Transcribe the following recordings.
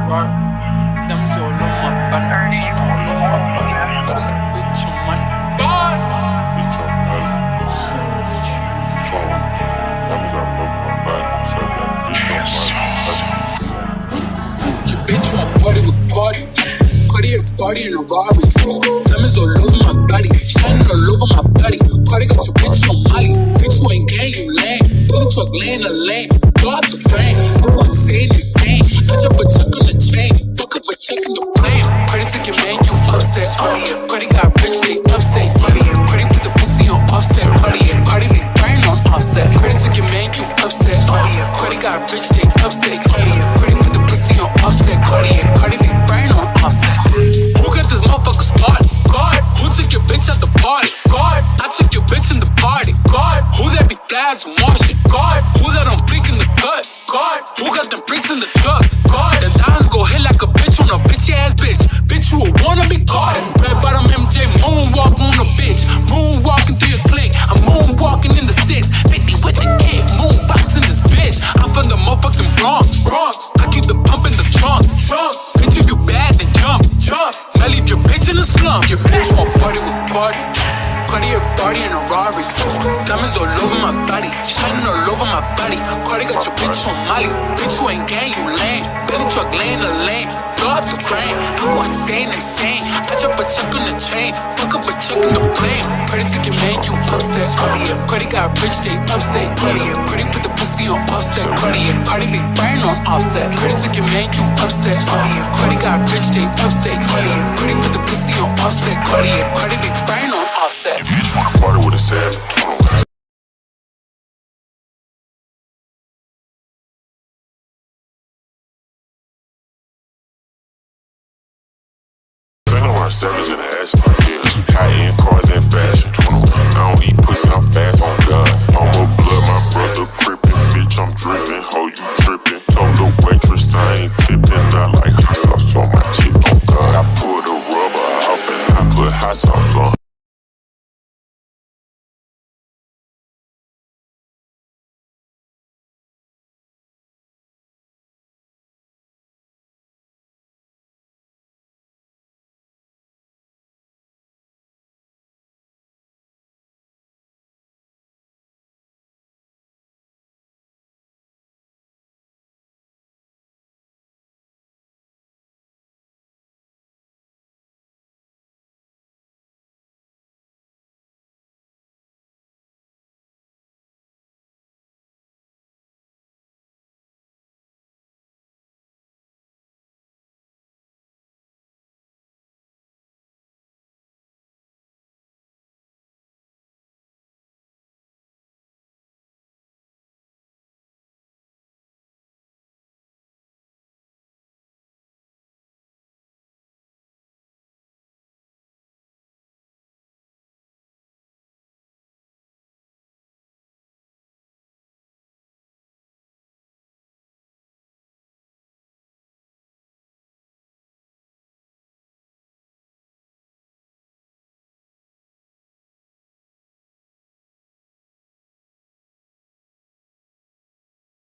Right. Diamonds all over my body. Shine all over my body. Gotta get bitch your money. God. Bitch, I'm money. Diamonds all over my body. So I got bitch on money. Your bitch want party with party. Cardi a party in a Rari. Diamonds all over my body. Shining all over my body. Cardi got your bitch on Molly. Bitch, you ain't gang, you lame. Little truck laying the lane. Go out the train. I'm insane. I drop a check on the chain. Fuck up a check in the flame. Cardi took your man, you upset. Cardi got rich, they upset. Cardi put the pussy on offset. Cardi be brain on offset. Cardi took your man, you upset. Cardi got rich, they upset. Cardi put the pussy on offset. Cardi be brain on offset. Who got this motherfucker spot? God. Who took your bitch at the party? God. I took your bitch in the party. God. Who that be flash and washing? God. Who that on fleek in the cut? God. Who got them bricks in the truck? God. The diamonds go hit like a bitch on a bitch ass bitch. Bitch, you a wanna be caught. Red bottom MJ moonwalk on a bitch. Moonwalking through your clique. I'm moonwalking in the 650 with the kid. Moonboxing this bitch. I'm from the motherfucking Bronx. I keep the pump in the trunk. Bitch, if you bad, then jump. I leave your bitch in the slump. Your bitch want party with party. Cardi a party in a Rari. Diamonds all over my body. Shining all over my body. Cardi got your bitch on Molly. Bitch, you ain't gang, you lame. Billy truck laying the lane. Blow up the train. I'm insane. I drop a check on the chain. Fuck up a check in the plane. Cardi took your man, you upset. Cardi got rich, they upset. Cardi put the pussy on offset. Cardi be brain on offset. Cardi took your man, you upset. Cardi got rich, they upset. Cardi put the pussy on offset. Cardi be brain on offset. Your bitch wanna party with a savage. Savage in the ass, yeah. High-end cars and fashion, 21. I don't eat pussy, I'm fast on God. Almost blood, my brother crippin'. Bitch, I'm drippin', ho, you trippin'. Told the waitress I ain't tippin'. I like hot sauce on my chip, on God. I pull the rubber off and I put hot sauce on.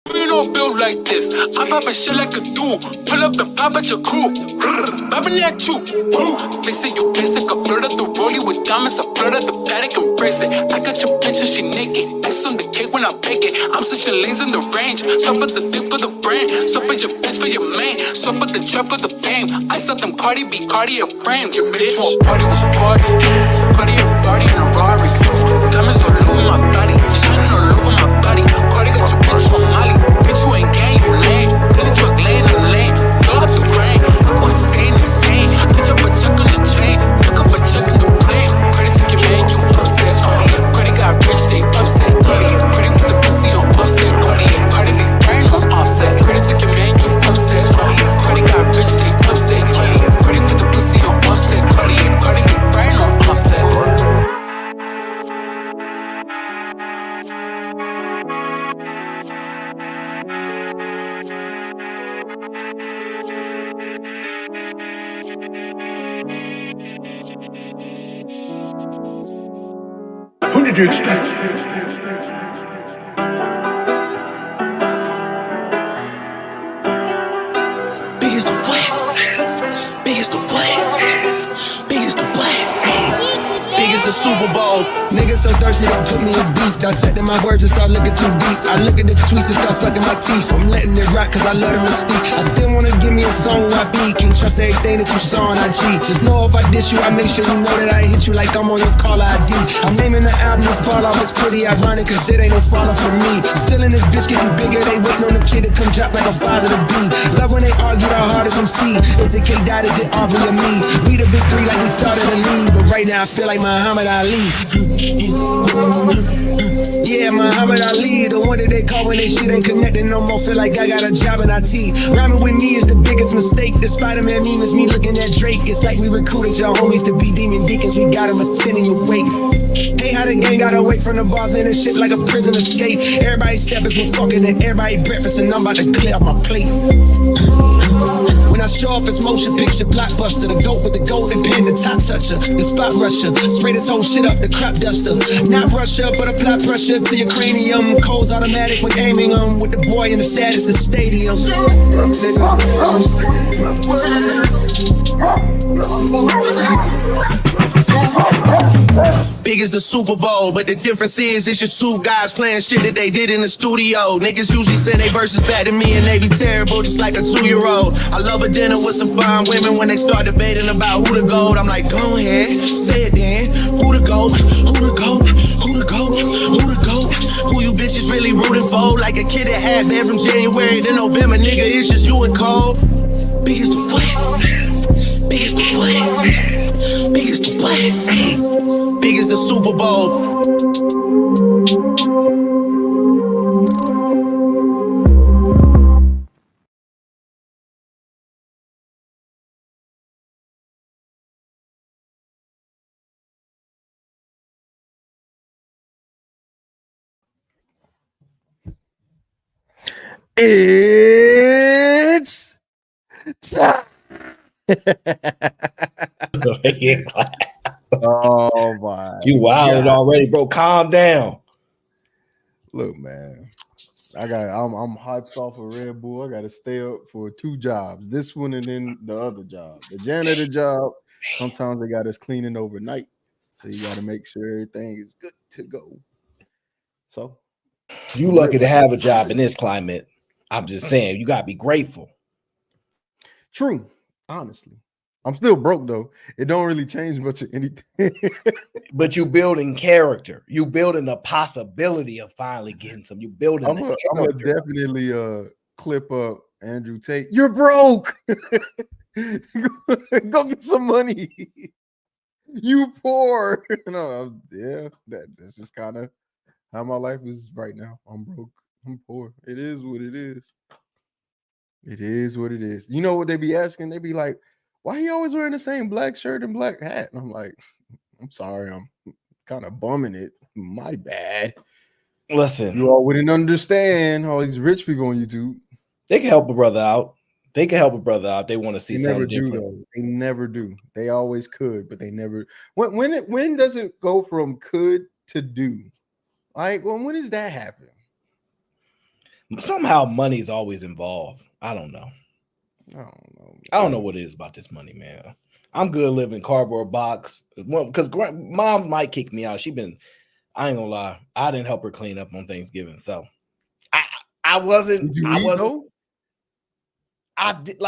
We don't build like this. I'm poppin' shit like a dude. Pull up and pop at your crew. Bobbing at you. They say you basic. I blurred out the rollie with diamonds. I blurred out the paddock and bracelet. I got your bitch and she naked. Ice on the cake when I bake it. I'm switching lanes in the range. Swap at the dick for the brain. Swap at your bitch for your main. Swap at the trap for the fame. Ice out them Cardi B, Cardi a framed. Your bitch want party with party. Cardi a party in a Rari. Diamonds all over my body. Shining all over my body. Cardi got your bitch on Molly. Bitch, you ain't gang, you lame. Billy truck laying the lane. Blow up the train. I'm insane. I drop a check on the chain. Fuck up a check in the plane. Cardi took your man, you upset. Cardi got rich, they upset. Cardi put the pussy on offset. Cardi be brain on offset. Cardi took your man, you upset. Cardi got rich, they upset. Cardi put the pussy on offset. Cardi be brain on offset. Who did you expect? Biggest the Super Bowl. Niggas so thirsty, don't put me in beef. Dissecting my words and start looking too deep. I look at the tweets and start sucking my teeth. I'm letting it rock cause I love the mystique. I still wanna give me a song where I be. Can't trust everything that you saw on IG. Just know if I diss you, I make sure you know that I hit you like I'm on your caller ID. I'm naming the album to fall off. It's pretty ironic cause it ain't no fall off for me. Still in this bitch getting bigger. They waiting on the kid to come drop like a father to be. Love when they argue the hardest MC. Is it K Dot, is it Aubrey or me? We the big three like we started a league. But right now I feel like Muhammad Ali. Yeah, Muhammad Ali, the one that they call when they shit ain't connecting no more. Feel like I got a job in IT. Rhyming with me is the biggest mistake. The Spider-Man meme is me looking at Drake. It's like we recruited your homies to be demon deacons. We got them attending your wake. Hey, how the gang got away from the bars, man. This shit like a prison escape. Everybody stepping, we're fucking, and everybody breakfast, and I'm about to clear up my plate. When I show up, it's motion picture, blockbuster. The goat with the golden pen, the top toucher, the spot rusher. Spray this whole shit up, the crop duster. Not Russia, but apply pressure to your cranium. Cold's automatic when aiming with the boy in the status of stadium. Big as the Super Bowl, but the difference is it's just two guys playing shit that they did in the studio. Niggas usually send their verses back to me and they be terrible, just like a 2-year-old. I love a dinner with some fine women when they start debating about who the GOAT. I'm like, go ahead, say it then. Who the GOAT? Who the GOAT? Who the GOAT? Who the GOAT? Who you bitches really rooting for? Like a kid that had been from January to November, nigga, it's just you and Cole. Big as the what? Big as the what? Big as the what? Big as the Super Bowl. It's time. Oh my! You wilded already, bro. Calm down. Look, man, I'm hyped off of Red Bull. I got to stay up for 2 jobs. This one and then the other job, the janitor job. Sometimes they got us cleaning overnight, so you got to make sure everything is good to go. So you lucky to have a job in this climate. I'm just saying, you gotta be grateful. True, honestly. I'm still broke though. It don't really change much of anything. But you building character. You building a possibility of finally getting some. You building. I'm gonna definitely clip up Andrew Tate. You're broke. Go get some money. You poor. No, yeah, that's just kind of how my life is right now. I'm broke. I'm poor. It is what it is. It is what it is. You know what they be asking? They be like, why he always wearing the same black shirt and black hat? And I'm like, I'm sorry, I'm kind of bumming it. My bad. Listen, you all wouldn't understand all these rich people on YouTube. They can help a brother out. They can help a brother out. They want to see something different. Though. They never do. They always could, but they never. When does it go from could to do? Like, when does that happen? Somehow money's always involved. I don't know. I don't know what it is about this money, man. I'm good living cardboard box because mom might kick me out. I ain't gonna lie, I didn't help her clean up on Thanksgiving, so I wasn't. I did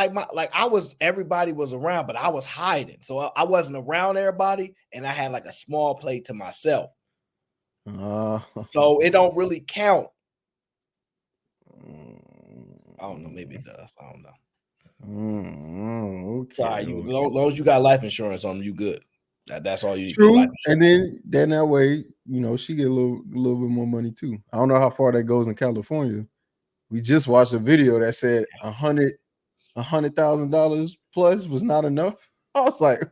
everybody was around, but I was hiding, so I wasn't around everybody, and I had like a small plate to myself. So it don't really count. I don't know. Maybe it does. I don't know. Okay. Sorry, as long as you got life insurance on them, you good. That's all you need. True. And then that way, she get a little bit more money too. I don't know how far that goes in California. We just watched a video that said $100,000 plus was not enough. I was like,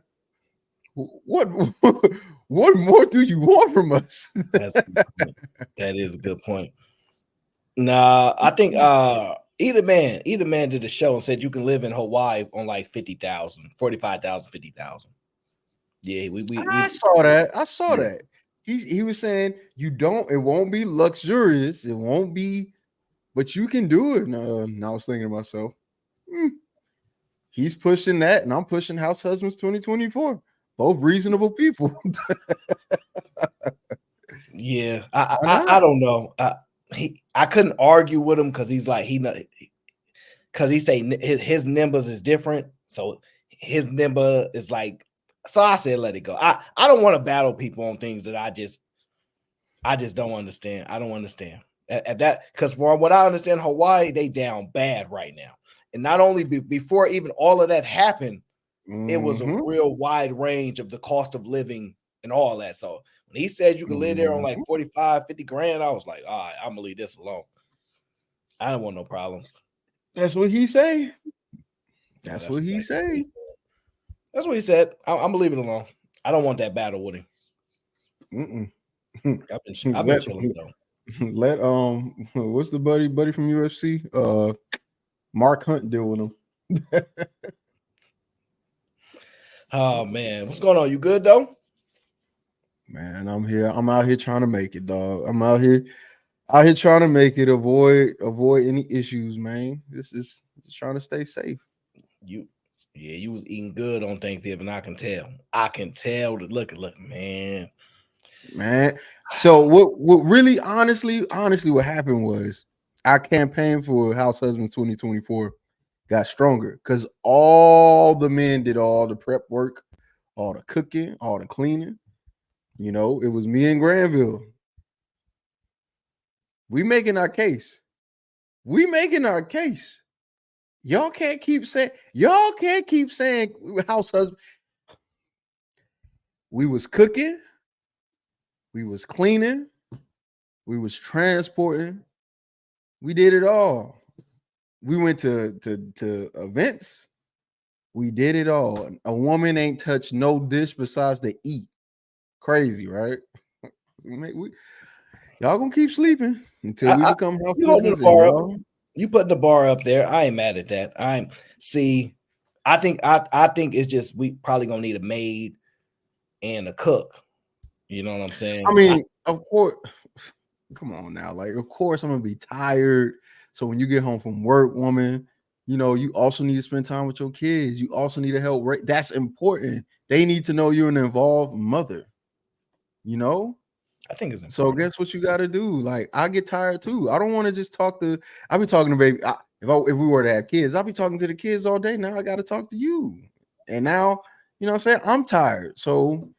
what more do you want from us? That is a good point. Nah, I think either man did a show and said you can live in Hawaii on like 50,000, 45,000, 50,000. Yeah, I saw that. I saw that. He was saying it won't be luxurious, it won't be, but you can do it. And I was thinking to myself, he's pushing that, and I'm pushing House Husbands 2024. Both reasonable people. Yeah, I don't know. I couldn't argue with him because he's like because he say his numbers is different, so his number is like. So I said, let it go. I don't want to battle people on things that I just don't understand. I don't understand at that because from what I understand, Hawaii they down bad right now, and not only before even all of that happened, it was a real wide range of the cost of living and all that. So when he said you could live there on like 45, 50 grand, I was like, all right, I'm gonna leave this alone. I don't want no problems. That's what he say. That's what he say. That's what he said. I'm gonna leave it alone. I don't want that battle with him. I've been chilling though. Let what's the buddy from UFC? Mark Hunt deal with him. Oh man, what's going on? You good though? Man, I'm here. I'm out here trying to make it, dog. I'm out here trying to make it. Avoid any issues, man. This is just trying to stay safe. You was eating good on Thanksgiving. I can tell. That look, man. So what really honestly what happened was our campaign for House Husbands 2024 got stronger because all the men did all the prep work, all the cooking, all the cleaning. You know, it was me and Granville. We making our case. Y'all can't keep saying house husband. We was cooking, we was cleaning, we was transporting, we did it all. We went to events, we did it all. A woman ain't touched no dish besides to eat. Crazy, right? Y'all gonna keep sleeping until we become house husbands. You putting the bar up there. I ain't mad at that. I think it's just we probably gonna need a maid and a cook. You know what I'm saying? I mean, of course. Come on now, like of course I'm gonna be tired. So when you get home from work, woman, you know you also need to spend time with your kids. You also need to help. That's important. They need to know you're an involved mother. You know. I think it's important. So guess what you got to do? Like I get tired too. I don't want to just talk to. I be talking to baby. If we were to have kids, I'll be talking to the kids all day. Now I got to talk to you. And now you know what I'm saying I'm tired. So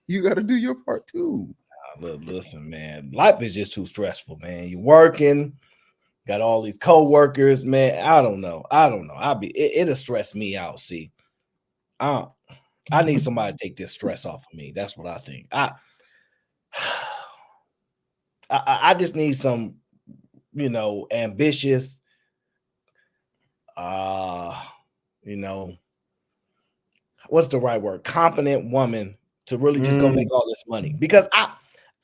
you got to do your part too. Listen, man. Life is just too stressful, man. You're working, got all these co-workers, man. I don't know. It'll stress me out. See, I need somebody to take this stress off of me. That's what I think. I just need some, you know, ambitious, you know, what's the right word? Competent woman to really just go make all this money. Because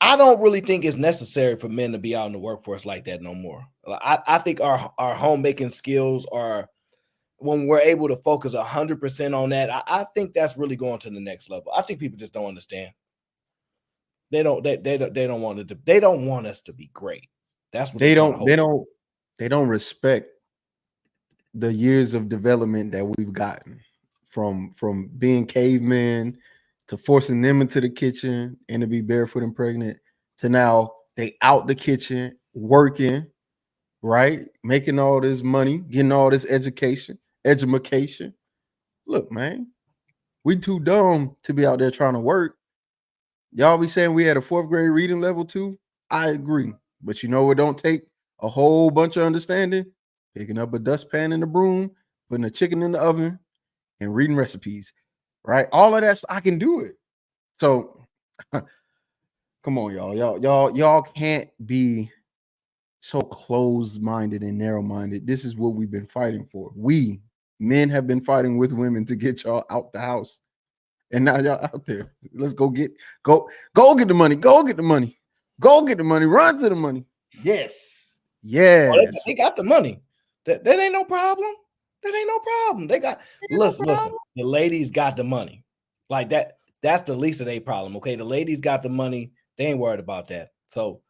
I don't really think it's necessary for men to be out in the workforce like that no more. I think our homemaking skills are, when we're able to focus 100% on that, I think that's really going to the next level. I think people just don't understand. They don't want us to be great. That's what they don't respect the years of development that we've gotten from being cavemen to forcing them into the kitchen and to be barefoot and pregnant to now they out the kitchen working, right? Making all this money, getting all this education. Look, man, we too dumb to be out there trying to work. Y'all be saying we had a 4th grade reading level too. I agree. But you know what don't take a whole bunch of understanding? Picking up a dustpan and a broom, putting a chicken in the oven, and reading recipes. Right? All of that, I can do it. So come on, y'all. Y'all can't be so closed-minded and narrow-minded. This is what we've been fighting for. We men have been fighting with women to get y'all out the house. And now y'all out there. Let's go get the money. Go get the money. Go get the money. Run to the money. Yes. Oh, they got the money. That ain't no problem. That ain't no problem. They got listen. The ladies got the money. Like that. That's the least of their problem. Okay. The ladies got the money. They ain't worried about that. So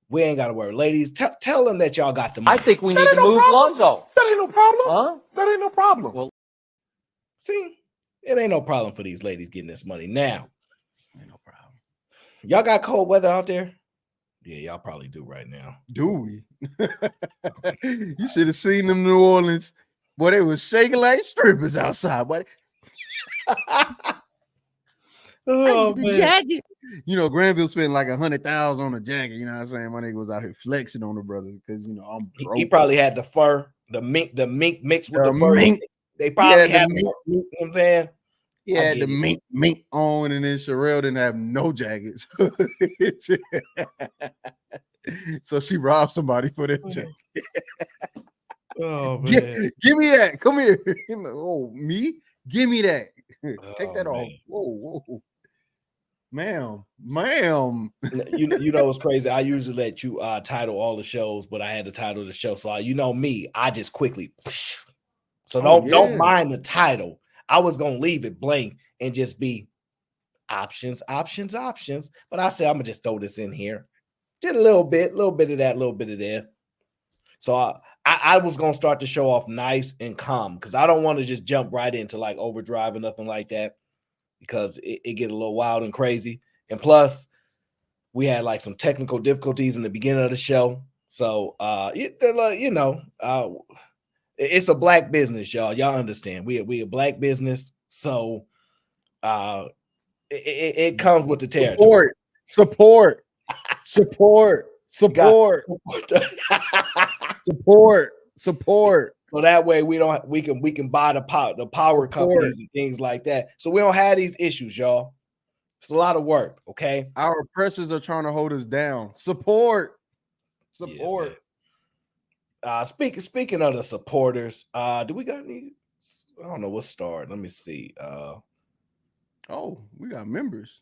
we ain't got to worry. Ladies, tell them that y'all got the money. I think we need to move Lonzo. That ain't no problem. Huh? That ain't no problem. Well, see, It ain't no problem for these ladies getting this money now. Ain't no problem. Y'all got cold weather out there? Yeah, y'all probably do right now. Do we? You should have seen them New Orleans. Boy, they was shaking like strippers outside. But oh, the jacket. You know, Granville spent like $100,000 on a jacket. You know what I'm saying? My nigga was out here flexing on the brother because you know I'm broke. He probably had the fur, the mink mixed with the fur. Mink. They probably had had the the mink. you know what I'm saying? He had the mink on, and then Sherelle didn't have no jackets. So she robbed somebody for that jacket. Oh man. Give me that. Come here. Oh, me? Give me that. Take that off. Man. Whoa. Ma'am. You know what's crazy? I usually let you title all the shows, but I had to title the show. So you know me, I just quickly. So don't mind the title. I was gonna leave it blank and just be options. But I said I'm gonna just throw this in here. Just a little bit of that, little bit of there. So I was gonna start the show off nice and calm because I don't want to just jump right into like overdrive or nothing like that because it get a little wild and crazy. And plus, we had like some technical difficulties in the beginning of the show. So you know, it's a black business, y'all. Y'all understand? We a black business, so it comes with the territory. Support. So that way we can buy the power companies and things like that. So we don't have these issues, y'all. It's a lot of work, okay? Our oppressors are trying to hold us down. Support. Yeah, speaking of the supporters, do we got any? I don't know what start. Let me see. We got members.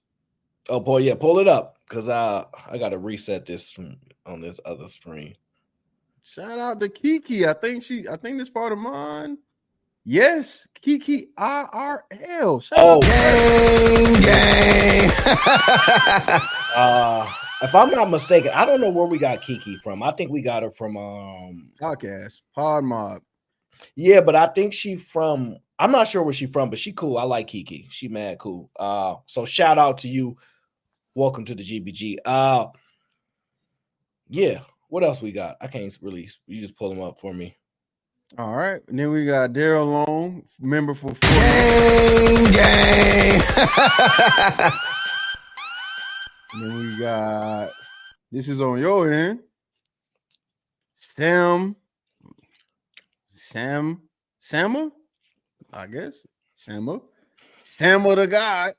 Oh boy, yeah, pull it up because I gotta reset this on this other screen. Shout out to Kiki. I think this part of mine. Yes, Kiki IRL. Shout out gang. If I'm not mistaken, I don't know where we got Kiki from. I think we got her from podcast Pod Mob. Yeah, but I think I'm not sure where she's from, but she cool. I like Kiki. She mad cool. So shout out to you. Welcome to the GBG. Yeah. What else we got? I can't release. You just pull them up for me. All right. And then we got Daryl Long, member for gang. And then we got, this is on your end, Samma, I guess. Samma the guy.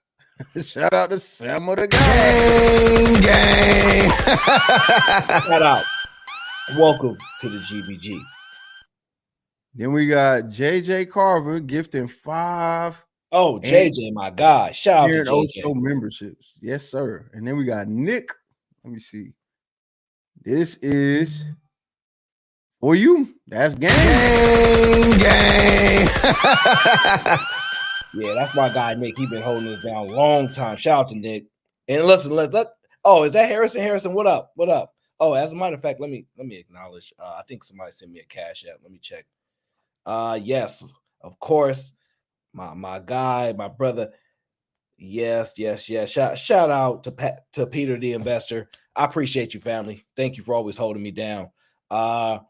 Shout out to Samma the guy. Gang. Shout out. Welcome to the GBG. Then we got JJ Carver gifting 5. Oh, JJ, my God. Shout out to JJ. Memberships. Yes, sir. And then we got Nick. Let me see. This is for you. That's gang. Yeah, that's my guy, Nick. He's been holding us down a long time. Shout out to Nick. And listen, oh, is that Harrison? What up? Oh, as a matter of fact, let me acknowledge. I think somebody sent me a cash app. Let me check. Yes, of course. My guy, my brother. Yes. Shout out to Peter the investor. I appreciate you, family. Thank you for always holding me down. Yeah,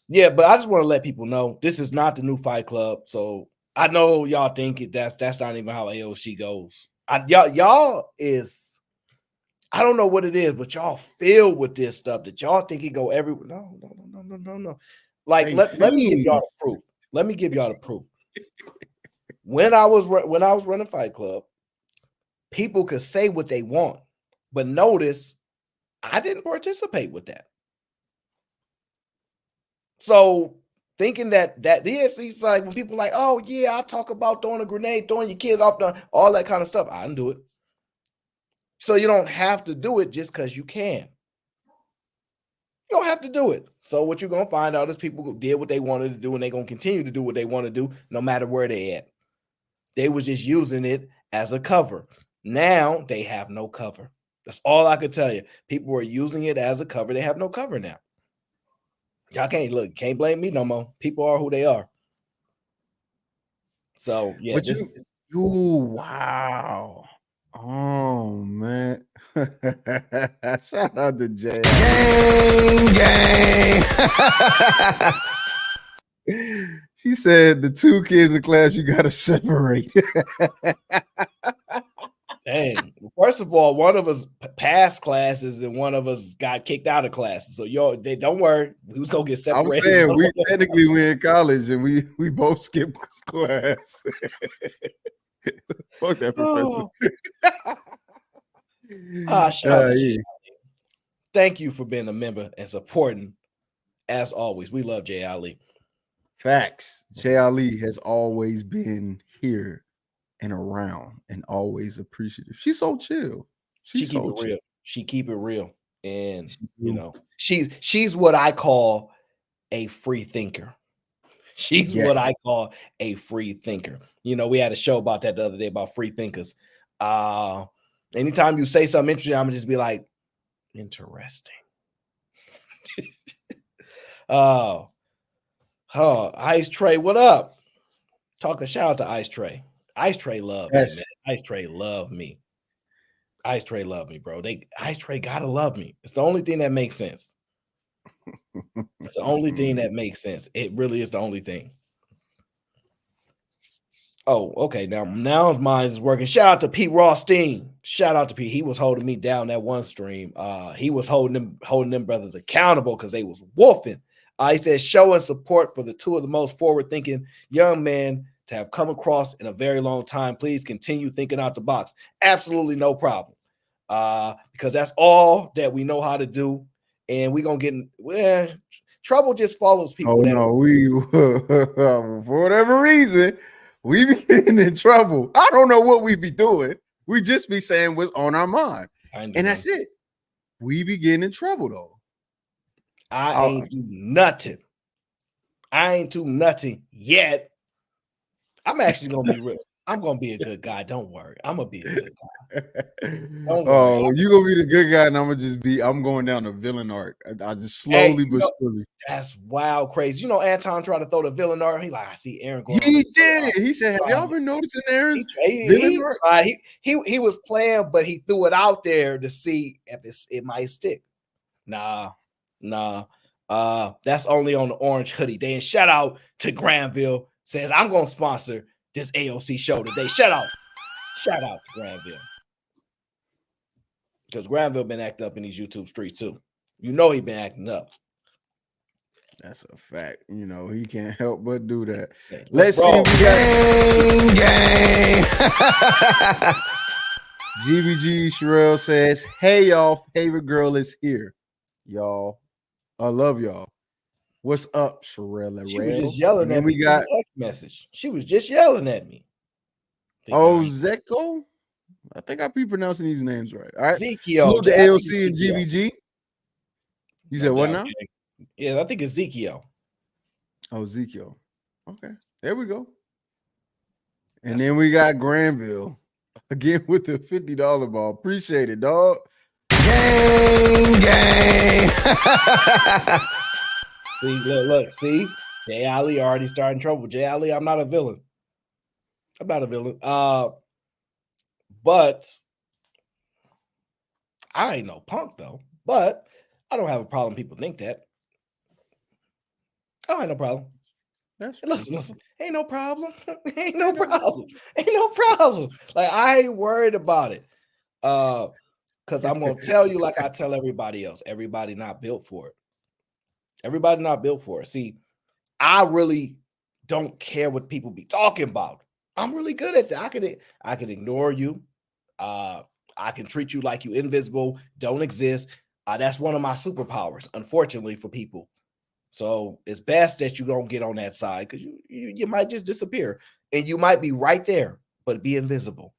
but I just want to let people know this is not the new Fight Club. So I know y'all think that's not even how A.O.C goes. Y'all is, I don't know what it is, but y'all filled with this stuff that y'all think it go everywhere. No. Like let me give y'all the proof. Let me give y'all the proof. When I was running Fight Club, people could say what they want, but notice I didn't participate with that. So thinking that it's like when people are like, oh yeah, I'll talk about throwing a grenade, throwing your kids off, all that kind of stuff. I didn't do it. So you don't have to do it just because you can. You don't have to do it. So what you're gonna find out is people did what they wanted to do, and they're gonna continue to do what they want to do, no matter where they at. They was just using it as a cover. Now they have no cover. That's all I could tell you. People were using it as a cover. They have no cover now. Y'all can't blame me no more. People are who they are. So yeah, Ooh, wow. Oh man. Shout out to Jay. Gang. She said the two kids in class you gotta separate. Dang. First of all, one of us passed classes and one of us got kicked out of classes. So they don't worry. We was gonna get I'm separated. saying we technically were in college and we both skipped class. Fuck that professor. Shout out to Jay. Thank you for being a member and supporting. As always, we love Jay Ali. Facts. Jay Ali has always been here and around and always appreciative. She's so chill. She keep it real. She keep it real. And you know, she's what I call a free thinker. She's what I call a free thinker. You know, we had a show about that the other day about free thinkers. Anytime you say something interesting, I'm gonna just be like, interesting. Ice Tray, what up? Talk a shout out to Ice Tray. Ice Tray love me, man. Ice Tray love me. Ice Tray love me, bro. Ice Tray gotta love me. It's the only thing that makes sense. It's the only thing that makes sense. It really is the only thing. Oh, okay. Now mine is working. Shout out to Pete Rothstein. Shout out to Pete. He was holding me down that one stream. He was holding them brothers accountable because they was wolfing. He said, showing support for the two of the most forward-thinking young men to have come across in a very long time. Please continue thinking out the box. Absolutely no problem. Because that's all that we know how to do. And we're going to get trouble just follows people. Oh, no, we, for whatever reason, we be getting in trouble. I don't know what we be doing. We just be saying what's on our mind. And that's it. We be getting in trouble, though. I ain't do nothing. I ain't do nothing yet. I'm actually going to be real. I'm going to be a good guy. Don't worry. I'm going to be a good guy. Oh, you going to be the good guy and I'm going down the villain arc. I just slowly but surely. That's wild crazy. You know, Anton tried to throw the villain arc. He like, I see Aaron going. He did. He said, have y'all been noticing Aaron's villain arc? He was playing, but he threw it out there to see if it might stick. Nah. That's only on the orange hoodie. Then shout out to Granville. Says, I'm going to sponsor this A.O.C. show today. Shout out to Granville. Because Granville been acting up in these YouTube streets too. You know he been acting up. That's a fact. You know, he can't help but do that. Hey, let's see. Gang. GBG Sherelle says, hey, y'all, favorite girl is here. Y'all, I love y'all. What's up, Sherelle? She was just yelling at me. We got text message. She was just yelling at me. Zeko? I think I be pronouncing these names right. All right. Ezekiel. Salute to A.O.C. and GBG. You said what now? Yeah, I think it's Ezekiel. Oh, Ezekiel. Okay. There we go. And then we got Granville again with the $50 ball. Appreciate it, dog. Gang. See, look, see, Jay Ali already starting trouble. Jay Ali, I'm not a villain. But I ain't no punk though. But I don't have a problem. People think that. I ain't no problem. Listen, ain't no problem. Ain't no problem. Like I ain't worried about it. Because I'm gonna tell you, like I tell everybody else, everybody not built for it. Everybody not built for it. See, I really don't care what people be talking about. I'm really good at that. I can ignore you. I can treat you like you invisible, don't exist. That's one of my superpowers, unfortunately, for people. So it's best that you don't get on that side because you might just disappear and you might be right there, but be invisible.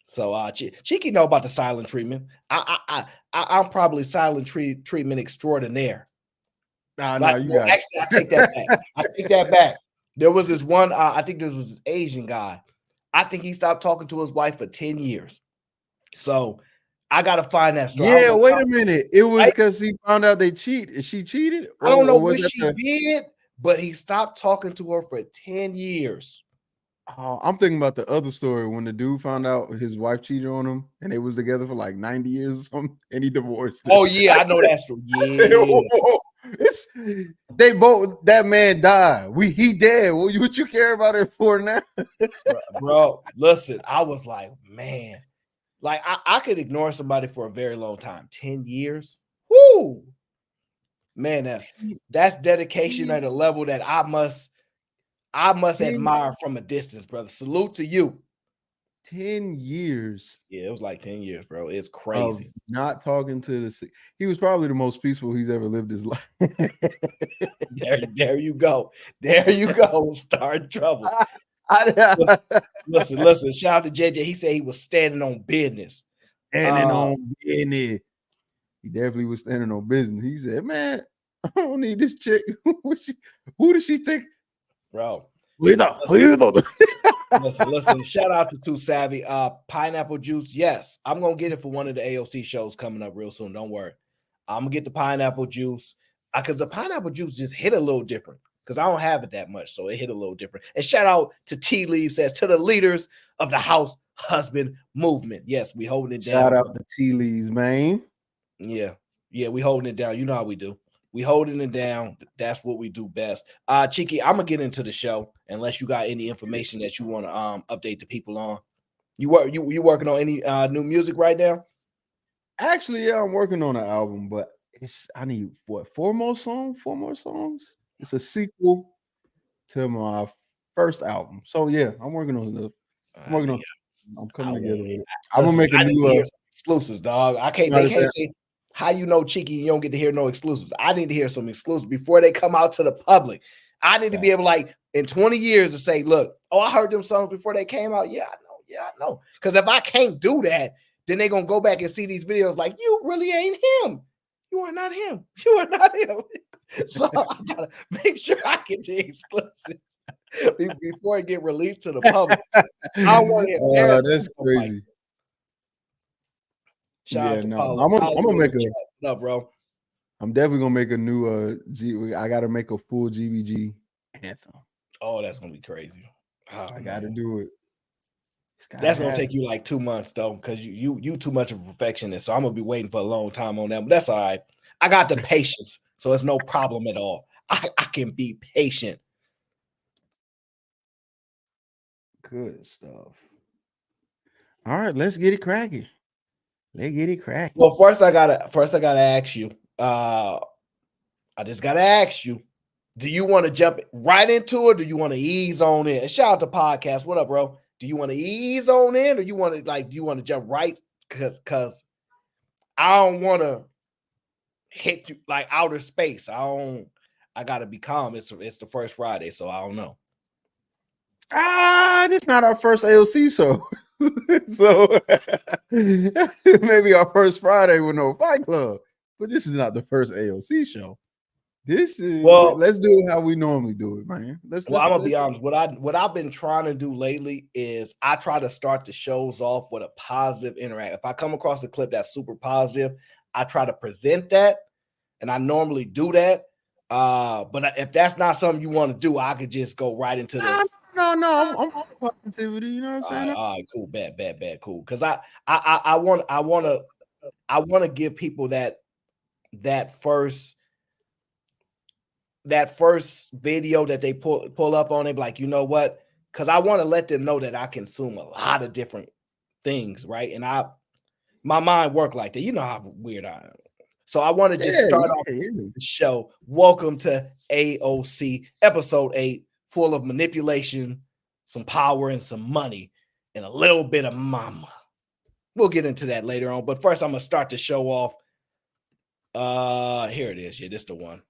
So Cheeky know about the silent treatment. I'm probably silent treatment extraordinaire. Actually, I take that back. There was this one, I think this was this Asian guy. I think he stopped talking to his wife for 10 years. So I gotta find that story. Yeah, wait a minute. It was because he found out they cheated. She cheated? I don't know what she did, but he stopped talking to her for 10 years. Oh, I'm thinking about the other story when the dude found out his wife cheated on him and they was together for like 90 years or something, and he divorced her. Oh yeah, I know that story. I said, Yeah, it's they both. That man died. He dead. What you care about it for now? bro. Listen, I was like, man, like I could ignore somebody for a very long time. 10 years. Woo, man, that's dedication at a level that I must admire from a distance, brother. Salute to you. 10 years. Yeah, it was like 10 years, bro. It's Of crazy. not talking to he was probably the most peaceful he's ever lived his life. There you go. There you go. Start trouble. Listen. Shout out to JJ. He said he was standing on business. Standing on business. He definitely was standing on business. He said, "Man, I don't need this chick. Who does she think, bro?" Listen. Shout out to Too Savvy. Pineapple juice. Yes, I'm gonna get it for one of the AOC shows coming up real soon. Don't worry. I'm gonna get the pineapple juice because the pineapple juice just hit a little different because I don't have it that much, so it hit a little different. And shout out to Tea Leaf says to the leaders of the house husband movement. Yes, we holding it down. Shout out to Tea Leaves, man. Yeah, we holding it down. You know how we do. We holding it down. That's what we do best. Cheeky, I'm gonna get into the show unless you got any information that you want to update the people on. You working on any new music right now? Actually, yeah, I'm working on an album, but I need four more songs. It's a sequel to my first album. So yeah, I'm working on the. I'm coming together with it. I'm gonna make a new exclusives, dog. They can't say how you know Cheeky. You don't get to hear no exclusives. I need to hear some exclusives before they come out to the public. I need to be able, like, in 20 years to say, look, I heard them songs before they came out. Yeah, I know. Because if I can't do that, then they're gonna go back and see these videos like, you really ain't him. You are not him. You are not him. So I gotta make sure I get the exclusives before it get released to the public. I want to embarrass. That's crazy. Shout out to Paul. I'm gonna make up, bro. I'm definitely gonna make a new I gotta make a full GBG anthem. Oh, that's gonna be crazy. I gotta do it. That's gonna take you like 2 months though, because you too much of a perfectionist. So I'm gonna be waiting for a long time on that. But that's all right. I got the patience, so it's no problem at all. I can be patient. Good stuff. All right, let's get it cracking. Well, first I gotta ask you. I just gotta ask you. Do you want to jump right into it, or do you want to ease on in? And shout out to podcast. What up, bro? Do you want to ease on in, or do you want to jump right? Because I don't want to hit you like outer space. I gotta be calm. It's the first Friday, so I don't know. This is not our first AOC show. So maybe our first Friday with no Fight Club, but this is not the first AOC show. This is let's do it how we normally do it, man. I'm gonna be honest. What I've been trying to do lately is I try to start the shows off with a positive interact. If I come across a clip that's super positive, I try to present that, and I normally do that. But if that's not something you want to do, I could just go right into the. No, I'm positivity. You know what I'm saying? All right, cool, bad, cool. Because I want to give people that first video that they pull up on it, like, you know what? Because I want to let them know that I consume a lot of different things, right? And my mind work like that. You know how weird I am. So I want to just start off the show. Welcome to A.O.C. episode 8, full of manipulation, some power, and some money, and a little bit of mama. We'll get into that later on. But first, I'm gonna start the show off. Here it is. Yeah, this the one.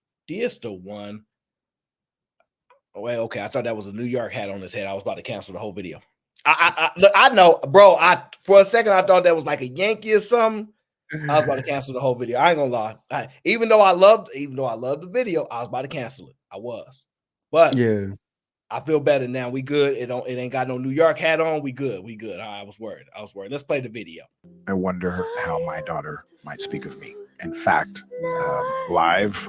Oh, wait, okay. I thought that was a New York hat on his head. I was about to cancel the whole video. Look, I know, bro. For a second I thought that was like a Yankee or something. I was about to cancel the whole video. I ain't gonna lie. Even though I loved the video, I was about to cancel it. I was, but yeah, I feel better now. We good. It ain't got no New York hat on. We good. I was worried. Let's play the video. I wonder how my daughter might speak of me. In fact, live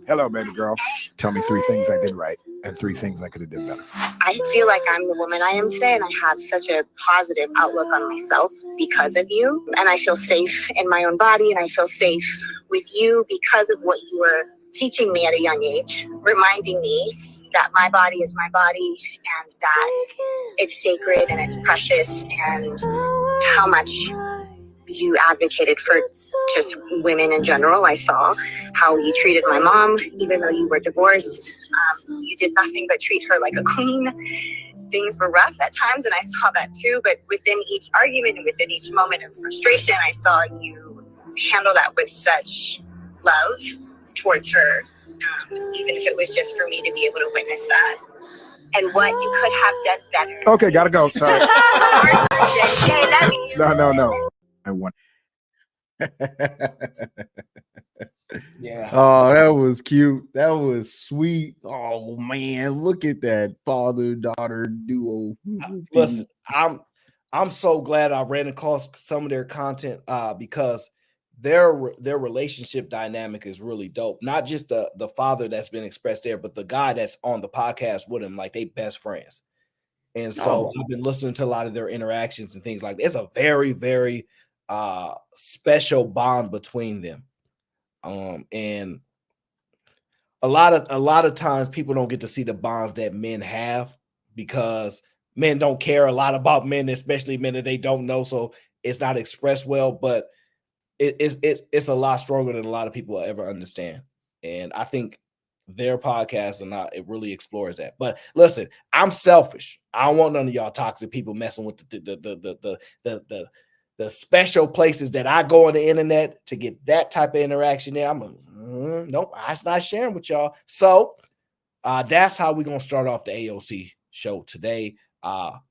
Hello, baby girl. Tell me 3 things I did right and 3 things I could have done better. I feel like I'm the woman I am today, and I have such a positive outlook on myself because of you. And I feel safe in my own body, and I feel safe with you because of what you were teaching me at a young age, reminding me that my body is my body and that it's sacred and it's precious, and how much you advocated for just women in general. I saw how you treated my mom, even though you were divorced. You did nothing but treat her like a queen. Things were rough at times, and I saw that too. But within each argument and within each moment of frustration, I saw you handle that with such love towards her, even if it was just for me to be able to witness that. And what you could have done better. Okay, gotta go. Sorry. No. I want. Yeah. Oh, that was cute. That was sweet. Oh man, look at that father-daughter duo. Listen, I'm so glad I ran across some of their content because their relationship dynamic is really dope. Not just the father that's been expressed there, but the guy that's on the podcast with him, like they best friends. And so I've been listening to a lot of their interactions and things like that. It's a very, very special bond between them. And a lot of times people don't get to see the bonds that men have because men don't care a lot about men, especially men that they don't know. So it's not expressed well, but it's a lot stronger than a lot of people will ever understand. And I think their podcast it really explores that. But listen, I'm selfish. I don't want none of y'all toxic people messing with the special places that I go on the internet to get that type of interaction there. Nope, I'm not sharing with y'all. So that's how we're gonna start off the A.O.C. show today.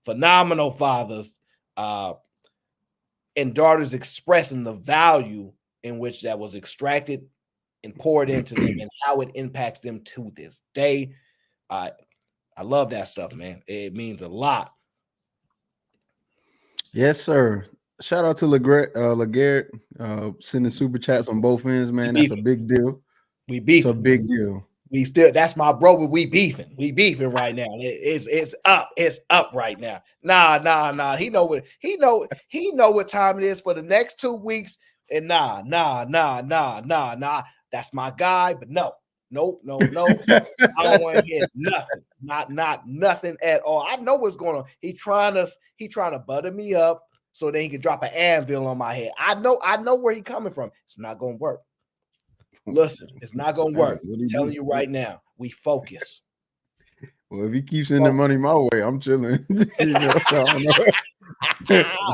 Phenomenal fathers and daughters expressing the value in which that was extracted and poured into them and how it impacts them to this day. I love that stuff, man. It means a lot. Yes, sir. Shout out to LeGarrette sending super chats on both ends, man. That's a big deal. We beefing. It's a big deal. We still, that's my bro, but we beefing. We beefing right now. It's up. It's up right now. Nah. He know what time it is for the next 2 weeks. And nah. That's my guy, but no. I don't want to hear nothing. Not nothing at all. I know what's going on. He trying to butter me up so that he can drop an anvil on my head. I know where he coming from. It's not gonna work. Listen, it's not gonna work. I'm telling you right now. We focus. Well, if he keeps sending money my way, I'm chilling.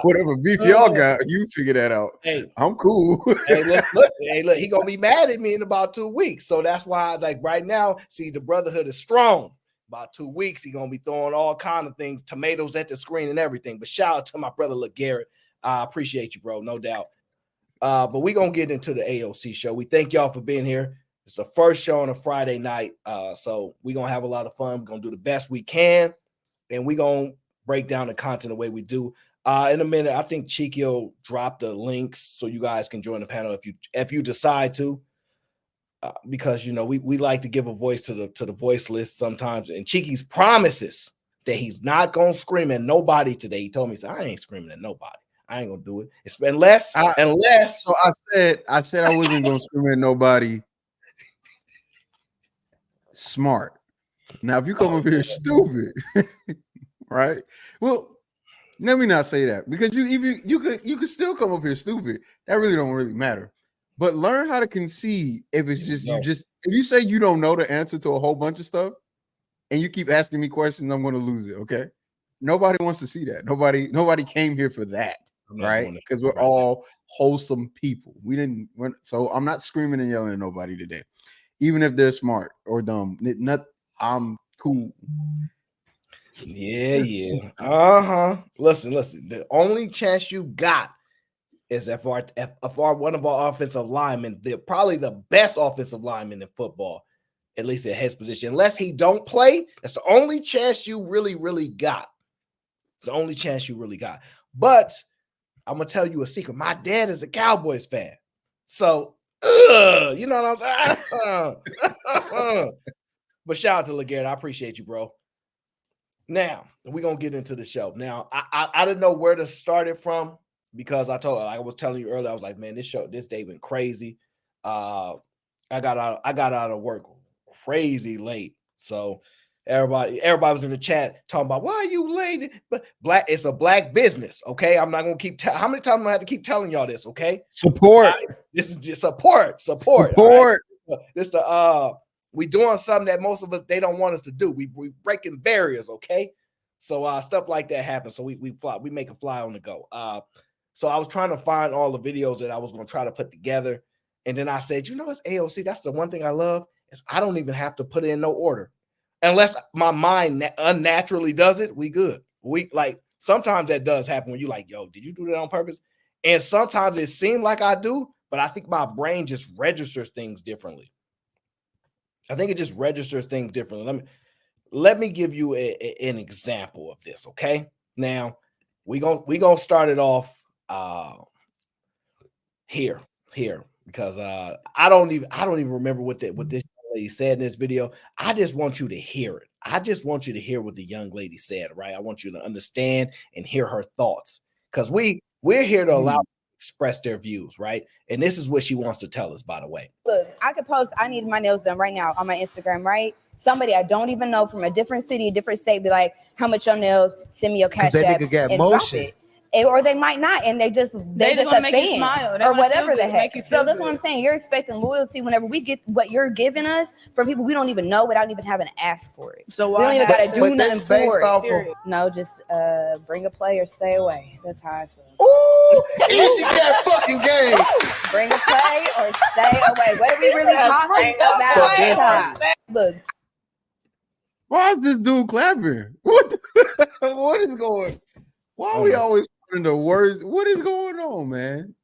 Whatever beef y'all got, you figure that out. Hey, I'm cool. Hey, listen. Hey, look, he gonna be mad at me in about 2 weeks. So that's why, like right now, see, the brotherhood is strong. About 2 weeks, he gonna be throwing all kind of things, tomatoes at the screen and everything. But shout out to my brother LeGarrette. I appreciate you, bro, no doubt. But we're gonna get into the A.O.C. show. We thank y'all for being here. It's the first show on a Friday night. So we're gonna have a lot of fun. We're gonna do the best we can, and we're gonna break down the content the way we do. In a minute, I think Cheeky will drop the links so you guys can join the panel if you decide to. Because we like to give a voice to the voiceless sometimes. And Cheeky's promises that he's not gonna scream at nobody today. He told me, I ain't screaming at nobody. I ain't gonna do it. It's unless. So I said I wasn't gonna scream at nobody. Smart. Now, if you come up here stupid, right? Well, let me not say that, because you could still come up here stupid. That really don't really matter. But learn how to concede if it's just if you say you don't know the answer to a whole bunch of stuff and you keep asking me questions, I'm gonna lose it. Okay. Nobody wants to see that. Nobody came here for that, right? Because we're all wholesome people. So I'm not screaming and yelling at nobody today, even if they're smart or dumb. I'm cool. Yeah. Listen. The only chance you got is if one of our offensive linemen, they're probably the best offensive lineman in football, at least at his position. Unless he don't play, that's the only chance you really, really got. It's the only chance you really got. But I'm gonna tell you a secret. My dad is a Cowboys fan, so you know what I'm saying. But shout out to LeGarrette. I appreciate you, bro. Now we're gonna get into the show. Now I didn't know where to start it from because I was telling you earlier, I was like, man, this day went crazy. I got out of work crazy late. So everybody was in the chat talking about why are you late? But it's a black business, okay? I'm not gonna keep how many times am I have to keep telling y'all this, okay? Support. Right? This is just support. Support. Right? This we doing something that most of us they don't want us to do. We breaking barriers, okay? So stuff like that happens. So we make a fly on the go. So I was trying to find all the videos that I was going to try to put together, and then I said, it's A.O.C. That's the one thing I love is I don't even have to put it in no order, unless my mind unnaturally does it. We good. We like sometimes that does happen when you like, yo, did you do that on purpose? And sometimes it seems like I do, but I think my brain just registers things differently. I think it just registers things differently. Let me give you an example of this, okay? Now we gonna start it off here because I don't even remember what this lady said in this video. I just want you to hear it. I just want you to hear what the young lady said, right? I want you to understand and hear her thoughts because we're here to allow express their views, right? And this is what she wants to tell us, by the way. Look, I could post, I need my nails done right now on my Instagram, right? Somebody I don't even know from a different city, a different state, be like, how much your nails? Send me your cash app and drop it. Or they might not, and they just want to make you smile or whatever the heck. So that's what I'm saying. You're expecting loyalty whenever we get what you're giving us from people we don't even know without even having to ask for it. So we don't even got to do nothing for it. No, just bring a play or stay away. That's how I feel. Ooh, easy that fucking game. Bring a play or stay away. What are we really talking about? Look. Why is this dude clapping? What is going? Why are we always putting the words? What is going on, man?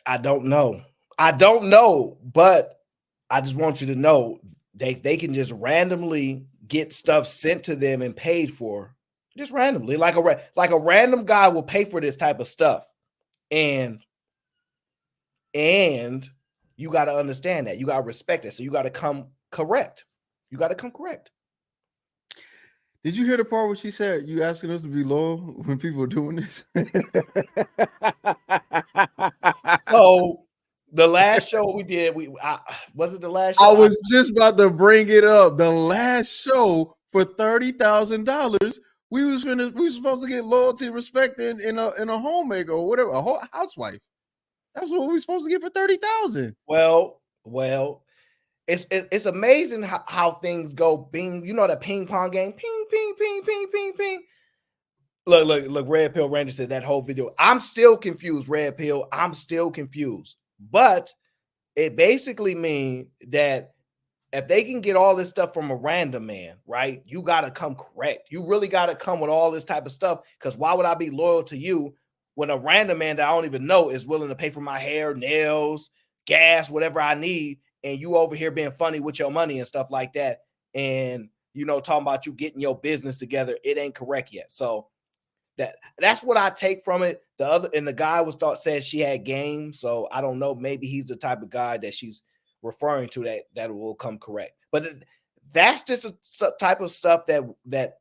I don't know, but I just want you to know they can just randomly get stuff sent to them and paid for, just randomly, like a random guy will pay for this type of stuff, and you got to understand that, you got to respect it, so you got to come correct. You got to come correct. Did you hear the part where she said, you asking us to be loyal when people are doing this? So the last show we did, was it the last show? I was just about to bring it up. The last show for $30,000, we were supposed to get loyalty, respect in a homemaker or whatever, a housewife. That's what we were supposed to get for $30,000. Well. It's amazing how things go. Bing, you know that ping pong game. Ping, ping, ping, ping, ping, ping. Look. Red Pill Ranger said that whole video. I'm still confused, Red Pill. I'm still confused. But it basically means that if they can get all this stuff from a random man, right? You got to come correct. You really got to come with all this type of stuff. Because why would I be loyal to you when a random man that I don't even know is willing to pay for my hair, nails, gas, whatever I need? And you over here being funny with your money and stuff like that. And, talking about you getting your business together. It ain't correct yet. So that's what I take from it. The guy said she had game. So I don't know. Maybe he's the type of guy that she's referring to that will come correct. But that's just a type of stuff that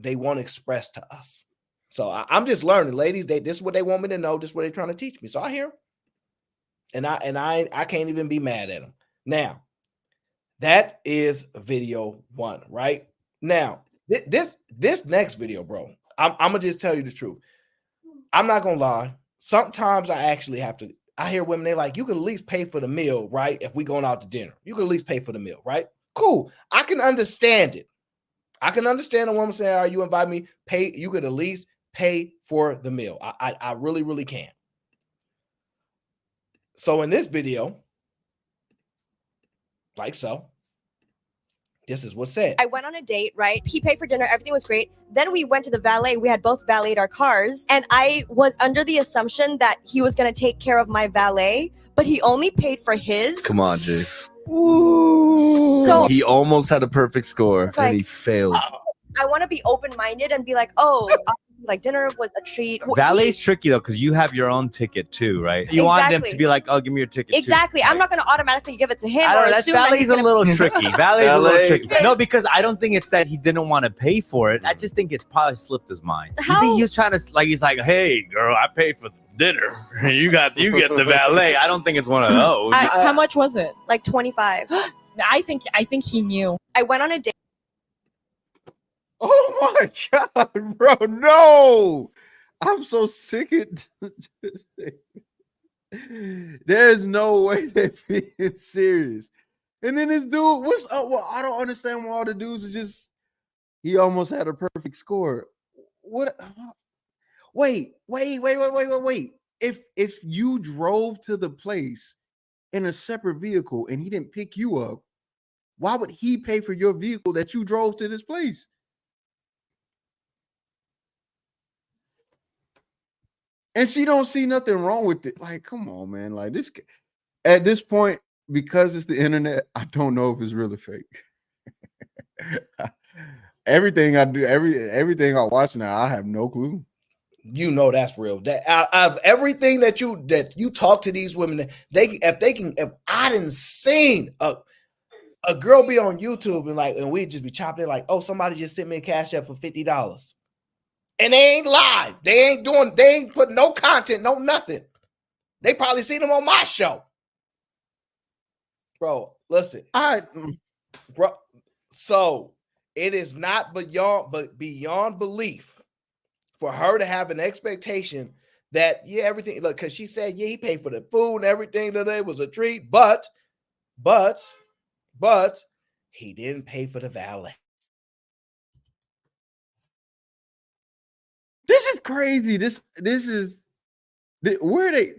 they want to express to us. So I'm just learning, ladies. This is what they want me to know. This is what they're trying to teach me. So I hear them. And I can't even be mad at them. Now, that is video 1, right? Now, this next video, bro, I'm gonna just tell you the truth. I'm not gonna lie. Sometimes I actually have to. I hear women, they're like, you can at least pay for the meal, right? If we going out to dinner, you can at least pay for the meal, right? Cool. I can understand it. I can understand a woman saying, "All right, you invite me, pay. You could at least pay for the meal." I really, really can. So in this video, like so, this is what's said. I went on a date, right? He paid for dinner. Everything was great. Then we went to the valet. We had both valeted our cars. And I was under the assumption that he was going to take care of my valet, but he only paid for his. Come on, Jay. Ooh. So he almost had a perfect score and he failed. I want to be open-minded and be like, oh, Like dinner was a treat. Valet's tricky though, because you have your own ticket too, right? You want them to be like, "Oh, give me your ticket." Exactly. Too. I'm not going to automatically give it to him. I don't know. That's Valet's a little tricky. Valet's a little tricky. No, because I don't think it's that he didn't want to pay for it. I just think it probably slipped his mind. You think he was trying to he's like, "Hey, girl, I paid for dinner. You get the valet." I don't think it's one of those. How much was it? Like 25. I think he knew. I went on a date. Oh my God, bro. No. I'm so sick of there's no way they're being serious. And then this dude, what's up? Well, I don't understand why all the dudes are just he almost had a perfect score. What? Wait. If you drove to the place in a separate vehicle and he didn't pick you up, why would he pay for your vehicle that you drove to this place? And she don't see nothing wrong with it. Like, come on, man. Like this at this point, because it's the internet, I don't know if it's real or fake. Everything I do, everything I watch now, I have no clue. You know that's real. That out of everything that you talk to these women, if I didn't seen a girl be on YouTube and we'd just be chopping it like, oh, somebody just sent me a cash app for $50. And they ain't live. They ain't putting no content, no nothing. They probably seen them on my show. Bro, listen. Bro, so it is not beyond belief for her to have an expectation that, everything, look, because she said, he paid for the food and everything today was a treat, but he didn't pay for the valet. This is crazy. This is where they.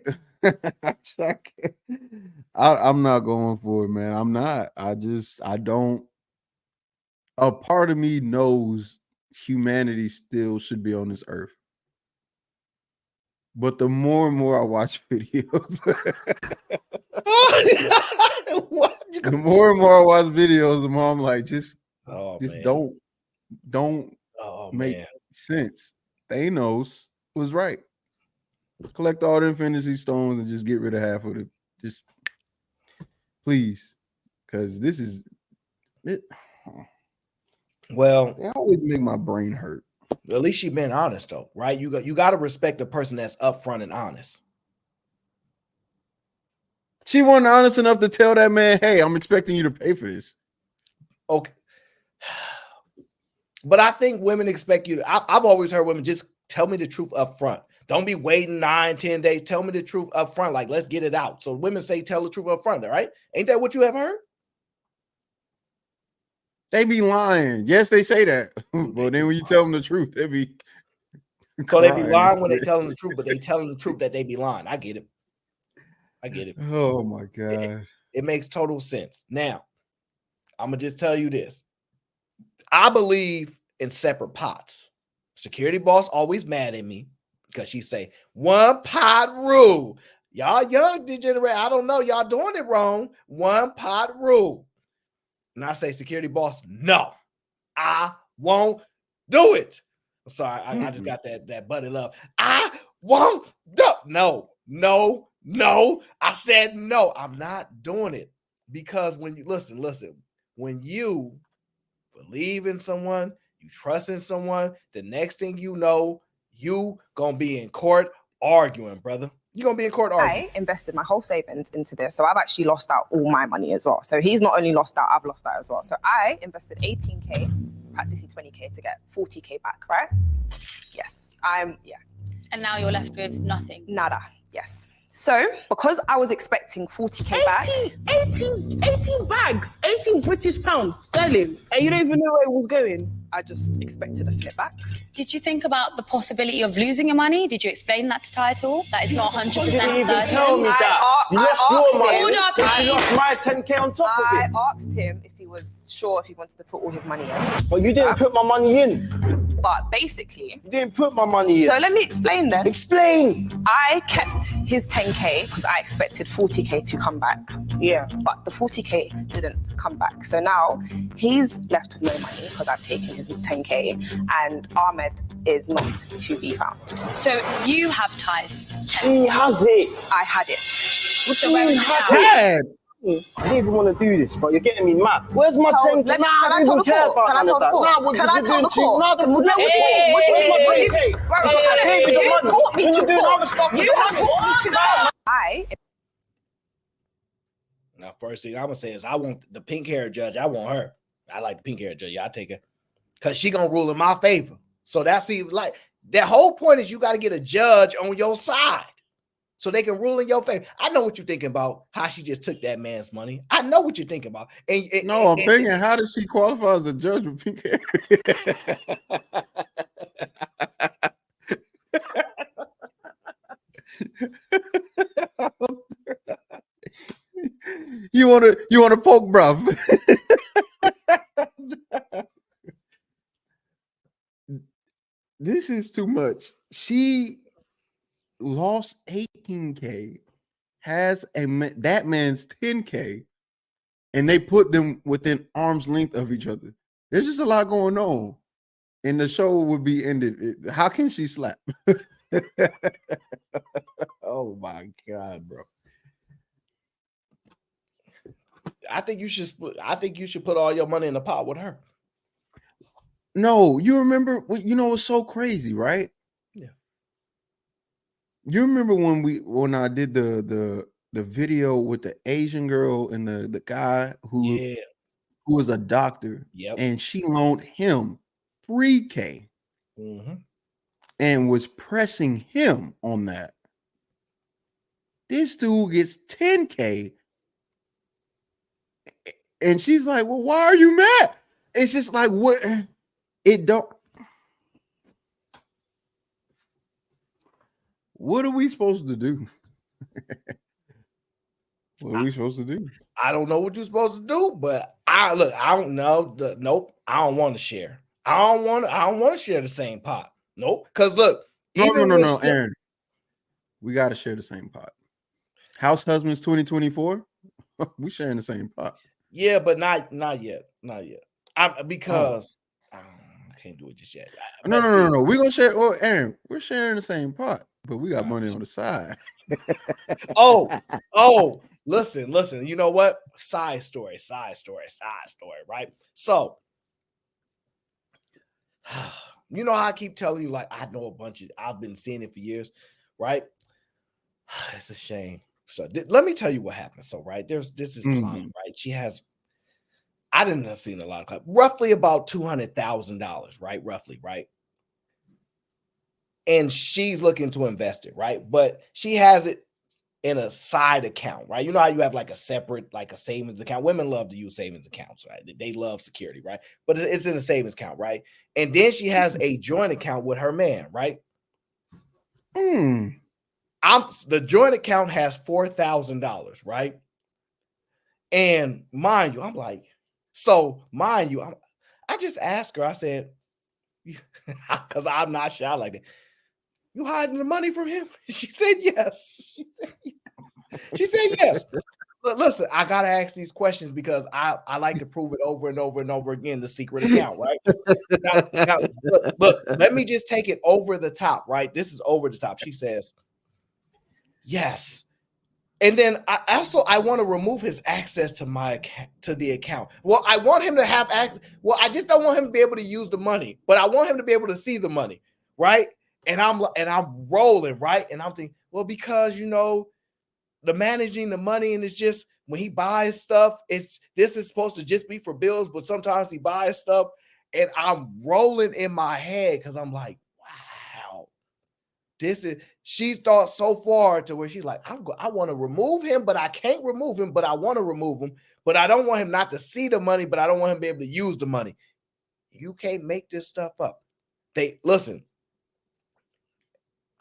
I'm not going for it, man. I'm not. I don't. A part of me knows humanity still should be on this earth, but the more and more I watch videos, the more and more I watch videos, the more I'm like, just don't make sense. Thanos was right. Collect all the Infinity Stones and just get rid of half of it. Just please, because this is it. Well, they always make my brain hurt. At least she been honest though, right? You got to respect the person that's upfront and honest. She wasn't honest enough to tell that man, "Hey, I'm expecting you to pay for this." Okay. But I think women expect you to, I've always heard women just tell me the truth up front. Don't be waiting 9-10 days. Tell me the truth up front. Like, let's get it out. So women say, tell the truth up front, right? Ain't that what you have heard? They be lying. Yes, they say that. But then when you tell them the truth, they be so they be lying when they tell them the truth, but they tell them the truth that they be lying. I get it. Oh my God. It makes total sense. Now, I'm going to just tell you this. I believe in separate pots. Security boss always mad at me because she say one pot rule. Y'all young degenerate. I don't know. Y'all doing it wrong. One pot rule. And I say, security boss, no, I won't do it. I'm sorry. I just got that buddy love. I won't do it. No. I said no. I'm not doing it because when you listen, when you believe in someone, you trust in someone, the next thing you know, you gonna be in court arguing, brother. You're gonna be in court arguing. I invested my whole savings into this, so I've actually lost out all my money as well. So he's not only lost out, I've lost out as well. So I invested 18K, practically 20K to get 40K back, right? Yes, And now you're left with nothing. Nada, yes. So, because I was expecting 40K back. 18 bags, 18 British pounds sterling, and you don't even know where it was going. I just expected a flip back. Did you think about the possibility of losing your money? Did you explain that to Ty at all? That it's not 100% certain? You didn't even tell me that. You lost your money, and she lost my 10K on top of it. I asked him if he was sure if he wanted to put all his money in. But you didn't put my money in. But basically... You didn't put my money in. So let me explain then. Explain! I kept his 10K because I expected 40K to come back. Yeah. But the 40K didn't come back. So now he's left with no money because I've taken his 10K and Ahmed is not to be found. So you have ties. She has it. I had it. So where is it now? I didn't even want to do this, but you're getting me mad. Where's my 10K? Nah, I don't even care about none of that. Nah, what Can I you tell doing the to? court? Nah, the What do you mean? Where's my 10K? Bro, You gave me the you money. brought me You to were doing court. other stuff with You the have money. brought me to court. Now, first thing I'm gonna say is I want the pink hair judge. I want her. I like the pink hair judge. Yeah, I take her because she gonna rule in my favor. So that's like that whole point is you got to get a judge on your side so they can rule in your favor. I know what you're thinking about. How she just took that man's money. I know what you're thinking about. I'm thinking, how does she qualify as a judge with pink hair? You want to poke, bruv? This is too much. She lost 18K, has that man's 10K, and they put them within arm's length of each other. There's just a lot going on, and the show would be ended. How can she slap? Oh my God, bro. I think you should put all your money in the pot with her. No, you remember? You know, it's so crazy, right? Yeah. You remember when I did the video with the Asian girl and the guy who was a doctor, and she loaned him 3K and was pressing him on that. This dude gets 10K, and she's like, "Well, why are you mad?" It's just like, what? It don't. What are we supposed to do? What are we supposed to do? I don't know what you're supposed to do, but I don't know. Nope. I don't want to share. I don't want to share the same pot. Nope. Because look, no, Aaron. We got to share the same pot. House Husbands 2024. We sharing the same pot. Yeah, but not yet. Not yet. Because I can't do it just yet. No. We're gonna share. Oh, Aaron, we're sharing the same pot, but we got money on the side. Oh, listen. You know what? Side story, right? So, you know how I keep telling you, like, I know a bunch of, I've been seeing it for years, right? It's a shame. So let me tell you what happened. So, right, this is client, right? She has, I didn't have seen a lot of clients, roughly about $200,000, right? Roughly, right? And she's looking to invest it, right? But she has it in a side account, right? You know how you have like a separate, like a savings account. Women love to use savings accounts, right? They love security, right? But it's in a savings account, right? And then she has a joint account with her man, right? The joint account has $4,000, right? And mind you, I'm like, I just asked her, I said, because I'm not shy like that. You hiding the money from him? She said yes. She said yes. Listen, I gotta ask these questions because I like to prove it over and over and over again. The secret account, right? Now, look, let me just take it over the top, right? This is over the top. She says yes, and then I want to remove his access to the account. Well, I want him to have access. Well, I just don't want him to be able to use the money, but I want him to be able to see the money, right? And I'm rolling, right? And I'm thinking, well, because the managing the money, and it's just when he buys stuff, this is supposed to just be for bills, but sometimes he buys stuff, and I'm rolling in my head because I'm like, wow, she's thought so far to where she's like, I want to remove him, but I can't remove him, but I want to remove him, but I don't want him not to see the money, but I don't want him to be able to use the money. You can't make this stuff up. Listen.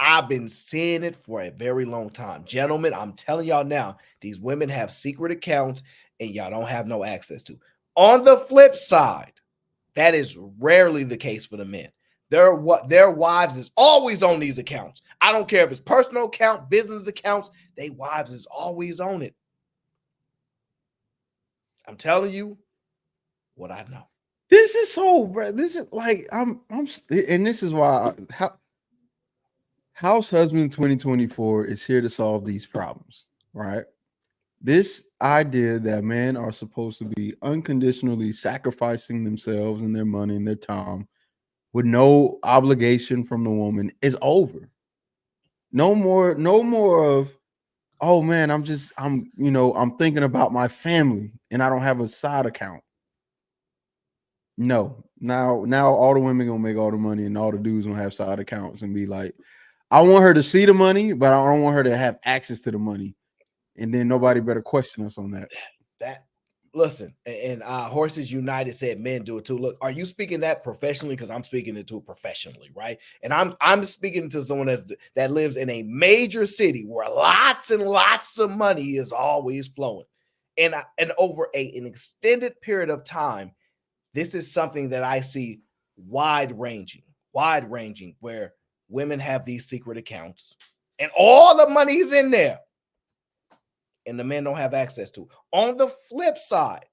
I've been seeing it for a very long time. Gentlemen, I'm telling y'all now, these women have secret accounts and y'all don't have no access to. On the flip side, that is rarely the case for the men. Their wives is always on these accounts. I don't care if it's personal account, business accounts, their wives is always on it. I'm telling you what I know. This is so, bro. This is like and this is why House Husband 2024 is here to solve these problems, right? This idea that men are supposed to be unconditionally sacrificing themselves and their money and their time with no obligation from the woman is over. No more of, oh man, I'm thinking about my family and I don't have a side account. No, now all the women gonna make all the money and all the dudes gonna have side accounts and be like, I want her to see the money, but I don't want her to have access to the money. And then nobody better question us on that. Listen, and Horses United said men do it too. Look, are you speaking that professionally? Because I'm speaking it to professionally, right? And I'm speaking to someone that lives in a major city where lots and lots of money is always flowing, and over an extended period of time, this is something that I see wide ranging, where women have these secret accounts, and all the money's in there, and the men don't have access to. On the flip side,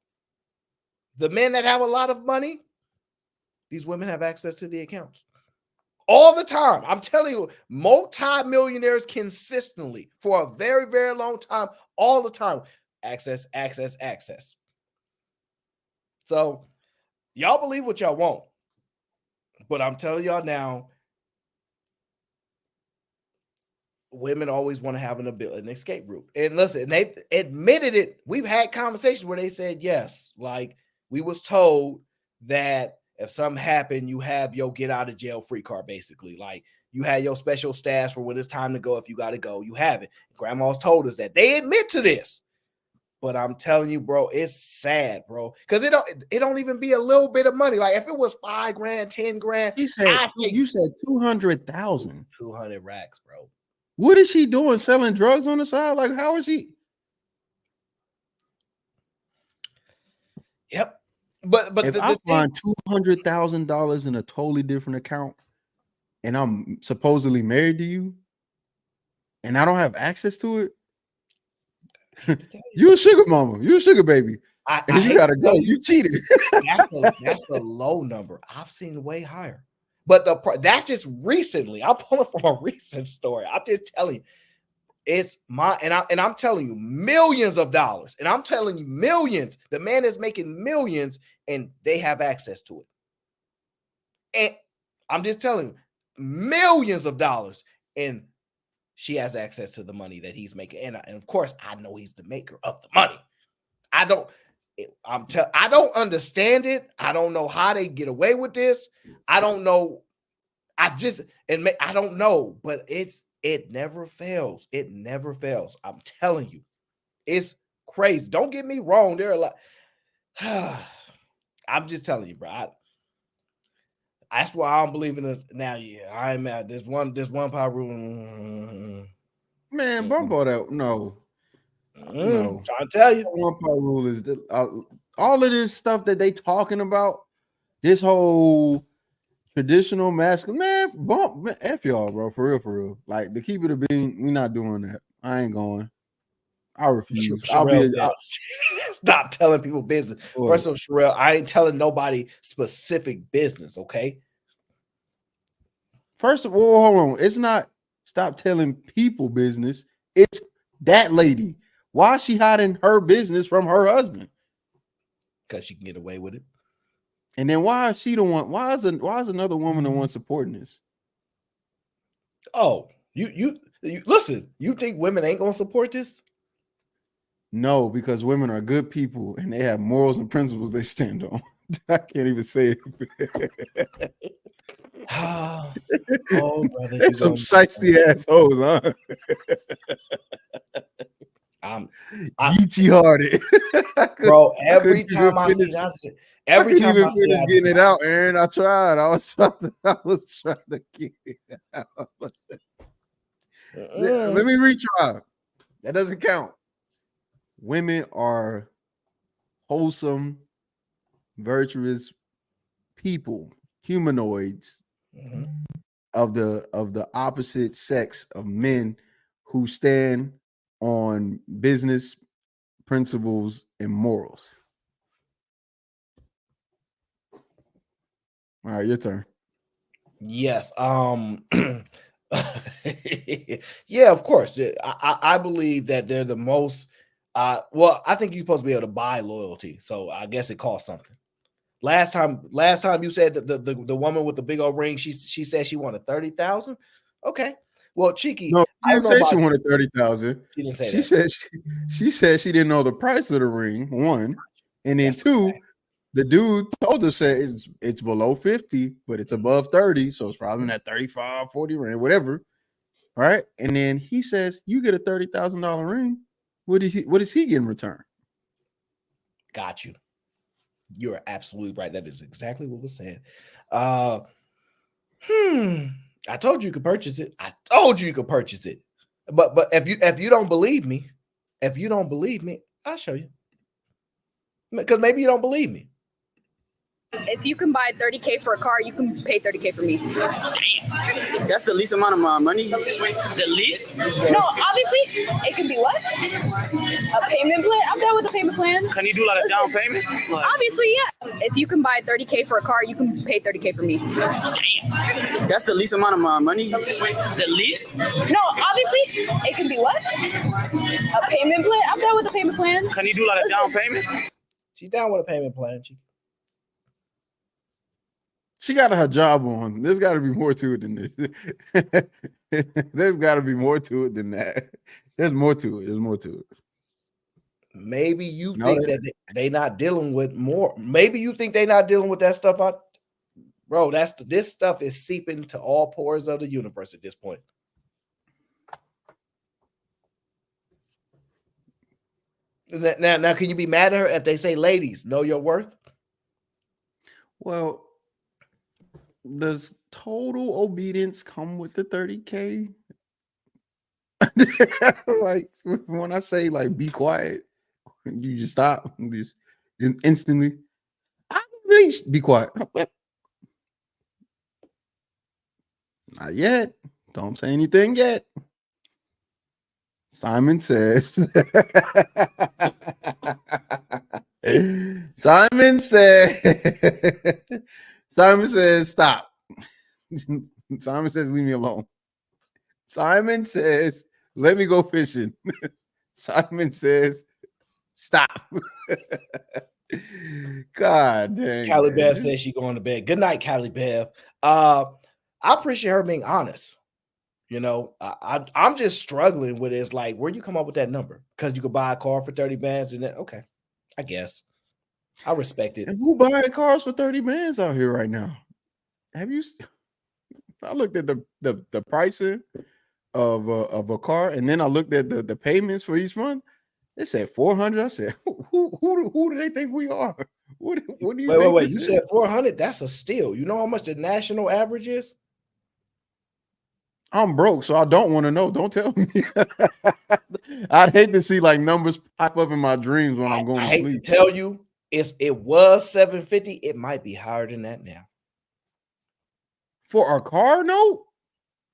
the men that have a lot of money, these women have access to the accounts all the time. I'm telling you, multi-millionaires consistently for a very, very long time, all the time, access. So y'all believe what y'all want, but I'm telling y'all now, women always want to have an escape route. And listen, they admitted it. We've had conversations where they said, yes, like we was told that if something happened, you have your get out of jail free card, basically. Like you had your special stash for when it's time to go. If you got to go, you have it. Grandma's told us that. They admit to this. But I'm telling you, bro, it's sad, bro. Because it don't even be a little bit of money. Like if it was $5 grand, 10 grand, you said 200,000. 200 racks, bro. What is she doing? Selling drugs on the side? Like, how is she? Yep. But if I find $200,000 in a totally different account and I'm supposedly married to you and I don't have access to it, you a sugar mama, you a sugar baby. And you gotta go. You cheated. That's a low number. I've seen way higher. But that's just recently. I'm pulling from a recent story. I'm just telling you, it's I'm telling you millions of dollars, and I'm telling you millions. The man is making millions, and they have access to it. And I'm just telling you, millions of dollars, and she has access to the money that he's making. And of course, I know he's the maker of the money. I don't understand it. I don't know how they get away with this. I don't know. I don't know, but it never fails. It never fails. I'm telling you, it's crazy. Don't get me wrong. There are a lot. I'm just telling you, bro. That's why I don't believe in this now. Yeah, I'm mad. There's one power rule. Man, bump all that. No. Trying to tell you, one power rule is that all of this stuff that they talking about, this whole traditional masculine, man, F y'all, bro, for real. Like, to keep it a bean, we're not doing that. I ain't going. I refuse. Stop telling people business. First of all, Sherelle, I ain't telling nobody specific business, okay? First of all, hold on. It's not stop telling people business. It's that lady. Why is she hiding her business from her husband? Because she can get away with it. And then why is she the one? Why is another woman the one supporting this? Oh, you listen. You think women ain't gonna support this? No, because women are good people and they have morals and principles they stand on. I can't even say it. Oh, brother, they're some shiesty assholes, huh? I'm Geechee hearted, bro. Every time I see that shit, every time I see that, getting it out, Aaron. I tried. I was trying to get it out. Let me retry. That doesn't count. Women are wholesome, virtuous people, humanoids of the opposite sex of men who stand on business principles and morals. All right, your turn. Yes. Yeah, of course. I believe that they're the most. Well, I think you're supposed to be able to buy loyalty, so I guess it costs something. Last time you said that the woman with the big old ring, she said she wanted 30,000. Okay, well, Cheeky, No, I she don't didn't know say about she you. wanted 30,000. She didn't say She that. said she said she didn't know the price of the ring. One, and then That's two, okay. the dude told her said it's below 50, but it's above 30, so it's probably in that 35, 40 ring, whatever. Right? And then he says, you get a $30,000 ring. What does he get in return? Got you. You're absolutely right. That is exactly what was said. I told you could purchase it. But if you don't believe me, I'll show you. Because maybe you don't believe me. If you can buy 30K for a car, you can pay 30K for me. That's the least amount of my money. The least? No, obviously, it can be what? A payment plan? I'm done with the payment plan. Can you do like a down payment? Like, Obviously, yeah. If you can buy 30K for a car, you can pay 30K for me. that's the least amount of my money. The least? No, obviously, it can be what? A payment plan? I'm done with the payment plan. Can you do like a down payment? She's down with a payment plan. She got her job on. There's got to be more to it than this. There's got to be more to it than that. There's more to it. Maybe you think that they not dealing with more. Maybe you think they're not dealing with that stuff out. Bro, this stuff is seeping to all pores of the universe at this point. Now, can you be mad at her if they say, ladies, know your worth? Well, does total obedience come with the 30K? Like when I say like be quiet, you just stop, just instantly. I really be quiet. Not yet. Don't say anything yet. Simon says. Simon says stop. Simon says leave me alone. Simon says let me go fishing. Simon says stop. God dang. Callie Bev says she going to bed. Good night, Callie Bev. I appreciate her being honest. You know, I'm just struggling with it. It's like, where do you come up with that number? Because you could buy a car for 30 bands and then okay, I guess. I respect it. And who buying cars for 30 bands out here right now? Have you? I looked at the pricing of a car, and then I looked at the payments for each month. They said 400. I said, who do they think we are? What do you think? Wait. You said 400? That's a steal. You know how much the national average is? I'm broke, so I don't want to know. Don't tell me. I'd hate to see like numbers pop up in my dreams when I'm going to sleep. I hate to tell you, it was 750. It might be higher than that now. For a car note?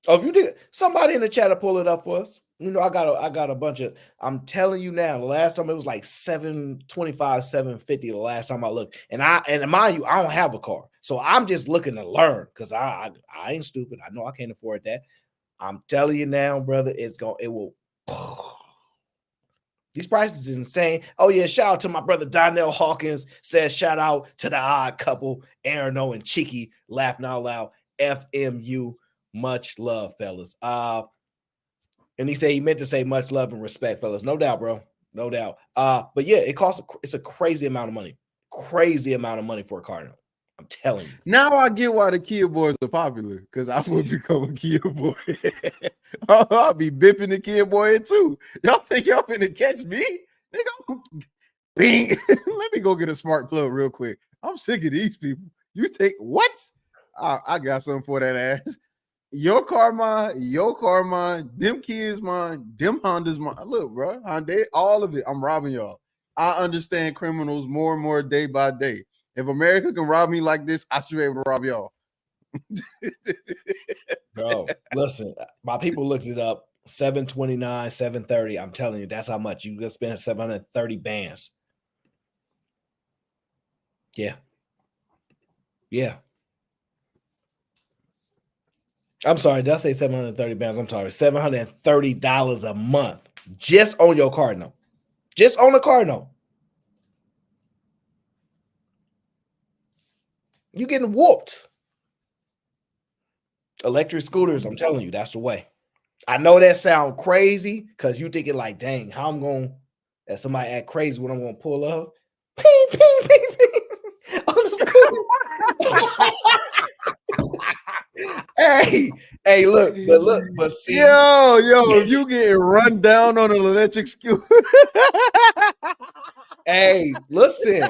Oh, if you did, somebody in the chat to pull it up for us. You know, I got a bunch of. I'm telling you now. The last time it was like 725, 750. The last time I looked, and mind you, I don't have a car, so I'm just looking to learn because I ain't stupid. I know I can't afford that. I'm telling you now, brother. It will. These prices is insane. Oh yeah, shout out to my brother Donnell Hawkins. Says shout out to the odd couple, Arno and Cheeky, laughing out loud. FMU, much love, fellas. And he said he meant to say much love and respect, fellas. No doubt, bro. No doubt. But yeah, it's a crazy amount of money. Crazy amount of money for a car note. I'm telling you. Now I get why the Kia boys are popular, because I would become a Kia boy. I'll be bipping the Kia boy too. Y'all think y'all finna catch me? Nigga, let me go get a smart plug real quick. I'm sick of these people. You take what? I got something for that ass. Your car mine, them kids mine, them Hondas mine. Look, bro, Hyundai, all of it. I'm robbing y'all. I understand criminals more and more day by day. If America can rob me like this, I should be able to rob y'all. Bro, listen, my people looked it up. 729, 730. I'm telling you, that's how much you just spend 730 bands. Yeah. I'm sorry, did I say 730 bands? I'm sorry, $730 a month just on your car note. Just on the car note. You getting whooped. Electric scooters, I'm telling you, that's the way. I know that sound crazy because you thinking like, dang, how I'm going that somebody act crazy when I'm gonna pull up. Ping, ping, ping, ping. On the hey, but see, yo, if you get run down on an electric scooter. Hey, listen,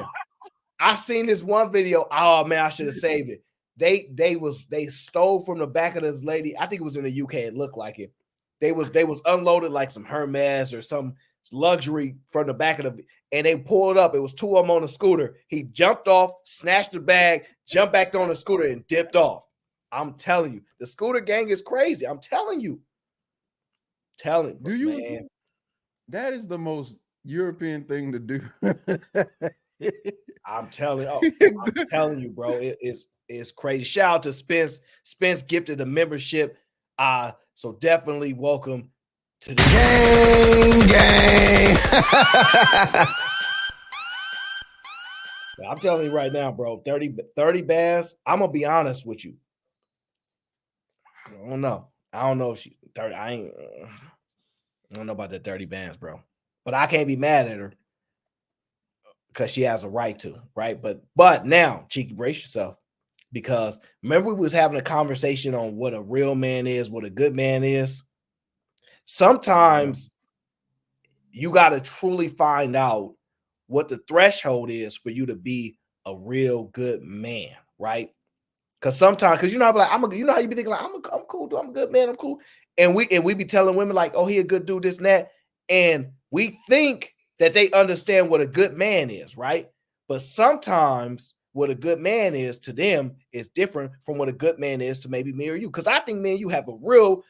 I seen this one video. Oh man, I should have saved it. They stole from the back of this lady. I think it was in the UK. It looked like it. They was unloaded like some Hermes or some luxury from the back of the, and they pulled up. It was two of them on the scooter. He jumped off, snatched the bag, jumped back on the scooter, and dipped off. I'm telling you, the scooter gang is crazy. I'm telling you. Do you? Man. That is the most European thing to do. I'm telling you, bro. It's crazy. Shout out to Spence. Spence gifted a membership. So definitely welcome to the gang. I'm telling you right now, bro. 30 bands. I'm gonna be honest with you. I don't know if she 30. I don't know about the 30 bands, bro. But I can't be mad at her because she has a right to, right? But now, Cheeky, brace yourself, because remember we was having a conversation on what a real man is, what a good man is. Sometimes you got to truly find out what the threshold is for you to be a real good man, right? Because sometimes, because you know, you know how you be thinking like, I'm cool, dude, I'm a good man, I'm cool, and we be telling women like, oh, he a good dude, this and that, and we think that they understand what a good man is, right? But sometimes what a good man is to them is different from what a good man is to maybe me or you. Because I think me and you have a real,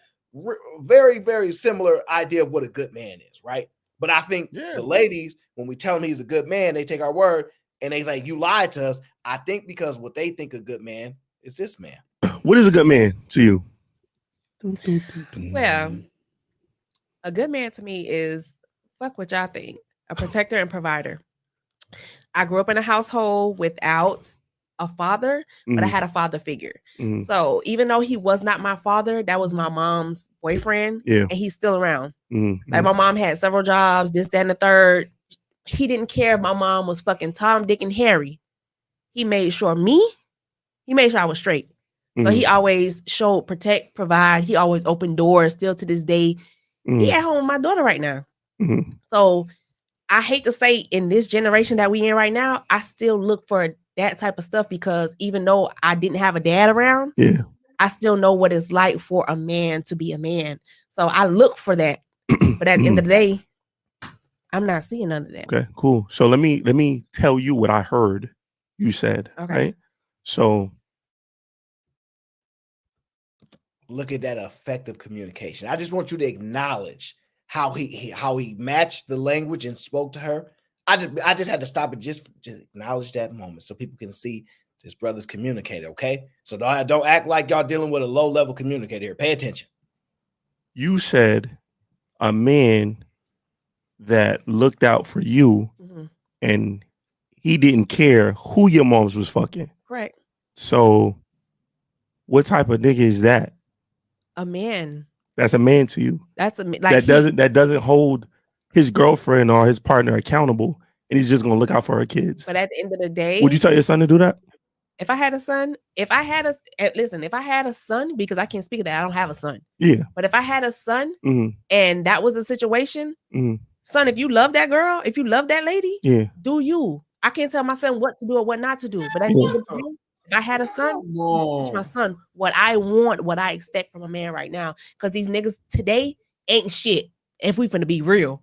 very, very similar idea of what a good man is, right? But I think the ladies, when we tell them he's a good man, they take our word and they like, you lied to us. I think because what they think a good man is this man. What is a good man to you? Well, a good man to me is, fuck what y'all think, a protector and provider. I grew up in a household without a father, but I had a father figure. So even though he was not my father, that was my mom's boyfriend, and he's still around. Like my mom had several jobs, this, that, and the third. He didn't care if my mom was fucking Tom, Dick, and Harry. He made sure I was straight. So he always showed protect, provide. He always opened doors. Still to this day, he at home with my daughter right now. So I hate to say, in this generation that we in right now, I still look for that type of stuff, because even though I didn't have a dad around, I still know what it's like for a man to be a man. So I look for that. But at the end of the day, I'm not seeing none of that. Okay, cool. So let me tell you what I heard you said. Okay. Right? So look at that effective communication. I just want you to acknowledge how he matched the language and spoke to her. I just had to stop and just acknowledge that moment so people can see this brother's communicator. Okay, so don't act like y'all dealing with a low level communicator here. Pay attention. You said a man that looked out for you, and he didn't care who your moms was fucking. Correct. So what type of nigga is that? A man. That's a man to you. That's a like that doesn't hold his girlfriend or his partner accountable, and he's just gonna look out for her kids. But at the end of the day, would you tell your son to do that? If I had a son, if I had a son, because I can't speak of that, I don't have a son. Yeah. But if I had a son, and that was a situation, son, if you love that girl, if you love that lady, do you? I can't tell my son what to do or what not to do. But at the end of the day, if I had a son, teach my son what I want, what I expect from a man right now. Because these niggas today ain't shit, if we finna be real.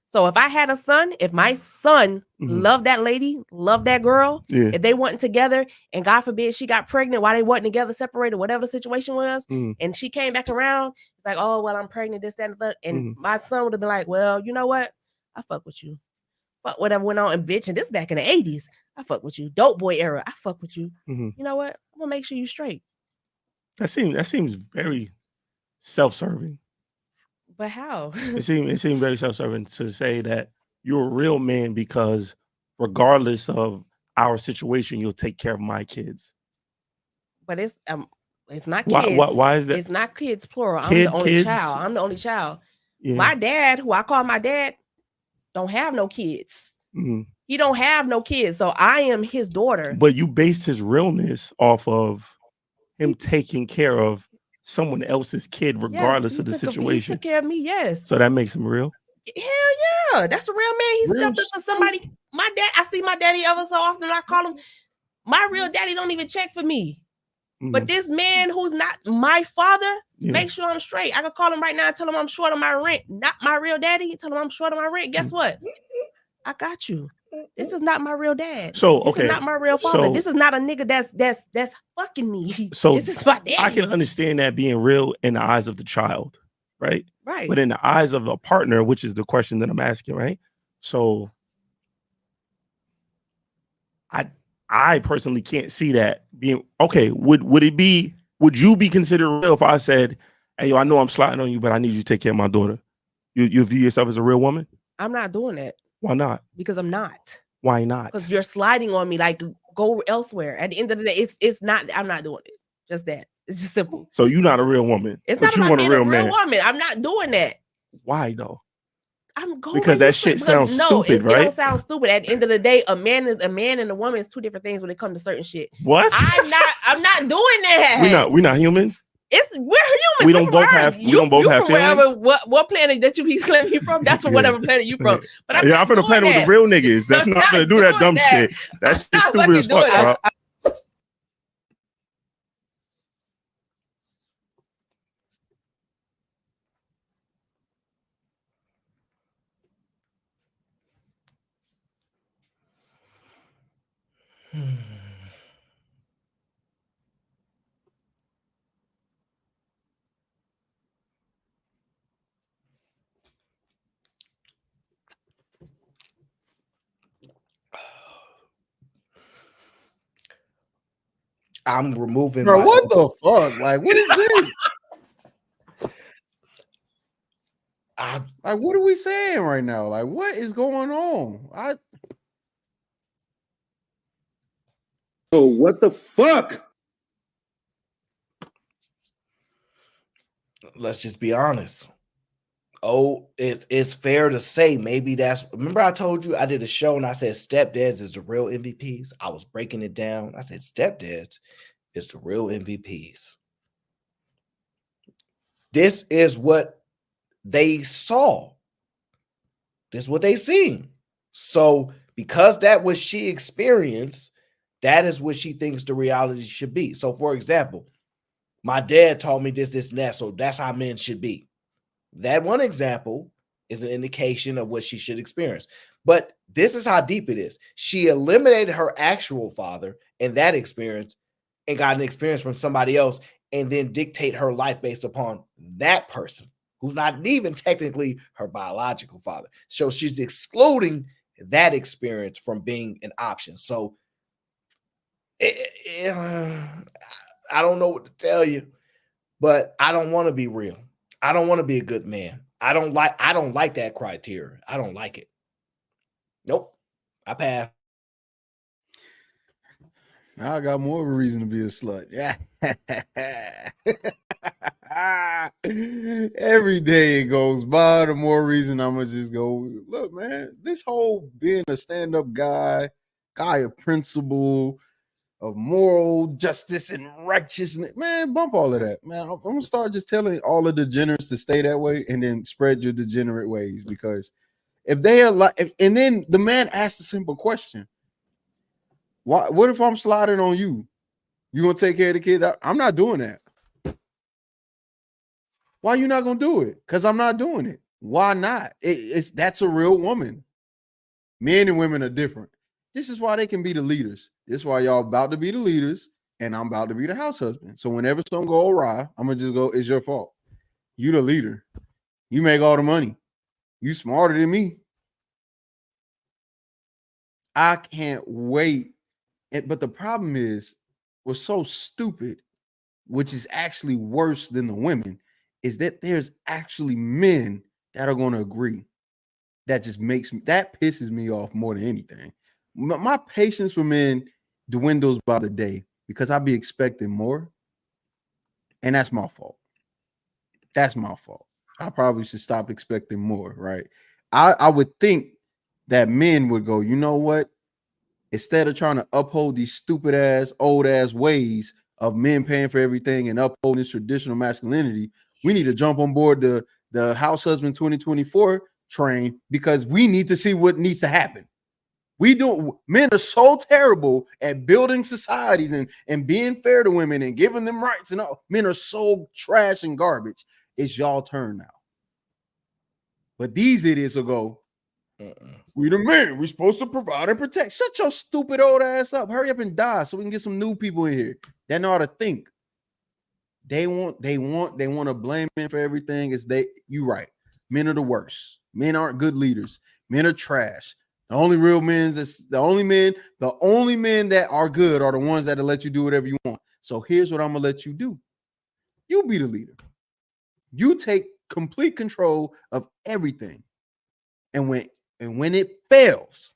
So if I had a son, if my son loved that lady, loved that girl, if they weren't together, and God forbid she got pregnant while they weren't together, separated, whatever the situation was, and she came back around, it's like, oh, well, I'm pregnant, this, that, and that. And my son would have been like, well, you know what? I fuck with you. Fuck whatever went on. And bitch, and this back in the 80s, I fuck with you. Dope boy era, I fuck with you. You know what? I'm gonna make sure you straight. That seems very self-serving. But how? It seems very self-serving to say that you're a real man because regardless of our situation, you'll take care of my kids. But it's not Why- kids. why is that? It's not kids plural. I'm Kids? the only child. I'm the only child. Yeah. My dad, who I call my dad, don't have no kids. Mhm. He don't have no kids. So I am his daughter. But you based his realness off of him taking care of someone else's kid, regardless of the He situation. took care of me, yes. So that makes him real. Hell yeah. That's a real man. He stepped up to somebody. My dad, I see my daddy ever so often. I call him. My real daddy don't even check for me. But this man who's not my father, make sure I'm straight. I can call him right now and tell him I'm short on my rent. Not my real daddy. Tell him I'm short on my rent. Guess what? I got you. This is not my real dad. So, this okay. is not my real father. So- this is not a nigga that's fucking me. So this is my daddy. I can understand that being real in the eyes of the child, right? Right. But in the eyes of a partner, which is the question that I'm asking, right? So I personally can't see that being okay. Would you be considered real if I said, hey, yo, I know I'm sliding on you, but I need you to take care of my daughter? You view yourself as a real woman? I'm not doing that. Why not? Because I'm not. Why not? Because you're sliding on me like go elsewhere. At the end of the day, it's not. I'm not doing it. Just that. It's just simple. So you're not a real woman. It's but not you about want being a real a real man. woman. I'm not doing that. Why though? I'm going Because that shit sounds stupid, it right? don't sound stupid. At the end of the day, a man and a woman is two different things when it comes to certain shit. What? I'm not doing that. We're not humans. We're humans. We don't both have from wherever feelings. what planet that you be claiming you from. That's from whatever planet you from. But I'm I'm from the planet with the real niggas. That's not gonna do that dumb shit. That's just stupid as fuck, bro. I'm removing Bro, my what the fuck? Like, what is this? Like, what are we saying right now? Like, what is going on? Oh, what the fuck? Let's just be honest. Oh, it's fair to say maybe that's. Remember, I told you I did a show and I said stepdads is the real MVPs. I was breaking it down. I said stepdads is the real MVPs. This is what they saw. This is what they seen. So because that was she experienced, that is what she thinks the reality should be. So, for example, my dad taught me this, and that. So that's how men should be. That one example is an indication of what she should experience. But this is how deep it is. She eliminated her actual father in that experience and got an experience from somebody else and then dictate her life based upon that person who's not even technically her biological father. So she's excluding that experience from being an option. So I don't know what to tell you, but I don't want to be real. I don't want to be a good man. I don't like that criteria. I don't like it. Nope. I pass. Now I got more of a reason to be a slut. Yeah. Every day it goes by, the more reason I'm gonna just go, look, man, this whole being a stand-up guy of principle, of moral justice and righteousness, man, bump all of that, man. I'm gonna start just telling all of the degenerates to stay that way and then spread your degenerate ways, because if they are like, and then the man asked a simple question: what if I'm sliding on you? You gonna take care of the kid? I'm not doing that. Why you not gonna do it? Because I'm not doing it. Why not? That's a real woman. Men and women are different. This is why they can be the leaders. This is why y'all about to be the leaders, and I'm about to be the house husband. So whenever something go awry, I'm gonna just go, it's your fault. You the leader. You make all the money. You smarter than me. I can't wait. But the problem is, we're so stupid which is actually worse than the women, is that there's actually men that are going to agree. That just pisses me off more than anything. My patience for men dwindles by the day because I be expecting more, and that's my fault. That's my fault. I probably should stop expecting more, right? I would think that men would go, you know what? Instead of trying to uphold these stupid ass, old ass ways of men paying for everything and upholding this traditional masculinity, we need to jump on board the House Husband 2024 train because we need to see what needs to happen. Men are so terrible at building societies and being fair to women and giving them rights and all. Men are so trash and garbage. It's y'all turn now. But these idiots will go, we the men, we're supposed to provide and protect. Shut your stupid old ass up. Hurry up and die so we can get some new people in here that know how to think. They want to blame men for everything. You right. Men are the worst. Men aren't good leaders. Men are trash. The only real men that are good are the ones that'll let you do whatever you want. So here's what I'm gonna let you do. You be the leader. You take complete control of everything. And when it fails,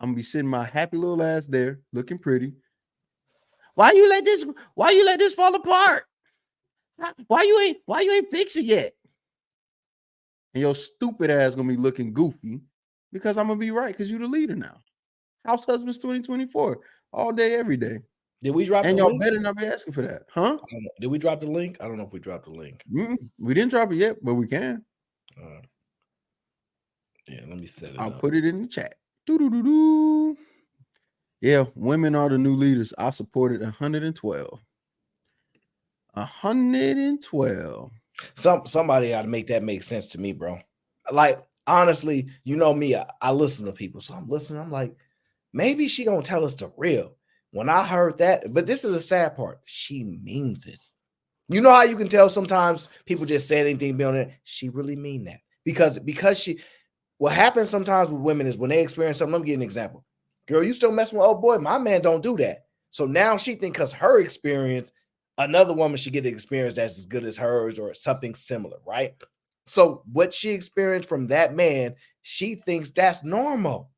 I'm gonna be sitting my happy little ass there looking pretty. Why you let this fall apart? Why you ain't fix it yet? And your stupid ass gonna be looking goofy because I'm gonna be right because you're the leader now. House Husbands 2024 all day, every day. Did we drop and the y'all link? better not be asking for that, huh? Did we drop the link? I don't know if we dropped the link. We didn't drop it yet, but we can. Yeah, let me set it I'll up. put it in the chat. Doo-doo-doo-doo. Yeah, women are the new leaders. I supported 112. 112. Somebody ought to make that make sense to me, bro. Like, honestly, you know me, I listen to people. So I'm listening. I'm like, maybe she gonna tell us the real. When I heard that, but this is a sad part. She means it. You know how you can tell sometimes people just say anything beyond it. She really mean that. Because what happens sometimes with women is when they experience something. Let me give you an example. Girl, you still messing with old boy? My man don't do that. So now she think because her experience, another woman should get an experience that's as good as hers or something similar, right? So what she experienced from that man, she thinks that's normal.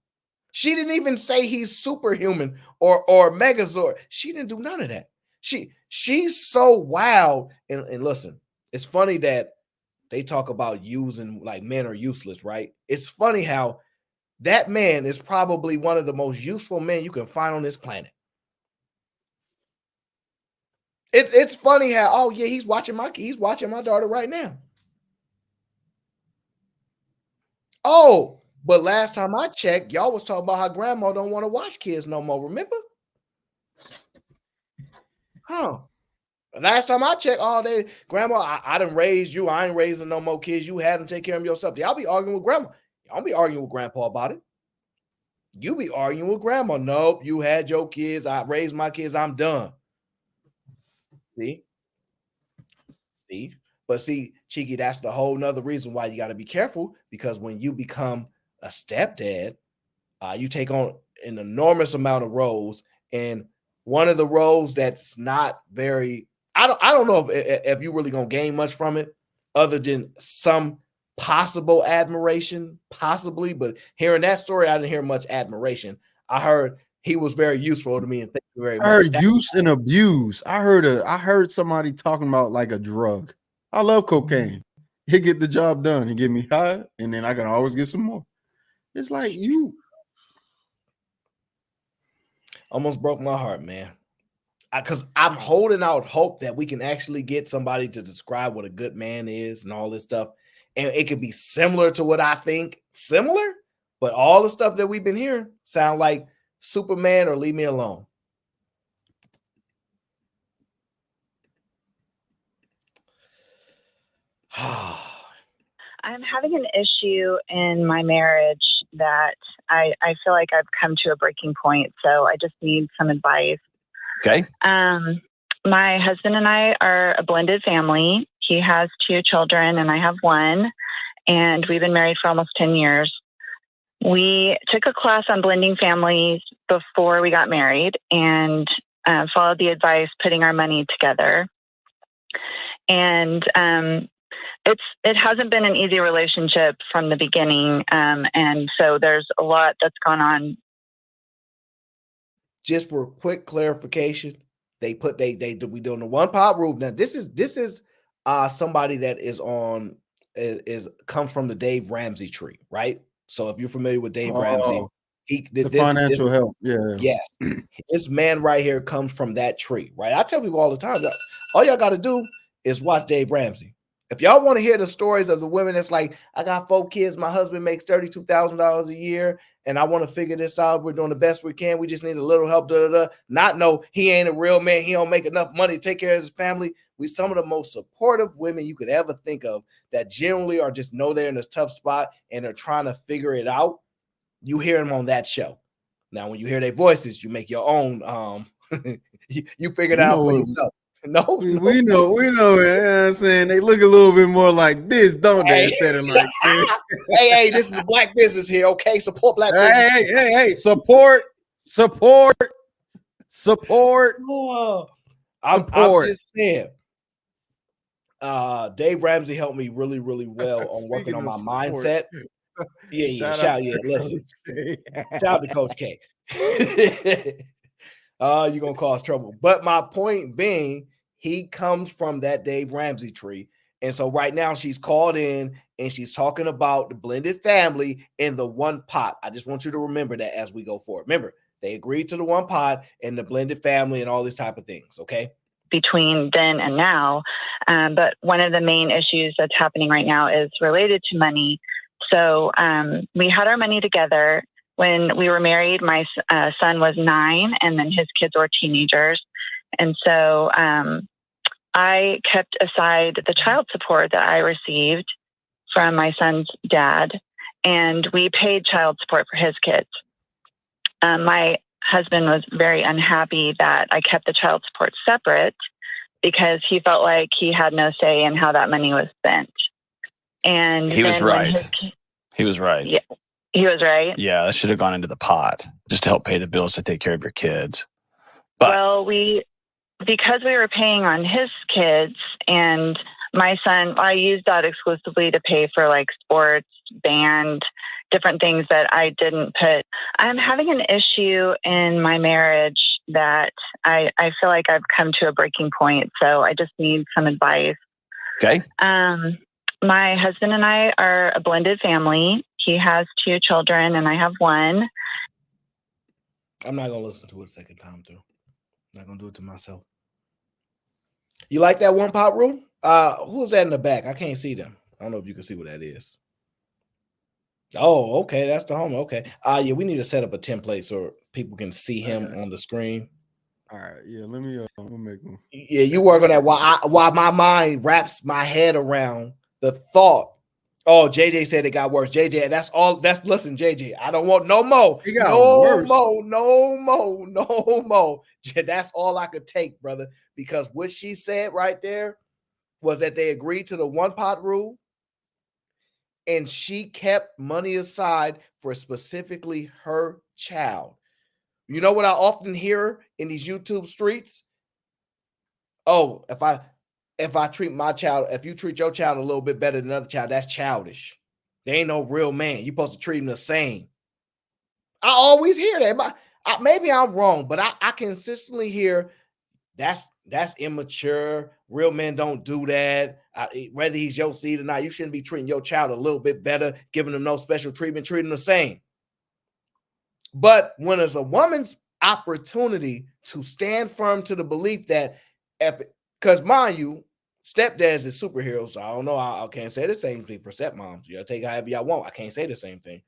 She didn't even say he's superhuman or Megazord. She didn't do none of that. She's so wild. And listen, it's funny that they talk about using like men are useless, right? It's funny how that man is probably one of the most useful men you can find on this planet. It's funny how, oh yeah, he's watching my daughter right now. Oh, but last time I checked, y'all was talking about how grandma don't want to watch kids no more. Remember? Huh? Last time I checked, all day, grandma, I done raised you. I ain't raising no more kids. You had them take care of yourself. Y'all be arguing with grandma. Y'all be arguing with grandpa about it. You be arguing with grandma. Nope, you had your kids. I raised my kids. I'm done. See? But see, Cheeky, that's the whole nother reason why you got to be careful, because when you become a stepdad, you take on an enormous amount of roles, and one of the roles that's not very, I don't know if you really gonna gain much from it, other than some possible admiration, possibly. But hearing that story, I didn't hear much admiration. I heard he was very useful to me, and thank you very much. I heard use and abuse. I heard somebody talking about like a drug. I love cocaine. He get the job done. He get me high, and then I can always get some more. It's like you almost broke my heart, man. Because I'm holding out hope that we can actually get somebody to describe what a good man is and all this stuff. And it could be similar to what I think, similar, but all the stuff that we've been hearing sound like Superman or Leave Me Alone. I'm having an issue in my marriage that I feel like I've come to a breaking point. So I just need some advice. Okay. My husband and I are a blended family. He has 2 children and I have 1. And we've been married for almost 10 years. We took a class on blending families before we got married. And followed the advice, putting our money together. And it hasn't been an easy relationship from the beginning. And so there's a lot that's gone on. Just for quick clarification, we doing the one pot rule. Now this is somebody that comes from the Dave Ramsey tree, right? So if you're familiar with Dave Ramsey, the financial help. Yeah. Yes. This man right here comes from that tree, right? I tell people all the time, all y'all got to do is watch Dave Ramsey. If y'all want to hear the stories of the women that's like, I got 4 kids, my husband makes $32,000 a year, and I want to figure this out. We're doing the best we can. We just need a little help. Not know he ain't a real man. He don't make enough money to take care of his family. We some of the most supportive women you could ever think of that generally are just know they're in a tough spot and they're trying to figure it out. You hear them on that show. Now, when you hear their voices, you make your own. You figure it out for yourself. No, we know. You know what I'm saying? They look a little bit more like this, don't they? Instead of like this. hey, this is a black business here, okay? Support black business. Hey, support. Oh, I'm just saying. Dave Ramsey helped me really, really well on working on my mindset. Shout out to Coach K. You're gonna cause trouble. But my point being, he comes from that Dave Ramsey tree. And so right now she's called in and she's talking about the blended family in the one pot. I just want you to remember that as we go forward. Remember, they agreed to the one pot and the blended family and all these type of things, okay? Between then and now. But one of the main issues that's happening right now is related to money. So we had our money together. When we were married, my son was 9 and then his kids were teenagers. And so I kept aside the child support that I received from my son's dad, and we paid child support for his kids. My husband was very unhappy that I kept the child support separate because he felt like he had no say in how that money was spent. And he was right. He was right. Yeah, he was right. Yeah, that should have gone into the pot just to help pay the bills to take care of your kids. But well, because we were paying on his kids and my son, I used that exclusively to pay for like sports, band, different things that I didn't put. I'm having an issue in my marriage that I feel like I've come to a breaking point. So I just need some advice. Okay. My husband and I are a blended family. He has 2 children and I have 1. I'm not going to listen to it a second time through. I'm not going to do it to myself. You like that one pot rule? Who's that in the back? I can't see them. I don't know if you can see what that is. Oh, okay. That's the home. Okay. Yeah, we need to set up a template so people can see him on the screen. All right. Yeah, let me make one. Yeah, you work on that while my mind wraps my head around the thought. Oh, JJ said it got worse. JJ, listen, JJ, I don't want no more. It got worse. No more. That's all I could take, brother. Because what she said right there was that they agreed to the one pot rule. And she kept money aside for specifically her child. You know what I often hear in these YouTube streets? Oh, if I treat my child, if you treat your child a little bit better than another child, that's childish. They ain't no real man. You're supposed to treat him the same. I always hear that. Maybe I'm wrong, but I consistently hear that's immature. Real men don't do that. Whether he's your seed or not, you shouldn't be treating your child a little bit better, giving them no special treatment, treating them the same. But when it's a woman's opportunity to stand firm to the belief that, because mind you, stepdads is superheroes, so I don't know. I can't say the same thing for stepmoms. You gotta take it however y'all want. I can't say the same thing.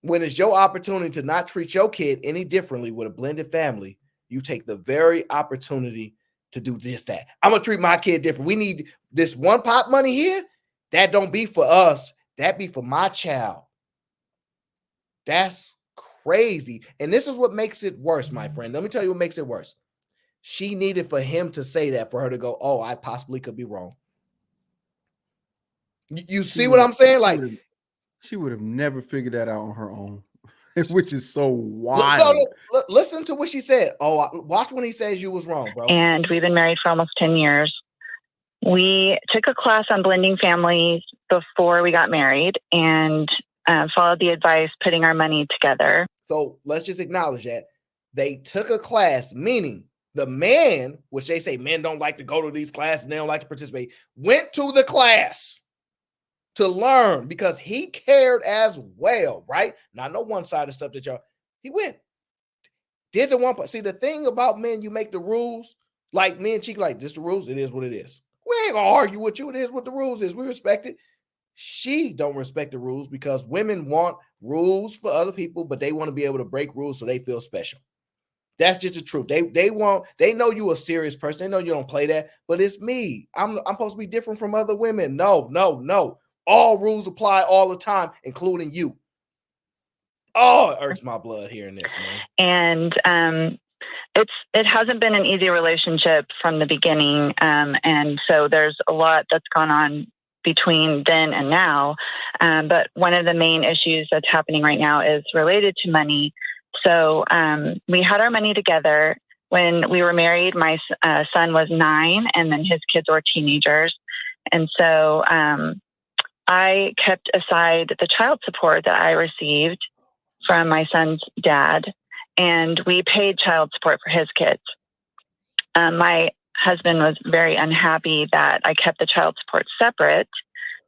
When it's your opportunity to not treat your kid any differently with a blended family, you take the very opportunity to do just that. I'm gonna treat my kid different. We need this one pot money here. That don't be for us. That be for my child. That's crazy. And this is what makes it worse, my friend. Let me tell you what makes it worse. She needed for him to say that for her to go, oh, I possibly could be wrong. You see what I'm saying? Like, she would have never figured that out on her own. which is so wild. Listen to what she said. Oh, watch when he says you was wrong, bro. And we've been married for almost 10 years. We took a class on blending families before we got married and followed the advice, putting our money together. So let's just acknowledge that they took a class, meaning the man, which they say men don't like to go to these classes, they don't like to participate, went to the class to learn because he cared as well, right? Not no one-sided stuff that y'all. He went, did the one part. See, the thing about men, you make the rules. Like me and Cheek, like this the rules. It is what it is. We ain't gonna argue with you. It is what the rules is. We respect it. She don't respect the rules because women want rules for other people, but they want to be able to break rules so they feel special. That's just the truth. They know you a serious person. They know you don't play that, but it's me. I'm supposed to be different from other women. No. All rules apply all the time, including you. Oh, it irks my blood hearing this, man. And it hasn't been an easy relationship from the beginning. And so there's a lot that's gone on between then and now. But one of the main issues that's happening right now is related to money. So we had our money together. When we were married, my son was 9 and then his kids were teenagers. And so I kept aside the child support that I received from my son's dad, and we paid child support for his kids. My husband was very unhappy that I kept the child support separate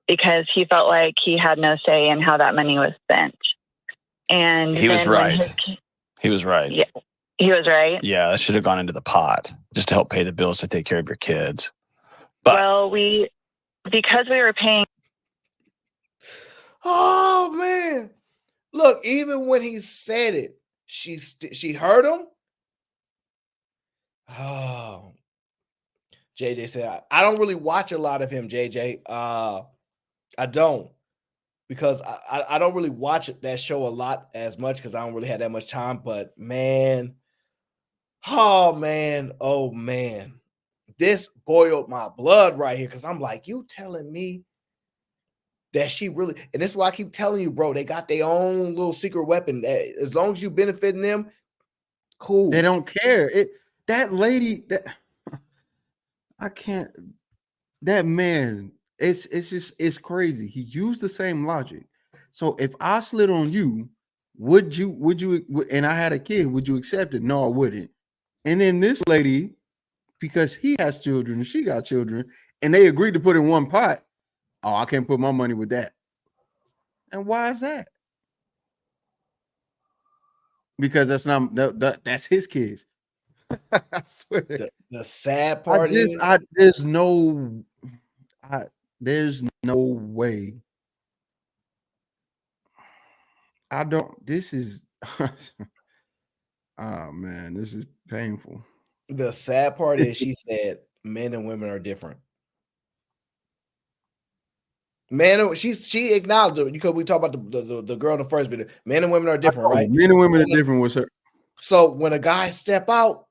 because he felt like he had no say in how that money was spent. And he was right. He was right. Yeah, he was right. Yeah, that should have gone into the pot just to help pay the bills to take care of your kids. But well, because we were paying. Oh man. Look, even when he said it, she heard him. Oh, JJ said, I don't really watch a lot of him, JJ. I don't, because I don't really watch that show a lot as much because I don't really have that much time. But man, oh man, this boiled my blood right here because I'm like, you telling me that she really, and this is why I keep telling you, bro, they got their own little secret weapon. As long as you benefiting them, cool. They don't care. That lady, that I can't. That man, it's crazy. He used the same logic. So if I slid on you, would you? And I had a kid, would you accept it? No, I wouldn't. And then this lady, because he has children and she got children, and they agreed to put in one pot. Oh, I can't put my money with that. And why is that? Because that's his kids. I swear. The sad part there's no way. I don't. This is. Oh man, this is painful. The sad part is she said men and women are different. Man, she acknowledged it because we talk about the girl in the first video. Men and women are different, right? Men and women are different. What's her? So when a guy step out,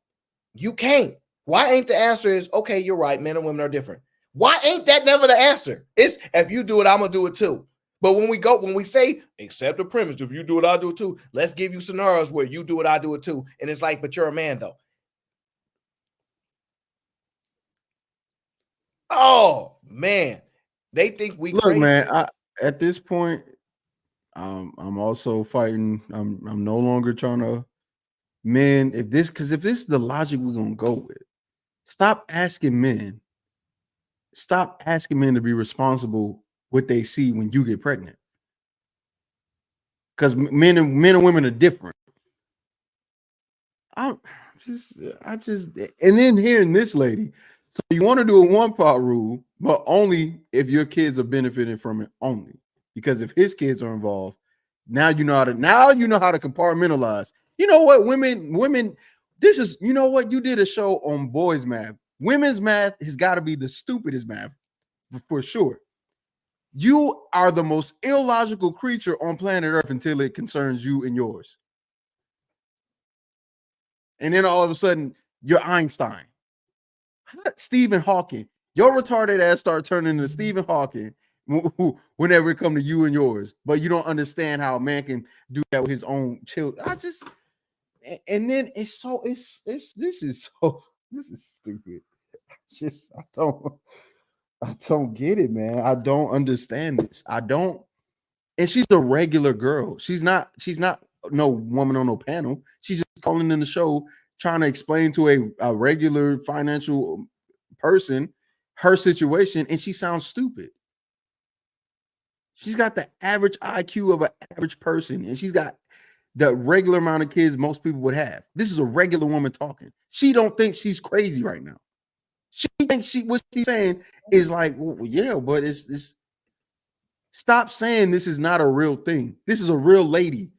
you can't. Why ain't the answer is okay? You're right. Men and women are different. Why ain't that never the answer? It's if you do it, I'm gonna do it too. But when we say accept the premise, if you do it, I'll do it too. Let's give you scenarios where you do it, I do it too. And it's like, but you're a man though. Oh man. They think we look, crazy. Man. At this point, I'm also fighting. I'm no longer trying to. Men, if this is the logic we're gonna go with, stop asking men to be responsible what they see when you get pregnant. Because men and women are different. I just and then hearing this lady. So you want to do a one-pot rule, but only if your kids are benefiting from it only. Because if his kids are involved, now you know how to compartmentalize. You know what, women, this is, you know what, you did a show on boys' math. Women's math has got to be the stupidest math for sure. You are the most illogical creature on planet Earth until it concerns you and yours. And then all of a sudden, you're Einstein. Stephen Hawking. Your retarded ass start turning into Stephen Hawking, whenever it come to you and yours, but you don't understand how a man can do that with his own children. And then it's this is stupid. Just I don't get it, man. I don't understand this. I don't. And she's a regular girl. She's not no woman on no panel. She's just calling in the show trying to explain to a regular financial person her situation, and she sounds stupid. She's got the average IQ of an average person, and she's got the regular amount of kids most people would have. This is a regular woman talking. She don't think she's crazy right now. She thinks what she's saying is like, well, yeah, but it's stop saying this is not a real thing. This is a real lady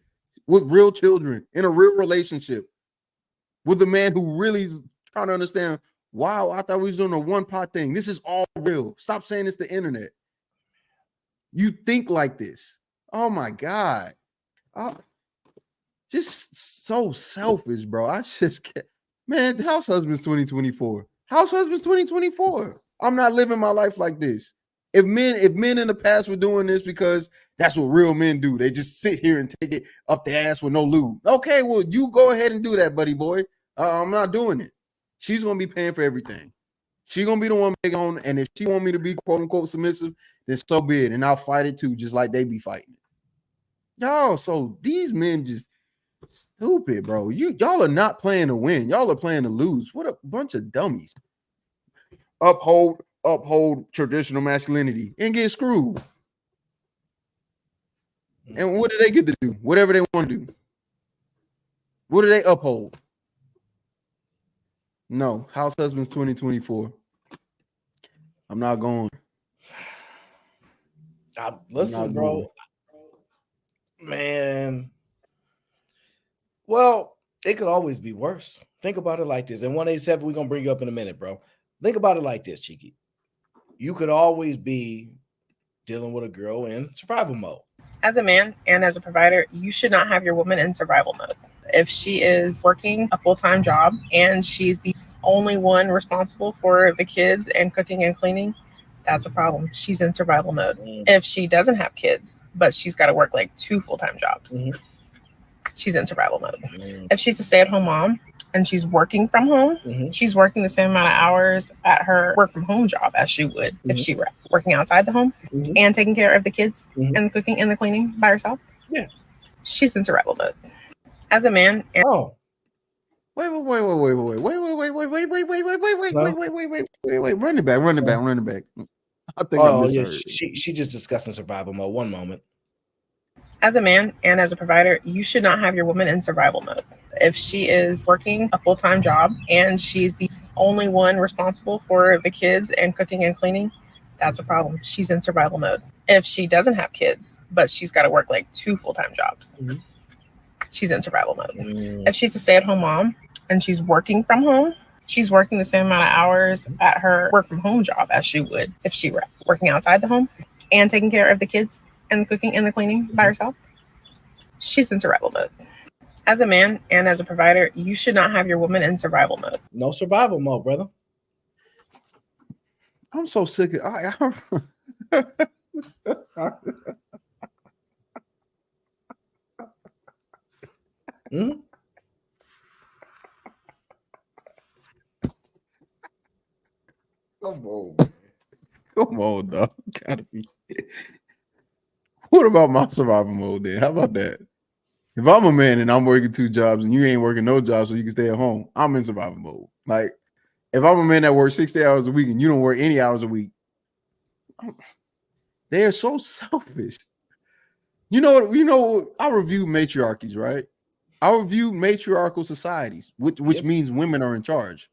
with real children in a real relationship with a man who really is trying to understand. Wow, I thought we was doing a one pot thing. This is all real. Stop saying it's the internet. You think like this. Oh my God. Just so selfish, bro. I just can't. Man, House Husbands 2024. House Husbands 2024. I'm not living my life like this. If men in the past were doing this because that's what real men do, they just sit here and take it up the ass with no lube. Okay, well, you go ahead and do that, buddy boy. I'm not doing it. She's gonna be paying for everything. She's gonna be the one making on, and if she want me to be quote unquote submissive, then so be it, and I'll fight it too, just like they be fighting it. Y'all, so these men just stupid, bro. Y'all are not playing to win. Y'all are playing to lose. What a bunch of dummies. Uphold traditional masculinity and get screwed. And what do they get to do? Whatever they want to do. What do they uphold? No, House Husbands 2024. I'm not going. Listen, bro. Man. Well, it could always be worse. Think about it like this. And 187, we're going to bring you up in a minute, bro. Think about it like this, Cheeky. You could always be dealing with a girl in survival mode. As a man and as a provider, you should not have your woman in survival mode. If she is working a full-time job and she's the only one responsible for the kids and cooking and cleaning, that's a problem. She's in survival mode. If she doesn't have kids, but she's got to work like 2 full-time jobs, she's in survival mode. If she's a stay-at-home mom and she's working from home, she's working the same amount of hours at her work from home job as she would if she were working outside the home and taking care of the kids and the cooking and the cleaning by herself. Yeah. She's in survival mode. As a man. Wait, run it back. I think I misheard. She just discussing survival mode. One moment. As a man and as a provider, you should not have your woman in survival mode. If she is working a full-time job and she's the only one responsible for the kids and cooking and cleaning, that's a problem. She's in survival mode. If she doesn't have kids, but she's got to work like 2 full-time jobs, she's in survival mode. If she's a stay-at-home mom and she's working from home, she's working the same amount of hours at her work from home job as she would if she were working outside the home and taking care of the kids and the cooking and the cleaning by herself, she's in survival mode. As a man and as a provider, you should not have your woman in survival mode. No survival mode, brother. I'm so sick of Come on, dog. Gotta be. What about my survival mode then? How about that? If I'm a man and I'm working 2 jobs and you ain't working no job so you can stay at home, I'm in survival mode. Like, if I'm a man that works 60 hours a week and you don't work any hours a week, they are so selfish. You know, I review matriarchies, right? I review matriarchal societies, which means women are in charge.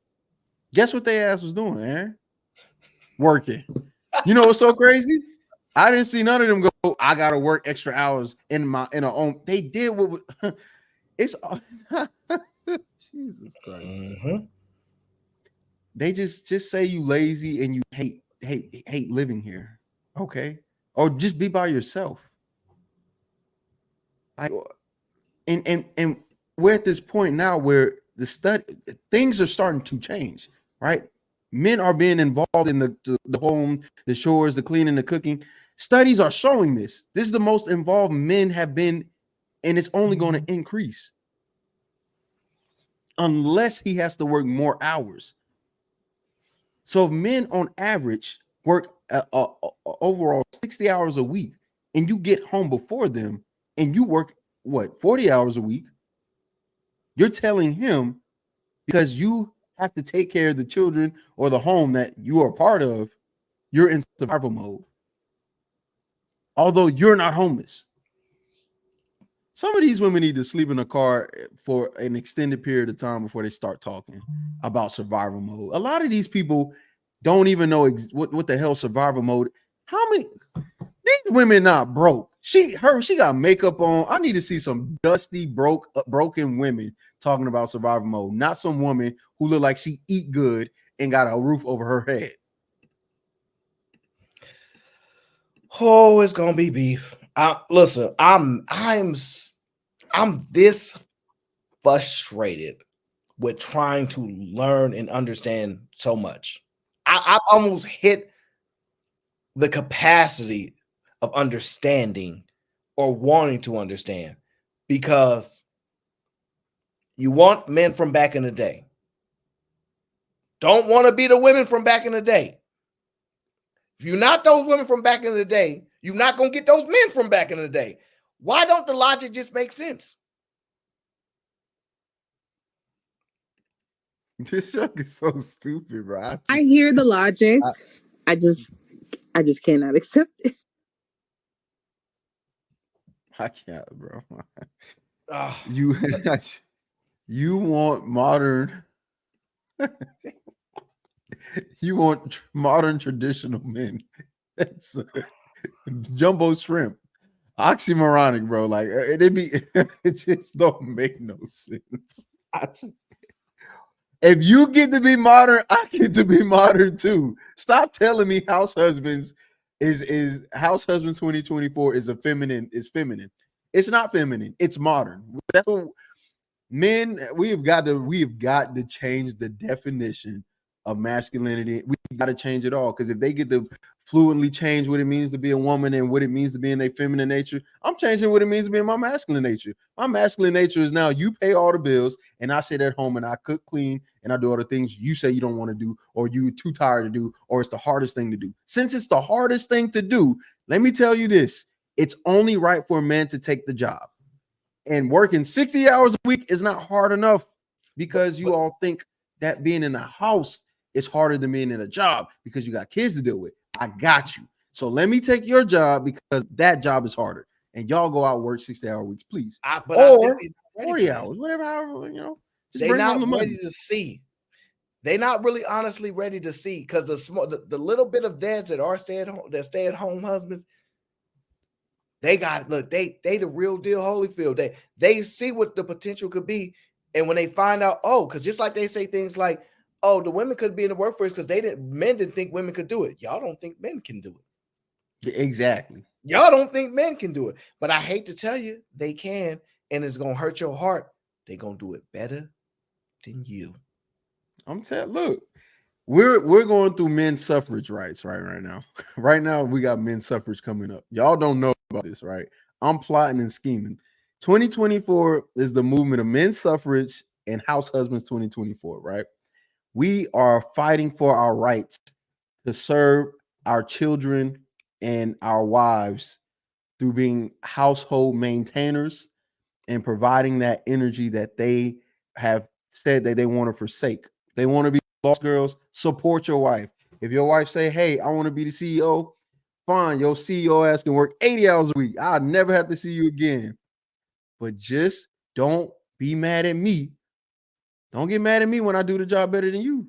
Guess what they ass was doing, Aaron? Working. You know what's so crazy? I didn't see none of them go, I gotta work extra hours in a own. They did what it's Jesus Christ. They just say you lazy and you hate living here. Okay. Or just be by yourself. And we're at this point now where things are starting to change, right? Men are being involved in the home, the chores, the cleaning, the cooking. Studies are showing this. This is the most involved men have been, and it's only going to increase unless he has to work more hours. So if men on average work overall 60 hours a week, and you get home before them, and you work 40 hours a week, you're telling him, because you have to take care of the children or the home that you are part of, you're in survival mode. Although you're not homeless. Some of these women need to sleep in a car for an extended period of time before they start talking about survival mode. A lot of these people don't even know what the hell survival mode. How many these women not broke? She got makeup on. I need to see some dusty, broken women talking about survival mode, not some woman who look like she eat good and got a roof over her head. Oh, it's gonna be beef. Listen, I'm this frustrated with trying to learn and understand so much. I've almost hit the capacity of understanding or wanting to understand, because you want men from back in the day. Don't want to be the women from back in the day. If you're not those women from back in the day, you're not going to get those men from back in the day. Why don't the logic just make sense? This show is so stupid, bro. I hear the logic. I just cannot accept it. I can't, bro. You want modern. You want modern traditional men. That's jumbo shrimp. Oxymoronic, bro. Like it just don't make no sense. If you get to be modern, I get to be modern too. Stop telling me House Husbands is House Husbands 2024 is feminine. It's not feminine. It's modern. That's what men. We've got to change the definition of masculinity. We've got to change it all, because if they get to fluently change what it means to be a woman and what it means to be in their feminine nature, I'm changing what it means to be in my masculine nature. My masculine nature is now you pay all the bills and I sit at home and I cook, clean, and I do all the things you say you don't want to do, or you're too tired to do, or it's the hardest thing to do. Since it's the hardest thing to do, let me tell you this: it's only right for a man to take the job. And working 60 hours a week is not hard enough, because you all think that being in the house is harder than being in a job because you got kids to deal with. I got you. So let me take your job, because that job is harder. And y'all go out work 60-hour weeks, please. Or 40 hours, whatever, however, just they're not the ready money. to see. They're not really honestly ready to see, because the little bit of dads that are stay at home husbands, they the real deal Holyfield. They see what the potential could be, and when they find out, because just like they say things like, the women could be in the workforce because men didn't think women could do it. Y'all don't think men can do it. Exactly. Y'all don't think men can do it, but I hate to tell you, they can, and it's gonna hurt your heart. They're gonna do it better than you. I'm telling. Look, we're going through men's suffrage rights right now. Right now, we got men's suffrage coming up. Y'all don't know about this, right? I'm plotting and scheming. 2024 is the movement of men's suffrage and House Husbands 2024, right? We are fighting for our rights to serve our children and our wives through being household maintainers and providing that energy that they have said that they want to forsake. They want to be boss girls. Support your wife. If your wife say, hey, I want to be the CEO, fine. Your CEO ass can work 80 hours a week. I'll never have to see you again. But just don't be mad at me. Don't get mad at me when I do the job better than you.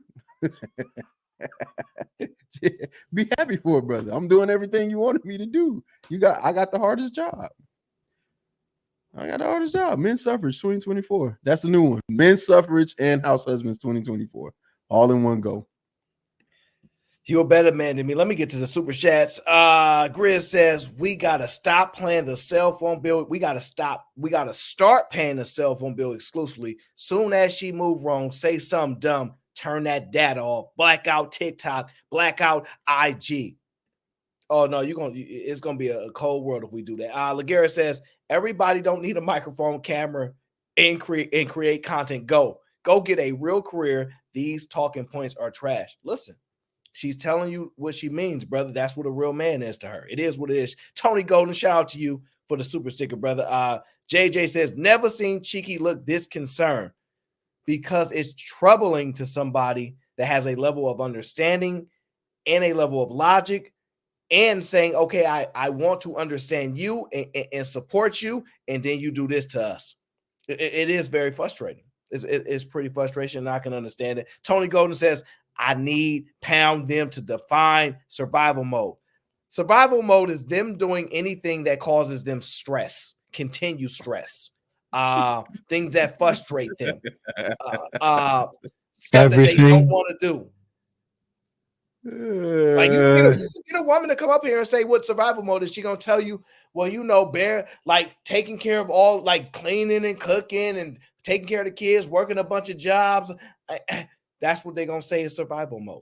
Be happy for it, brother. I'm doing everything you wanted me to do. I got the hardest job. Men's suffrage 2024. That's the new one. Men's suffrage and House Husbands 2024. All in one go. You're a better man than me. Let me get to the super chats. Grizz says we gotta stop playing the cell phone bill. We gotta start paying the cell phone bill exclusively. Soon as she move wrong, say something dumb, turn that data off. Blackout TikTok, blackout IG. Oh no, it's gonna be a cold world if we do that. Laguerre says everybody don't need a microphone, camera, and create content. Go get a real career. These talking points are trash. Listen, she's telling you what she means, brother. That's what a real man is to her. It is what it is. Tony Golden, shout out to you for the super sticker, brother. JJ says never seen Cheeky look this concerned because it's troubling to somebody that has a level of understanding and a level of logic. And saying, okay, I want to understand you and support you, and then you do this to us. It is very frustrating. It's pretty frustrating, and I can understand it. Tony Golden says, I need pound them to define survival mode. Survival mode is them doing anything that causes them stress, continued stress, things that frustrate them, stuff that they don't want to do. Like you can get a woman to come up here and say what survival mode is. She gonna tell you, well, bear like taking care of all, like cleaning and cooking and taking care of the kids, working a bunch of jobs. That's what they're gonna say is survival mode.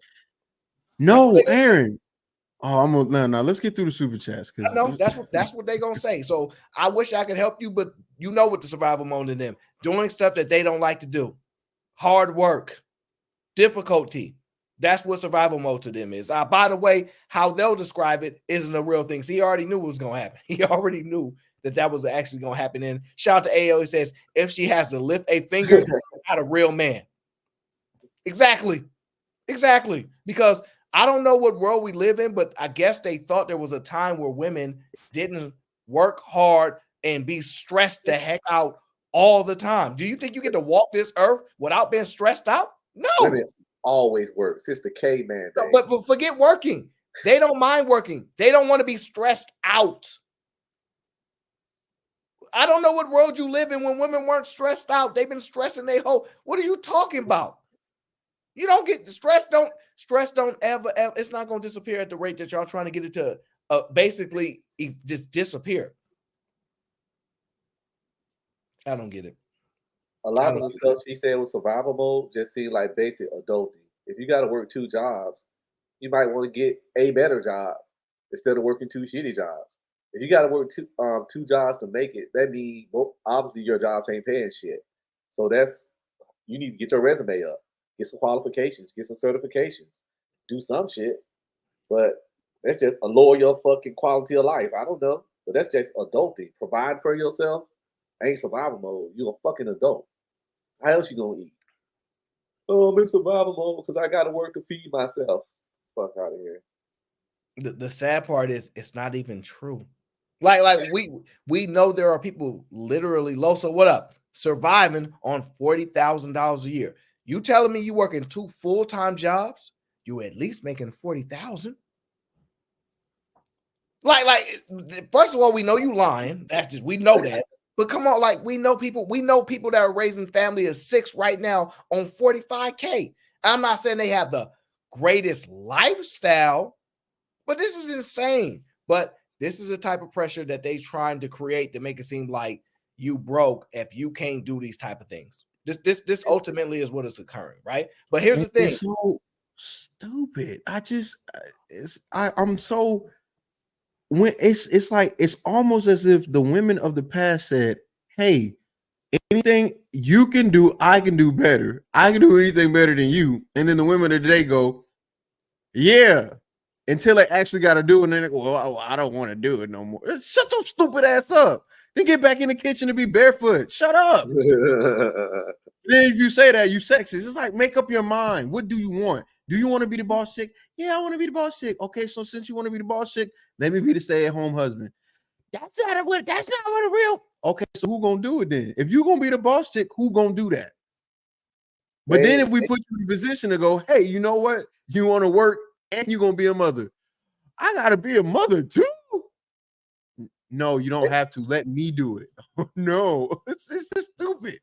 No, Aaron. Oh, I'm gonna now. Let's get through the super chats because no, that's what they're gonna say. So I wish I could help you, but you know what the survival mode in them doing stuff that they don't like to do, hard work, difficulty. That's what survival mode to them is. By the way, how they'll describe it isn't a real thing. So he already knew what was going to happen. He already knew that was actually going to happen. And shout out to A.O. He says, if she has to lift a finger, not a real man. Exactly. Because I don't know what world we live in, but I guess they thought there was a time where women didn't work hard and be stressed the heck out all the time. Do you think you get to walk this earth without being stressed out? No. Women always work since the caveman days. But forget working. They don't mind working. They don't want to be stressed out. I don't know what world you live in when women weren't stressed out. They've been stressing their whole. What are you talking about? You don't get the stress. Don't ever. It's not going to disappear at the rate that y'all trying to get it to basically just disappear. I don't get it. A lot of the stuff she said was survival mode just seemed like basic adulting. If you got to work 2 jobs, you might want to get a better job instead of working 2 shitty jobs. If you got to work 2 jobs to make it, that means obviously your jobs ain't paying shit. So you need to get your resume up, get some qualifications, get some certifications, do some shit. But that's just lower your fucking quality of life. I don't know, but that's just adulting. Provide for yourself ain't survival mode. You're a fucking adult. How else you gonna eat? Oh, I'm in survival mode because I gotta work to feed myself. Fuck out of here. The sad part is it's not even true. Like we know there are people literally low. So what up? Surviving on $40,000 a year. You telling me you working 2 full-time jobs? You at least making 40,000. Like first of all, we know you lying. That's just we know that. But come on, like we know people that are raising family of 6 right now on 45K. I'm not saying they have the greatest lifestyle, but this is insane. But this is a type of pressure that they trying to create to make it seem like you broke if you can't do these type of things. This ultimately is what is occurring, right? But here's the thing. It's so stupid. I'm so when it's like it's almost as if the women of the past said, hey, anything you can do, I can do better. I can do anything better than you. And then the women of today go, yeah, until they actually got to do it. And then they go, well, I don't want to do it no more. Shut your stupid ass up. Then get back in the kitchen and be barefoot. Shut up. Then if you say that, you sexist. It's like, make up your mind. What do you want? Do you want to be the boss chick? Yeah, I want to be the boss chick. Okay, so since you want to be the boss chick, let me be the stay-at-home husband. That's not what a real. Okay, so who gonna do it then? If you gonna be the boss chick, who gonna do that? But then if we put you in a position to go, hey, you know what? You want to work and you're gonna be a mother. I gotta be a mother too. No, you don't have to. Let me do it. No, it's just stupid.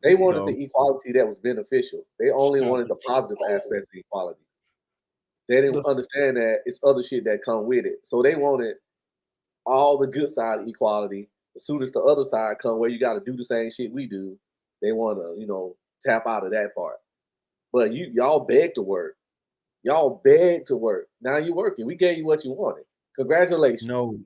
They wanted the equality that was beneficial. They only wanted the positive aspects of equality. They didn't understand that it's other shit that come with it. So they wanted all the good side of equality. As soon as the other side come where you got to do the same shit we do, they want to, tap out of that part. But y'all beg to work. Y'all begged to work. Now you working. We gave you what you wanted. Congratulations. No.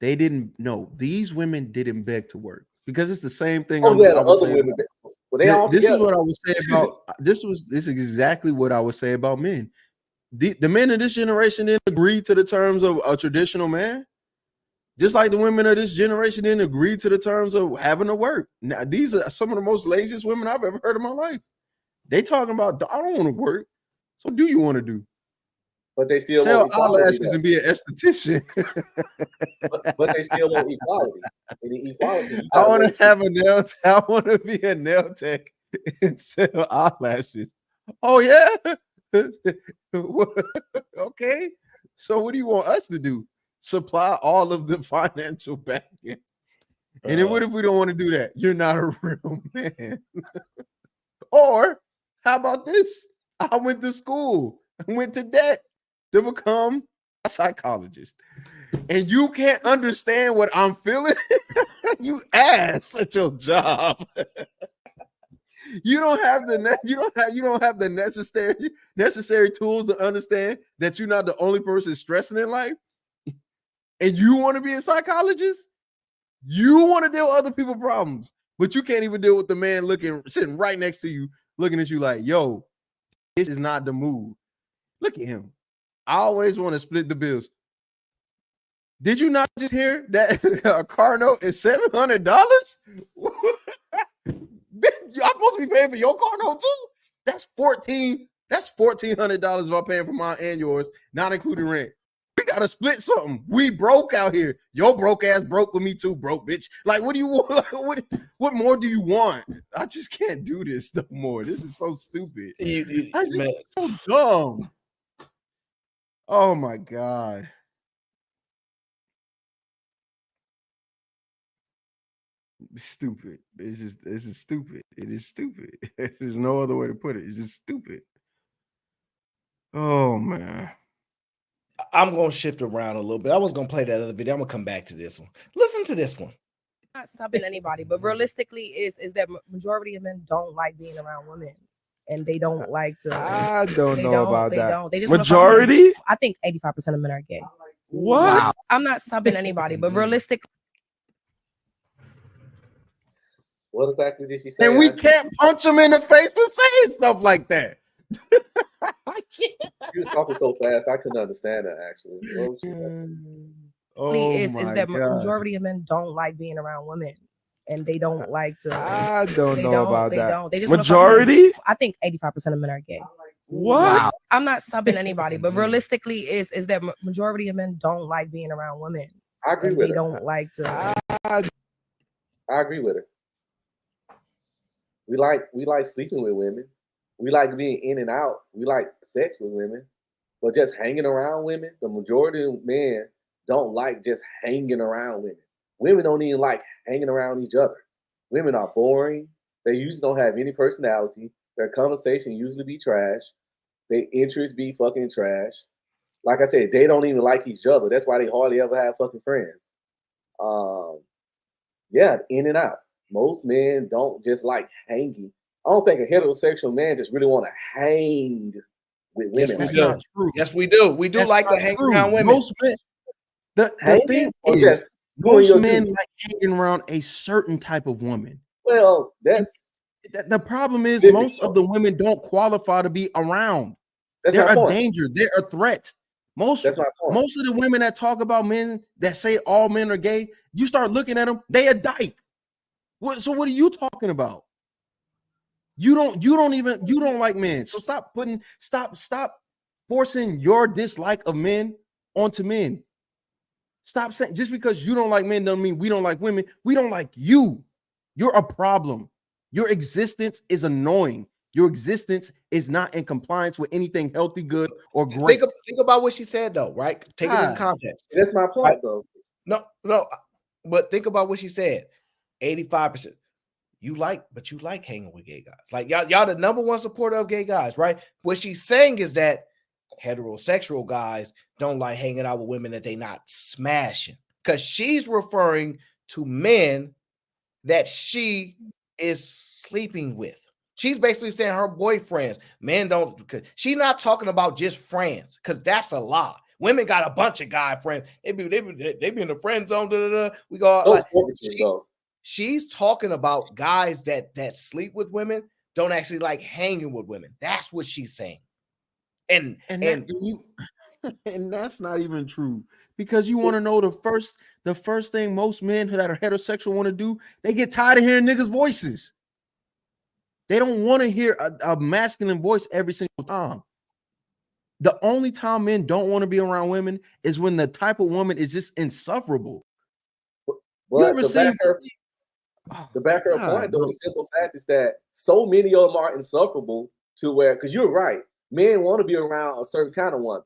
They didn't. No, these women didn't beg to work because it's the same thing. Oh yeah, I the was other saying women. about, Well, they all this together. is what I was saying about. This is exactly what I was saying about men. The men of this generation didn't agree to the terms of a traditional man. Just like the women of this generation didn't agree to the terms of having to work. Now, these are some of the most laziest women I've ever heard in my life. They talking about, I don't want to work. So what do you want to do? But they still sell want equality, eyelashes and be an esthetician. but they still want equality. And the equality, you I gotta want work to too. have a nail. I want to be a nail tech and sell eyelashes. Oh yeah. Okay. So what do you want us to do? Supply all of the financial backing. And then what if we don't want to do that? You're not a real man. Or how about this? I went to school, I went to debt to become a psychologist. And you can't understand what I'm feeling. You ass at your job. You don't have the necessary tools to understand that you're not the only person stressing in life. And you want to be a psychologist? You want to deal with other people's problems, but you can't even deal with the man sitting right next to you, looking at you like, yo, this is not the move. Look at him. I always want to split the bills. Did you not just hear that a car note is $700? I'm supposed to be paying for your car note too? That's $1,400 if I'm paying for mine and yours, not including rent. We gotta split something. We broke out here. Your broke ass broke with me too, broke bitch. Like, what do you want? Like, what more do you want? I just can't do this no more. This is so stupid. So dumb. Oh my God. Stupid. This is stupid. It is stupid. There's no other way to put it. It's just stupid. Oh man. I'm gonna shift around a little bit. I was gonna play that other video. I'm gonna come back to this one. Listen to this one. Not stopping anybody, but realistically, is that majority of men don't like being around women, and they don't like to. I don't know about that. They just Majority? I think 85% of men are gay. What? Wow. I'm not stopping anybody, but realistically. What exactly did she say? And we can't punch them in the face for saying stuff like that. You was talking so fast, I couldn't understand that actually. What was she saying? Is that majority of men don't like being around women, and they don't like to. I don't know about that. They just majority? I think 85% of men are gay. What? Wow. I'm not stopping anybody, but realistically, is that majority of men don't like being around women. I agree with her. They don't like to. I agree with her. We like sleeping with women. We like being in and out. We like sex with women. But just hanging around women, the majority of men don't like just hanging around women. Women don't even like hanging around each other. Women are boring. They usually don't have any personality. Their conversation usually be trash. Their interests be fucking trash. Like I said, they don't even like each other. That's why they hardly ever have fucking friends. Yeah, in and out. Most men don't just like hanging. I don't think a heterosexual man just really want to hang with women. Yes, we do. Yes, we do. We do like to hang around women. Most men, the thing is, most men like hanging around a certain type of woman. Well, the problem is most of the women don't qualify to be around. They're a danger. They're a threat. Most of the women that talk about men that say all men are gay, you start looking at them, they a dyke. So what are you talking about? You don't like men. So stop forcing your dislike of men onto men. Stop saying just because you don't like men doesn't mean we don't like women. We don't like you. You're a problem. Your existence is annoying. Your existence is not in compliance with anything healthy, good, or great. Think about what she said, though, right? Take it in context. That's my point, right? Though. No, but think about what she said. 85%. You like hanging with gay guys. Like y'all the number one supporter of gay guys, right? What she's saying is that heterosexual guys don't like hanging out with women that they not smashing. Because she's referring to men that she is sleeping with. She's basically saying her boyfriends, men don't. She's not talking about just friends, because that's a lie. Women got a bunch of guy friends. They be in the friend zone. We go out, like she's talking about guys that sleep with women, don't actually like hanging with women. That's what she's saying. And that's not even true, because you want to know the first thing most men that are heterosexual want to do, they get tired of hearing niggas' voices. They don't want to hear a masculine voice every single time. The only time men don't want to be around women is when the type of woman is just insufferable. But the backer point, though, the simple fact is that so many of them are insufferable to where, because you're right, men want to be around a certain kind of woman.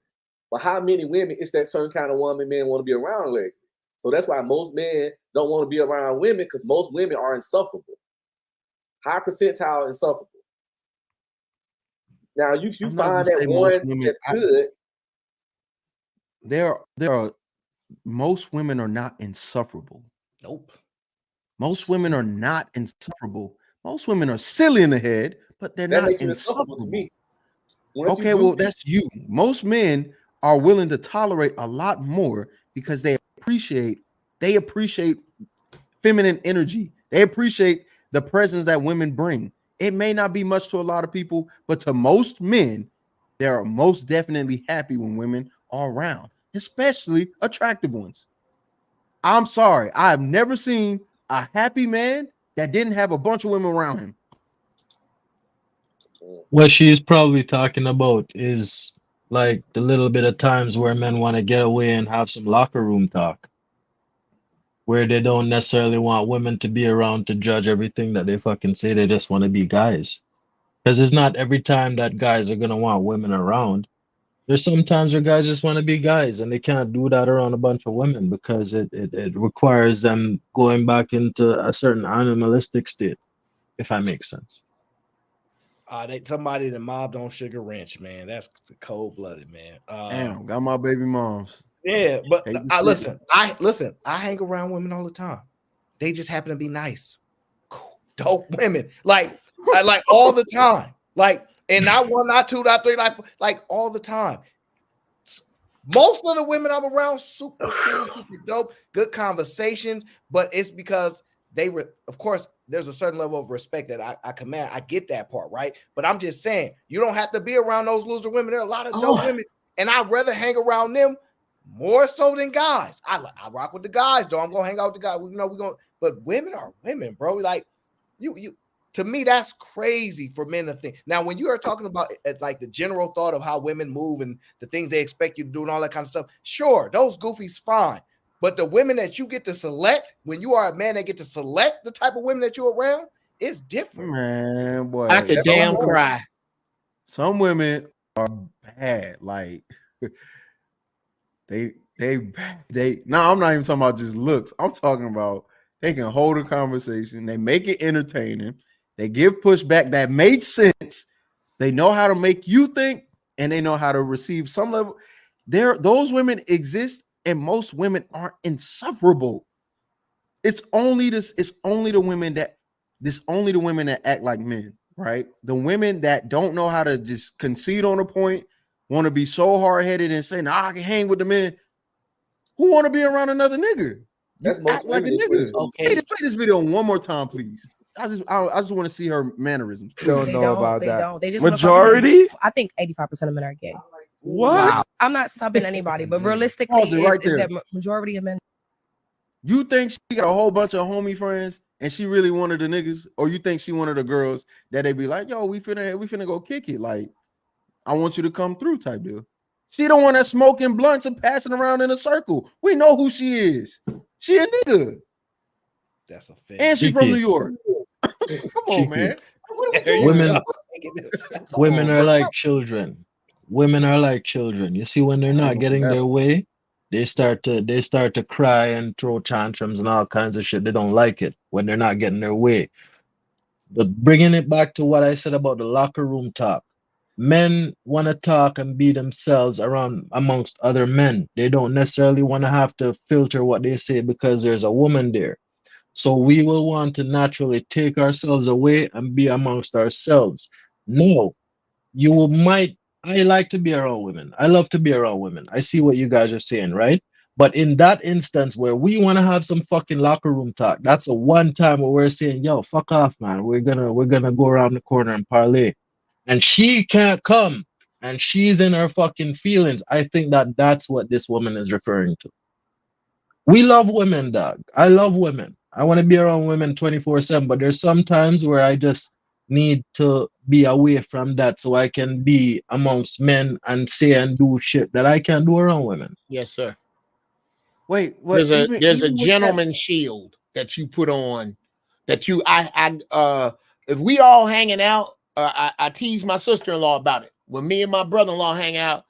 But how many women is that certain kind of woman men want to be around lately? So that's why most men don't want to be around women, because most women are insufferable. High percentile insufferable. Now you find that one that's good. There are most women are not insufferable. Nope. Most women are not insufferable. Most women are silly in the head, but they're not insufferable. To me. Okay, well, that's you. Most men are willing to tolerate a lot more because they appreciate feminine energy. They appreciate the presence that women bring. It may not be much to a lot of people, but to most men, they are most definitely happy when women are around, especially attractive ones. I'm sorry, I have never seen a happy man that didn't have a bunch of women around him. What she's probably talking about is like the little bit of times where men want to get away and have some locker room talk, where they don't necessarily want women to be around to judge everything that they fucking say. They just want to be guys. Because it's not every time that guys are going to want women around. There's sometimes where guys just want to be guys, and they can't do that around a bunch of women because it requires them going back into a certain animalistic state, if that makes sense. Somebody that mobbed on Sugar Ranch, man. That's cold-blooded, man. Damn, got my baby moms. Yeah, but listen, I hang around women all the time. They just happen to be nice, cool, dope women, like all the time, like, and not one, not two, not three, like all the time. Most of the women I'm around, super cool, super dope, good conversations, but it's because of course, there's a certain level of respect that I command. I get that part, right? But I'm just saying, you don't have to be around those loser women. There are a lot of dope women, and I'd rather hang around them more so than guys. I rock with the guys, though. I'm gonna hang out with the guys. You know, we're gonna, but women are women, bro. Like you to me, that's crazy for men to think. Now, when you are talking about like the general thought of how women move and the things they expect you to do and all that kind of stuff, sure, those goofies fine. But the women that you get to select, when you are a man that get to select the type of women that you're around, it's different. Man, boy, I could damn cry. Some women are bad. Like they. No, I'm not even talking about just looks. I'm talking about they can hold a conversation. They make it entertaining. They give pushback that makes sense. They know how to make you think, and they know how to receive some level. Those women exist. And most women aren't insufferable. It's only the women that act like men, right? The women that don't know how to just concede on a point, want to be so hard-headed and say, "Nah, I can hang with the men." Who want to be around another nigga? You act like a nigga. Okay. Hey, play this video one more time, please. I just want to see her mannerisms. Don't know about that. They just Majority? I think 85% of men are gay. What? Wow. I'm not subbing anybody, but realistically, is that majority of men. You think she got a whole bunch of homie friends and she really wanted the niggas, or you think she wanted the girls that they be like, "Yo, we finna go kick it. Like, I want you to come through," type deal. She don't want that smoking blunts and passing around in a circle. We know who she is. She a nigga. That's a fact. And she from New York. Come on, man. Women are like children. Women are like children. You see, when they're not getting their way, they start to cry and throw tantrums and all kinds of shit. They don't like it when they're not getting their way. But bringing it back to what I said about the locker room talk, men want to talk and be themselves around amongst other men. They don't necessarily want to have to filter what they say because there's a woman there. So we will want to naturally take ourselves away and be amongst ourselves. No, I like to be around women. I love to be around women. I see what you guys are saying, right? But in that instance where we want to have some fucking locker room talk, that's a one time where we're saying, yo, fuck off, man. We're gonna go around the corner and parlay. And she can't come and she's in her fucking feelings. I think that that's what this woman is referring to. We love women, dog. I love women. I want to be around women 24/7, but there's some times where I just need to be away from that so I can be amongst men and say and do shit that I can't do around women. Yes, sir. Wait, what? There's a Even with that, gentleman shield that you put on that if we all hanging out, I tease my sister-in-law about it. When me and my brother-in-law hang out,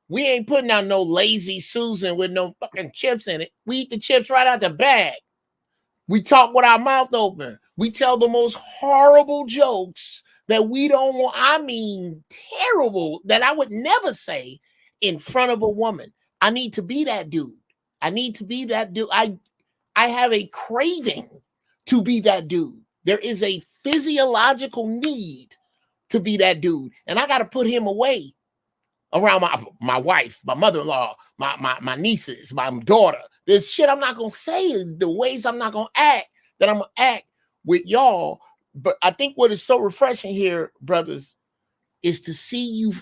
we ain't putting out no lazy Susan with no fucking chips in it. We eat the chips right out the bag. We talk with our mouth open. We tell the most horrible jokes that we don't want. I mean, terrible, that I would never say in front of a woman. I need to be that dude. I need to be that dude. I have a craving to be that dude. There is a physiological need to be that dude. And I got to put him away around my wife, my mother-in-law, my nieces, my daughter. There's shit I'm not going to say, the ways I'm not going to act, that I'm going to act with y'all. But I think what is so refreshing here, brothers, is to see you.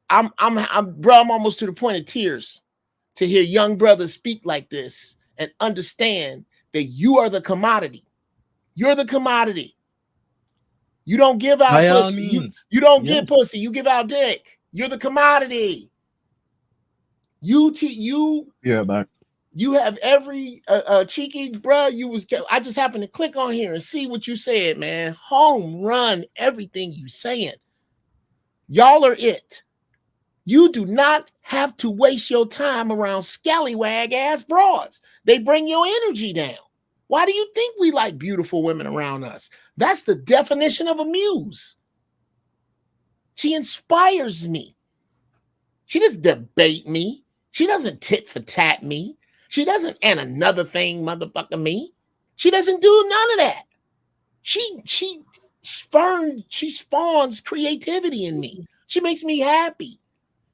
I'm almost to the point of tears to hear young brothers speak like this and understand that you are the commodity. You're the commodity. You don't give out By all pussy. means. You don't Yes. give pussy. You give out dick. You're the commodity. You back. You have every cheeky, bruh. I just happened to click on here and see what you said, man. Home run, everything you saying. Y'all are it. You do not have to waste your time around scallywag ass broads. They bring your energy down. Why do you think we like beautiful women around us? That's the definition of a muse. She inspires me. She doesn't debate me. She doesn't tit for tat me. She doesn't and another thing motherfucker me. She doesn't do none of that. She spawns creativity in me. She makes me happy.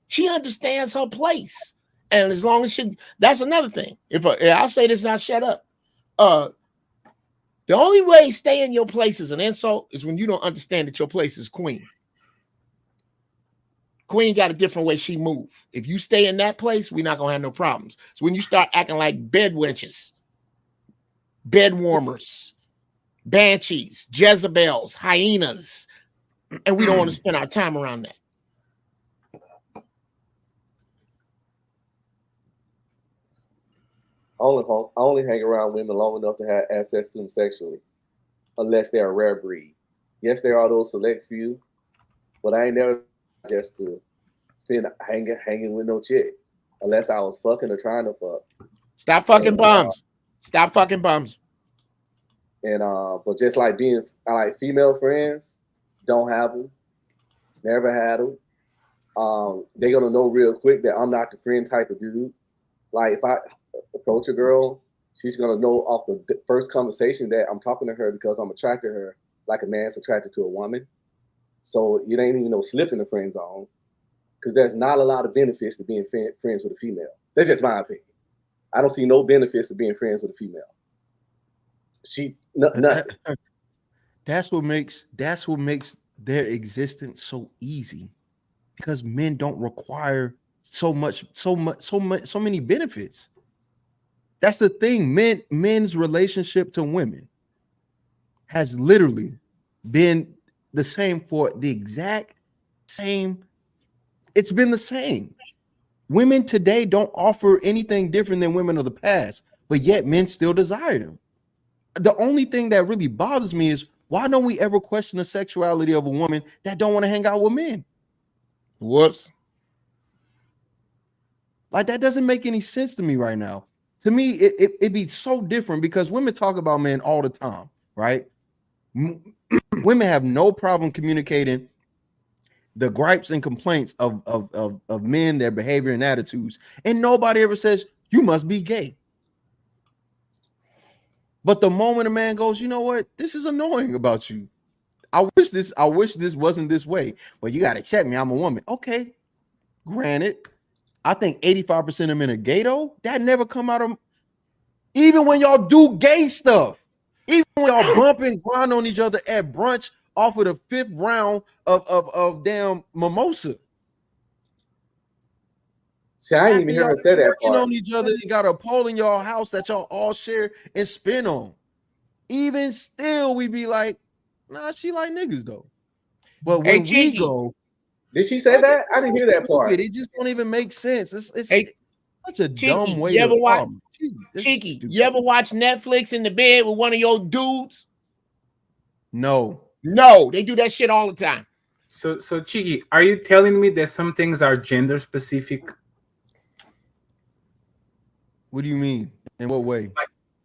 She understands her place. And as long as that's another thing. I'll say this and I'll shut up. The only way stay in your place is an insult is when you don't understand that your place is queen. Queen got a different way she move. If you stay in that place, we're not gonna have no problems. So when you start acting like bed wenches, bed warmers, banshees, Jezebels, hyenas, and we don't want to spend our time around that. I only hang around women long enough to have access to them sexually, unless they're a rare breed. Yes, there are those select few, but I ain't never just to spend hanging with no chick, unless I was fucking or trying to fuck. Stop fucking bums. Stop fucking bums. And but just like I like female friends, don't have them, never had them. They're gonna know real quick that I'm not the friend type of dude. Like if I approach a girl, she's gonna know off the first conversation that I'm talking to her because I'm attracted to her like a man's attracted to a woman. So it ain't even no slip in the friend zone, because there's not a lot of benefits to being friends with a female. That's just my opinion. I don't see no benefits to being friends with a female. Nothing. That's what makes their existence so easy, because men don't require so many benefits. That's the thing. Men's relationship to women has literally been the same for the exact same. It's been the same. Women today don't offer anything different than women of the past, but yet men still desire them. The only thing that really bothers me is, why don't we ever question the sexuality of a woman that don't want to hang out with men? Whoops. Like, that doesn't make any sense to me right now. To me, it'd be so different, because women talk about men all the time, right? Women have no problem communicating the gripes and complaints of men, their behavior and attitudes, and nobody ever says you must be gay. But the moment a man goes, you know what, this is annoying about you. I wish this wasn't this way. But you gotta accept me. I'm a woman. Okay, granted. I think 85% of men are gay though. That never come out of, even when y'all do gay stuff, even when y'all bump and grind on each other at brunch off of the 5th round of damn mimosa. See, I ain't even hear her say that working part. on each other. You got a pole in your house that y'all all share and spin on. Even still, we be like, nah, she like niggas though. But when we go, did she say that? I didn't hear that part. It just don't even make sense. It's such a Cheeky, dumb way you ever to watch this is Cheeky, stupid. you ever watch Netflix in the bed with one of your dudes? No, they do that shit all the time. So Cheeky, are you telling me that some things are gender specific? What do you mean? In what way?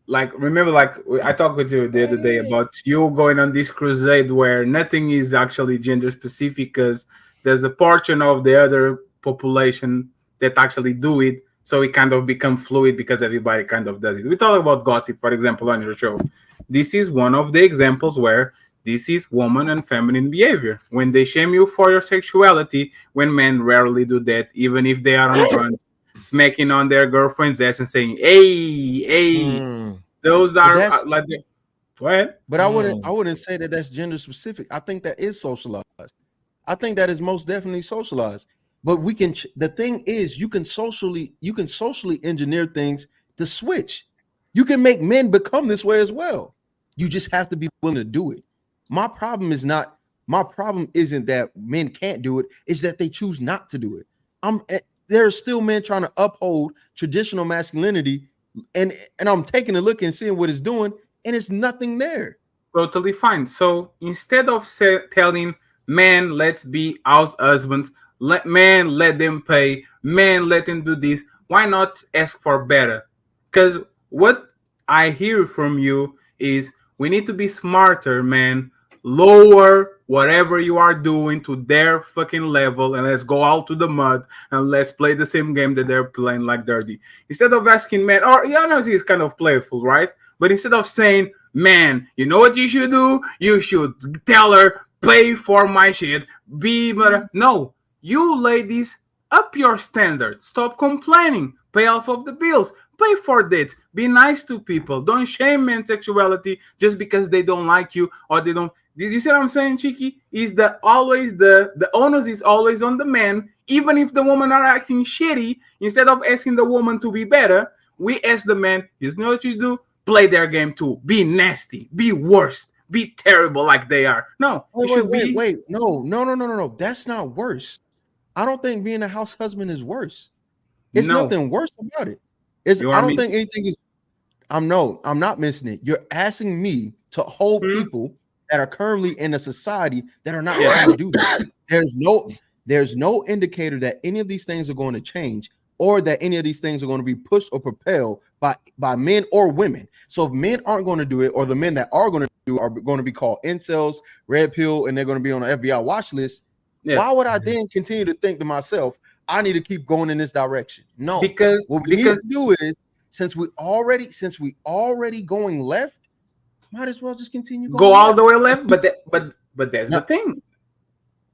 Like remember, like I talked with you the other day about you going on this crusade where nothing is actually gender specific because there's a portion of the other population that actually do it, so it kind of become fluid because everybody kind of does it. We talk about gossip, for example, on your show. This is one of the examples where this is woman and feminine behavior. When they shame you for your sexuality, when men rarely do that, even if they are on brunch, smacking on their girlfriend's ass and saying, hey, those are like the, what? But I wouldn't say that that's gender specific. I think that is socialized. I think that is most definitely socialized. But we can, the thing is, you can socially engineer things to switch. You can make men become this way as well. You just have to be willing to do it. My problem isn't that men can't do it, it's that they choose not to do it. There are still men trying to uphold traditional masculinity, and I'm taking a look and seeing what it's doing, and it's nothing there. Totally fine. So instead of telling men, let's be house husbands, let them pay, men let them do this, why not ask for better? Because what I hear from you is we need to be smarter, man. Lower whatever you are doing to their fucking level and let's go out to the mud and let's play the same game that they're playing like dirty. Instead of asking men, or yeah, I know it's kind of playful, right? But instead of saying, man, you know what you should do? You should tell her, pay for my shit, be better. No, you ladies, up your standard. Stop complaining. Pay off of the bills. Pay for dates. Be nice to people. Don't shame men's sexuality just because they don't like you or they don't. Did you see what I'm saying, Cheeky? Is that always the onus is always on the man, even if the woman are acting shitty. Instead of asking the woman to be better, we ask the man, you know what you do? Play their game too. Be nasty. Be worse. Be terrible like they are. No. Wait. No. That's not worse. I don't think being a house husband is worse. It's nothing worse about it. I don't think anything is. I'm not missing it. You're asking me to hold people that are currently in a society that are not trying to do that. There's no indicator that any of these things are going to change or that any of these things are going to be pushed or propelled by men or women. So if men aren't going to do it, or the men that are going to do it are going to be called incels, red pill, and they're going to be on the FBI watch list, why would I then continue to think to myself, I need to keep going in this direction? No, because what we need to do is, since we already going left, might as well just continue going go all the way left. But that's the thing.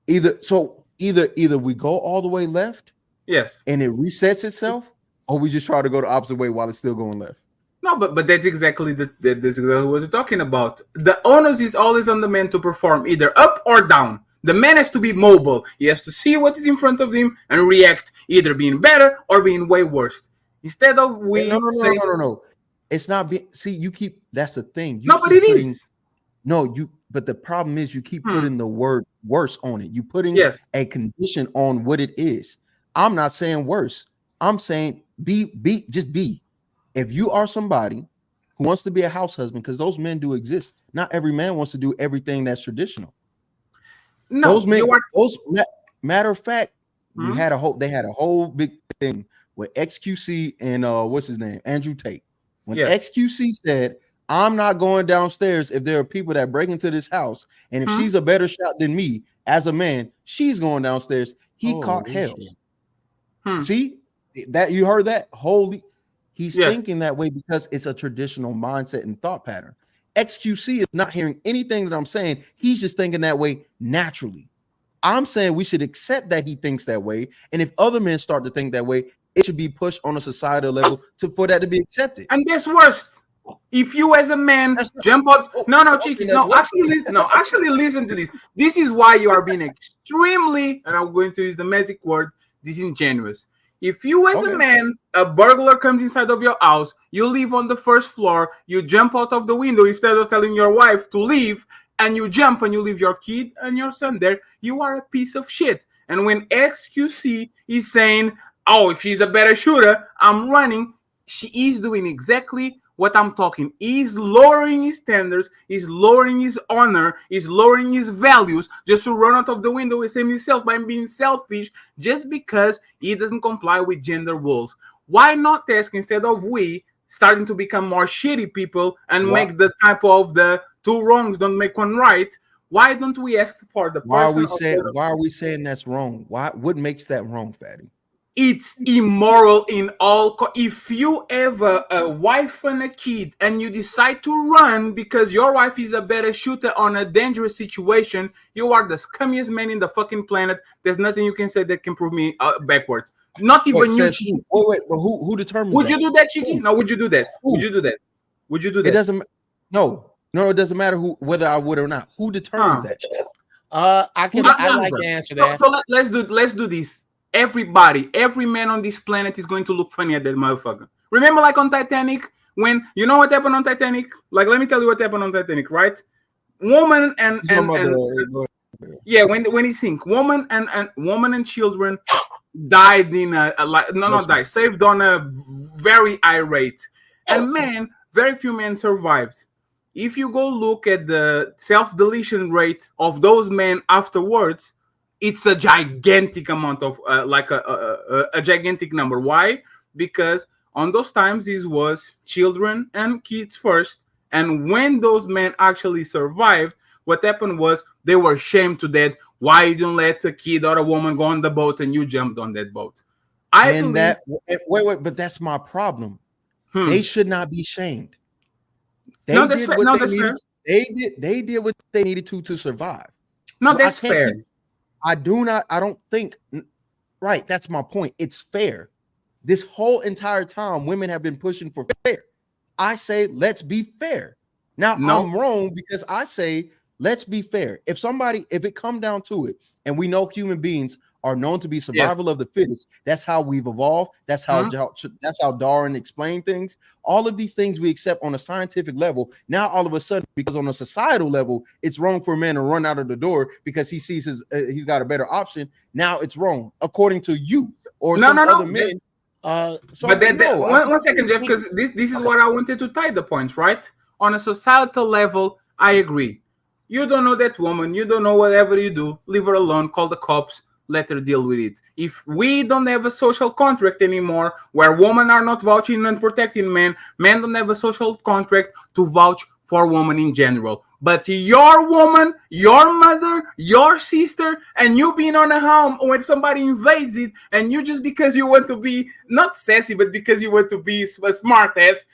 Either we go all the way left, yes, and it resets itself, or we just try to go the opposite way while it's still going left. No, but that's exactly that's exactly what we're talking about. The onus is always on the man to perform either up or down. The man has to be mobile. He has to see what is in front of him and react, either being better or being way worse. Instead of no. It's not being. See, you keep. That's the thing. But it is. No, you. But the problem is, you keep putting the word "worse" on it. You putting a condition on what it is. I'm not saying worse. I'm saying just be. If you are somebody who wants to be a house husband, because those men do exist. Not every man wants to do everything that's traditional. No, those men. Matter of fact, they had a whole big thing with XQC and what's his name, Andrew Tate. When XQC said, "I'm not going downstairs if there are people that break into this house, and if she's a better shot than me as a man, she's going downstairs." He caught hell. See that? You heard that? He's Yes. thinking that way because it's a traditional mindset and thought pattern. XQC is not hearing anything that I'm saying. He's just thinking that way naturally. I'm saying we should accept that he thinks that way. And if other men start to think that way, it should be pushed on a societal level for that to be accepted. And that's worst. If you as a man jump out, actually listen to this. This is why you are being extremely, and I'm going to use the magic word, disingenuous. If you as a man, a burglar comes inside of your house, you live on the first floor, you jump out of the window instead of telling your wife to leave, and you jump and you leave your kid and your son there, you are a piece of shit. And when XQC is saying, oh, if she's a better shooter, I'm running, she is doing exactly what I'm talking. He's lowering his standards, he's lowering his honor, he's lowering his values just to run out of the window and save himself by being selfish just because he doesn't comply with gender rules. Why not ask, instead of we starting to become more shitty people and make the type of the two wrongs don't make one right, why don't we ask for the person? Why are we saying that's wrong? What makes that wrong, Fatty? It's immoral in all. If you have a wife and a kid and you decide to run because your wife is a better shooter on a dangerous situation, you are the scummiest man in the fucking planet. There's nothing you can say that can prove me backwards. Not even you, Cheeky. Wait, but who determines Would that? you do that, Cheeky? No, would you do that? Would you do that? Would you do that? It doesn't. No, it doesn't matter whether I would or not. Who determines that? I like to answer that. So let's do this. Everybody, every man on this planet is going to look funny at that motherfucker. Remember, like on Titanic, when you know what happened on Titanic? Like, let me tell you what happened on Titanic, right? Woman and yeah, when he sink, woman and children died in saved on a very irate, and men, very few men survived. If you go look at the self-deletion rate of those men afterwards, it's a gigantic amount of a gigantic number. Why? Because on those times it was children and kids first, and when those men actually survived, what happened was they were shamed to death. Why you didn't let a kid or a woman go on the boat and you jumped on that boat? Wait, but that's my problem. They should not be shamed. They did what they needed to survive. No, that's fair. I don't think, right, that's my point. It's fair. This whole entire time, women have been pushing for fair. I say, let's be fair. Now, I'm wrong because I say, let's be fair. If it come down to it, and we know human beings are known to be survival of the fittest, that's how we've evolved. That's how Darwin explained things. All of these things we accept on a scientific level. Now, all of a sudden, because on a societal level, it's wrong for a man to run out of the door because he sees he's got a better option. Now it's wrong according to you or other men. One second, Jeff, because this is what I wanted to tie the points, right? On a societal level, I agree. You don't know that woman, you don't know whatever you do, leave her alone, call the cops, let her deal with it. If we don't have a social contract anymore, where women are not vouching and protecting men, men don't have a social contract to vouch for women in general. But your woman, your mother, your sister, and you being on a home when somebody invades it, and you just because you want to be not sassy, but because you want to be a smart ass,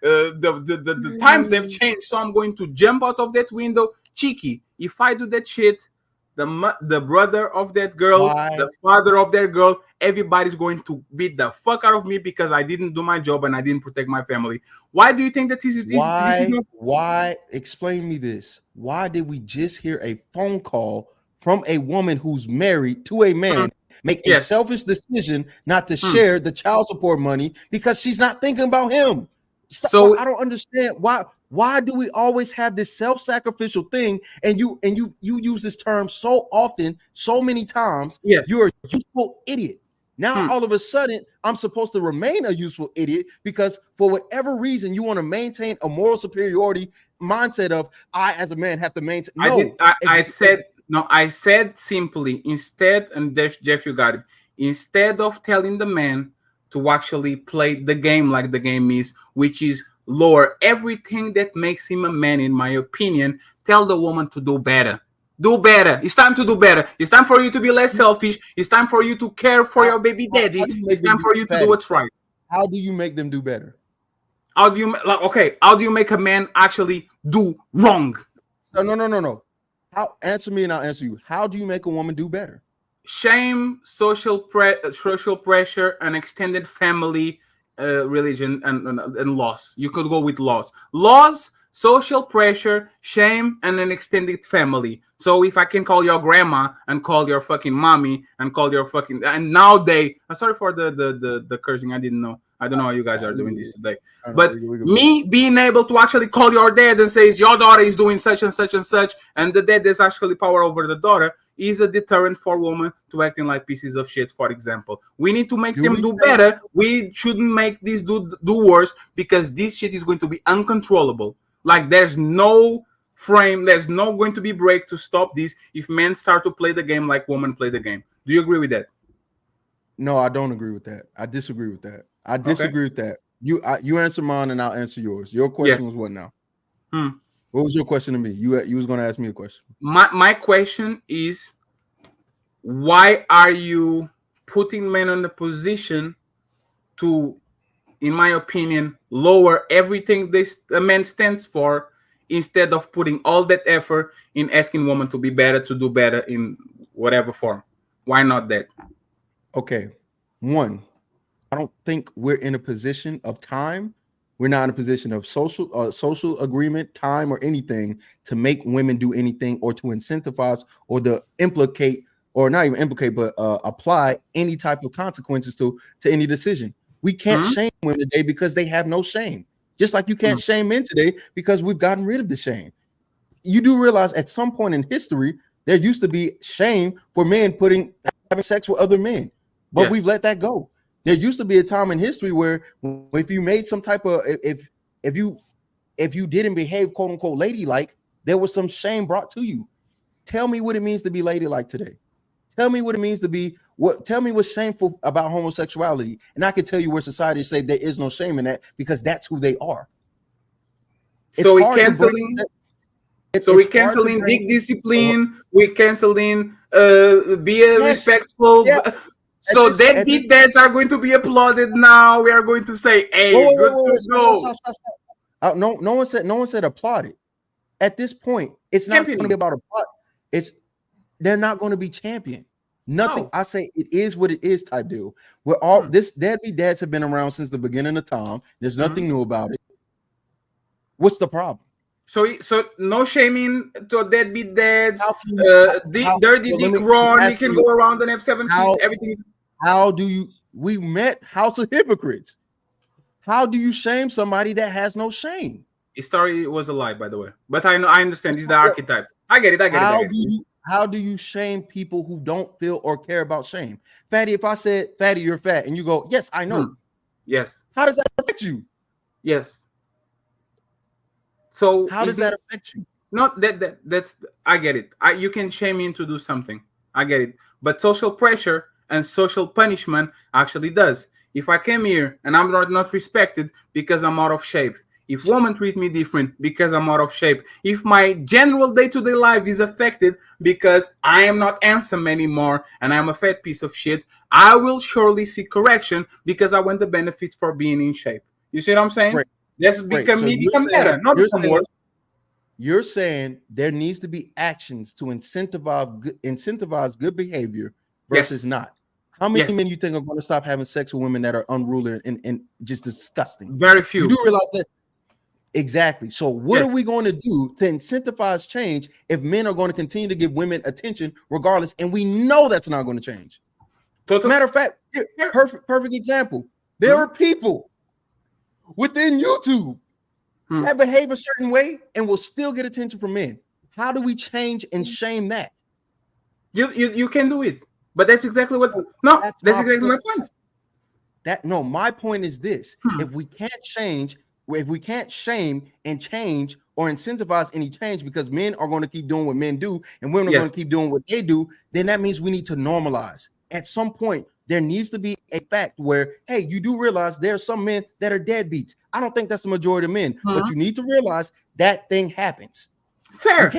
the times have changed, so I'm going to jump out of that window. Cheeky, if I do that shit, the brother of that girl, the father of that girl, everybody's going to beat the fuck out of me because I didn't do my job and I didn't protect my family. Why do you think that this is not? Why? Explain me this. Why did we just hear a phone call from a woman who's married to a man make a selfish decision not to share the child support money because she's not thinking about him? So I don't understand why do we always have this self-sacrificial thing, and you use this term so often, so many times. You're a useful idiot. Now all of a sudden I'm supposed to remain a useful idiot because for whatever reason you want to maintain a moral superiority mindset of I as a man have to maintain. I said simply, instead, and Jeff, you got it. Instead of telling the man to actually play the game like the game is, which is lower everything that makes him a man, in my opinion, tell the woman to do better. Do better. It's time to do better. It's time for you to be less selfish. It's time for you to care for your baby daddy. It's time for you to do what's right. How do you make them do better? How do you how do you make a man actually do wrong? No. How answer me and I'll answer you. How do you make a woman do better? Shame, social pressure, and extended family, religion, and laws. You could go with laws, social pressure, shame, and an extended family. So if I can call your grandma and call your fucking mommy and call your fucking, and now I'm sorry for the cursing. I didn't know. I don't know how you guys are doing this today. But me being able to actually call your dad and says your daughter is doing such and such and such, and the dad has actually power over the daughter, is a deterrent for women to acting like pieces of shit. For example, we need to make them do better. We shouldn't make this do worse, because this shit is going to be uncontrollable. Like there's no frame, there's no going to be break to stop this if men start to play the game like women play the game. Do you agree with that? No, I don't agree with that. I disagree with that. I disagree with that. You answer mine and I'll answer yours. Your question was what now? What was your question to me? You was going to ask me a question. My question is, why are you putting men in the position to, in my opinion, lower everything a man stands for, instead of putting all that effort in asking women to be better, to do better in whatever form? Why not that? Okay. One, I don't think we're in a position of time. We're not in a position of social agreement, time, or anything to make women do anything or to incentivize or to implicate, or not even implicate, but apply any type of consequences to any decision. We can't shame women today because they have no shame. Just like you can't shame men today because we've gotten rid of the shame. You do realize at some point in history, there used to be shame for men having sex with other men, but we've let that go. There used to be a time in history where if you made some type of, if you didn't behave quote unquote ladylike, there was some shame brought to you. Tell me what it means to be ladylike today. Tell me what it means to be tell me what's shameful about homosexuality. And I can tell you where society say there is no shame in that, because that's who they are. So we canceling dick discipline, we canceling be a respectful. So deadbeat dads are going to be applauded now. We are going to say, hey, good to go. No one said applauded. At this point, it's not going to be about applaud. They're not going to be championed. Nothing. No. I say it is what it is type deal. We're all this deadbeat dads have been around since the beginning of time. There's nothing new about it. What's the problem? So no shaming to deadbeat dads. Dirty Dick Ron, he can go around and have 7 kids. Everything. How do you? We met House of Hypocrites. How do you shame somebody that has no shame? His story was a lie, by the way. But I understand. He's the archetype. I get it. How do you shame people who don't feel or care about shame? Fatty, if I said, Fatty, you're fat, and you go, yes, I know. Yes. How does that affect you? Yes. So how does that affect you? Not that's I get it. You can shame me into do something. I get it. But social pressure and social punishment actually does. If I came here and I'm not respected because I'm out of shape, if women treat me different because I'm out of shape, if my general day-to-day life is affected because I am not handsome anymore and I'm a fat piece of shit, I will surely seek correction because I want the benefits for being in shape. You see what I'm saying? Let's become better, not become worse. You're saying there needs to be actions to incentivize good behavior versus not. How many men you think are going to stop having sex with women that are unruly and just disgusting? Very few. You do realize that? Exactly. So what are we going to do to incentivize change if men are going to continue to give women attention regardless? And we know that's not going to change. Matter of fact, perfect example. There are people within YouTube that behave a certain way and will still get attention from men. How do we change and shame that? You can do it. But that's exactly what that's exactly my point. My point is this. If we can't change, if we can't shame and change or incentivize any change because men are going to keep doing what men do and women are going to keep doing what they do, then that means we need to normalize. At some point, there needs to be a fact where, hey, you do realize there are some men that are deadbeats. I don't think that's the majority of men, but you need to realize that thing happens. Fair.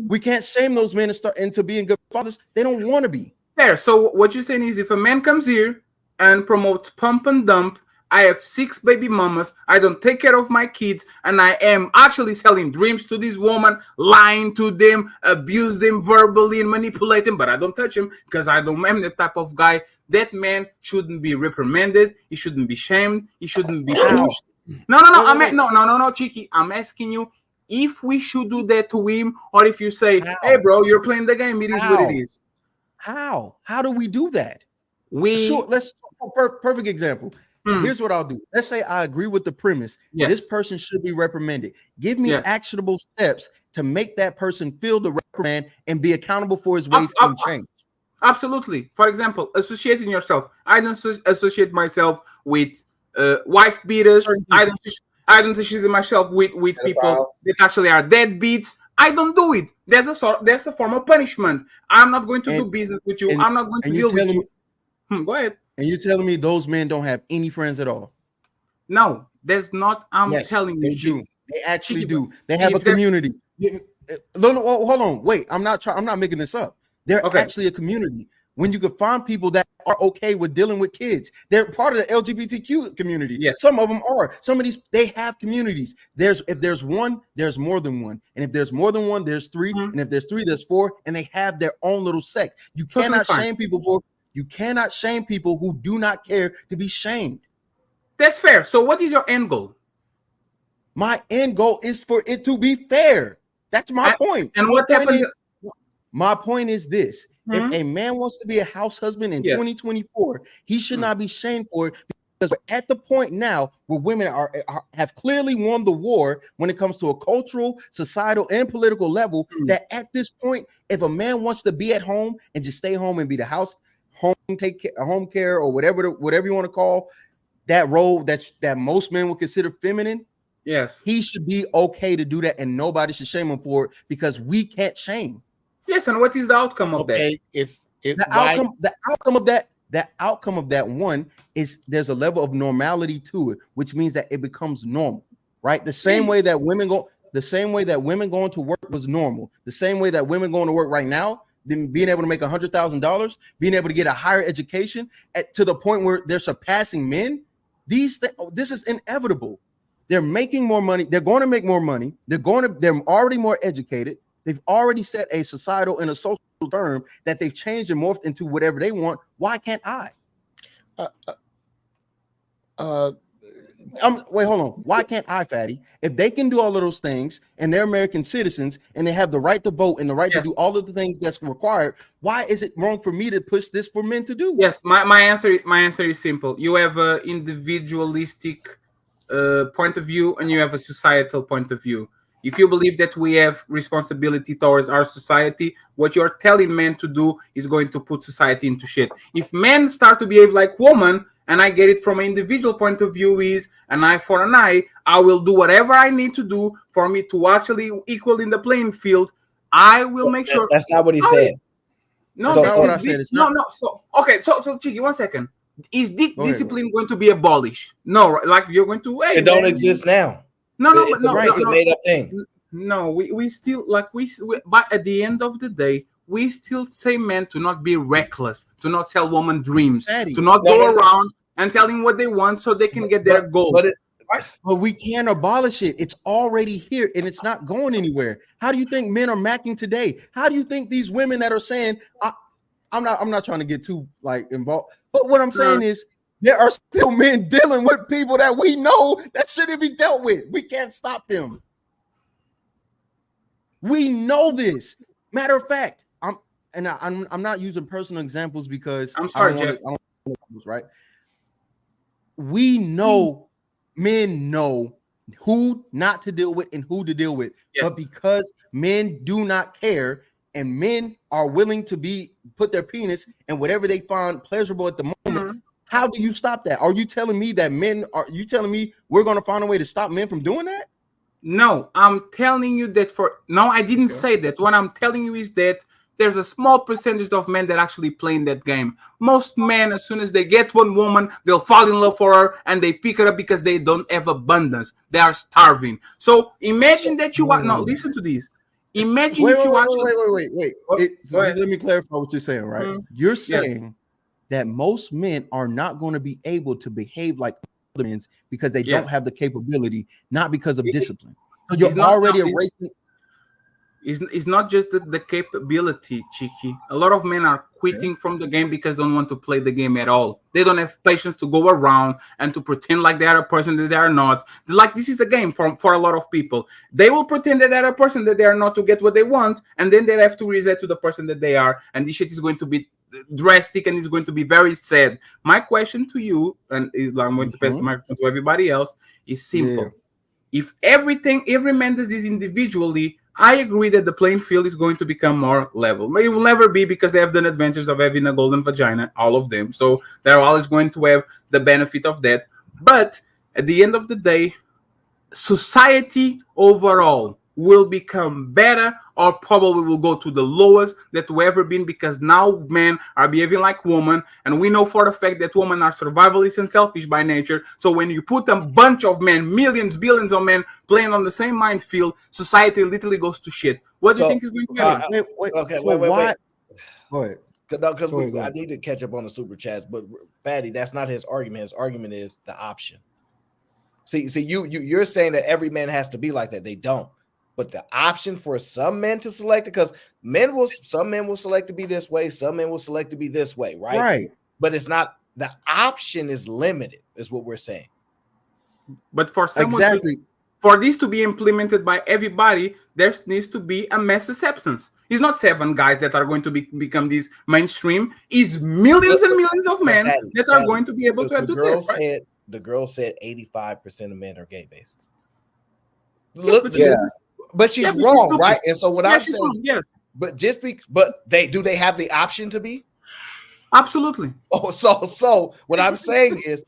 We can't shame those men and start into being good fathers. They don't want to be. Fair. So what you're saying is if a man comes here and promotes pump and dump I have 6 baby mamas. I don't take care of my kids, and I am actually selling dreams to this woman, lying to them, abuse them verbally and manipulate them, but I don't touch them because I don't am the type of guy. That man shouldn't be reprimanded. He shouldn't be shamed. He shouldn't be pushed. No, Cheeky. I'm asking you if we should do that to him, or if you say, hey, bro, you're playing the game. It is what it is. How do we do that? We perfect example. Here's what I'll do. Let's say I agree with the premise. Yes. This person should be reprimanded. Give me actionable steps to make that person feel the reprimand and be accountable for his ways and change. Absolutely. For example, associating yourself. I don't associate myself with wife beaters. I don't associate myself with people that actually are deadbeats. I don't do it. There's a form of punishment. I'm not going to do business with you. I'm not going to deal with you. Go ahead. And you're telling me those men don't have any friends at all? No, there's not. I'm telling you. They do. They actually do. They have a community. Hold on. Wait, I'm not making this up. They're actually a community. When you can find people that are okay with dealing with kids, they're part of the LGBTQ community. Yes. Some of them are. Some of these, they have communities. If there's one, there's more than one. And if there's more than one, there's 3. And if there's 3, there's 4. And they have their own little sect. You cannot shame people You cannot shame people who do not care to be shamed. That's fair. So what is your end goal? My end goal is for it to be fair. That's my point. And what happens? My point is this. If a man wants to be a house husband in 2024, he should not be shamed for it, because we're at the point now where women have clearly won the war when it comes to a cultural, societal, and political level, that at this point, if a man wants to be at home and just stay home and be the house, home care, or whatever you want to call that role that most men would consider feminine, yes, he should be okay to do that, and nobody should shame him for it, because we can't shame. Yes, and what is the outcome of that? If the outcome of that one is there's a level of normality to it, which means that it becomes normal, right? The same way that women going to work was normal, the same way that women going to work right now, then being able to make $100,000, being able to get a higher education to the point where they're surpassing men. This is inevitable. They're making more money. They're going to make more money. They're already more educated. They've already set a societal and a social term that they've changed and morphed into whatever they want. Why can't I? Wait, hold on. Why can't I, Fatty? If they can do all of those things and they're American citizens and they have the right to vote and the right to do all of the things that's required, why is it wrong for me to push this for men to do? Yes, my answer is simple. You have an individualistic point of view and you have a societal point of view. If you believe that we have responsibility towards our society, what you're telling men to do is going to put society into shit. If men start to behave like women, and I get it from an individual point of view, is an eye for an eye, I will do whatever I need to do for me to actually equal in the playing field. I will make sure. That's not what he said. No, that's not what I said. So Cheeky, 1 second. Is discipline going to be abolished? No, like you're going to. Hey, it don't exist now. It's a made up thing. No, we still but at the end of the day, we still say men to not be reckless, to not tell women dreams, to not go around and telling what they want so they can get their goal. But we can't abolish it. It's already here and it's not going anywhere. How do you think men are macking today? How do you think these women that are saying, I'm not trying to get too involved, but what I'm saying is, there are still men dealing with people that we know that shouldn't be dealt with. We can't stop them. We know this. Matter of fact, I'm not using personal examples because I'm sorry, Jeff. Right? We know, men know who not to deal with and who to deal with. Yes. But because men do not care and men are willing to put their penis in whatever they find pleasurable at the moment. How do you stop that? Are you telling me we're going to find a way to stop men from doing that? No, I'm telling you that I didn't say that. What I'm telling you is that there's a small percentage of men that actually play in that game. Most men, as soon as they get one woman, they'll fall in love for her and they pick her up because they don't have abundance. They are starving. So imagine that you want. No, listen to this. Imagine if you actually. Wait. Let me clarify what you're saying, right? You're saying that most men are not going to be able to behave like men's because they Yes. don't have the capability, not because of discipline. So It's you're not- already no, erasing. It's not just the capability, Chiki. A lot of men are quitting from the game because they don't want to play the game at all. They don't have patience to go around and to pretend like they are a person that they are not. Like, this is a game for a lot of people. They will pretend that they're a person that they are not to get what they want, and then they have to reset to the person that they are. And this shit is going to be drastic and it's going to be very sad. My question to you, and I'm going to pass the microphone to everybody else, is simple. If every man does this individually, I agree that the playing field is going to become more level. It will never be, because they have the advantage of having a golden vagina, all of them. So they're always going to have the benefit of that. But at the end of the day, society overall will become better, or probably will go to the lowest that we've ever been, because now men are behaving like women, and we know for the fact that women are survivalists and selfish by nature. So when you put a bunch of men, millions, billions of men playing on the same minefield, society literally goes to shit. What do you think is going to happen? Wait. Go ahead. Because Go ahead. I need to catch up on the super chats, but Fatty, that's not his argument. His argument is the option. See, you're saying that every man has to be like that. They don't. But the option for some men to select it, because some men will select to be this way, some men will select to be this way, right? Right. But it's not, the option is limited, is what we're saying. But for someone for this to be implemented by everybody, there needs to be a mass acceptance. It's not 7 guys that are going to become this mainstream. It's millions and millions of men that are going to be able to do that. Right? The girl said 85% of men are gay based. But she's wrong, right? And so what I'm saying, but do they have the option to be? Absolutely. Oh, so what I'm saying is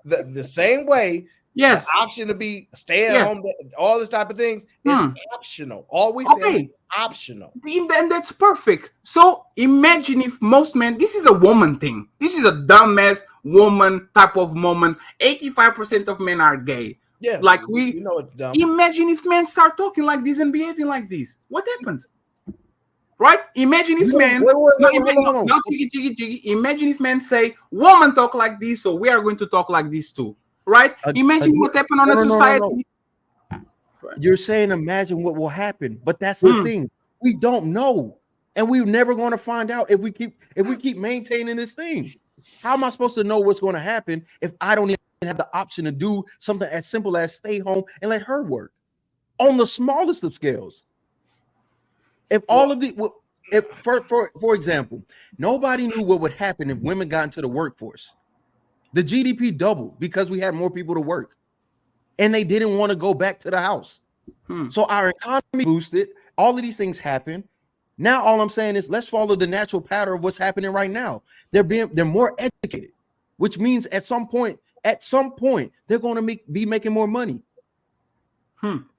the same way. Yes, the option to be stay at home, all this type of things is optional. All we say is optional. And that's perfect. So imagine if most men, this is a woman thing. This is a dumbass woman type of moment. 85% of men are gay. Yeah, like we know it's dumb. Imagine if men start talking like this and behaving like this. What happens? Right? Imagine if men. Imagine if men say, "Women talk like this, so we are going to talk like this too." Right? Imagine what happened on a society. You're saying imagine what will happen, but that's the thing. We don't know, and we're never going to find out if we keep maintaining this thing. How am I supposed to know what's going to happen if I don't even have the option to do something as simple as stay home and let her work on the smallest of scales? If all of the, if for example, nobody knew what would happen if women got into the workforce. The GDP doubled because we had more people to work, and they didn't want to go back to the house. So our economy boosted. All of these things happen. Now, all I'm saying is let's follow the natural pattern of what's happening right now. They're more educated, which means at some point, they're going to be making more money.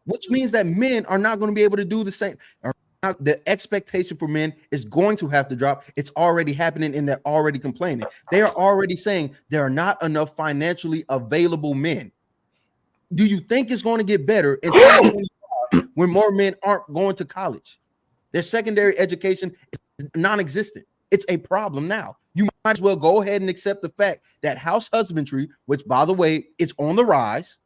Which means that men are not going to be able to do the same. The expectation for men is going to have to drop. It's already happening, and they're already complaining. They are already saying there are not enough financially available men. Do you think it's going to get better in 2025 when more men aren't going to college? Their secondary education is non-existent. It's a problem now. You might as well go ahead and accept the fact that house husbandry, which by the way, it's on the rise.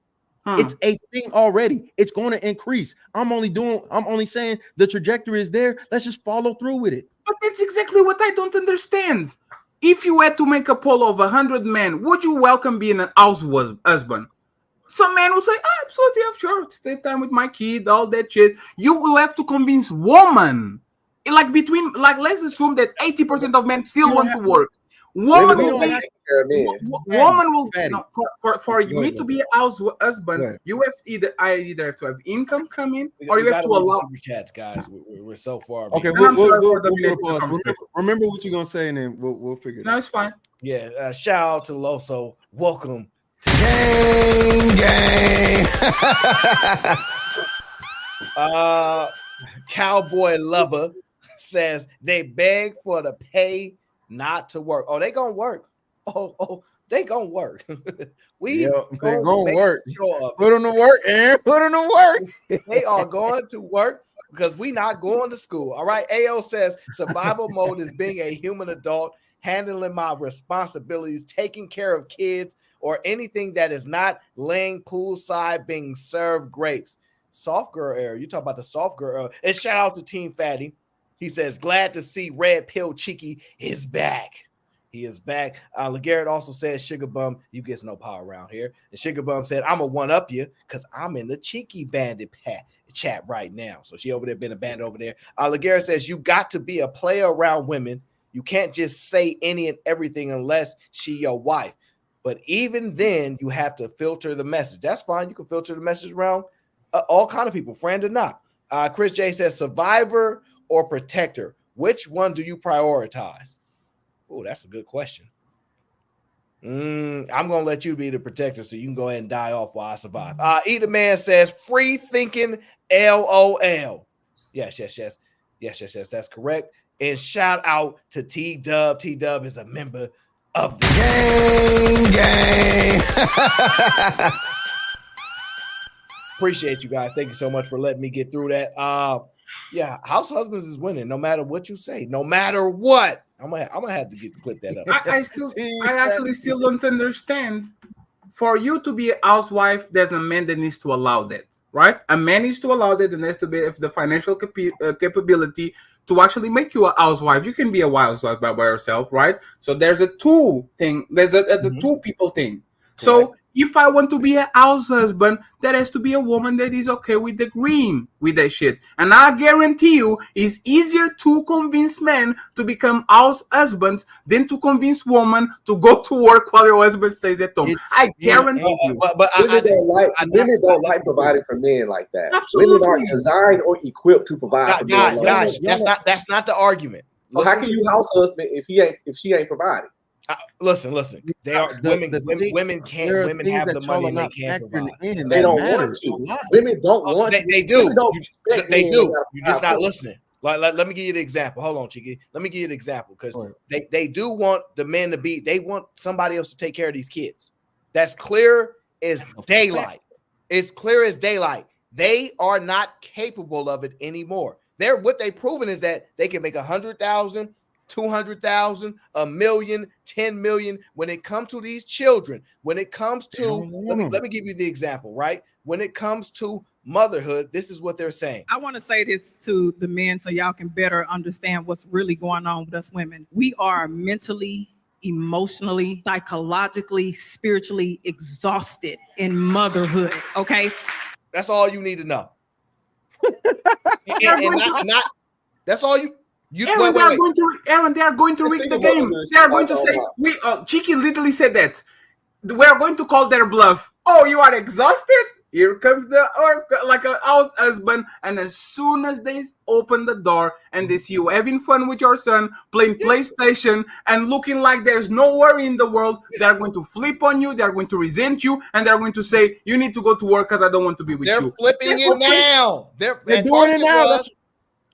It's a thing already. It's going to increase. I'm only saying the trajectory is there. Let's just follow through with it. But that's exactly what I don't understand. If you had to make a poll of 100 men, would you welcome being an house husband? Some men will say, absolutely, sure, stay time with my kid, all that shit. You will have to convince woman. Let's assume that 80% of men still want to work. Woman will for you to be a house husband. You have either have to have income coming, or you have to allow super chats, guys. We're so far. Okay, remember what you're gonna say, and then we'll figure it out. No, it's fine. Yeah, shout out to Loso. Welcome to gang. Cowboy Lover says they beg for the pay not to work. Oh, they gonna work. Oh, they gonna work. They're gonna work. Sure put them to work, Aaron. Put them to work. They are going to work because we not going to school. All right. A.O. says survival mode is being a human adult, handling my responsibilities, taking care of kids or anything that is not laying poolside being served grapes. Soft girl era. You talk about the soft girl era. And shout out to Team Fatty. He says, glad to see Red Pill Cheeky is back. He is back. LeGarrette also says, Sugar Bum, you get no power around here. And Sugar Bum said, I'm a one-up you because I'm in the Cheeky Bandit chat right now. So she over there been a bandit over there. LeGarrette says, you got to be a player around women. You can't just say any and everything unless she your wife. But even then, you have to filter the message. That's fine. You can filter the message around all kind of people, friend or not. Chris J says, survivor or protector? Which one do you prioritize? Oh, that's a good question. I'm going to let you be the protector so you can go ahead and die off while I survive. Either man says, free thinking LOL. Yes. That's correct. And shout out to T-Dub. T-Dub is a member of the gang. Appreciate you guys. Thank you so much for letting me get through that. Yeah, House Husbands is winning no matter what you say. No matter what. I'm gonna have to clip that up. I actually still don't understand. For you to be a housewife, there's a man that needs to allow that, right? A man needs to allow that, and has to be the financial capability to actually make you a housewife. You can be a housewife by yourself, right? So there's a two thing. There's the two people thing. So if I want to be a house husband, there has to be a woman that is okay with agreeing with that shit. And I guarantee you, it's easier to convince men to become house husbands than to convince women to go to work while their husband stays at home. I guarantee you. But women don't like providing for men like that. Absolutely. Women aren't designed or equipped to provide for men. Guys, that's not the argument. So how can you house husband if she ain't providing? Listen. They are women have the money and they can't provide. They don't want to. Women don't want to. They do. They do. You're just not listening. Let me give you the example. Hold on, Cheeky. Let me give you the example because they do want the men to be. They want somebody else to take care of these kids. That's clear as daylight. It's clear as daylight. They are not capable of it anymore. What they've proven is that they can make 100,000. 200,000, $1 million, 10 million. When it comes to these children, when it comes to let me give you the example, right? When it comes to motherhood, this is what they're saying. I want to say this to the men so y'all can better understand what's really going on with us women. We are mentally, emotionally, psychologically, spiritually exhausted in motherhood. Okay, that's all you need to know. and not that's all you. Aaron, they are going to rig the game. They are going to say, Cheeky literally said that. We are going to call their bluff. Oh, you are exhausted? Here comes like a house husband. And as soon as they open the door and they see you having fun with your son, playing PlayStation and looking like there's no worry in the world, they're going to flip on you, they're going to resent you, and they're going to say, you need to go to work because I don't want to be with you. They're flipping it now. They're doing it now.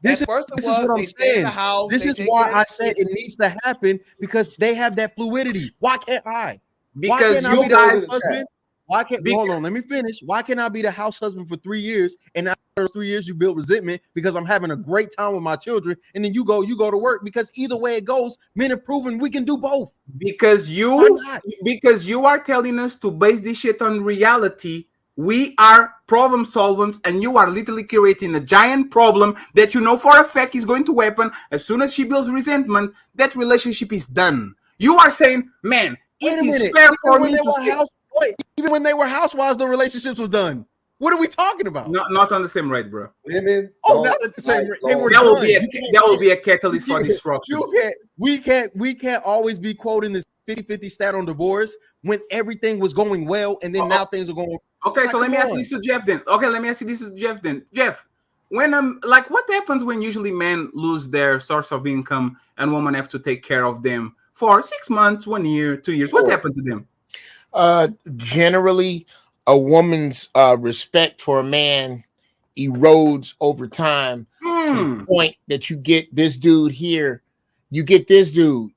This is what I'm saying. This is why I said it needs to happen because they have that fluidity. Why can't I? Because why can't I be the house husband? Why can't hold on? Let me finish. Why can't I be the house husband for 3 years and after those 3 years you build resentment because I'm having a great time with my children and then you go to work because either way it goes, men have proven we can do both. Because you are telling us to base this shit on reality. We are problem solvers, and you are literally creating a giant problem that you know for a fact is going to happen. As soon as she builds resentment, that relationship is done. You are saying, man, it is fair for me to say. Even when they were housewives, the relationships was done. What are we talking about? Not on the same rate, bro. Women. Not at the same rate. They were that will be a catalyst for disruption. We can't always be quoting this 50-50 stat on divorce when everything was going well and then now things are going. Okay, so let me ask this to Jeff then. Jeff, when what happens when usually men lose their source of income and women have to take care of them for 6 months, 1 year, 2 years? What happened to them? Generally, a woman's respect for a man erodes over time to the point that you get this dude here. You get this dude.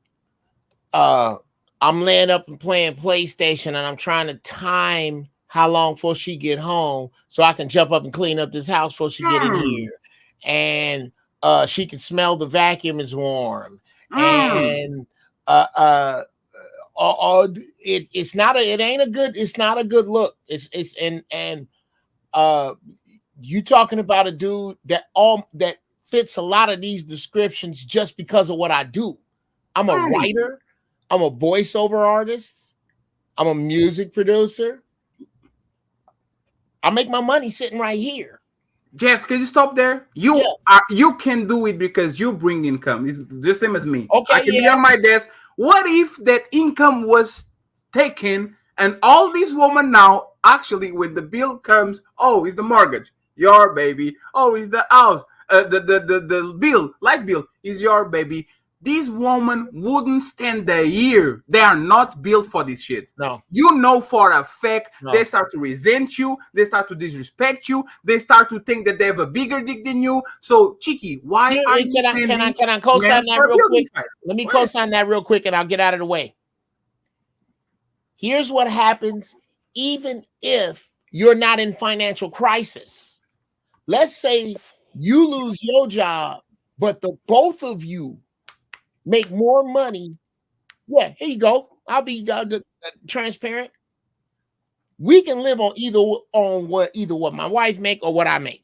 I'm laying up and playing PlayStation and I'm trying to time how long before she get home so I can jump up and clean up this house before she get in here. And she can smell the vacuum is warm. And it's not a good look. You talking about a dude that fits a lot of these descriptions just because of what I do. I'm a writer, I'm a voiceover artist, I'm a music producer. I make my money sitting right here. Jeff, can you stop there? You can do it because you bring income. It's the same as me. Okay, I can be on my desk. What if that income was taken and all these women now actually when the bill comes, oh, it's the mortgage, your baby. Oh, it's the house, the bill, light bill is your baby. These women wouldn't stand a year. They are not built for this shit. No. You know for a fact, No. they start to resent you. They start to disrespect you. They start to think that they have a bigger dick than you. So, Chicky, why are you sending Can I co-sign that real quick? Let me co-sign co-sign that real quick and I'll get out of the way. Here's what happens even if you're not in financial crisis. Let's say you lose your job, but the both of you make more money. Yeah, here you go. I'll be transparent. We can live on either what my wife make or what I make.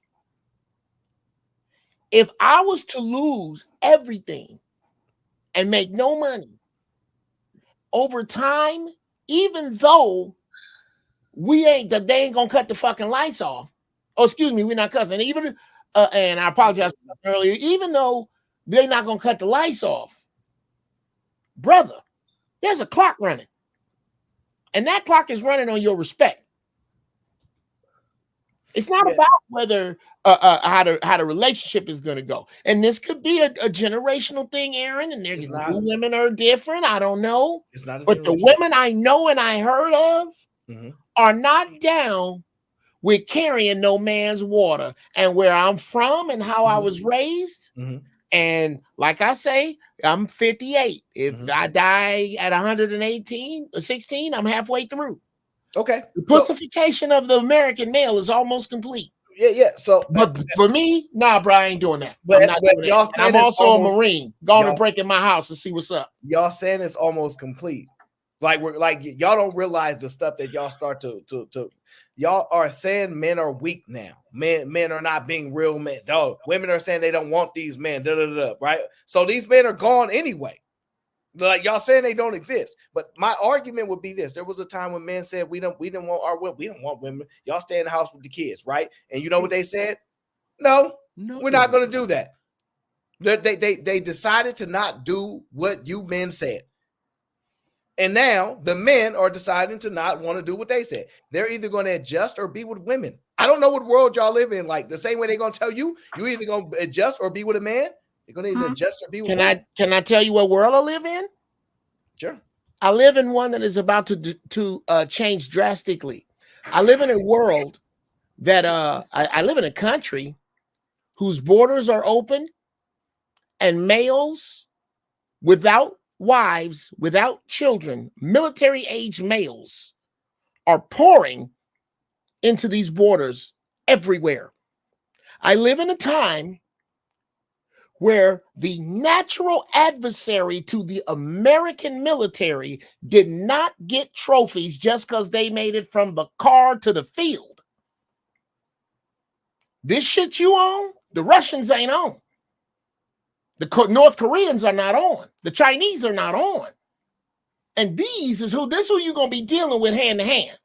If I was to lose everything and make no money over time, even though they ain't gonna cut the fucking lights off. Oh, excuse me, we're not cussing. Even and I apologize earlier. Even though they're not gonna cut the lights off, brother, there's a clock running, and that clock is running on your respect. It's not about whether how the relationship is going to go, and this could be a generational thing, Aaron. And there's women are different. I don't know, It's not, but the women I know and I heard of are not down with carrying no man's water. And where I'm from and how I was raised, and like I say, I'm 58. If I die at 118 or 16, I'm halfway through. Okay. The pussification of the American male is almost complete. Yeah. So, but for me, nah, bro, I ain't doing that. But, I'm not doing y'all that. I'm also a Marine. Going to break in my house to see what's up. Y'all saying it's almost complete. Like y'all don't realize the stuff that y'all start to y'all are saying men are weak now. Men are not being real men. Dog. Women are saying they don't want these men. Right? So these men are gone anyway. Like y'all saying they don't exist. But my argument would be this: there was a time when men said we didn't want our women. We don't want women. Y'all stay in the house with the kids, right? And you know what they said? No, we're not going to do that. They decided to not do what you men said. And now the men are deciding to not want to do what they said. They're either going to adjust or be with women. I don't know what world y'all live in. Like the same way they're going to tell you, you either going to adjust or be with a man. You're going to either adjust or be with women. Can I tell you what world I live in? Sure. I live in one that is about to change drastically. I live in a world that I live in a country whose borders are open and males without wives, without children, military age males are pouring into these borders everywhere. I live in a time where the natural adversary to the American military did not get trophies just because they made it from the car to the field. This shit you on, the Russians ain't on. The North Koreans are not on. The Chinese are not on. And this is who you're going to be dealing with hand to hand.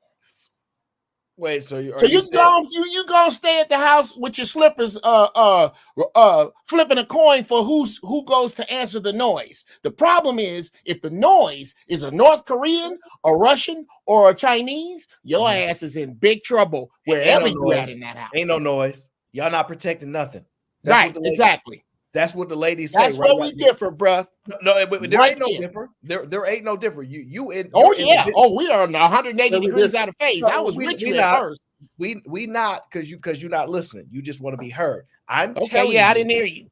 Wait, so you gonna stay at the house with your slippers, flipping a coin for who goes to answer the noise. The problem is if the noise is a North Korean, a Russian, or a Chinese, your ass is in big trouble wherever you at in that house. Ain't no noise. Y'all not protecting nothing. Right, exactly. That's what the ladies say. That's where we differ, bruh. No, but there ain't no different. There ain't no different. We are 180 degrees out of phase. I was with you at first. We not because you're not listening. You just want to be heard. I'm okay. telling Yeah, you, I didn't hear you.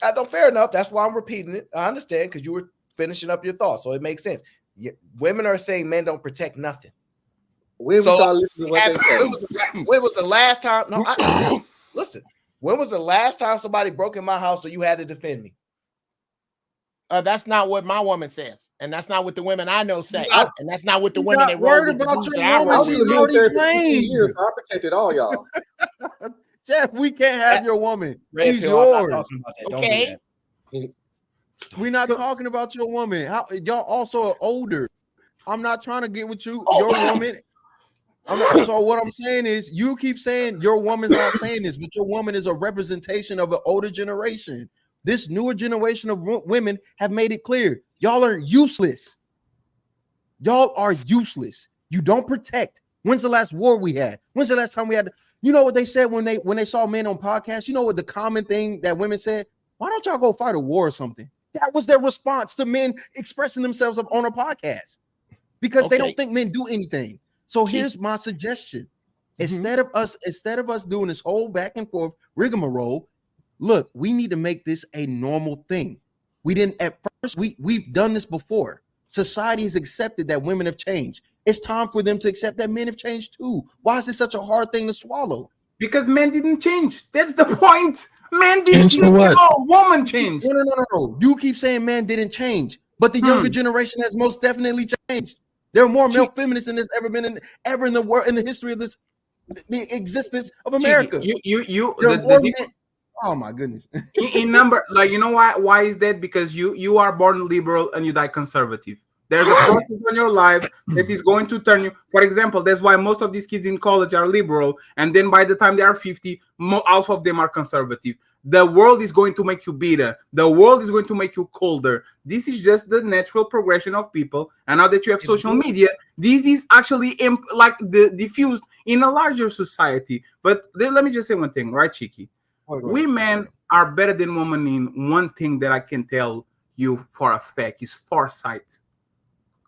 I don't. Fair enough. That's why I'm repeating it. I understand because you were finishing up your thoughts, so it makes sense. Women are saying men don't protect nothing. When we start listening to what they say. When was the last time? No, listen. When was the last time somebody broke in my house so you had to defend me? That's not what my woman says, and that's not what the women I know say, I- and that's not what the You're women not that roll worried with the about dudes your that I woman. roll I was with. She's in the already military for 15 claimed. years, so I protected all y'all. Jeff, we can't have your woman. Red She's pill, I'm not yours. talking about that. Don't do Okay. that. We're not So- talking about your woman. How y'all also are older. I'm not trying to get with you, Oh. your woman. I'm not, so what I'm saying is, you keep saying your woman's not saying this, but your woman is a representation of an older generation. This newer generation of women have made it clear y'all are useless. Y'all are useless. You don't protect. When's the last war we had? When's the last time we had? You know what they said when they saw men on podcasts? You know what the common thing that women said? Why don't y'all go fight a war or something? That was their response to men expressing themselves on a podcast, because they don't think men do anything. So here's my suggestion. Instead of us doing this whole back and forth rigmarole, look, we need to make this a normal thing. We didn't at first, we've done this before. Society has accepted that women have changed. It's time for them to accept that men have changed too. Why is this such a hard thing to swallow? Because men didn't change. That's the point. Men didn't Change change for at what? all. Woman changed. No. You keep saying men didn't change, but the younger generation has most definitely changed. There are more male feminists than there's ever been in the world, in the history of the existence of America. Oh my goodness. in number, like, you know why is that? Because you are born liberal and you die conservative. There's a process in your life that is going to turn you. For example, that's why most of these kids in college are liberal, and then by the time they are 50, half of them are conservative. The world is going to make you bitter. The world is going to make you colder. This is just the natural progression of people. And now that you have social media, this is actually diffused in a larger society. But let me just say one thing, right, Chiki? We men are better than women in one thing that I can tell you for a fact is foresight.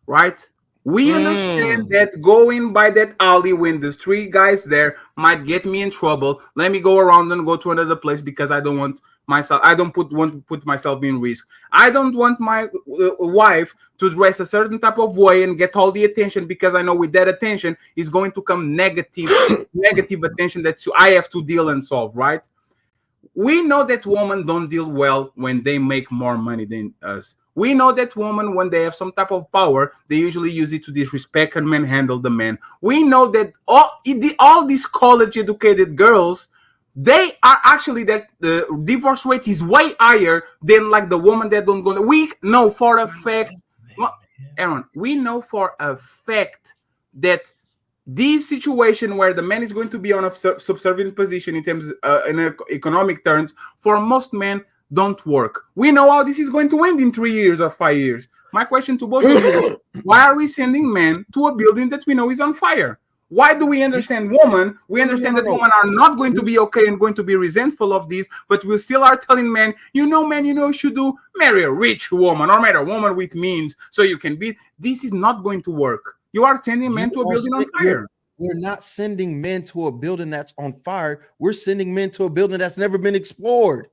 Right? We understand that going by that alley when there's three guys there might get me in trouble. Let me go around and go to another place because I don't want myself. I don't want to put myself in risk. I don't want my wife to dress a certain type of way and get all the attention, because I know with that attention is going to come negative attention that I have to deal and solve. Right? We know that women don't deal well when they make more money than us. We know that women, when they have some type of power, they usually use it to disrespect and manhandle the men. We know that all these college-educated girls, they are actually that the divorce rate is way higher than like the woman that don't go. We know for a fact, Aaron, we know for a fact that this situation where the man is going to be on a subservient position in terms in economic terms, for most men, don't work. We know how this is going to end in 3 years or 5 years. My question to both of you is, why are we sending men to a building that we know is on fire? Why do we understand women? We understand that women are not going to be okay and going to be resentful of this, but we still are telling men, man, you should do marry a rich woman or marry a woman with means so you can be. This is not going to work. You are sending men to a building on fire. We're not sending men to a building that's on fire. We're sending men to a building that's never been explored.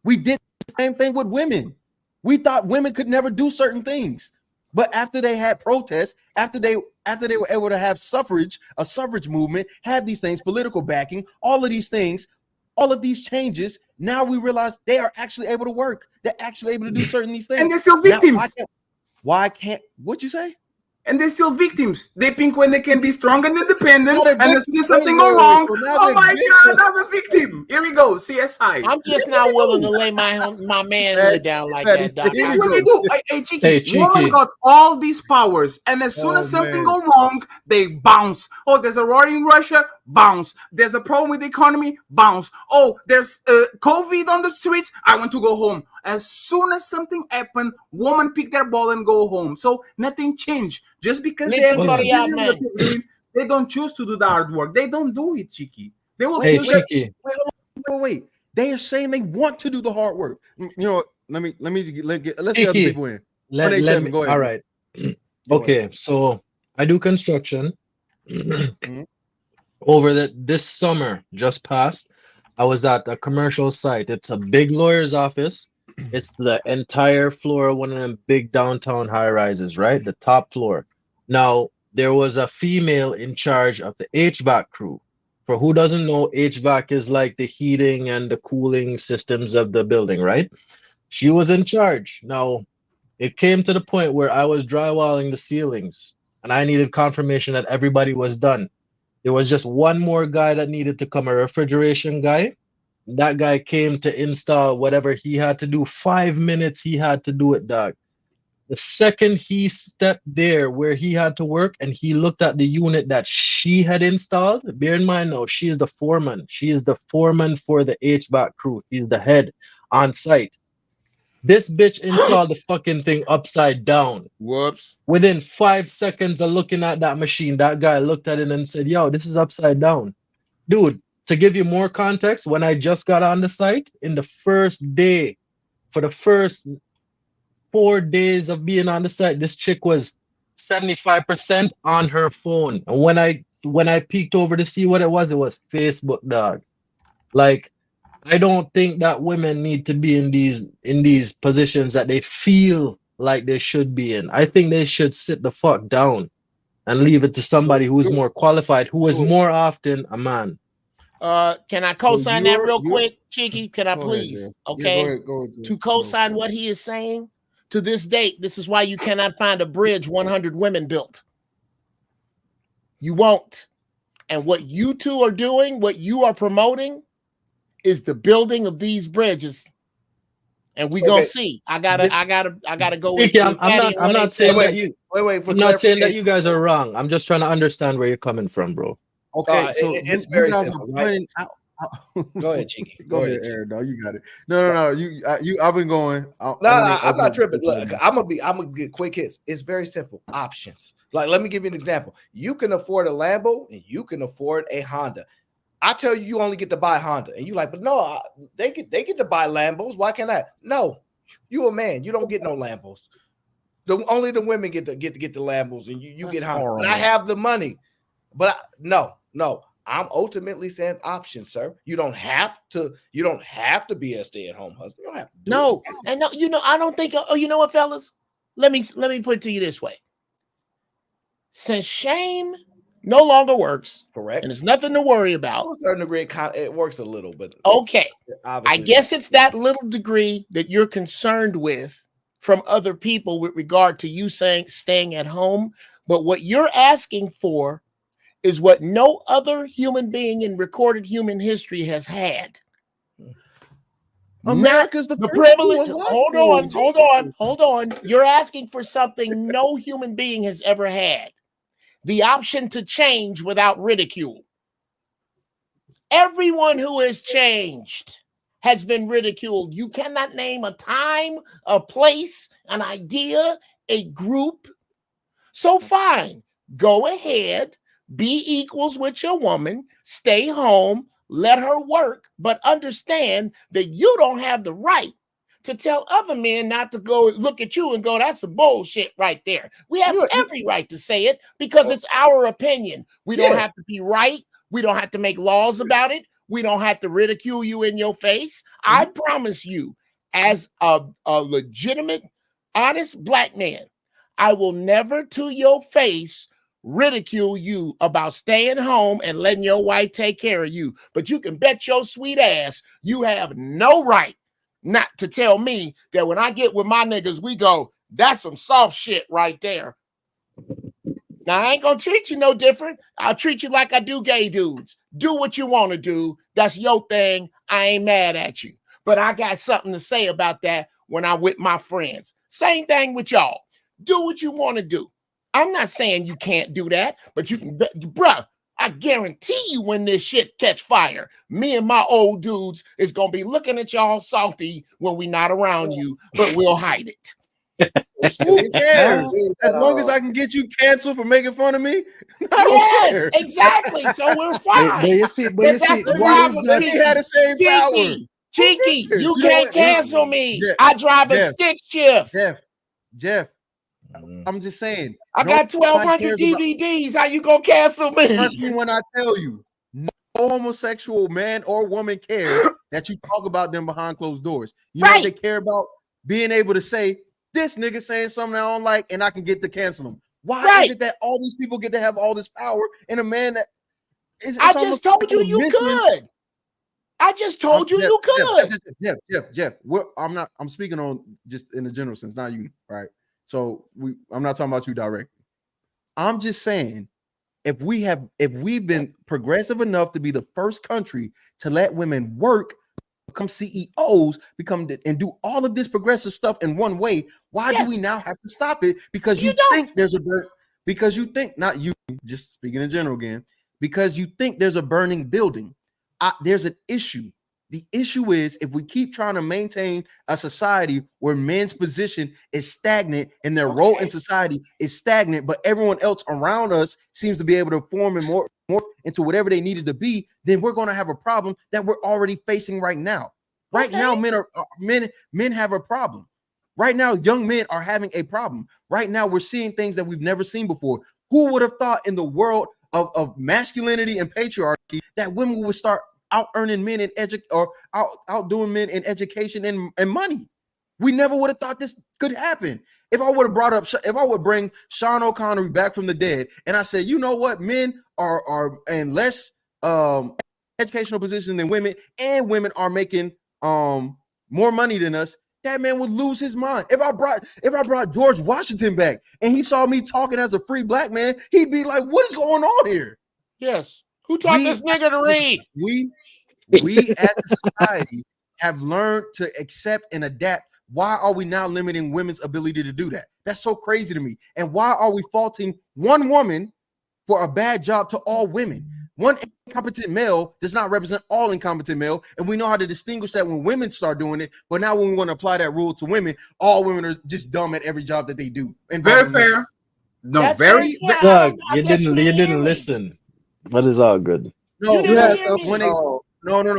We did the same thing with women. We thought women could never do certain things. But after they had protests, after they were able to have a suffrage movement, have these things, political backing, all of these things, all of these changes, now we realize they are actually able to work. They're actually able to do certain these things. And they're still victims. Why can't what'd you say? And they're still victims. They think when they can be strong and independent, and as soon as something go wrong, oh my God, I'm a victim. Here we go, CSI. I'm just not willing to lay my manhood down like that, Doc. That's what they do. Hey, Cheeky. Woman got all these powers, and as soon as something go wrong, they bounce. Oh, there's a war in Russia, bounce. There's a problem with the economy, bounce. Oh, there's COVID on the streets, I want to go home. As soon as something happened, women pick their ball and go home. So nothing changed. Just because they don't choose to do the hard work. They don't do it, Cheeky. They will wait. They are saying they want to do the hard work. Let's get other people in. Let me, go ahead. All right. Okay, so I do construction. Over this summer just passed, I was at a commercial site. It's a big lawyer's office. It's the entire floor of one of them big downtown high rises, right? The top floor. Now, there was a female in charge of the HVAC crew. For who doesn't know, HVAC is like the heating and the cooling systems of the building, right? She was in charge. Now, It came to the point where I was drywalling the ceilings and I needed confirmation that everybody was done. There was just one more guy that needed to come, a refrigeration guy. That guy came to install whatever he had to do. 5 minutes he had to do it, dog. The second he stepped there where he had to work and he looked at the unit that she had installed, bear in mind now, she is the foreman. She is the foreman for the HVAC crew. He's the head on site. This bitch installed the fucking thing upside down. Whoops. Within 5 seconds of looking at that machine, that guy looked at it and said, yo, this is upside down. Dude, to give you more context, when I just got on the site, in the first day, for the first 4 days of being on the site, this chick was 75% on her phone. And when I peeked over to see what it was Facebook, dog. Like, I don't think that women need to be in these positions that they feel like they should be in. I think they should sit the fuck down and leave it to somebody who is more qualified, who is more often a man. Can I co-sign that real quick, Cheeky? Can I please? Ahead, okay. Go ahead, to co-sign what he is saying, to this date, this is why you cannot find a bridge 100 women built. You won't. And what you two are doing, what you are promoting, is the building of these bridges. And we gonna see. I gotta go with I'm not saying that you I'm not saying that you guys are wrong. I'm just trying to understand where you're coming from, bro. Okay, so it's you very guys simple, are right? pointing out. Go ahead, Cheeky. Go ahead, Aaron. No, you got it. No. I've been going. I'm not tripping. Look, I'm gonna get quick hits. It's very simple. Options. Like, let me give you an example. You can afford a Lambo and you can afford a Honda. I tell you, you only get to buy a Honda, and you like, but no, they get to buy Lambos. Why can't I? No, you a man. You don't get no Lambos. Only the women get the Lambos, and you get Honda. But I have the money. But no. I'm ultimately saying options, sir. You don't have to be a stay-at-home husband. You don't have to no, I don't think. Oh, you know what, fellas? Let me put it to you this way. Since shame no longer works, correct, and there's nothing to worry about. To a certain degree, it works a little bit. Okay, I guess it's that little degree that you're concerned with from other people with regard to you saying staying at home. But what you're asking for is what no other human being in recorded human history has had. America's the privilege. Hold on. You're asking for something no human being has ever had. The option to change without ridicule. Everyone who has changed has been ridiculed. You cannot name a time, a place, an idea, a group. So fine, go ahead. Be equals with your woman, stay home, let her work, but understand that you don't have the right to tell other men not to go look at you and go, that's some bullshit right there. We have every right to say it because it's our opinion. We don't have to be right. We don't have to make laws about it. We don't have to ridicule you in your face. I promise you, as a legitimate, honest black man, I will never to your face ridicule you about staying home and letting your wife take care of you. But you can bet your sweet ass you have no right not to tell me that when I get with my niggas, we go, that's some soft shit right there. Now, I ain't gonna treat you no different. I'll treat you like I do gay dudes. Do what you want to do. That's your thing. I ain't mad at you. But I got something to say about that when I'm with my friends. Same thing with y'all. Do what you want to do. I'm not saying you can't do that, but you can, bruh, I guarantee you when this shit catch fire, me and my old dudes is going to be looking at y'all salty when we not around you, but we'll hide it. Who cares? As long as I can get you canceled for making fun of me. Yes, exactly. So we're fine. But you see, that's the problem. Let me have the same power. Cheeky, you can't cancel me. I drive a stick shift. Jeff, I'm just saying. I got 1,200 DVDs. How you gonna cancel me? Trust me when I tell you, no homosexual man or woman cares that you talk about them behind closed doors. You know what they care about? Being able to say, this nigga saying something I don't like, and I can get to cancel him. Why is it that all these people get to have all this power and a man that I just told you you could. I just told you you could. Jeff. I'm speaking on just in the general sense, not you, right? So I'm not talking about you directly. I'm just saying, if we've been progressive enough to be the first country to let women work, become CEOs, and do all of this progressive stuff in one way, why do we now have to stop it? Because you think there's a burn, because you think, not you, just speaking in general again, because you think there's a burning building. There's an issue. The issue is, if we keep trying to maintain a society where men's position is stagnant and their role in society is stagnant, but everyone else around us seems to be able to form and more into whatever they needed to be, then we're going to have a problem that we're already facing right now. Right now, men have a problem. Right now, young men are having a problem. Right now, we're seeing things that we've never seen before. Who would have thought in the world of masculinity and patriarchy that women would start out earning men in outdoing men in education and money? We never would have thought this could happen. If I would bring Sean O'Connery back from the dead, and I said, you know what, men are in less educational position than women, and women are making more money than us, that man would lose his mind. If I brought George Washington back and he saw me talking as a free black man, he'd be like, what is going on here? Yes. Who taught this nigga to read? We as a society have learned to accept and adapt. Why are we now limiting women's ability to do that? That's so crazy to me. And why are we faulting one woman for a bad job to all women? One incompetent male does not represent all incompetent male, and we know how to distinguish that when women start doing it. But now when we want to apply that rule to women, all women are just dumb at every job that they do. And very fair. No, Doug, you didn't listen. But it's all good. No,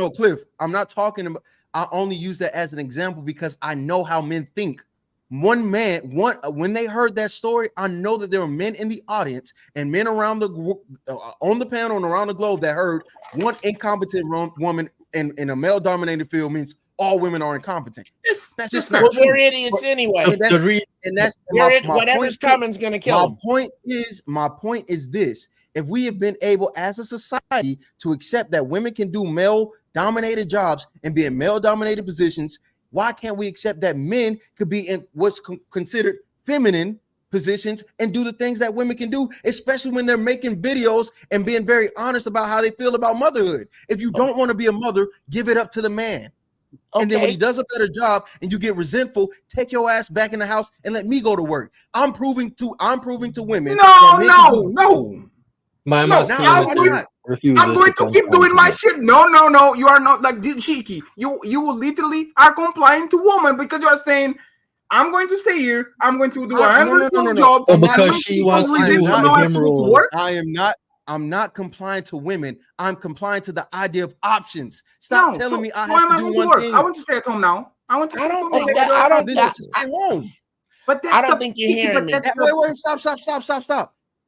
Cliff. I'm not talking about. I only use that as an example because I know how men think. When they heard that story, I know that there were men in the audience and men around the on the panel and around the globe that heard one incompetent woman in a male-dominated field means all women are incompetent. That's just not true. They're idiots anyway. Whatever's coming is going to kill them. My point is this. If we have been able as a society to accept that women can do male-dominated jobs and be in male-dominated positions, why can't we accept that men could be in what's considered feminine positions and do the things that women can do, especially when they're making videos and being very honest about how they feel about motherhood? If you don't want to be a mother, give it up to the man. And then when he does a better job and you get resentful, take your ass back in the house and let me go to work. I'm proving to women. No. I'm going to keep doing my shit. No. You are not like cheeky. You literally are complying to woman because you are saying, I'm going to stay here. I'm going to do a wonderful job. Because she wants to do him role. I'm not complying to women. I'm complying to the idea of options. Stop telling me I have to do one thing. I want to stay at home now. I want to stay at home. But I don't think you're hearing me. Wait, stop.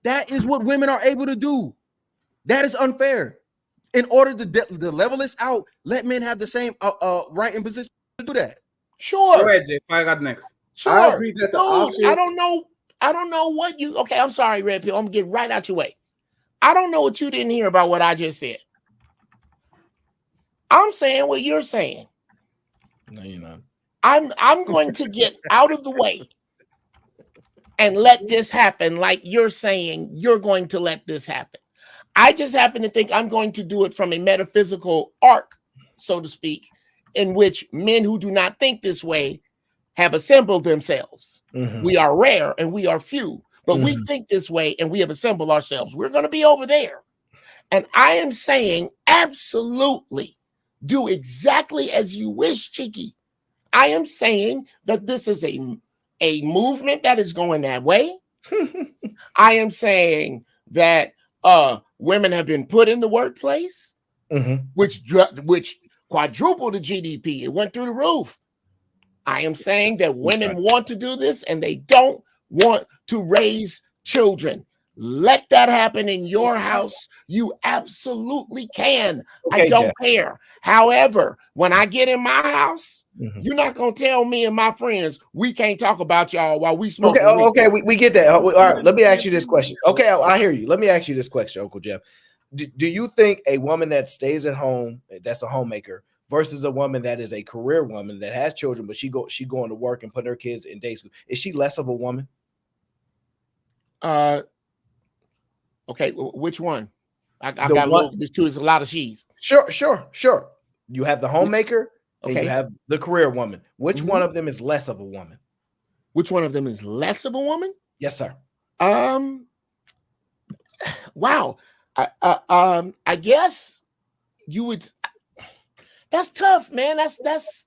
That is what women are able to do. That is unfair. In order to level this out, let men have the same right and position to do that. Sure. Go ahead, Jay. I got next. Sure. I don't know what you. Okay, I'm sorry, Red Pill. I'm gonna get right out your way. I don't know what you didn't hear about what I just said. I'm saying what you're saying. No, you're not. I'm going to get out of the way and let this happen like you're saying you're going to let this happen. I just happen to think I'm going to do it from a metaphysical arc, so to speak, in which men who do not think this way have assembled themselves. Mm-hmm. We are rare and we are few, but we think this way and we have assembled ourselves. We're going to be over there. And I am saying absolutely do exactly as you wish, Cheeky. I am saying that this is a movement that is going that way. I am saying that women have been put in the workplace, which quadrupled the GDP. It went through the roof. I am saying that women want to do this and they don't want to raise children. Let that happen in your house. You absolutely can. Okay, I don't care. However, when I get in my house, you're not going to tell me and my friends we can't talk about y'all while we smoke. Okay, we get that. All right, let me ask you this question. Okay, I hear you. Let me ask you this question, Uncle Jeff. do you think a woman that stays at home, that's a homemaker, versus a woman that is a career woman that has children, but she going to work and put her kids in day school, is she less of a woman? Okay, which one? I got a little. There's a lot of she's. Sure. You have the homemaker, okay, and you have the career woman. Which one of them is less of a woman? Which one of them is less of a woman? Yes, sir. Wow. I guess you would. That's tough, man. That's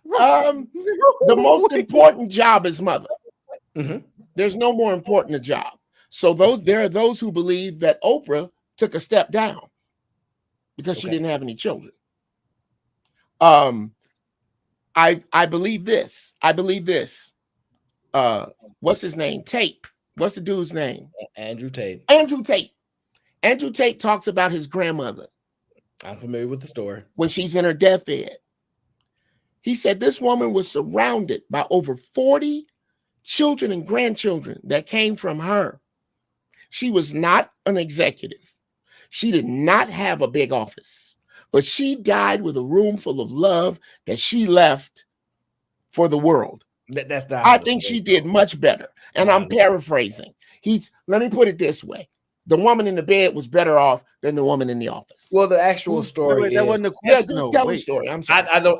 the most important job is mother. There's no more important a job. So there are those who believe that Oprah took a step down because she didn't have any children. I believe this. What's his name? Tate. What's the dude's name? Andrew Tate. Andrew Tate talks about his grandmother. I'm familiar with the story. When she's in her deathbed. He said this woman was surrounded by over 40 children and grandchildren that came from her. She was not an executive. She did not have a big office, but she died with a room full of love that she left for the world. That's not. I think she did much better. And I'm paraphrasing. Let me put it this way. The woman in the bed was better off than the woman in the office. Well, the actual story that wasn't the question. Yeah, tell the story. I'm sorry. I know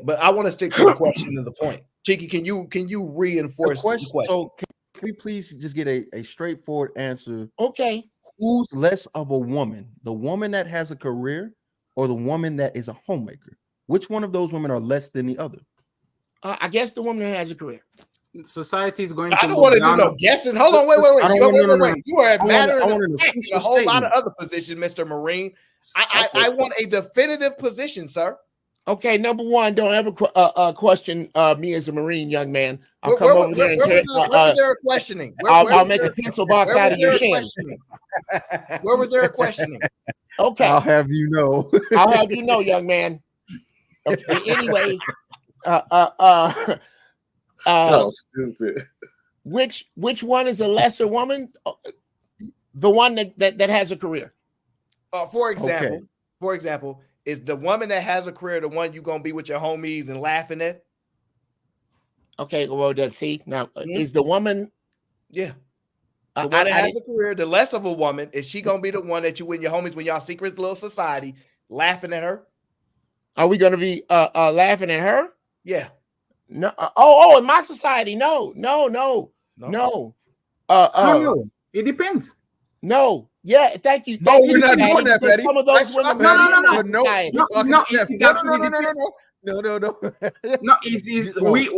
but I want to stick to the question and the point. Cheeky, can you reinforce the question? So can we please just get a straightforward answer? Okay. Who's less of a woman? The woman that has a career or the woman that is a homemaker? Which one of those women are less than the other? I guess the woman that has a career. Society is going I to. don't want to do no guessing. Hold on, wait. No. You are a matter I of want fact in a whole lot of other positions, Mr. Marine. I want a definitive position, sir. Okay, number one, don't ever question me as a Marine, young man. I'll come over there and where was there a questioning? I'll make a pencil box out of your shin. Where was there a questioning? Okay. I'll have you know. I'll have you know, young man. Okay, anyway, oh, stupid. Which one is a lesser woman? The one that has a career. For example, is the woman that has a career the one you gonna be with your homies and laughing at? Okay, well, see now is the woman? Yeah, the one that has a career, the less of a woman, is she gonna be the one that you and your homies when y'all secret little society laughing at her? Are we gonna be laughing at her? Yeah. No. In my society, no. It depends. No. Yeah, thank you. No, we're not doing that, Betty. Some of those women. No.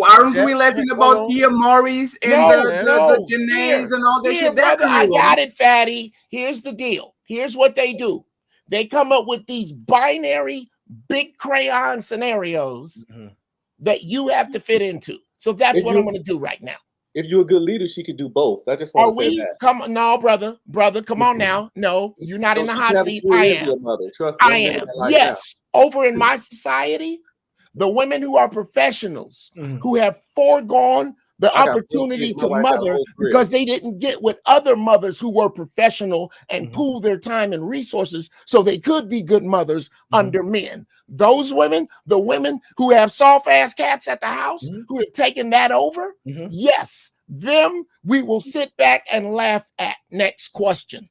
Aren't we laughing about Tia Morris and the Janaes and all that shit? Brother, I got it, fatty. Here's the deal. Here's what they do. They come up with these binary big crayon scenarios that you have to fit into. So that's what I'm going to do right now. If you're a good leader, she could do both. I just want to say that. No, brother, come on now. No, you're not in the hot seat. I am. I am. Yes. Over in my society, the women who are professionals, who have foregone the opportunity to mother because they didn't get with other mothers who were professional and pool their time and resources so they could be good mothers under men. Those women, the women who have soft ass cats at the house, who have taken that over, yes, them we will sit back and laugh at. Next question.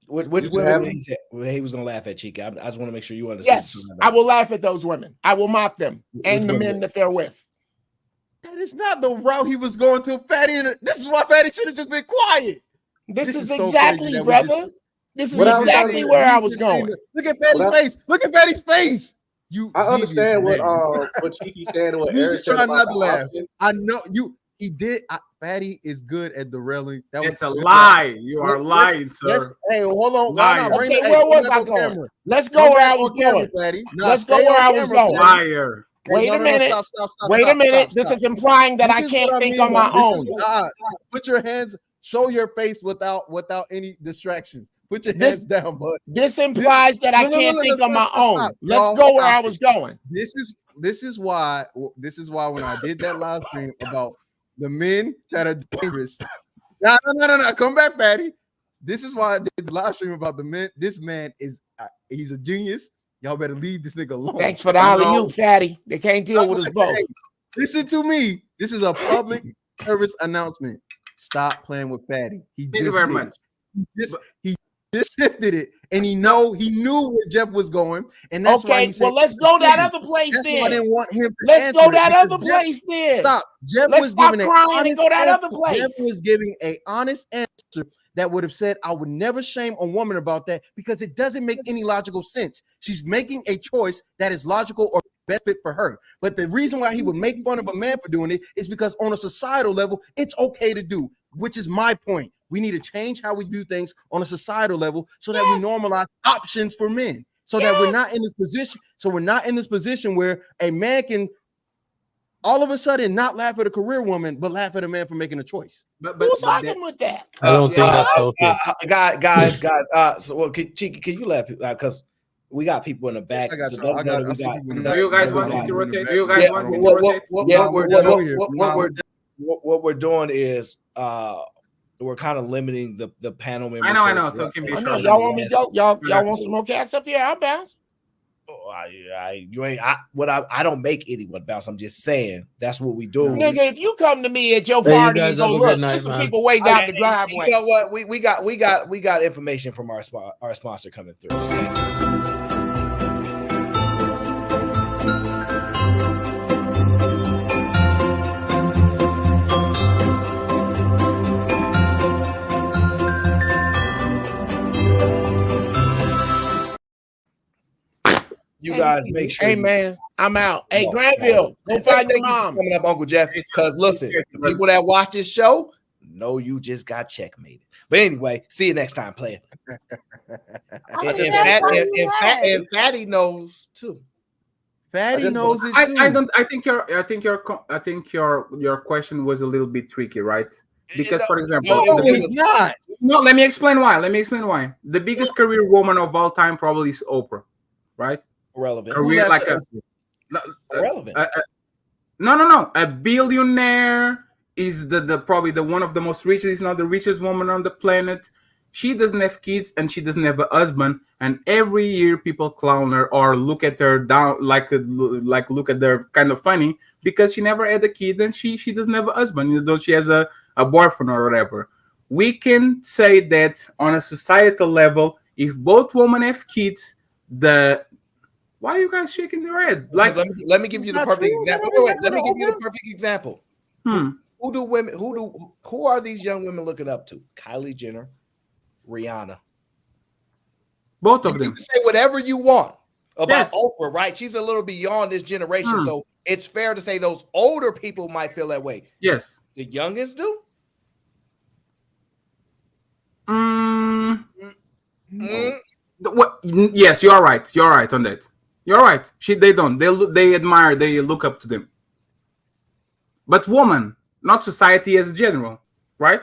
Which women he was going to laugh at, Chica? I just want to make sure you understand. Yes, I will laugh at those women. I will mock them and the men that they're with. That is not the route he was going to. Fatty, this is why Fatty should have just been quiet. This is exactly, so brother. This is exactly where I was going. Look at Fatty's face. Look at Fatty's face. I understand what Cheeky's saying. What Eric said trying not about to laugh. option. I know you. He did. Fatty is good at derailing. It's a lie. You are lying, sir. Hey, hold on. Okay, where was I going? Let's go where I was going. Let's go where I was going. Liar. Wait a minute. Wait a minute. This is implying that I can't think on my own. Put your hands. Show your face without any distractions. Put your hands down, bud. This implies that I can't think on my own. Let's go where I was going. This is why when I did that live stream about the men that are dangerous. No. Come back, Patty. This is why I did the live stream about the man. This man is he's a genius. Y'all better leave this nigga alone. Thanks for the alley-oop, fatty. They can't deal with us both. Hey, listen to me. This is a public service announcement. Stop playing with Fatty. Thank you very much. He just shifted it, and he knew where Jeff was going, and that's why he said. Well, let's go that other place that's then. Why I didn't want him to let's answer go that it, other Jeff, place then. Stop. Jeff let's was stop giving crying and go that other place. Jeff was giving an honest answer that would have said, I would never shame a woman about that because it doesn't make any logical sense. She's making a choice that is logical or best fit for her. But the reason why he would make fun of a man for doing it is because on a societal level, it's okay to do, which is my point. We need to change how we view things on a societal level so that we normalize options for men. So that we're not in this position. So we're not in this position where a man can all of a sudden not laugh at a career woman, but laugh at a man for making a choice. Who's talking with that? I don't think that's okay. Guys. So, well, can you laugh? Because we got people in the back. I got you. Do you guys want me to rotate? Do you guys want me to rotate? What we're doing is we're kind of limiting the panel members. I know. So it can be short. Y'all want me to go? Y'all want some more cats up here? I'll bounce. I don't make anyone bounce. I'm just saying that's what we do. Nigga, if you come to me at your party and go, look, there's some people waiting out the driveway. You know what? We got information from our sponsor coming through. You guys make sure. Hey, man, I'm out. Hey, Granville, go find your mom. Coming up, Uncle Jeff. Because listen, the people that watch this show know you just got checkmated. But anyway, see you next time, player. and Fatty knows too. Fatty knows it too. I think your question was a little bit tricky, right? Because, for example, no, it's not. No, let me explain why. The biggest career woman of all time probably is Oprah, right? Irrelevant. Career like irrelevant. No. A billionaire is the probably the one of the most richest, if not the richest woman on the planet. She doesn't have kids and she doesn't have a husband. And every year people clown her or look at her down like look at her kind of funny because she never had a kid and she doesn't have a husband, though she has a boyfriend or whatever. We can say that on a societal level, if both women have kids, why are you guys shaking your head? Like, let me give you the perfect example. Wait, let me give you the perfect example. Who are these young women looking up to? Kylie Jenner, Rihanna. Both of them. You can say whatever you want about Oprah, right? She's a little beyond this generation, so it's fair to say those older people might feel that way. Yes. The youngest do. What? Yes, you're right. You're right on that. You're right. They don't. They admire. They look up to them. But woman, not society as general, right?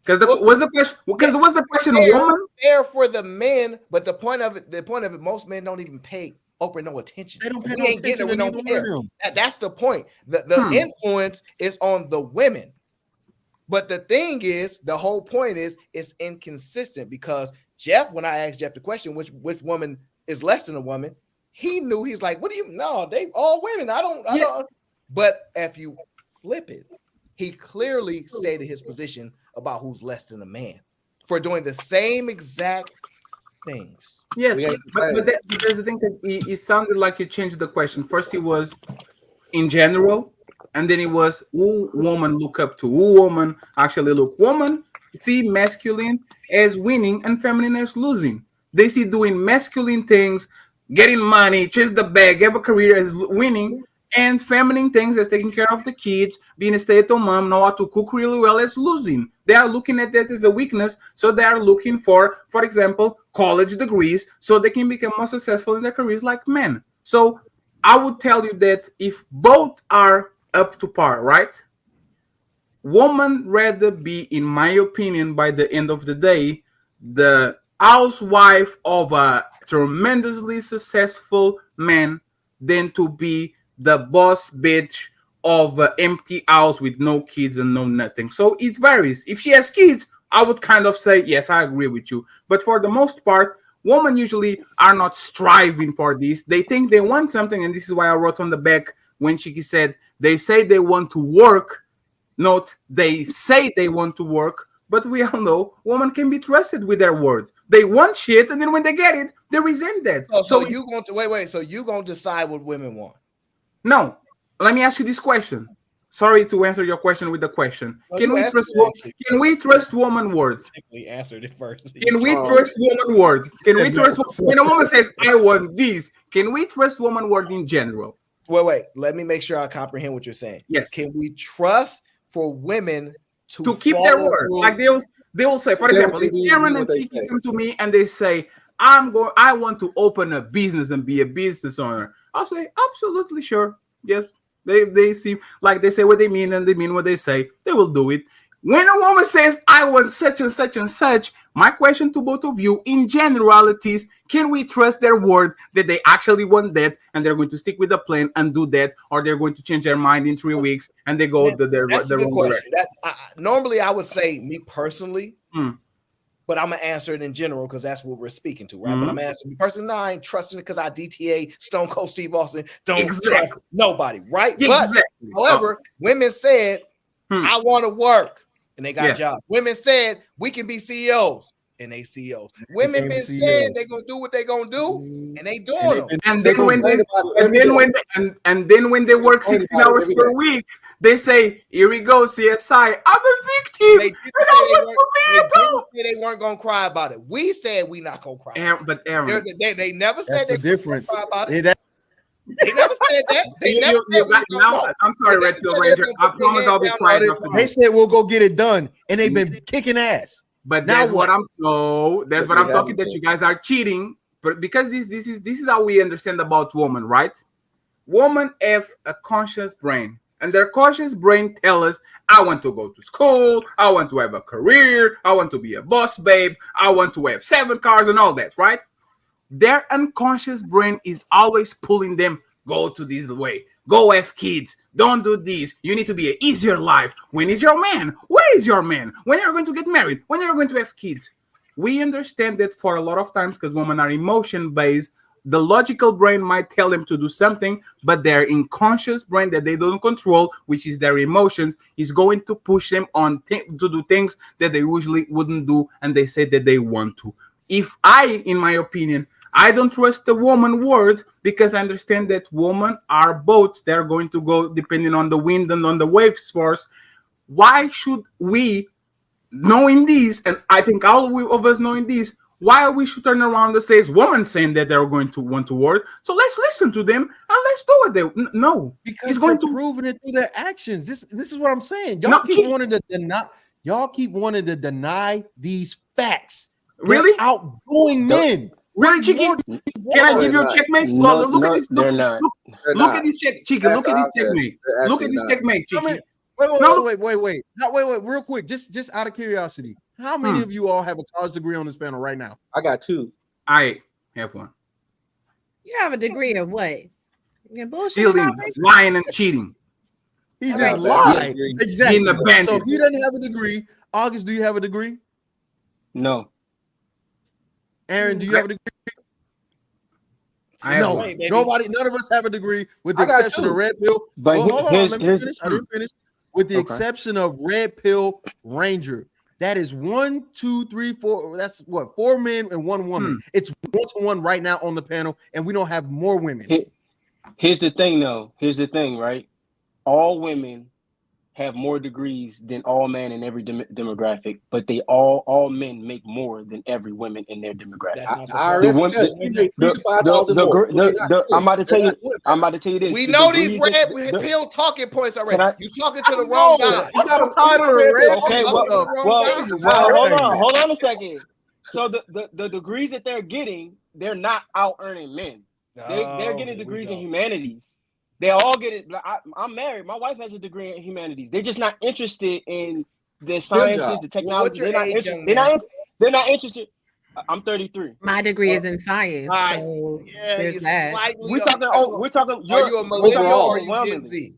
Because what's the question? Because what's the question? Woman. Fair for the men, but the point of it, most men don't even pay Oprah no attention. They don't pay no attention. We don't care. That's the point. The influence is on the women. But the thing is, the whole point is it's inconsistent because Jeff, when I asked Jeff the question, which woman is less than a woman, he knew. He's like, what do you know? They all women. I don't. But if you flip it, he clearly stated his position about who's less than a man for doing the same exact things. Yes, but there's the thing, because it sounded like you changed the question. First, it was in general, and then it was who woman look up to, who woman actually look. Woman see masculine as winning and feminine as losing. They see doing masculine things, getting money, chase the bag, have a career as winning, and feminine things as taking care of the kids, being a stay-at-home mom, know how to cook really well as losing. They are looking at that as a weakness, so they are looking for example, college degrees, so they can become more successful in their careers like men. So I would tell you that if both are up to par, right? Woman rather be, in my opinion, by the end of the day, the housewife of a tremendously successful man than to be the boss bitch of an empty house with no kids and no nothing. So it varies. If she has kids, I would kind of say, yes, I agree with you. But for the most part, women usually are not striving for this. They think they want something, and this is why I wrote on the back when she said, they say they want to work, not they say they want to work. But we all know women can be trusted with their word. They want shit, and then when they get it, they resent that. So you going to wait. So you gonna decide what women want? No. Let me ask you this question. Sorry to answer your question with the question. No, Can we trust woman words? We answered it first. Can we trust woman words? Can we trust when a woman says, "I want this"? Can we trust woman word in general? Wait. Let me make sure I comprehend what you're saying. Yes. Can we trust for women to keep their word? Like they will say, for example, if Aaron and Kiki come to me and they say, I want to open a business and be a business owner. I'll say, absolutely sure. Yes. They seem like they say what they mean and they mean what they say. They will do it. When a woman says, I want such and such and such, my question to both of you in generalities, can we trust their word that they actually want that and they're going to stick with the plan and do that, or they're going to change their mind in 3 weeks and they go their wrong direction? Normally, I would say me personally, but I'm gonna answer it in general because that's what we're speaking to, right? But I'm answering me personally. No, I ain't trusting it because I DTA Stone Cold Steve Austin. Don't trust nobody, right? Exactly. But however, women said, I want to work, and they got jobs. Women said we can be CEOs, and they CEOs. Women been said they gonna do what they gonna do, and they doing them. And then when they work 16 hours per week, they say, "Here we go, CSI. I'm a victim. They weren't gonna cry about it. We said we not gonna cry. But Aaron, they never said the difference. Cry about it. They never said that. They never said I'm sorry, Red Pill Ranger. I promise I'll be quiet. They said we'll go get it done, and they've been kicking ass. But that's what I'm talking that you guys are cheating. But because this is how we understand about women, right? Women have a conscious brain, and their conscious brain tell us, I want to go to school, I want to have a career, I want to be a boss babe, I want to have 7 cars and all that, right? Their unconscious brain is always pulling them, go to this way, go have kids, don't do this, you need to be an easier life. When is your man? Where is your man? When are you going to get married? When are you going to have kids? We understand that for a lot of times, because women are emotion-based, the logical brain might tell them to do something, but their unconscious brain that they don't control, which is their emotions, is going to push them on to do things that they usually wouldn't do, and they say that they want to. In my opinion, I don't trust the woman word because I understand that women are boats. They're going to go depending on the wind and on the waves force. Why should we, knowing this, and I think all of us knowing this, why we should turn around and say it's women saying that they're going to want to work? So let's listen to them and let's do what they no. Because it's going to proving it through their actions. This is what I'm saying. Y'all keep wanting to deny. Y'all keep wanting to deny these facts. Really? They're outdoing men. Really, Cheeky? Can I give you a checkmate? Look at this. Look at this check, Cheeky. Look at this checkmate. Look at this checkmate, Cheeky. Wait. Wait. Real quick, just out of curiosity, how many of you all have a college degree on this panel right now? I got 2. I have 1. You have a degree of what? Stealing, lying, and cheating. He just lied. Exactly. So So he doesn't have a degree. August, do you have a degree? No. Aaron, do you have a degree? No. None of us have a degree, with the exception of Red Pill. But hold on, let me finish. I didn't finish. With the exception of Red Pill Ranger, that is 1, 2, 3, 4. That's what, 4 men and 1 woman. It's 1-to-1 right now on the panel, and we don't have more women. Here's the thing, though. Here's the thing, right? All women have more degrees than all men in every demographic, but they all men make more than every woman in their demographic. I'm about to tell you. I'm about to tell you this. We know these red pill talking points already. You talking to the wrong guy. You got a title of red. Okay, well, hold on a second. So the degrees that they're getting, they're not out earning men. They're getting degrees in humanities. They all get it. I'm married. My wife has a degree in humanities. They're just not interested in the sciences, the technology. They're not interested. I'm 33. My degree is in science. So there's that. We're talking. Are you a millennial or Gen Z?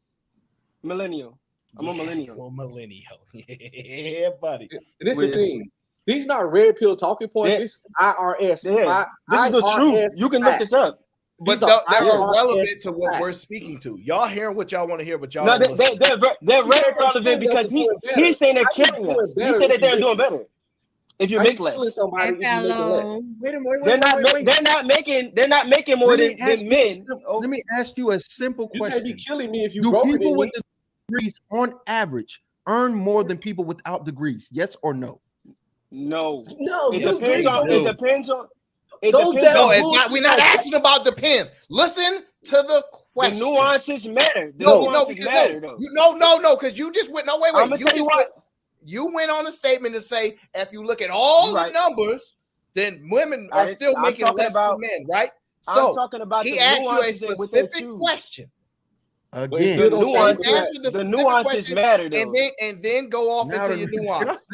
Millennial. I'm a millennial. Well, millennial. Yeah, buddy. And this is the thing. These not red pill talking points. This is IRS. This is the truth. You can look this up. But they're irrelevant to what we're speaking to. Y'all hearing what y'all want to hear, but y'all No, don't listen. they're very relevant because he's saying they're killing us. He said that they're doing better. If you make less, somebody, they're not making more than men. Let me ask you a simple question. You can't be killing me if you do broke people it with degrees on average earn more than people without degrees? Yes or no? No. It depends on. It depends on. We're not asking about depends. Listen to the question. The nuances matter. No, because you just went. No, wait. I'm gonna tell you what. You went on a statement to say if you look at all the numbers, then women are still making less than men, right? So I'm talking about he the asked you a nuances specific question. Again, the nuances matter, though. And then go off into your nuance.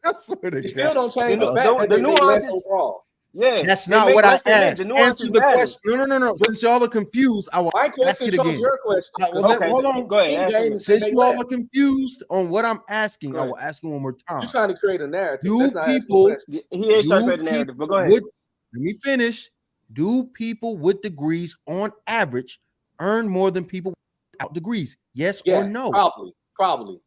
You still don't change the fact that the nuances overall. Yeah, that's not what I asked. Answer the question. No. Since y'all are confused, I will ask it again. Your question. Hold on. Go ahead. Since you all are confused on what I'm asking, I will ask it one more time. You're trying to create a narrative. He is trying to create a narrative, but go ahead. Let me finish. Do people with degrees on average earn more than people without degrees? Yes or no? Probably.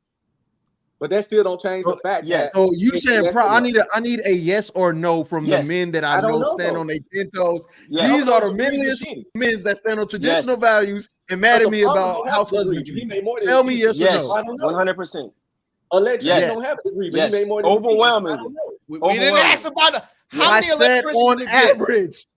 But that still don't change the fact. Yes. So you saying I need a yes or no from the men that I know stand on their 10 toes. Yeah. These are the men that stand on traditional values and mad at me about house husbandry. Tell me yes or no. 100%. Allegedly, you don't have a degree, but you made more than overwhelmingly. We didn't ask about how many said on average.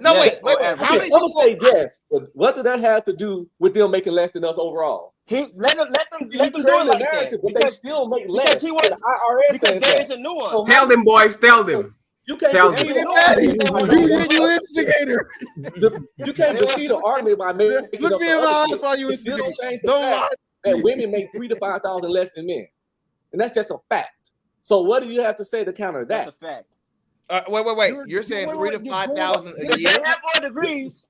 No, wait. How many? I'm gonna say yes, but what did that have to do with them making less than us overall? Let them do it like that. But they still make less. Because there is a nuance. Tell them, boys. Tell them. You can't Tell defeat them. You instigator. You can't defeat an argument by making Look me in my eyes while you instigate. Don't lie. That women make 3,000 to 5,000 less than men, and that's just a fact. So what do you have to say to counter that? That's a fact. Wait. You're saying 3,000 to 5,000 a If year? they have more degrees,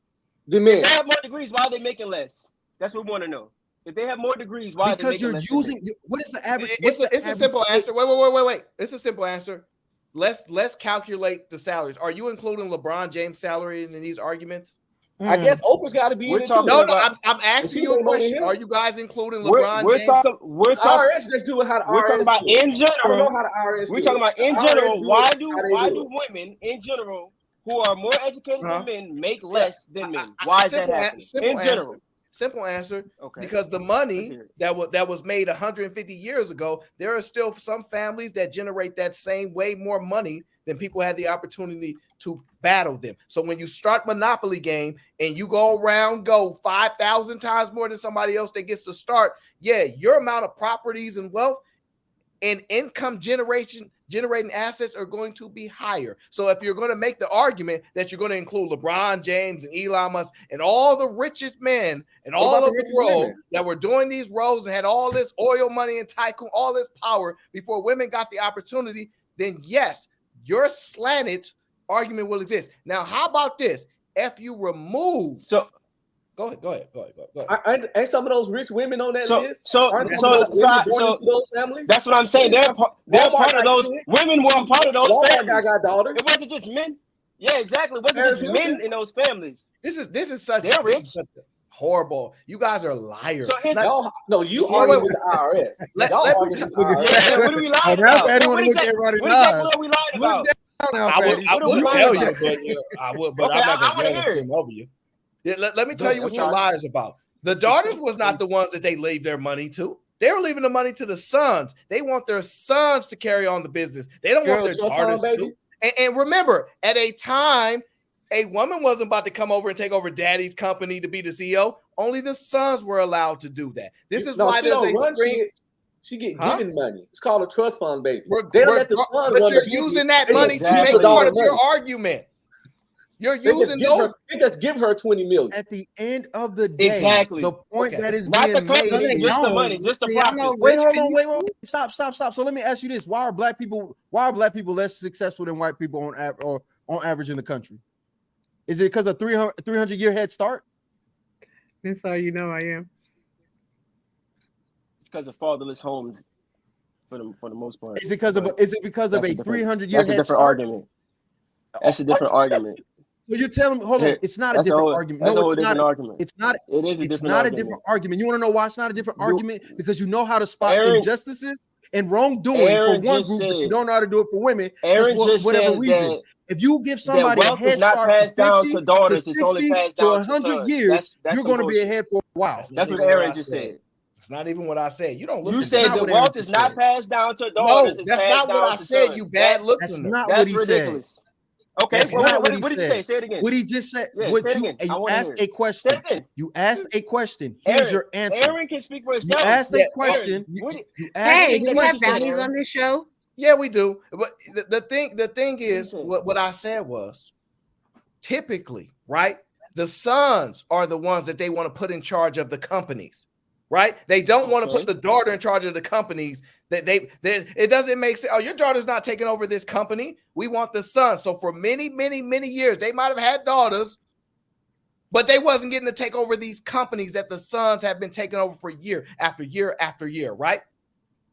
the men. If they have more degrees, why are they making less? That's what we want to know. If they have more degrees, why are they making less? Because you're using what is the average? It's a simple answer. Wait. It's a simple answer. Let's calculate the salaries. Are you including LeBron James' salaries in these arguments? I guess Oprah's got to be in it too. No, I'm asking you a question. Are you guys including LeBron James? We're talking. IRS just do it how the we're IRS talking about in general. I don't know how the IRS. We're talking about in general. Why do women in general who are more educated than men make less than men? Why is that happening? In general. Simple answer. Okay. Because the money that was made 150 years ago, there are still some families that generate that same way more money than people had the opportunity to battle them. So when you start Monopoly game and you go 5,000 times more than somebody else that gets to start, your amount of properties and wealth and income generating assets are going to be higher. So if you're going to make the argument that you're going to include LeBron James and Elon Musk and all the richest men and all of the world that were doing these roles and had all this oil money and tycoon, all this power before women got the opportunity, then yes, your slanted argument will exist. Now, how about this? If you remove, go ahead. Ain't some of those rich women on that list? So those families? That's what I'm saying. They're part of those. Women were part of those families. Got daughters. It wasn't just men. Yeah, exactly. It wasn't just men in those families. This is such. They're rich. Horrible. You guys are liars. So you argue with the IRS. What are we lying about? What are we lying about? I would tell you, but I'm not going to scream over you. Let me tell you what your lie is about. The daughters was not the ones that they leave their money to. They were leaving the money to the sons. They want their sons to carry on the business. They don't want their daughters to. And remember, at a time, a woman wasn't about to come over and take over daddy's company to be the CEO. Only the sons were allowed to do that. This is why there's a screen. She get given money. It's called a trust fund, baby. But you're using that money to make part of your argument. You're using those. They just give her 20 million. At the end of the day, the point that is being made, just the money, just the profit. Wait, hold on, wait, stop. So let me ask you this: Why are black people less successful than white people on average in the country? Is it because of 300 year head start? That's how you know I am. because of fatherless homes for the most part. Is it because of a 300-year That's a head different start? argument. That's a different argument. So you're telling me, hold on, it's not a different argument. No, it's not. Argument. It's not. It is a it's different not argument. a different argument. You want to know why it's not a different argument? Because you know how to spot injustices and wrongdoing for one group, but you don't know how to do it for women. Aaron For just whatever says reason. that If you give somebody a wealth head is not start passed from down 50 to daughters, to it's only 60 passed to down 100 to sons. years, That's you're going to be ahead for a while. That's what Aaron just said. It's not even what I said. You don't listen. You said the wealth is not passed down to daughters. It's that's passed not down what I to said. sons. You bad listener. That's not That's what he ridiculous. said. Okay, That's well, not what what he did you said. say? Say it again. What he just said. Yeah, What say it you again. I you wanna asked hear a it. question. Say it again. You asked a question. Here's Aaron, your answer. Aaron can speak for himself. You asked a question. You asked a question. on this show? Yeah, we do. But the thing is, what I said was, typically, right? The sons are the ones that they want to put in charge of the companies, right? They don't want to put the daughter in charge of the companies. It doesn't make sense. Oh, your daughter's not taking over this company. We want the son. So for many, many, many years, they might have had daughters, but they wasn't getting to take over these companies that the sons have been taking over for year after year after year, right?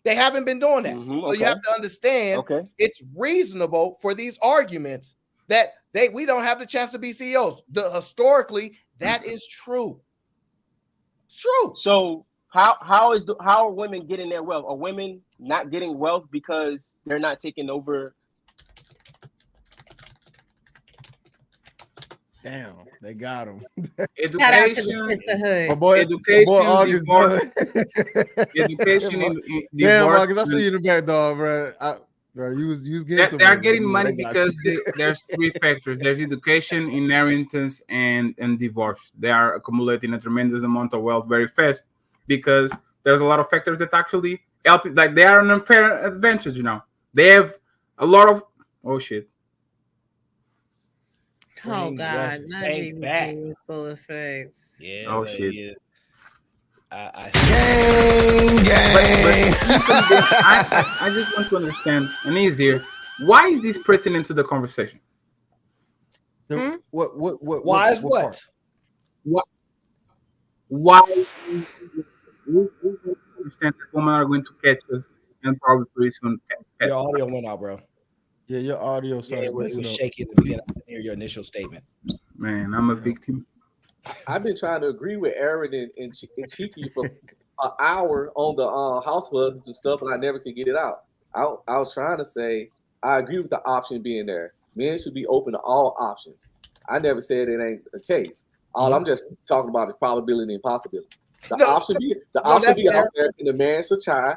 They haven't been doing that. So you have to understand it's reasonable for these arguments that we don't have the chance to be CEOs. Historically, that is true. It's true. So how are women getting their wealth? Are women not getting wealth because they're not taking over? Damn, they got him. Education, My boy, education, August, education in Damn, divorce. August, I see you in the back, dog, bro. Bro, you was getting some. They are getting money because there's three factors. There's education, inheritance, and divorce. They are accumulating a tremendous amount of wealth very fast because there's a lot of factors that actually help. Like they are an unfair advantage, you know. They have a lot of shit. Oh God, not even full effects. Yeah. Oh shit. Yeah. I just want to understand and easier. Why is this pertinent to the conversation? What? Why is what? Why we understand that women are going to catch us and probably pretty soon catch your audio went out, bro. Yeah, your audio started. It was shaky at the beginning. I didn't hear your initial statement. Man, I'm a victim. I've been trying to agree with Aaron and Cheeky for an hour on the house husbands and stuff, and I never could get it out. I was trying to say I agree with the option being there. Men should be open to all options. I never said it ain't the case. All I'm just talking about is probability and possibility. The option be out there, and the man's a child,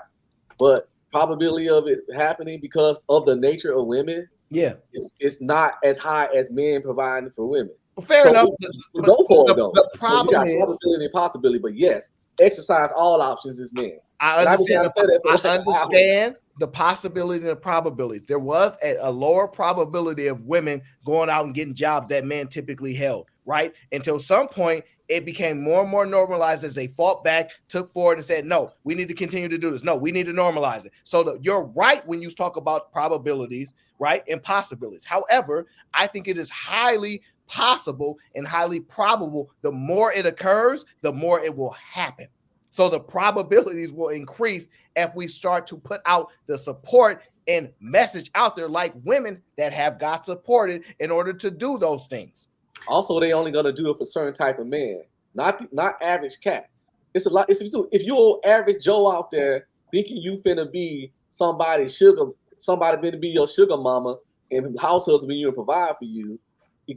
but probability of it happening because of the nature of women, it's not as high as men providing for women. Well, fair enough. Go for it though. The problem is probability and possibility, but yes, exercise all options as men. I understand the possibility and the probabilities. There was a lower probability of women going out and getting jobs that men typically held, right? Until some point, it became more and more normalized as they fought back, took forward, and said, no, we need to continue to do this. No, we need to normalize it. So you're right when you talk about probabilities, right, and possibilities. However, I think it is highly possible and highly probable. The more it occurs, the more it will happen. So the probabilities will increase if we start to put out the support and message out there like women that have got supported in order to do those things. Also, they only gonna do it for certain type of man, not average cats. It's a lot. If you're average Joe out there thinking you finna be somebody finna be your sugar mama and house husband you and provide for you,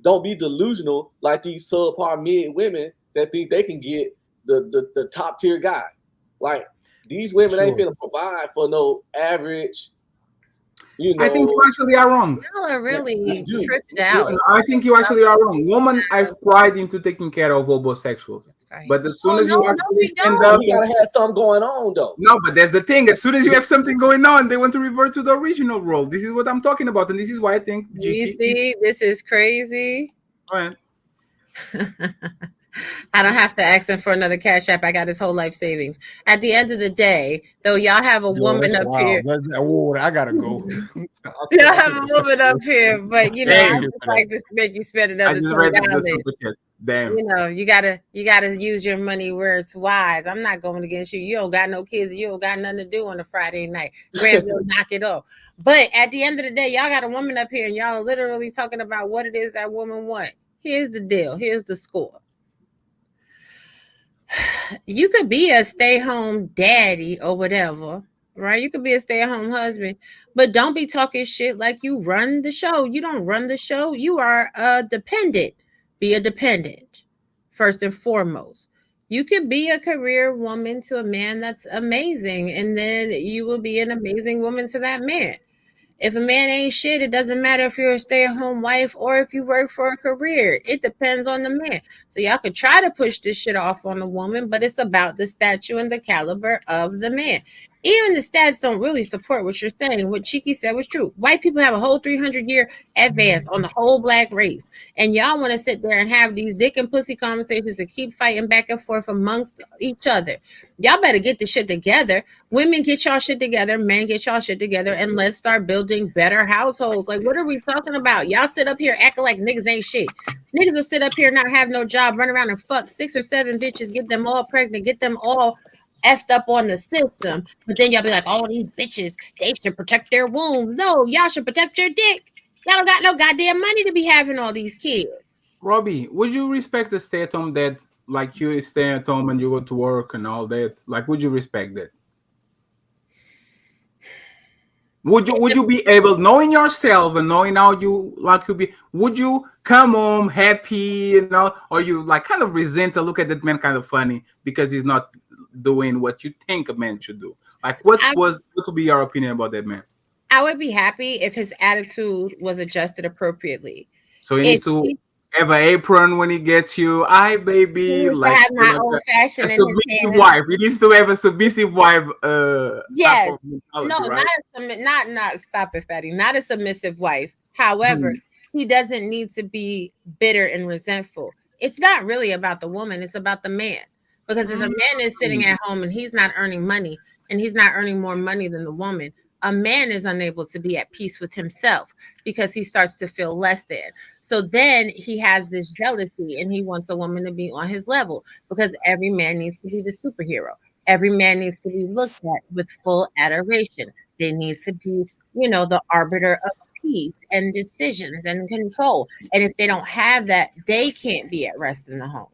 don't be delusional like these subpar mid women that think they can get the top tier guy. Like these women ain't finna provide for no average. You know, I think you actually are wrong. Y'all are really tripped out. I think you actually are wrong. Women have pride into taking care of homosexuals. But as soon as you actually stand up, you gotta have something going on though. No, but that's the thing. As soon as you have something going on, they want to revert to the original role. This is what I'm talking about, and this is why I think you see, this is crazy. All right. I don't have to ask him for another cash app. I got his whole life savings. At the end of the day, though, y'all have a woman up here. I gotta go. Y'all have a woman up here, but you know, I just like to make you spend another $20. Damn. You know, you gotta use your money where it's wise. I'm not going against you. You don't got no kids. You don't got nothing to do on a Friday night. Granville, knock it off. But at the end of the day, y'all got a woman up here, and y'all literally talking about what it is that woman want. Here's the deal. Here's the score. You could be a stay-home daddy or whatever, right? You could be a stay-at-home husband, but don't be talking shit like you run the show. You don't run the show. You are a dependent. Be a dependent, first and foremost. You could be a career woman to a man that's amazing, and then you will be an amazing woman to that man. If a man ain't shit, it doesn't matter if you're a stay-at-home wife or if you work for a career. It depends on the man. So y'all could try to push this shit off on the woman, but it's about the stature and the caliber of the man. Even the stats don't really support what you're saying. What Cheeky said was true. White people have a whole 300-year advance on the whole black race. And y'all want to sit there and have these dick and pussy conversations and keep fighting back and forth amongst each other. Y'all better get this shit together. Women, get y'all shit together. Men, get y'all shit together. And let's start building better households. Like, what are we talking about? Y'all sit up here acting like niggas ain't shit. Niggas will sit up here, not have no job, run around and fuck 6 or 7 bitches, get them all pregnant, get them all effed up on the system. But then y'all be like, oh, these bitches, they should protect their womb. No, y'all should protect your dick. Y'all don't got no goddamn money to be having all these kids. Robbie, would you respect the stay-at-home dad? Like, you stay at home and you go to work and all that. Like, would you respect that? Would you be able, knowing yourself and knowing how you like to be, would you come home happy, you know, or you like kind of resent or look at that man kind of funny because he's not doing what you think a man should do? Like, what would be your opinion about that man? I would be happy if his attitude was adjusted appropriately. So he needs to have an apron when he gets you. Hi, baby. Like, have my old fashioned a submissive wife. He needs to have a submissive wife. Yes. No, right? not stop it, Fatty. Not a submissive wife. However, he doesn't need to be bitter and resentful. It's not really about the woman. It's about the man. Because if a man is sitting at home and he's not earning money and he's not earning more money than the woman, a man is unable to be at peace with himself because he starts to feel less than. So then he has this jealousy and he wants a woman to be on his level because every man needs to be the superhero. Every man needs to be looked at with full adoration. They need to be, you know, the arbiter of peace and decisions and control. And if they don't have that, they can't be at rest in the home.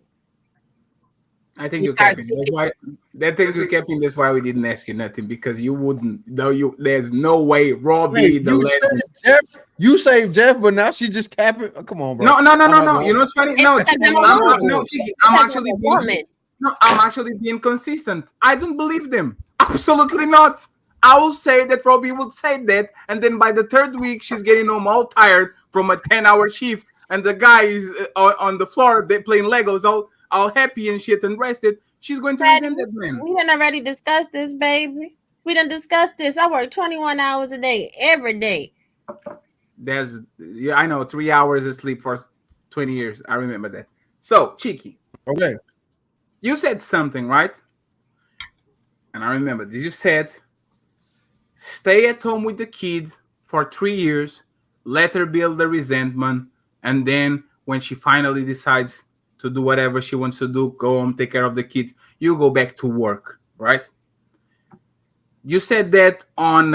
I think you kept in. That's why that thing you kept in. That's why we didn't ask you nothing, because you wouldn't. Though there's no way Robbie the legend. You saved Jeff, but now she just capping. Oh, come on, bro. No. You know what's funny? No, I'm actually being consistent. I don't believe them. Absolutely not. I will say that Robbie would say that, and then by the 3rd week, she's getting home all tired from a 10-hour shift, and the guy is on the floor, they playing Legos, all happy and shit and rested. She's going to resent that man. We done already discussed this, baby. We done discussed this. I work 21 hours a day, every day. I know, 3 hours of sleep for 20 years. I remember that. So, Cheeky. Okay. You said something, right? And I remember this. You said, stay at home with the kid for 3 years, let her build the resentment, and then when she finally decides to do whatever she wants to do, go home, take care of the kids, you go back to work, right? You said that on,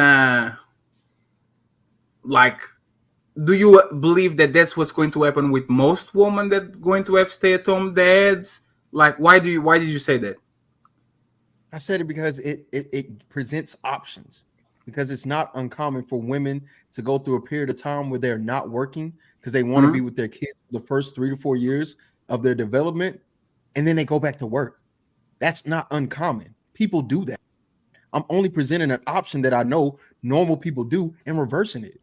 do you believe that that's what's going to happen with most women that going to have stay-at-home dads? Like, why did you say that? I said it because it presents options, because it's not uncommon for women to go through a period of time where they're not working because they want to be with their kids for the first 3 to 4 years of their development, and then they go back to work. That's not uncommon. People do that. I'm only presenting an option that I know normal people do and reversing it.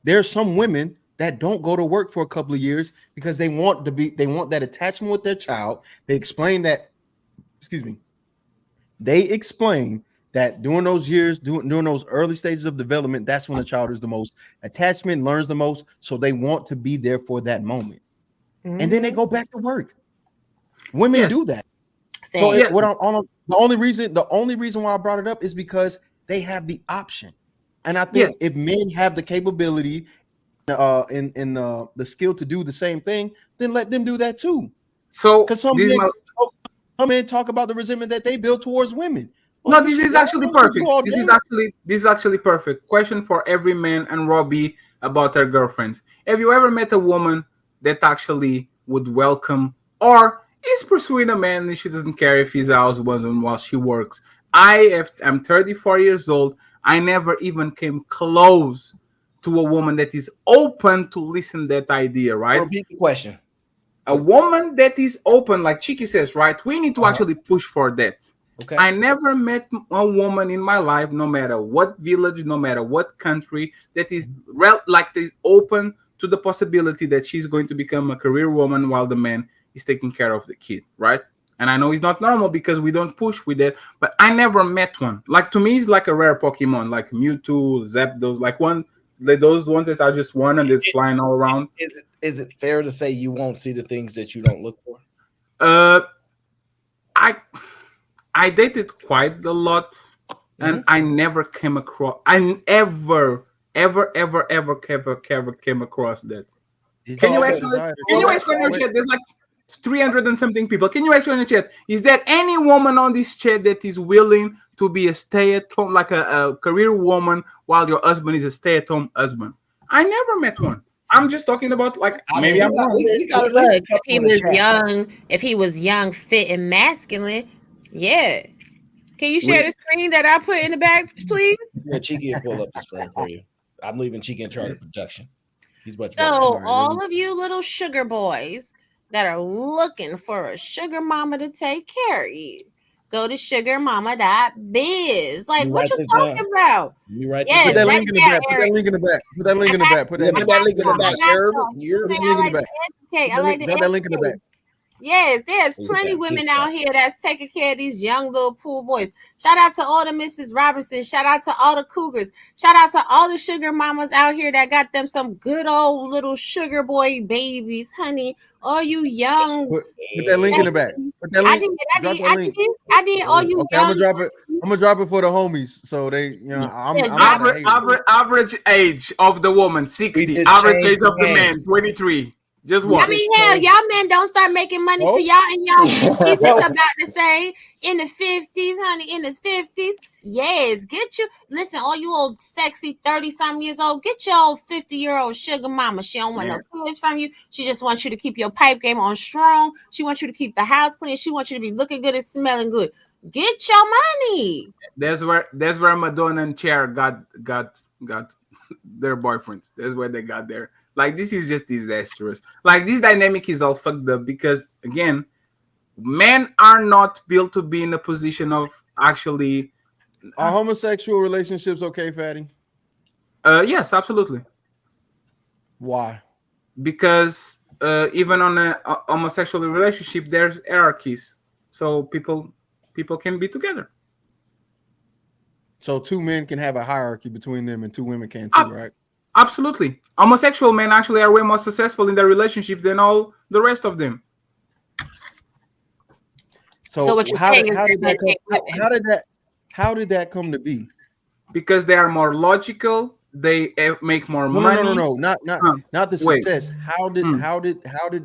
There are some women that don't go to work for a couple of years because they want that attachment with their child. They explain that, they explain that during those years, during those early stages of development, that's when the child is the most attachment, learns the most. So they want to be there for that moment. And then they go back to work. Women do that. So the only reason why I brought it up is because they have the option. And I think if men have the capability the skill to do the same thing, then let them do that too. So because some men talk about the resentment that they build towards women. No, this is actually perfect. This is actually perfect. Question for every man and Robbie about their girlfriends. Have you ever met a woman that actually would welcome or is pursuing a man and she doesn't care if he's a husband while she works? I'm 34 years old. I never even came close to a woman that is open to listen to that idea, right? Repeat the question. A woman that is open, like Chiki says, right? We need to actually push for that. Okay. I never met a woman in my life, no matter what village, no matter what country, that is open to the possibility that she's going to become a career woman while the man is taking care of the kid, right? And I know it's not normal because we don't push with it, but I never met one. Like, to me, it's like a rare Pokemon, like Mewtwo, Zapdos, those ones that are just one and it's flying all around. Is it fair to say you won't see the things that you don't look for? I dated quite a lot, and I never came across. I ever came across that. Can you ask on your chat? There's like 300 and something people. Can you ask on your chat? Is there any woman on this chat that is willing to be a stay-at-home, like a career woman, while your husband is a stay-at-home husband? I never met one. I'm just talking about maybe I'm wrong. If he was young, fit, and masculine, yeah. Can you share the screen that I put in the back, please? Yeah, Cheeky will pull up the screen for you. I'm leaving Cheeky in charge of production. So all of you little sugar boys that are looking for a sugar mama to take care of you, go to sugarmama.biz. Like, what you talking about? You right? Yes, put that link in the back. Put that link in the back. Put that link in the back. Put that link in the back. Drop that link in the back. Yes, there's plenty women out here that's taking care of these young little pool boys. Shout out to all the Mrs. Robinson. Shout out to all the cougars. Shout out to all the sugar mamas out here that got them some good old little sugar boy babies, honey. All you young. Put that link in the back. Put that link. I did. All you okay, young. I'm gonna drop it for the homies, so they, average age of the woman 60. Average age of the man 23. Just one. I mean, hell, y'all men don't start making money to y'all in y'all 50s. It's about to say in the 50s, honey, in his 50s. Yes, listen, all you old sexy 30-something years old, get your old 50-year-old sugar mama. She don't want no kids from you. She just wants you to keep your pipe game on strong. She wants you to keep the house clean. She wants you to be looking good and smelling good. Get your money. That's where Madonna and Cher got their boyfriends. That's where they got there. Like, this is just disastrous. Like, this dynamic is all fucked up because, again, men are not built to be in a position of actually. Are homosexual relationships okay, Fatty? Yes, absolutely. Why? Because even on a homosexual relationship, there's hierarchies, so people can be together. So 2 men can have a hierarchy between them, and 2 women can too, right? Absolutely. Homosexual men actually are way more successful in their relationship than all the rest of them. So what you're saying is how did that come to be? Because they are more logical. They make more money. No, not the success. How did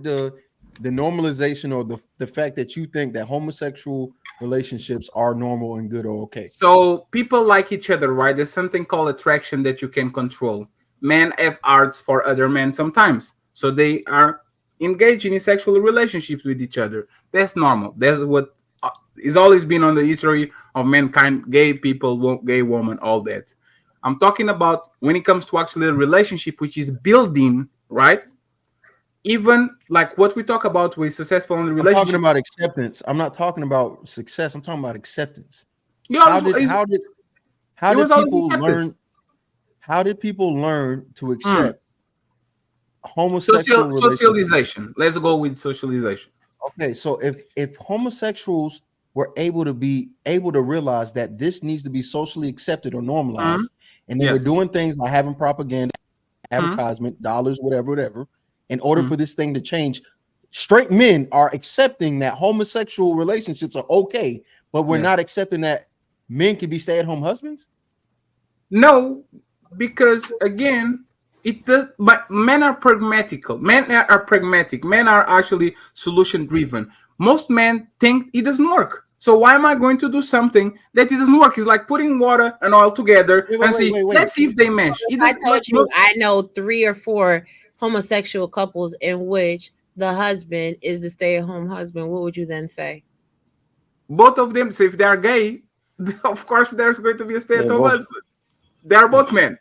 the normalization or the fact that you think that homosexual relationships are normal and good or okay? So people like each other, right? There's something called attraction that you can control. Men have arts for other men sometimes, so they are engaging in sexual relationships with each other. That's normal. That's what it's always been on the history of mankind. Gay people, gay women, all that. I'm talking about when it comes to actually a relationship which is building, right? Even like what we talk about with successful in the relationship. I'm talking about acceptance. I'm not talking about success. I'm talking about acceptance. How did people learn to accept homosexual socialization? Let's go with socialization. Okay, so if homosexuals were able to realize that this needs to be socially accepted or normalized, and they were doing things like having propaganda, advertisement, dollars, whatever, in order for this thing to change, straight men are accepting that homosexual relationships are okay, but we're not accepting that men can be stay-at-home husbands? No, because again, It does, but men are pragmatic. Men are pragmatic. Men are actually solution driven. Most men think it doesn't work. So why am I going to do something that it doesn't work? It's like putting water and oil together and see. Let's see if they mesh. If I told you I know 3 or 4 homosexual couples in which the husband is the stay-at-home husband, what would you then say? Both of them, so if they are gay, of course there's going to be a stay-at-home husband. They are both men.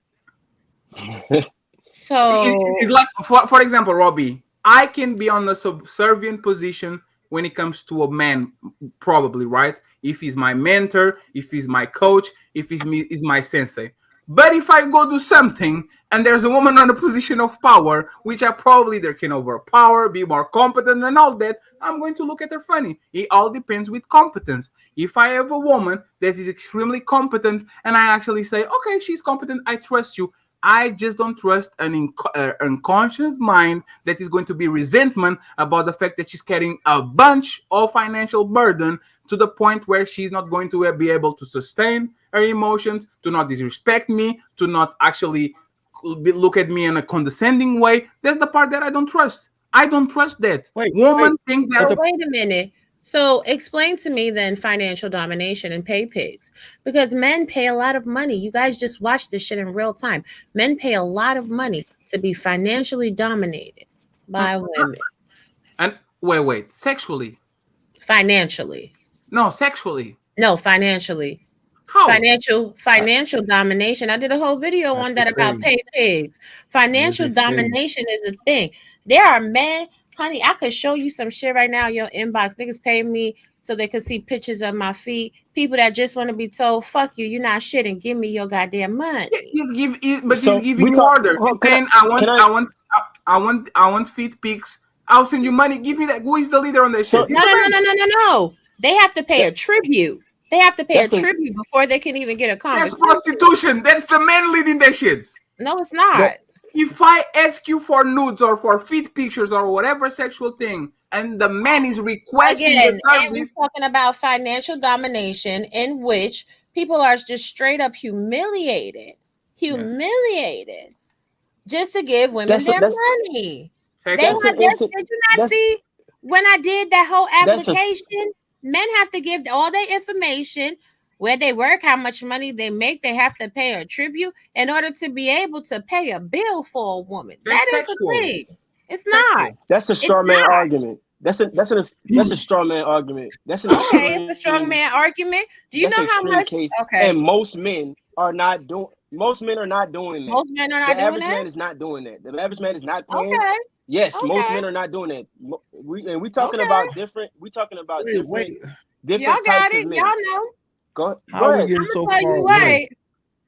So it's like, for example, Robbie, I can be on a subservient position when it comes to a man, probably, right? If he's my mentor, if he's my coach, if he's my sensei. But if I go do something and there's a woman on a position of power, which I probably either can overpower, be more competent and all that, I'm going to look at her funny. It all depends with competence. If I have a woman that is extremely competent and I actually say, okay, she's competent, I trust you, I just don't trust an unconscious mind that is going to be resentment about the fact that she's carrying a bunch of financial burden to the point where she's not going to be able to sustain her emotions, to not disrespect me, to not actually look at me in a condescending way. That's the part that I don't trust. I don't trust that. Women think that. Wait a minute. So explain to me then financial domination and pay pigs, because men pay a lot of money. You guys just watch this shit in real time. Men pay a lot of money to be financially dominated by women. And wait, sexually? Financially. No, sexually. No, financially. How? Financial domination. I did a whole video on that about pay pigs. Financial domination is a thing. There are men, honey, I could show you some shit right now in your inbox. Niggas pay me so they could see pictures of my feet. People that just want to be told, fuck you, you're not shit, and give me your goddamn money. He's giving you order. He's saying, I want feet pics. I'll send you money. Give me that. Who is the leader on that shit? No. They have to pay a tribute. They have to pay a tribute before they can even get a conversation. That's prostitution. That's the man leading that shit. No, it's not. If I ask you for nudes or for feet pictures or whatever sexual thing, and the man is requesting again, the and we're talking about financial domination in which people are just straight up humiliated, just to give women their money. Did you not see when I did that whole application? Men have to give all their information, where they work, how much money they make. They have to pay a tribute in order to be able to pay a bill for a woman. That is the thing. It's not. That's a straw man argument. That's a straw man argument. That's an it's a strong man argument. Do you know how much? Case. Okay. And most men are not doing. Most men are not doing that. Most men are not doing that. The average man is not doing that. The average man is not paying. Okay. Yes, most men are not doing that. We talking about different. We talking about different y'all got it. Y'all know. Go How ahead. we getting so far away?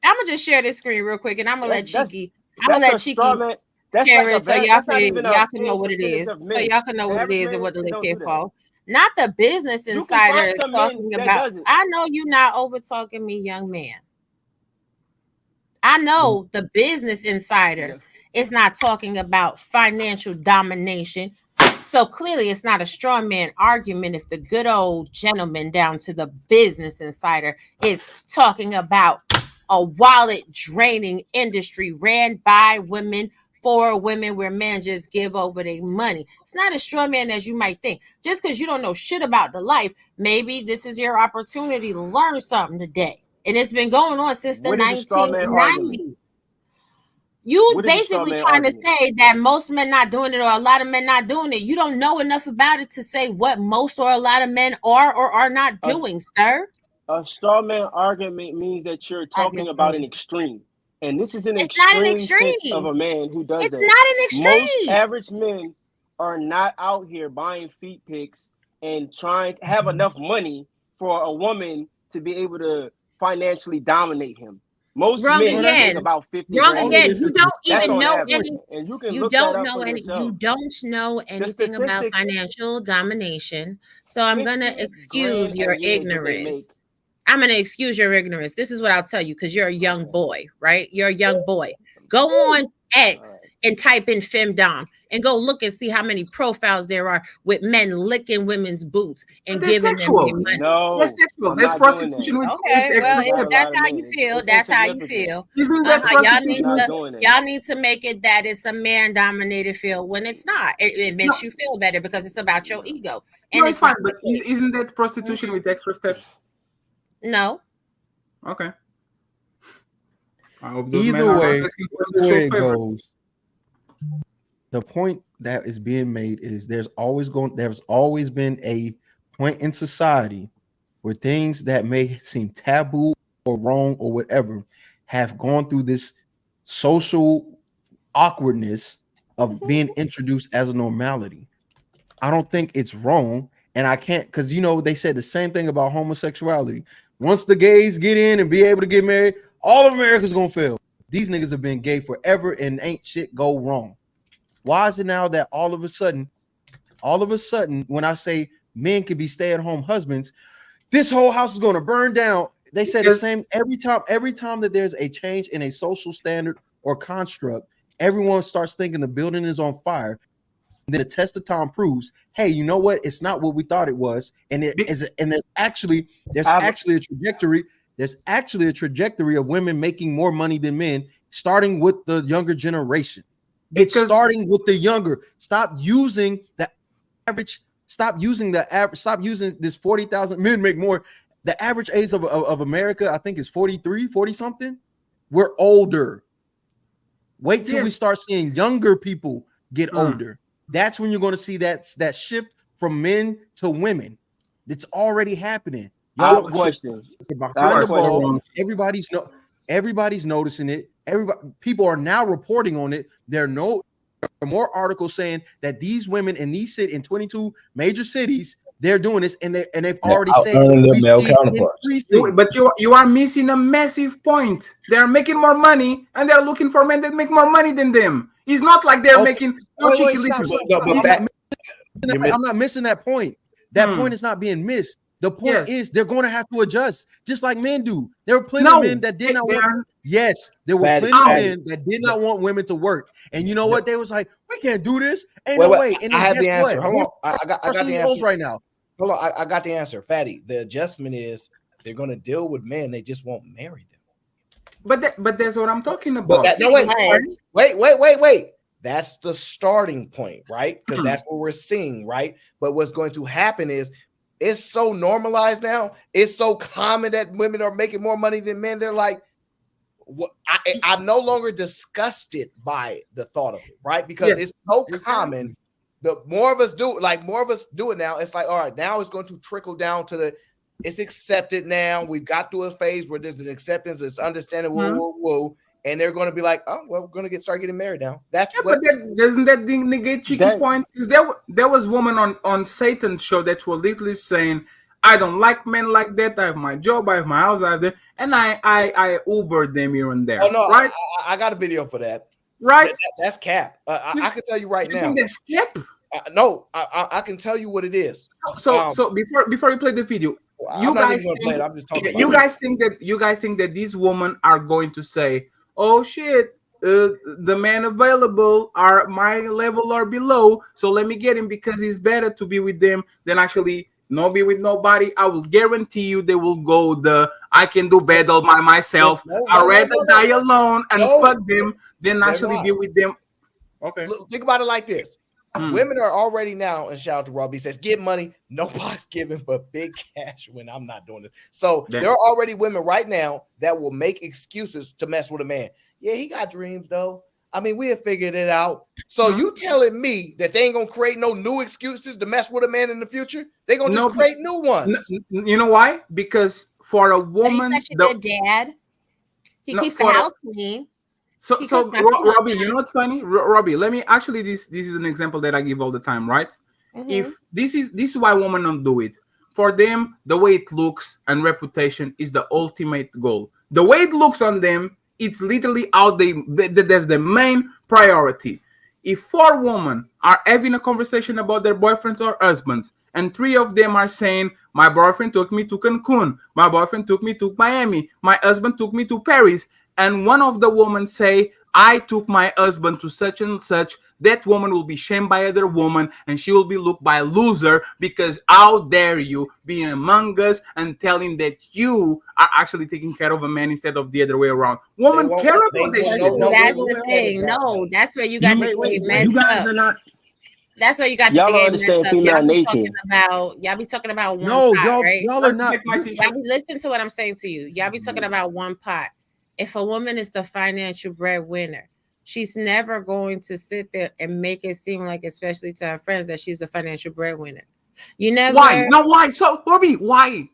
I'm gonna just share this screen real quick, and I'm gonna let Cheeky. I'm gonna let Cheeky share it so y'all can know what it is. So y'all can know what it is and what to look here for. Not the Business Insider is talking about. I know you're not over talking me, young man. I know the Business Insider is not talking about financial domination. So clearly it's not a straw man argument if the good old gentleman down to the Business Insider is talking about a wallet draining industry ran by women for women where men just give over their money. It's not a straw man as you might think. Just because you don't know shit about the life, maybe this is your opportunity to learn something today. And it's been going on since the 1990s. You basically trying to say that most men not doing it or a lot of men not doing it. You don't know enough about it to say what most or a lot of men are or are not doing, sir. A straw man argument means that you're talking about an extreme. And this is an extreme sense of a man who does that. It's not an extreme. Most average men are not out here buying feet pics and trying to have enough money for a woman to be able to financially dominate him. Most men make about 50 grand. You don't even know any. And you don't know any. You don't know anything about financial domination. So I'm gonna excuse your ignorance. I'm gonna excuse your ignorance. This is what I'll tell you because you're a young boy, right? You're a young boy. Go on X and type in femdom and go look and see how many profiles there are with men licking women's boots and giving them their money. No, that's sexual. I'm That's not doing prostitution with Okay, well, extra if that's how you feel, that's how you feel. Isn't that prostitution? Y'all need to make it that it's a man-dominated field when it's not. It makes you feel better because it's about your ego. And No, it's fine, but isn't that prostitution with extra steps? No. Okay. I hope those men Either are way, not asking for which way sexual it favor. goes, the point that is being made is there's always been a point in society where things that may seem taboo or wrong or whatever have gone through this social awkwardness of being introduced as a normality. I don't think it's wrong, and I can't, because they said the same thing about homosexuality. Once the gays get in and be able to get married, all of America's gonna fail. These niggas have been gay forever and ain't shit go wrong. Why is it now that all of a sudden, when I say men can be stay-at-home husbands, this whole house is gonna burn down? They said the same every time that there's a change in a social standard or construct, everyone starts thinking the building is on fire. And then the test of time proves, hey, you know what? It's not what we thought it was, and there's actually a trajectory. There's actually a trajectory of women making more money than men, starting with the younger generation. It's starting with the younger. Stop using the average. Stop using this 40,000 men make more. The average age of America, I think, is 43, 40 something. We're older. Wait till we start seeing younger people get older. That's when you're going to see that shift from men to women. It's already happening. I have a question. Everybody's noticing it. People are now reporting on it. There are more articles saying that these women in in 22 major cities, they're doing this, and they've already said their male counterparts. But you are missing a massive point. They're making more money, and they're looking for men that make more money than them. It's not like they're making. I'm not missing that point. That point is not being missed. The point is they're going to have to adjust, just like men do. There were plenty of men that did not want. Yes, there were plenty of men that did not want women to work, and you know what? They was like, "We can't do this. Ain't no way." And I have the answer. Hold on, I got the answer right now. Hold on, I got the answer, Fatty. The adjustment is they're going to deal with men. They just won't marry them. But that's what I'm talking about. Wait. That's the starting point, right? Because that's what we're seeing, right? But what's going to happen is it's so normalized now. It's so common that women are making more money than men. They're like, I'm no longer disgusted by the thought of it, right? Because it's so common. The more of us do it now. It's like, all right, now it's going to trickle down to it's accepted now. We've got to a phase where there's an acceptance, it's understanding, whoa. And they're going to be like, oh, well, we're going to start getting married now. That's but doesn't that negate cheeky point? Because there was woman on Satan's show that were literally saying, I don't like men like that. I have my job, I have my house, I have that, and I Uber them here and there. Oh no, right? I got a video for that. Right? That's cap. I can tell you right now. Think that's cap? No, I can tell you what it is. So before you play the video, you guys think that these women are going to say, oh shit, the men available are my level or below, so let me get him because it's better to be with them than actually not be with nobody. I will guarantee you they will go I can do better by myself. I'd rather die alone and fuck them than actually be with them. Okay. Think about it like this. Women are already now, and shout out to Robbie, says, get money. Nobody's giving but big cash when I'm not doing it. So there are already women right now that will make excuses to mess with a man. Yeah, he got dreams though. I mean, we have figured it out. So you telling me that they ain't gonna create no new excuses to mess with a man in the future? They're gonna just create new ones. You know why? Because for a woman, he's such a good dad. He keeps the house clean. So Robbie, you know what's funny? Robbie, let me actually this is an example that I give all the time, right? If this is why women don't do it. For them, the way it looks and reputation is the ultimate goal. The way it looks on them, it's literally out there's the main priority. If 4 women are having a conversation about their boyfriends or husbands, and 3 of them are saying, my boyfriend took me to Cancun, my boyfriend took me to Miami, my husband took me to Paris, and one of the women say, I took my husband to such and such, that woman will be shamed by other woman and she will be looked by a loser because how dare you be among us and telling that you are actually taking care of a man instead of the other way around. Woman care about this shit. That's the thing. No, that's where you got the game messed you guys up. are not. That's where you got Y'all the don't game understand messed up. female Y'all be talking about one No, pot, right? y'all are not. Y'all be listen to what I'm saying to you. Y'all be talking about one pot. If a woman is the financial breadwinner, she's never going to sit there and make it seem like, especially to her friends, that she's a financial breadwinner. You never. Why? No, why? So, Robbie, why?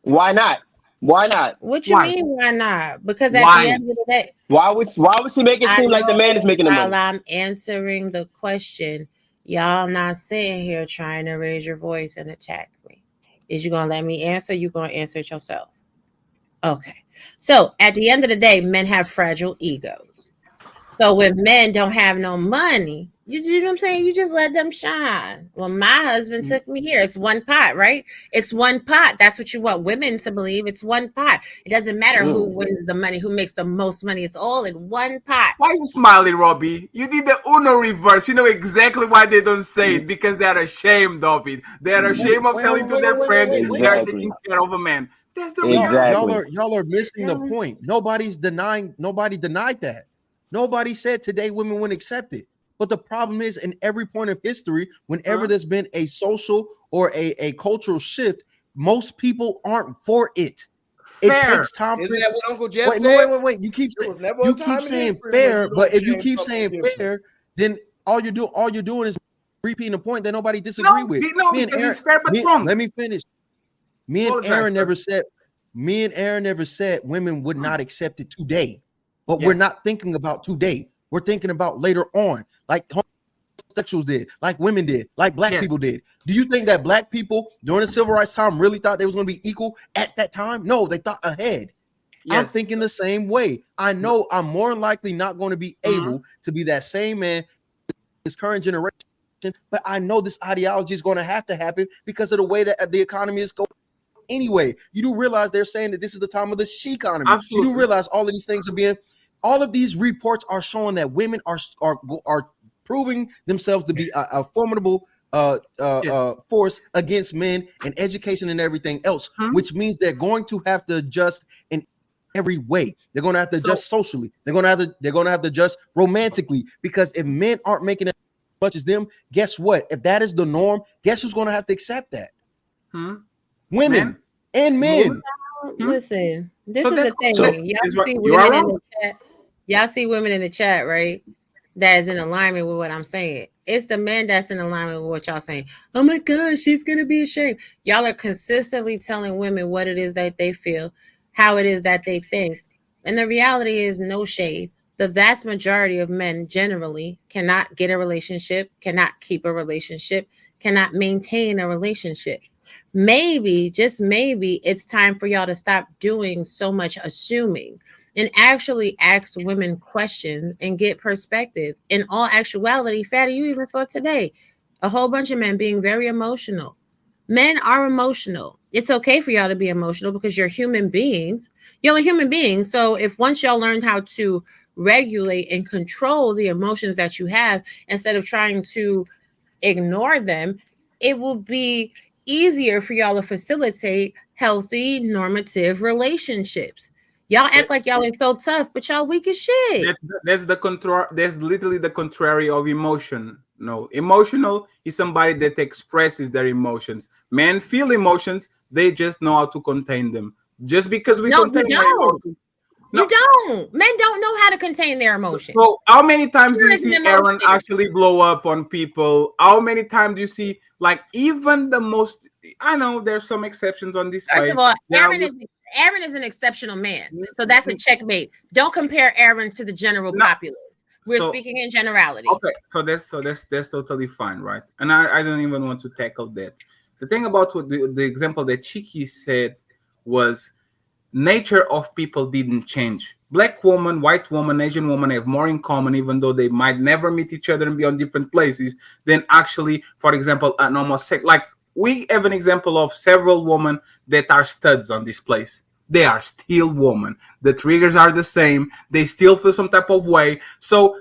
Why not? Why not? What you mean? Why not? Because at Why? the end of the day, Why would she make it seem like the man is making the while money? I'm answering the question, y'all not sitting here trying to raise your voice and attack me. Is you gonna let me answer? You gonna answer it yourself? Okay. So at the end of the day, men have fragile egos. So when men don't have no money, you know what I'm saying? You just let them shine. Well, my husband took me here. It's one pot, right? It's one pot. That's what you want women to believe. It's one pot. It doesn't matter who wins the money, who makes the most money. It's all in one pot. Why are you smiling, Robbie? You did the Uno reverse. You know exactly why they don't say it, because they're ashamed of it. They're ashamed of telling to their friends they're taking care of a man. That's the reality. Y'all are missing the point. Nobody denied that. Nobody said today women wouldn't accept it. But the problem is, in every point of history, whenever there's been a social or a cultural shift, most people aren't for it. It takes time. Isn't that what Uncle Jeff said? Wait. You keep saying history fair, when you but if you don't keep change saying something fair, then all you're doing is repeating a point that nobody disagree with. No, because it's fair but wrong. Let me finish. Me and Aaron never said women would not accept it today. But we're not thinking about today. We're thinking about later on, like homosexuals did, like women did, like black people did. Do you think that black people during the civil rights time really thought they was going to be equal at that time? No, they thought ahead. I'm thinking the same way. I know I'm more than likely not going to be able to be that same man this current generation, but I know this ideology is going to have to happen because of the way that the economy is going. Anyway, you do realize they're saying that this is the time of the she economy. Absolutely. You do realize all of these things are being, all of these reports are showing that women are proving themselves to be a formidable force against men in education and everything else, which means they're going to have to adjust in every way. They're going to have to adjust socially. They're going to have to adjust romantically, because if men aren't making as much as them, guess what? If that is the norm, guess who's going to have to accept that? Women and men. Listen, this is the thing. Y'all see women in the chat, right? That is in alignment with what I'm saying. It's the men that's in alignment with what y'all saying. Oh my God, she's gonna be ashamed. Y'all are consistently telling women what it is that they feel, how it is that they think. And the reality is no shade. The vast majority of men generally cannot get a relationship, cannot keep a relationship, cannot maintain a relationship. Maybe, just maybe, it's time for y'all to stop doing so much assuming and actually ask women questions and get perspectives. In all actuality, Fatty, you even thought today, a whole bunch of men being very emotional. Men are emotional. It's okay for y'all to be emotional because you're human beings. Y'all are human beings. So if once y'all learned how to regulate and control the emotions that you have, instead of trying to ignore them, it will be easier for y'all to facilitate healthy, normative relationships. Y'all act like y'all are so tough, but y'all weak as shit. That's literally the contrary of emotion. No, emotional is somebody that expresses their emotions. Men feel emotions, they just know how to contain them. Just because we contain our emotions. You don't. Men don't know how to contain their emotions. So how many times do you see Aaron actually blow up on people? How many times do you see, like, even the most, I know there's some exceptions on this First place. of all, Aaron is an exceptional man. So that's a checkmate. Don't compare Aaron to the general populace. We're speaking in generalities. Okay, so that's totally fine, right? And I don't even want to tackle that. The thing about what the example that Chiki said was, nature of people didn't change. Black woman, white woman, Asian woman have more in common, even though they might never meet each other and be on different places, than actually, for example, an homosexual. Like, we have an example of several women that are studs on this place. they are still women. The triggers are the same. They still feel some type of way. So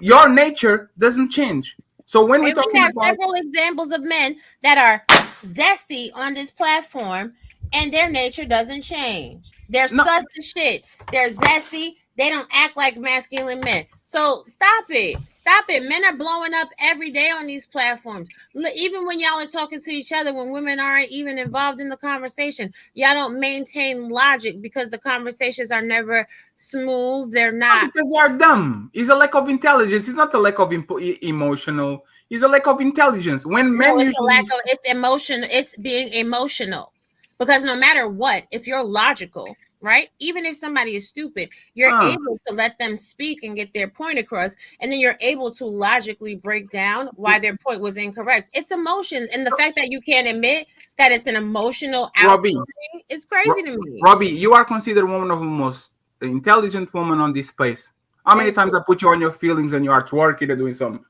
your nature doesn't change. So when we're talking have about several examples of men that are zesty on this platform and their nature doesn't change. They're sus as shit. They're zesty. They don't act like masculine men. So stop it. Stop it. Men are blowing up every day on these platforms. Even when y'all are talking to each other, when women aren't even involved in the conversation, y'all don't maintain logic because the conversations are never smooth. They're not. Because they are dumb. It's a lack of intelligence. It's not a lack of emotional. It's a lack of intelligence. When men it's usually a lack of it's emotion. It's being emotional. Because no matter what, if you're logical, right? Even if somebody is stupid, you're able to let them speak and get their point across, and then you're able to logically break down why their point was incorrect. It's emotions, and the fact that you can't admit that it's an emotional outpouring is crazy to me. Robbie, you are considered one of the most intelligent women on this space. How many times I put you on your feelings and you are twerking and doing something?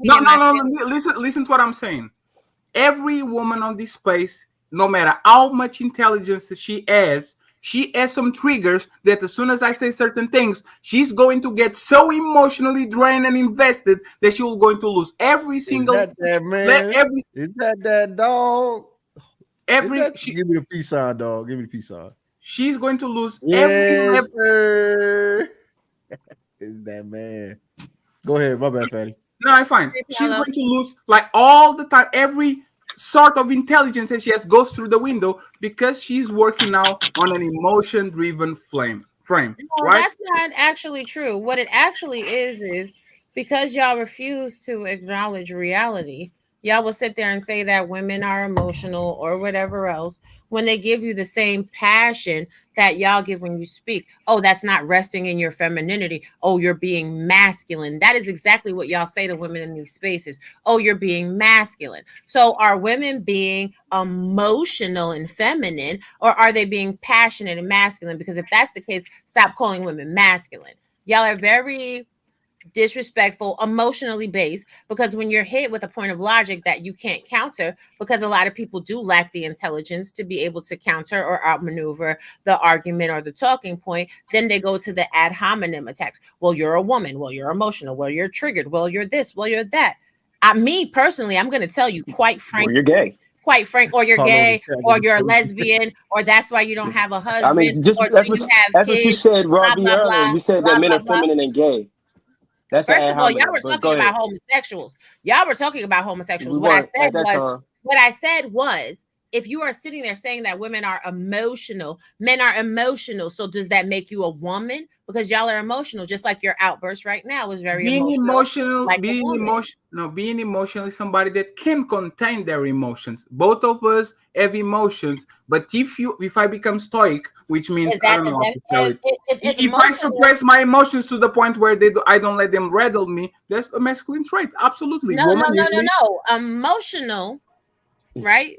No. Listen to what I'm saying. Every woman on this space, no matter how much intelligence she has some triggers that as soon as I say certain things, she's going to get so emotionally drained and invested that she's going to lose every single. Is that man? Is that dog? Give me the peace sign, dog. Give me the peace sign. She's going to lose every. Sir. Is that man? Go ahead, my bad, Fatty. No, I'm fine. She's going to lose like all the time. Every sort of intelligence that she has goes through the window because she's working now on an emotion-driven frame. No, right? that's not actually true. What it actually is because y'all refuse to acknowledge reality. Y'all will sit there and say that women are emotional or whatever else when they give you the same passion that y'all give when you speak. Oh, that's not resting in your femininity. Oh, you're being masculine. That is exactly what y'all say to women in these spaces. Oh, you're being masculine. So are women being emotional and feminine, or are they being passionate and masculine? Because if that's the case, stop calling women masculine. Y'all are very disrespectful, emotionally based, because when you're hit with a point of logic that you can't counter, because a lot of people do lack the intelligence to be able to counter or outmaneuver the argument or the talking point, then they go to the ad hominem attacks. Well, you're a woman. Well, you're emotional. Well, you're triggered. Well, you're this. Well, you're that. Me personally, I'm going to tell you quite frankly. Well, you're gay. Quite frank, or you're gay, or you're a lesbian, or that's why you don't have a husband. I mean, just or that's you have what kids, you said, Robbie, blah, blah, earlier. blah, You said blah, that men blah, are blah. feminine and gay. That's First of all, y'all were but talking about homosexuals. Y'all were talking about homosexuals. We What I weren't said at that was, time. what I said was, if you are sitting there saying that women are emotional, men are emotional, so does that make you a woman? Because y'all are emotional, just like your outburst right now was very Being emotional, like being emotional is somebody that can contain their emotions. Both of us have emotions, but if I become stoic, which means I don't know how to tell it. If I suppress my emotions to the point where I don't let them rattle me, that's a masculine trait. Absolutely. No. Emotional, right,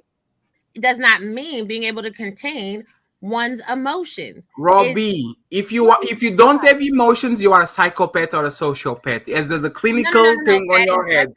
does not mean being able to contain one's emotions. Robbie, if you don't have emotions, you are a psychopath or a sociopath. As the clinical thing on your head.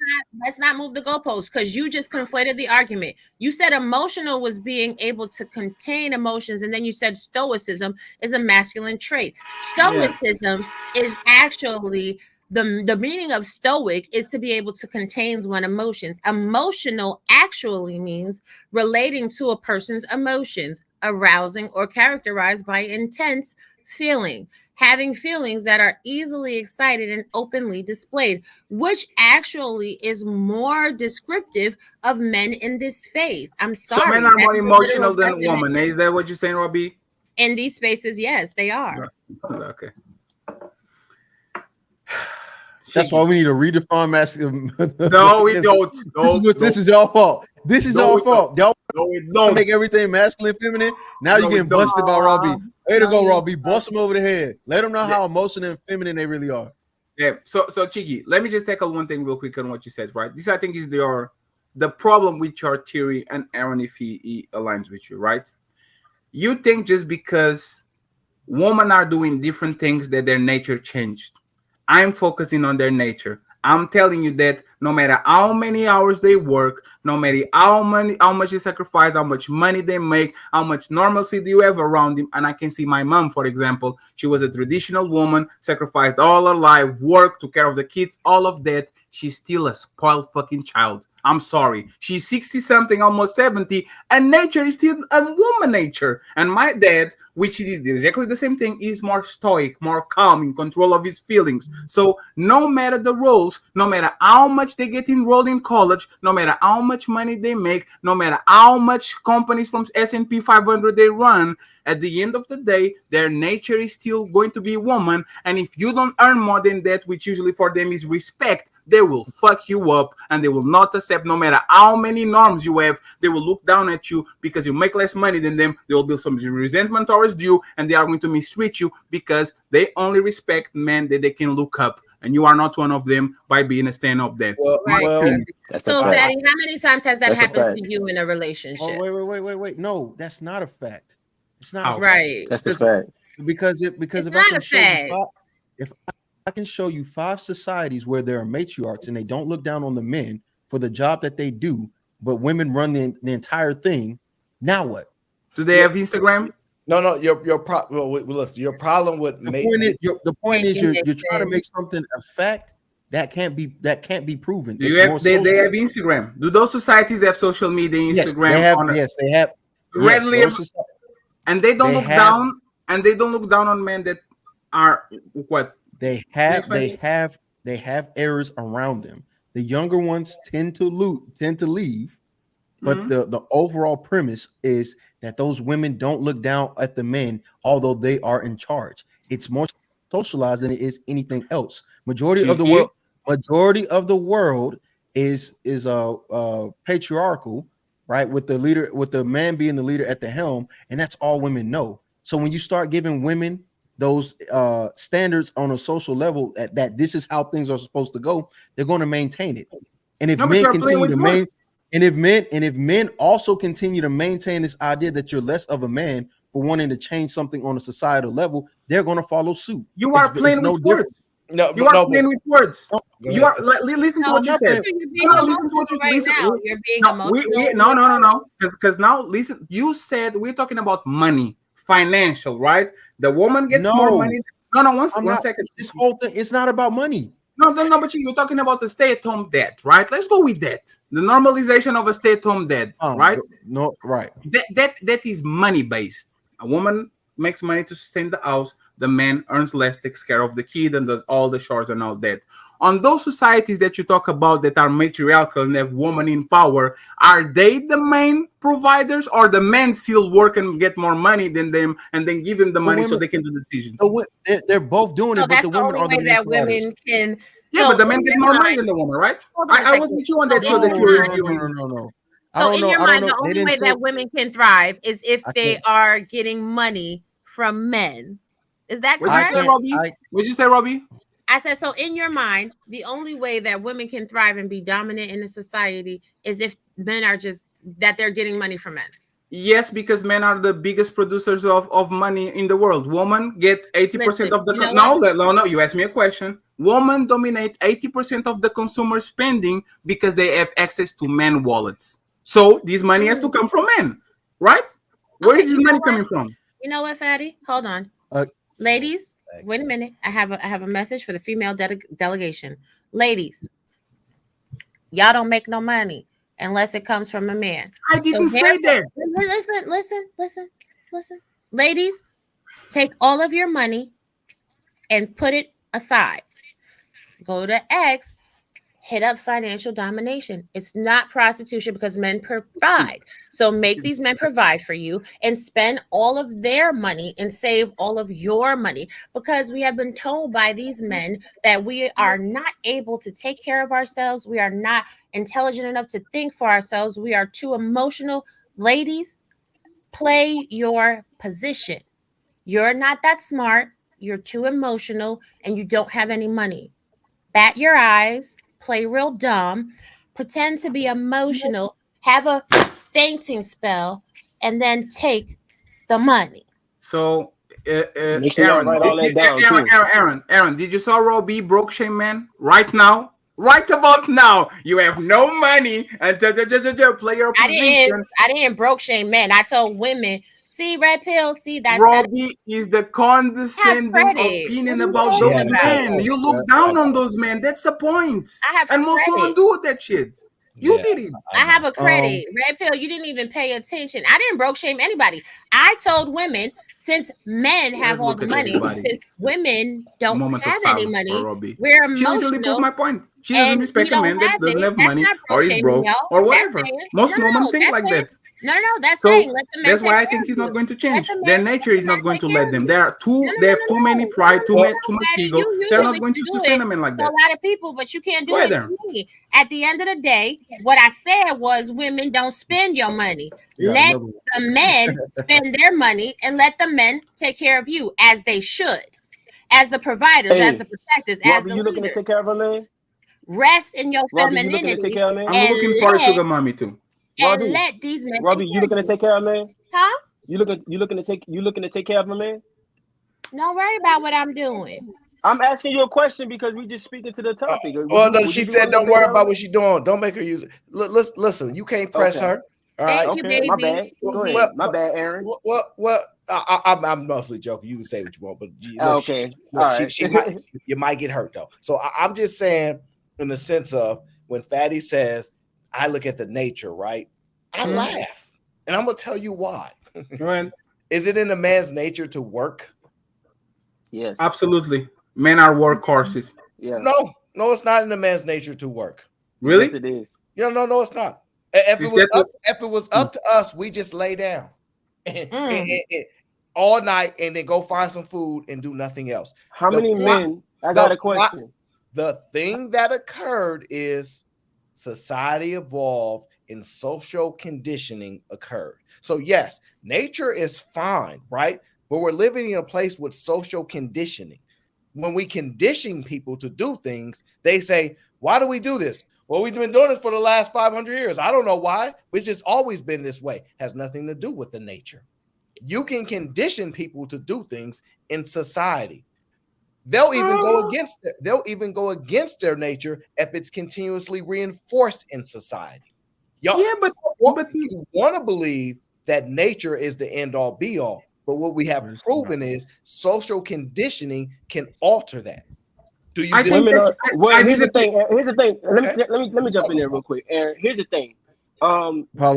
Let's not move the goalposts, because you just conflated the argument. You said emotional was being able to contain emotions, and then you said stoicism is a masculine trait. Stoicism is actually the meaning of stoic is to be able to contain one's emotions. Emotional actually means relating to a person's emotions, arousing or characterized by intense feeling, having feelings that are easily excited and openly displayed, which actually is more descriptive of men in this space. I'm sorry. So men are more emotional than women. Is that what you're saying, Robbie? In these spaces, yes, they are. Okay. That's why we need to redefine masculine. No, we don't. This is y'all fault. This is y'all fault. Y'all don't make everything masculine, feminine. Now you're getting busted by Robbie. Way to go, Robbie. Bust them over the head. Let them know how emotional and feminine they really are. Yeah. So Chiki, let me just tackle one thing real quick on what you said. Right. This I think is the problem with your theory, and Aaron, if he aligns with you, right? You think just because women are doing different things that their nature changed. I'm focusing on their nature. I'm telling you that no matter how many hours they work, no matter how much they sacrifice, how much money they make, how much normalcy do you have around them. And I can see my mom, for example, she was a traditional woman, sacrificed all her life, work, took care of the kids, all of that. She's still a spoiled fucking child. I'm sorry. She's 60 something, almost 70, and nature is still a woman nature. And my dad, which did exactly the same thing, is more stoic, more calm, in control of his feelings. So no matter the roles, no matter how much they get enrolled in college, no matter how much money they make, no matter how much companies from S&P 500 they run, at the end of the day, their nature is still going to be woman. And if you don't earn more than that, which usually for them is respect, they will fuck you up and they will not accept, no matter how many norms you have, they will look down at you because you make less money than them. There will be some resentment towards you and they are going to mistreat you because they only respect men that they can look up. And you are not one of them by being a stand-up dad. Right. So, Fatty, how many times has that happened to you in a relationship? Oh, wait. No, that's not a fact. It's not right. That's a fact. Because if I can show you 5 societies where there are matriarchs and they don't look down on the men for the job that they do, but women run the entire thing. Now what? Do they have Instagram? No. Your problem with the point is you're trying to make something a fact that can't be proven. Do you have they have Instagram? Do those societies have social media, Instagram? Yes, they have. Readily, and they don't look down. And they don't look down on men that are what they have errors around them. The younger ones tend to leave, but the overall premise is that those women don't look down at the men, although they are in charge. It's more socialized than it is anything else. Majority of the world is patriarchal, right? With the man being the leader at the helm, and that's all women know. So when you start giving women those standards on a social level that this is how things are supposed to go, they're going to maintain it. And if men also continue to maintain this idea that you're less of a man for wanting to change something on a societal level, they're going to follow suit. You are playing with words. You are playing with words. You are listen to what you said. Listen to what you said. You're being emotional. No. Because now listen. You said we're talking about money. Financial, right? The woman gets more money. No, one second. This whole thing, it's not about money. No, but you're talking about the stay-at-home dad, right? Let's go with that. The normalization of a stay-at-home dad, right? No, right. That is money-based. A woman makes money to sustain the house. The man earns less, takes care of the kid, and does all the chores and all that. On those societies that you talk about that are matriarchal and have women in power, are they the main providers, or the men still work and get more money than them and then give them the money so they can do the decisions? They're both doing it, but the women are the way that women can. Yeah, but the men get more money than the woman, right? I was with you on that show that you were reviewing. No. So in your mind, the only way that women can thrive is if they are getting money from men. Is that correct? What'd you say, Robbie? I said, so in your mind, the only way that women can thrive and be dominant in a society is if men are they're getting money from men. Yes, because men are the biggest producers of money in the world. Women get 80% of the... No, you asked me a question. Women dominate 80% of the consumer spending because they have access to men wallets. So this money has to come from men, right? Where is this money coming from? You know what, Fatty? Hold on. Ladies, wait a minute. I have a message for the female delegation. Ladies, y'all don't make no money unless it comes from a man. I didn't say that. Listen. Ladies, take all of your money and put it aside. Go to X, hit up financial domination. It's not prostitution because men provide. So make these men provide for you and spend all of their money and save all of your money, because we have been told by these men that we are not able to take care of ourselves. We are not intelligent enough to think for ourselves. We are too emotional. Ladies, play your position. You're not that smart. You're too emotional and you don't have any money. Bat your eyes. Play real dumb, pretend to be emotional, have a fainting spell, and then take the money. So, Aaron, did you saw Robbie broke shame man right now? Right about now, you have no money and play your position. I didn't broke shame men. I told women, see, red pill, see that. Robbie is the condescending opinion about those men. You look down on those men. That's the point. And most women do that shit. You did it. I have a credit. Red pill, you didn't even pay attention. I didn't broke shame anybody. I told women, since men have all the money, since women don't have any money, we're emotional. She literally proved my point. She doesn't respect a man that doesn't have money or is broke or whatever. Most women think like that. No, that's saying let the men. That's why I think he's not going to change. Their nature is not going to let them. They have too many pride, too much ego. They're not going to sustain a man like that. A lot of people, but you can't do it to me. At the end of the day, what I said was women don't spend your money. Let the men spend their money and let the men take care of you as they should. As the providers, as the protectors, as the you looking to take care of a man? Rest in your femininity. I'm looking for a sugar mommy too. And let these men. Robbie, you looking to take care of a man? Huh? You looking to take care of a man? Don't worry about what I'm doing. I'm asking you a question because we just speaking to the topic. Well, no, she said don't worry about what she's doing. Don't make her use it. Listen, you can't press her. All right. Thank you, baby. My bad. Go ahead. My bad, Aaron. Well, I'm mostly joking. You can say what you want, but look, you might get hurt though. So I'm just saying, in the sense of when Fatty says, I look at the nature, right? I laugh, and I'm gonna tell you why. Is it in a man's nature to work? Yes, absolutely. Men are workhorses. Yeah. No, it's not in a man's nature to work. Really? Yes, it is. No, it's not. If it was up to us, we just lay down and all night and then go find some food and do nothing else. How many men? I got a question. The thing that occurred is society evolved and social conditioning occurred. So yes, nature is fine, right? But we're living in a place with social conditioning. When we condition people to do things, they say, why do we do this? Well, we've been doing this for the last 500 years. I don't know why. It's just always been this way. Has nothing to do with the nature. You can condition people to do things in society. They'll even go against their nature if it's continuously reinforced in society. But you want to believe that nature is the end all be all. But what we have proven is social conditioning can alter that. Do you? Here's the thing. Let me jump in there real quick. Aaron, here's the thing. I got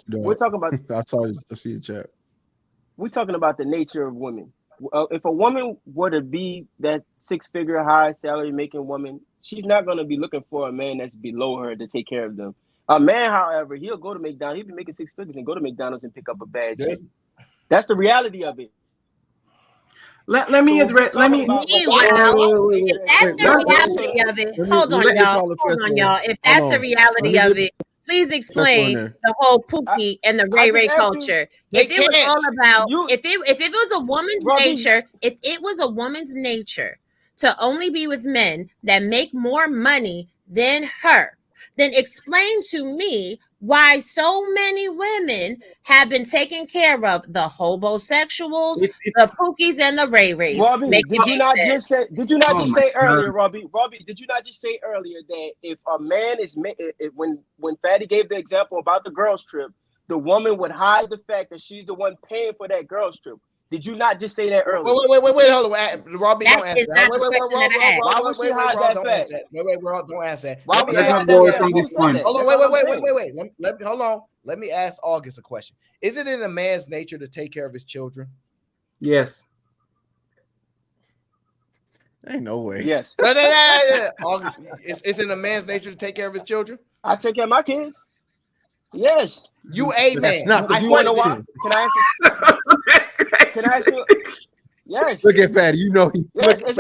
you. We're talking about. I see your chat. We're talking about the nature of women. If a woman were to be that 6-figure high salary making woman, she's not going to be looking for a man that's below her to take care of them. A man, however, he'll go to McDonald's. He'll be making 6 figures and go to McDonald's and pick up a bad chick. That's the reality of it. That's the reality of it. Hold on, y'all. If that's the reality of it, please explain the whole Pookie and the Ray culture. If it was all about, if it was a woman's nature, if it was a woman's nature to only be with men that make more money than her, then explain to me why so many women have been taken care of, the homosexuals, the Pookies, and the Ray-Rays. Robbie, did you not just say earlier, Robbie, did you not just say earlier that if a man is when Fatty gave the example about the girls trip, the woman would hide the fact that she's the one paying for that girls trip? Did you not just say that earlier? Wait, hold on, Robbie, don't answer that. Why would she hide that fact? Wait, don't answer that. Let's not go away from this point. Hold on, wait. Hold on. Let me ask August a question. Is it in a man's nature to take care of his children? Yes. Ain't no way. Yes. August, it's in a man's nature to take care of his children? I take care of my kids. Yes. You a man. That's not the you want to know why? Can I ask you? Yes. Look at Fatty. You know he. Yes, look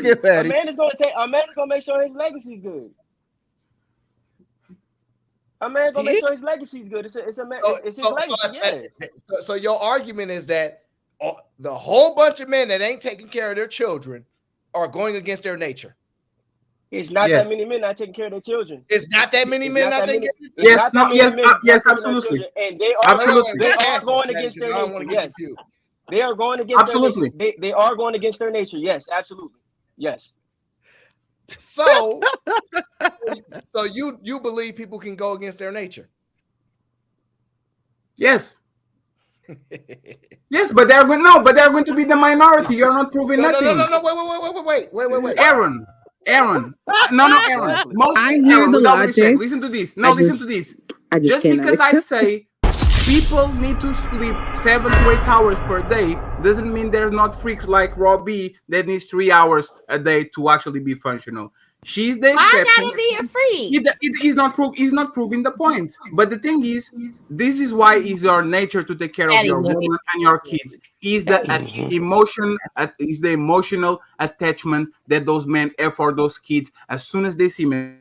at Fatty. A man is gonna make sure his legacy is good. A man gonna make sure his legacy is good. It's his legacy. So your argument is that the whole bunch of men that ain't taking care of their children are going against their nature. It's not that many men not taking care of their children. It's not that many men not taking care of their children. Yes, absolutely. And they are going against their nature. Yes. They are going against their nature. They are going against their nature. Yes, absolutely. Yes. So, so you believe people can go against their nature? Yes. Yes, but they're going to be the minority. You're not proving nothing. No. Wait. Aaron. No, Aaron. I hear the logic. Listen to this. Listen to this. Just because I say people need to sleep 7 to 8 hours per day doesn't mean there's not freaks like Robbie that needs 3 hours a day to actually be functional. She's the exception. I gotta be a freak. He's not proving the point. But the thing is, this is why it's your nature to take care of your woman and your kids. Is the emotional attachment that those men have for those kids as soon as they see men.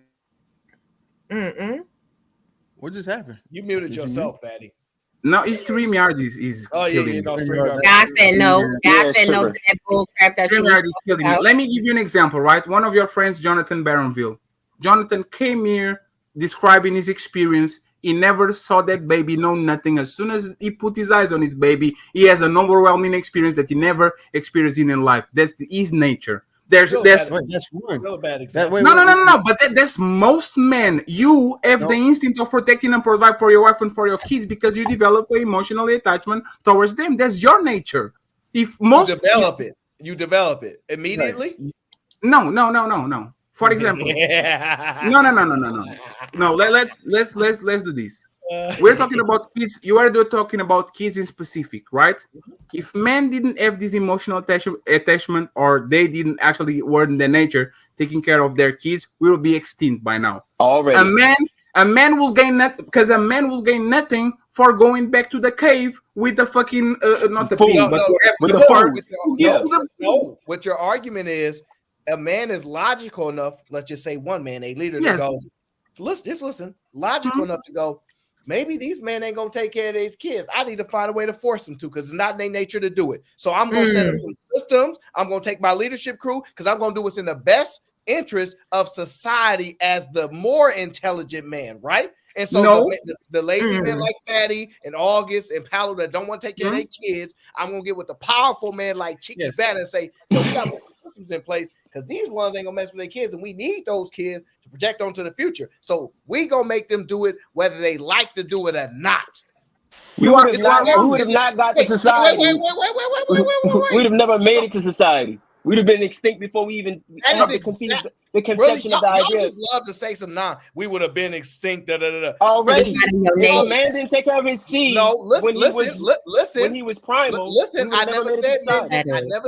What just happened? You muted yourself, Fatty. No, it's StreamYard is killing me. God said no. God said no to that bull crap that you StreamYard is killing me. Let me give you an example, right? One of your friends, Jonathan Barronville. Jonathan came here describing his experience. He never saw that baby, know nothing. As soon as he put his eyes on his baby, he has an overwhelming experience that he never experienced in life. That's his nature. That's one. Real bad example. No. But that's most men. You have the instinct of protecting and provide for your wife and for your kids because you develop an emotional attachment towards them. That's your nature. If most you develop it immediately. No. For example, no. Let's do this. We're talking about kids. You are talking about kids in specific, right? If men didn't have this emotional attachment, or they didn't actually were in their nature taking care of their kids, we will be extinct by now. Already, a man will gain nothing because a man will gain nothing for going back to the cave with the fucking not the pig, but with the pork. What your argument is, a man is logical enough. Let's just say one man, a leader, to go. Listen, logical enough to go. Maybe these men ain't gonna take care of these kids. I need to find a way to force them to, because it's not in their nature to do it. So I'm gonna set up some systems. I'm gonna take my leadership crew, because I'm gonna do what's in the best interest of society as the more intelligent man, right? And so the lazy men like Fatty and August and Paolo that don't want to take care of their kids, I'm gonna get with the powerful man like Cheeky Banner and say, we got systems in place, because these ones ain't gonna mess with their kids, and we need those kids to project onto the future. So we gonna make them do it whether they like to do it or not. We would have not got to society. We'd have never made it to society. We'd have been extinct before we even the conception of the idea. Y'all just love to say some we would have been extinct. Already. If a man didn't take care of his seed when he was primal. Listen, I never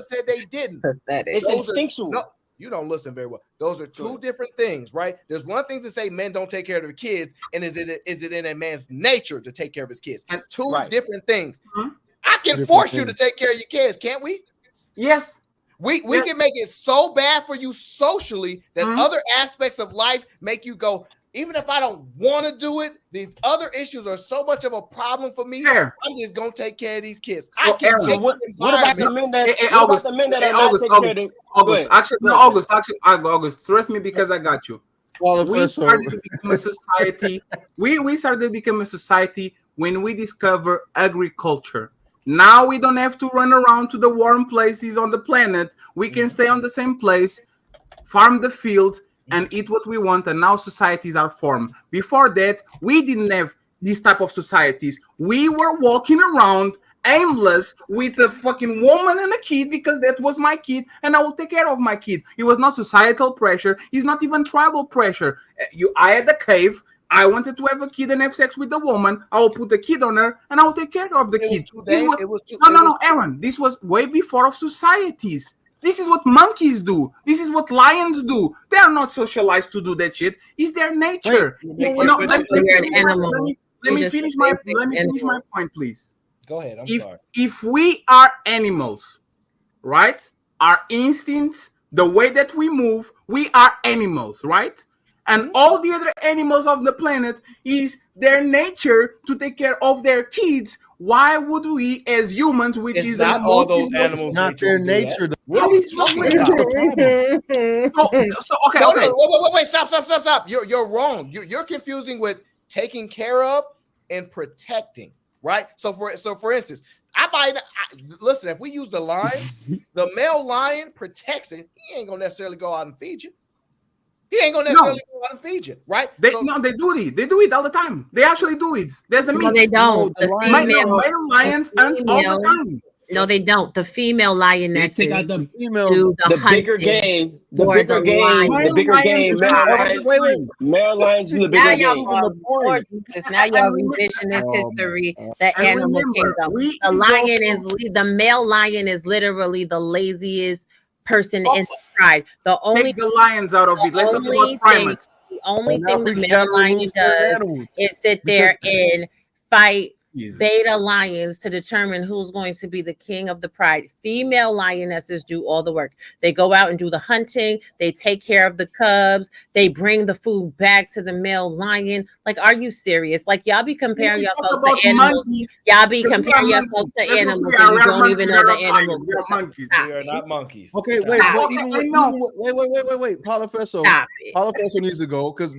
said they didn't. It's instinctual. No, you don't listen very well. Those are two different things, right? There's one thing to say men don't take care of their kids, and is it in a man's nature to take care of his kids? Two different things. I can force you to take care of your kids, can't we? Yes. We can make it so bad for you socially that other aspects of life make you go, even if I don't want to do it, these other issues are so much of a problem for me. I'm just gonna take care of these kids. So, what about the men that are not taking care of August, trust me, because I got you. We started to become a society. We started to become a society when we discover agriculture. Now we don't have to run around to the warm places on the planet. We can stay on the same place, farm the field, and eat what we want. And now societies are formed. Before that, we didn't have this type of societies. We were walking around aimless with a fucking woman and a kid, because that was my kid, and I will take care of my kid. It was not societal pressure. It's not even tribal pressure. I had a cave. I wanted to have a kid and have sex with the woman. I will put the kid on her, and I will take care of the kid. No, Aaron. This was way before of societies. This is what monkeys do. This is what lions do. They are not socialized to do that shit. It's their nature. Let me finish my point, please. Go ahead. I'm sorry. If we are animals, right? Our instincts, the way that we move, we are animals, right? And all the other animals of the planet is their nature to take care of their kids. Why would we, as humans, which is not all those animals, not their nature? What are you talking about? Wait, stop. You're wrong. You're confusing with taking care of and protecting, right? So for instance, listen, if we use the lions, the male lion protects it. He ain't gonna necessarily go out and feed you. He ain't gonna necessarily go out and feed you, right? They do it. They do it all the time. They actually do it. There's a No, meet. they don't. The female, male lions hunt all the time. No, they don't. The female lionesses They take out the do the bigger hunting game. The for bigger game. lion. The bigger game. Male lions do the bigger game. Because now y'all revisionist history. The animal kingdom. The male lion is literally the laziest person in the pride. Take the lions out of it. Let's talk about primates. The only thing the male lion does is sit there and fight beta lions to determine who's going to be the king of the pride. Female lionesses do all the work. They go out and do the hunting. They take care of the cubs. They bring the food back to the male lion. Like, are you serious? Like, y'all be comparing yourselves to animals. Y'all be comparing yourselves to animals and you don't even know the animals. We are not monkeys. Okay, wait, Paulo Fesso. Paulo Fesso needs to go because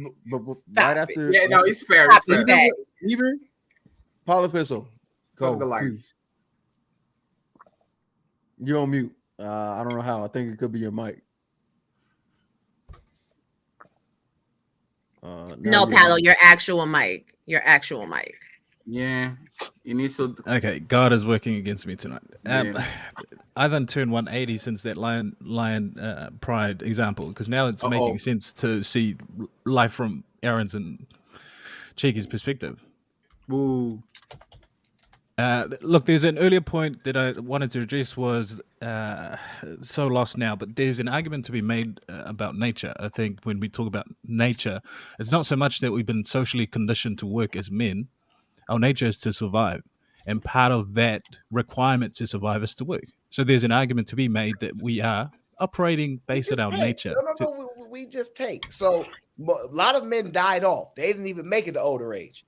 right after. Yeah, no, it's fair. It's fair. Even Paulo Fesso, go please. You're on mute. I don't know how. I think it could be your mic. No, Paolo, your actual mic. Your actual mic. Yeah, you need to. Okay, God is working against me tonight. Yeah. I then turned 180 since that lion pride example because now it's making sense to see life from Aaron's and Cheeky's perspective. Ooh. Look, there's an earlier point that I wanted to address was so lost now, but there's an argument to be made about nature. I think when we talk about nature, it's not so much that we've been socially conditioned to work as men. Our nature is to survive, and part of that requirement to survive is to work. So there's an argument to be made that we are operating based on our nature. We just take. So a lot of men died off. They didn't even make it to older age.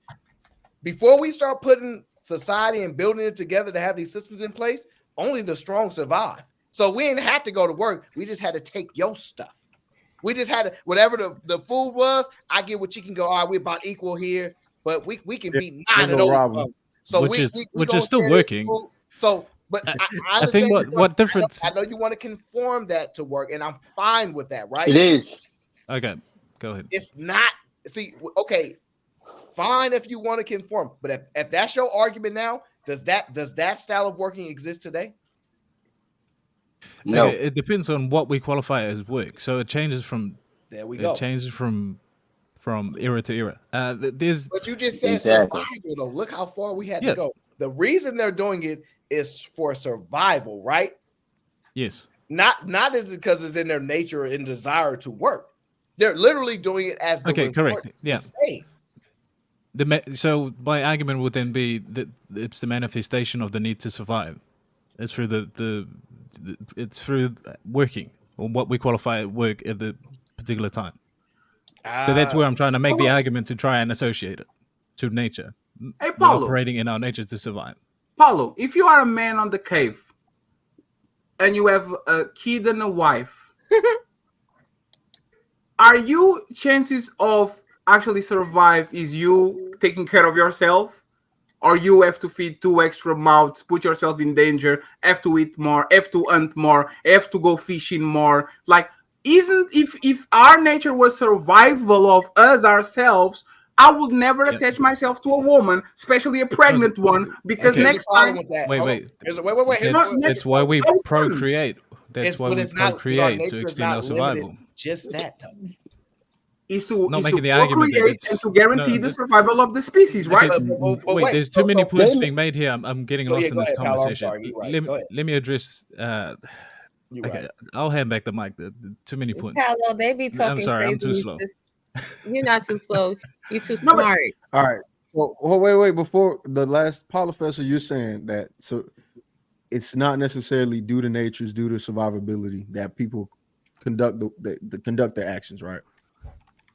Before we start putting society and building it together to have these systems in place, only the strong survive. So we didn't have to go to work. We just had to take your stuff. We just had to, whatever the food was, I get what you can go, all right, we're about equal here, but we can beat 9 of those. So which is still working. So, but I think what difference? I know you want to conform that to work, and I'm fine with that, right? It is. Okay, go ahead. It's not, okay, fine if you want to conform, but if that's your argument now, does that style of working exist today? No. Okay, it depends on what we qualify as work. So it changes from go. It changes from era to era. But you just said survival, though. Look how far we had to go. The reason they're doing it is for survival, right? Yes. Not is it because it's in their nature and desire to work. They're literally doing it as the correct. Yeah. So my argument would then be that it's the manifestation of the need to survive. It's through it's through working or what we qualify at work at the particular time. So that's where I'm trying to make the argument to try and associate it to nature. Hey, Paulo. Operating in our nature to survive. Paulo, if you are a man on the cave and you have a kid and a wife, are you chances of actually survive is you taking care of yourself, or you have to feed 2 extra mouths, put yourself in danger, have to eat more, have to hunt more, have to go fishing more? Like, isn't if our nature was survival of us ourselves, I would never attach myself to a woman, especially a pregnant one, because next time. Wait. Wait. That's why we procreate. That's why we procreate to extend our survival. Just that, though. Is to making the argument and to guarantee the survival of the species, right? Wait, there's too many points being made here. I'm getting lost in this conversation. Let me address. Okay, I'll hand back the mic. Too many points. Paolo, they be talking I'm sorry, crazy. I'm too slow. You're not too slow. You're too smart. All right. So wait. Before the last Paulo Fesso, you're saying that it's not necessarily due to nature, it's due to survivability that people conduct their actions, right?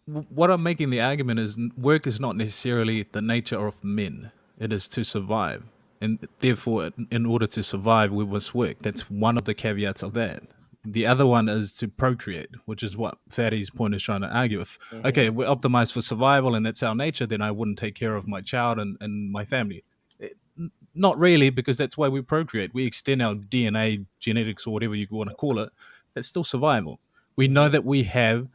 What I'm making the argument is work is not necessarily the nature of men. It is to survive. And therefore, in order to survive, we must work. That's one of the caveats of that. The other one is to procreate, which is what Fatty's point is trying to argue. If, okay, we're optimized for survival and that's our nature, then I wouldn't take care of my child and my family. Not really, because that's why we procreate. We extend our DNA, genetics, or whatever you want to call it. That's still survival. We know that we have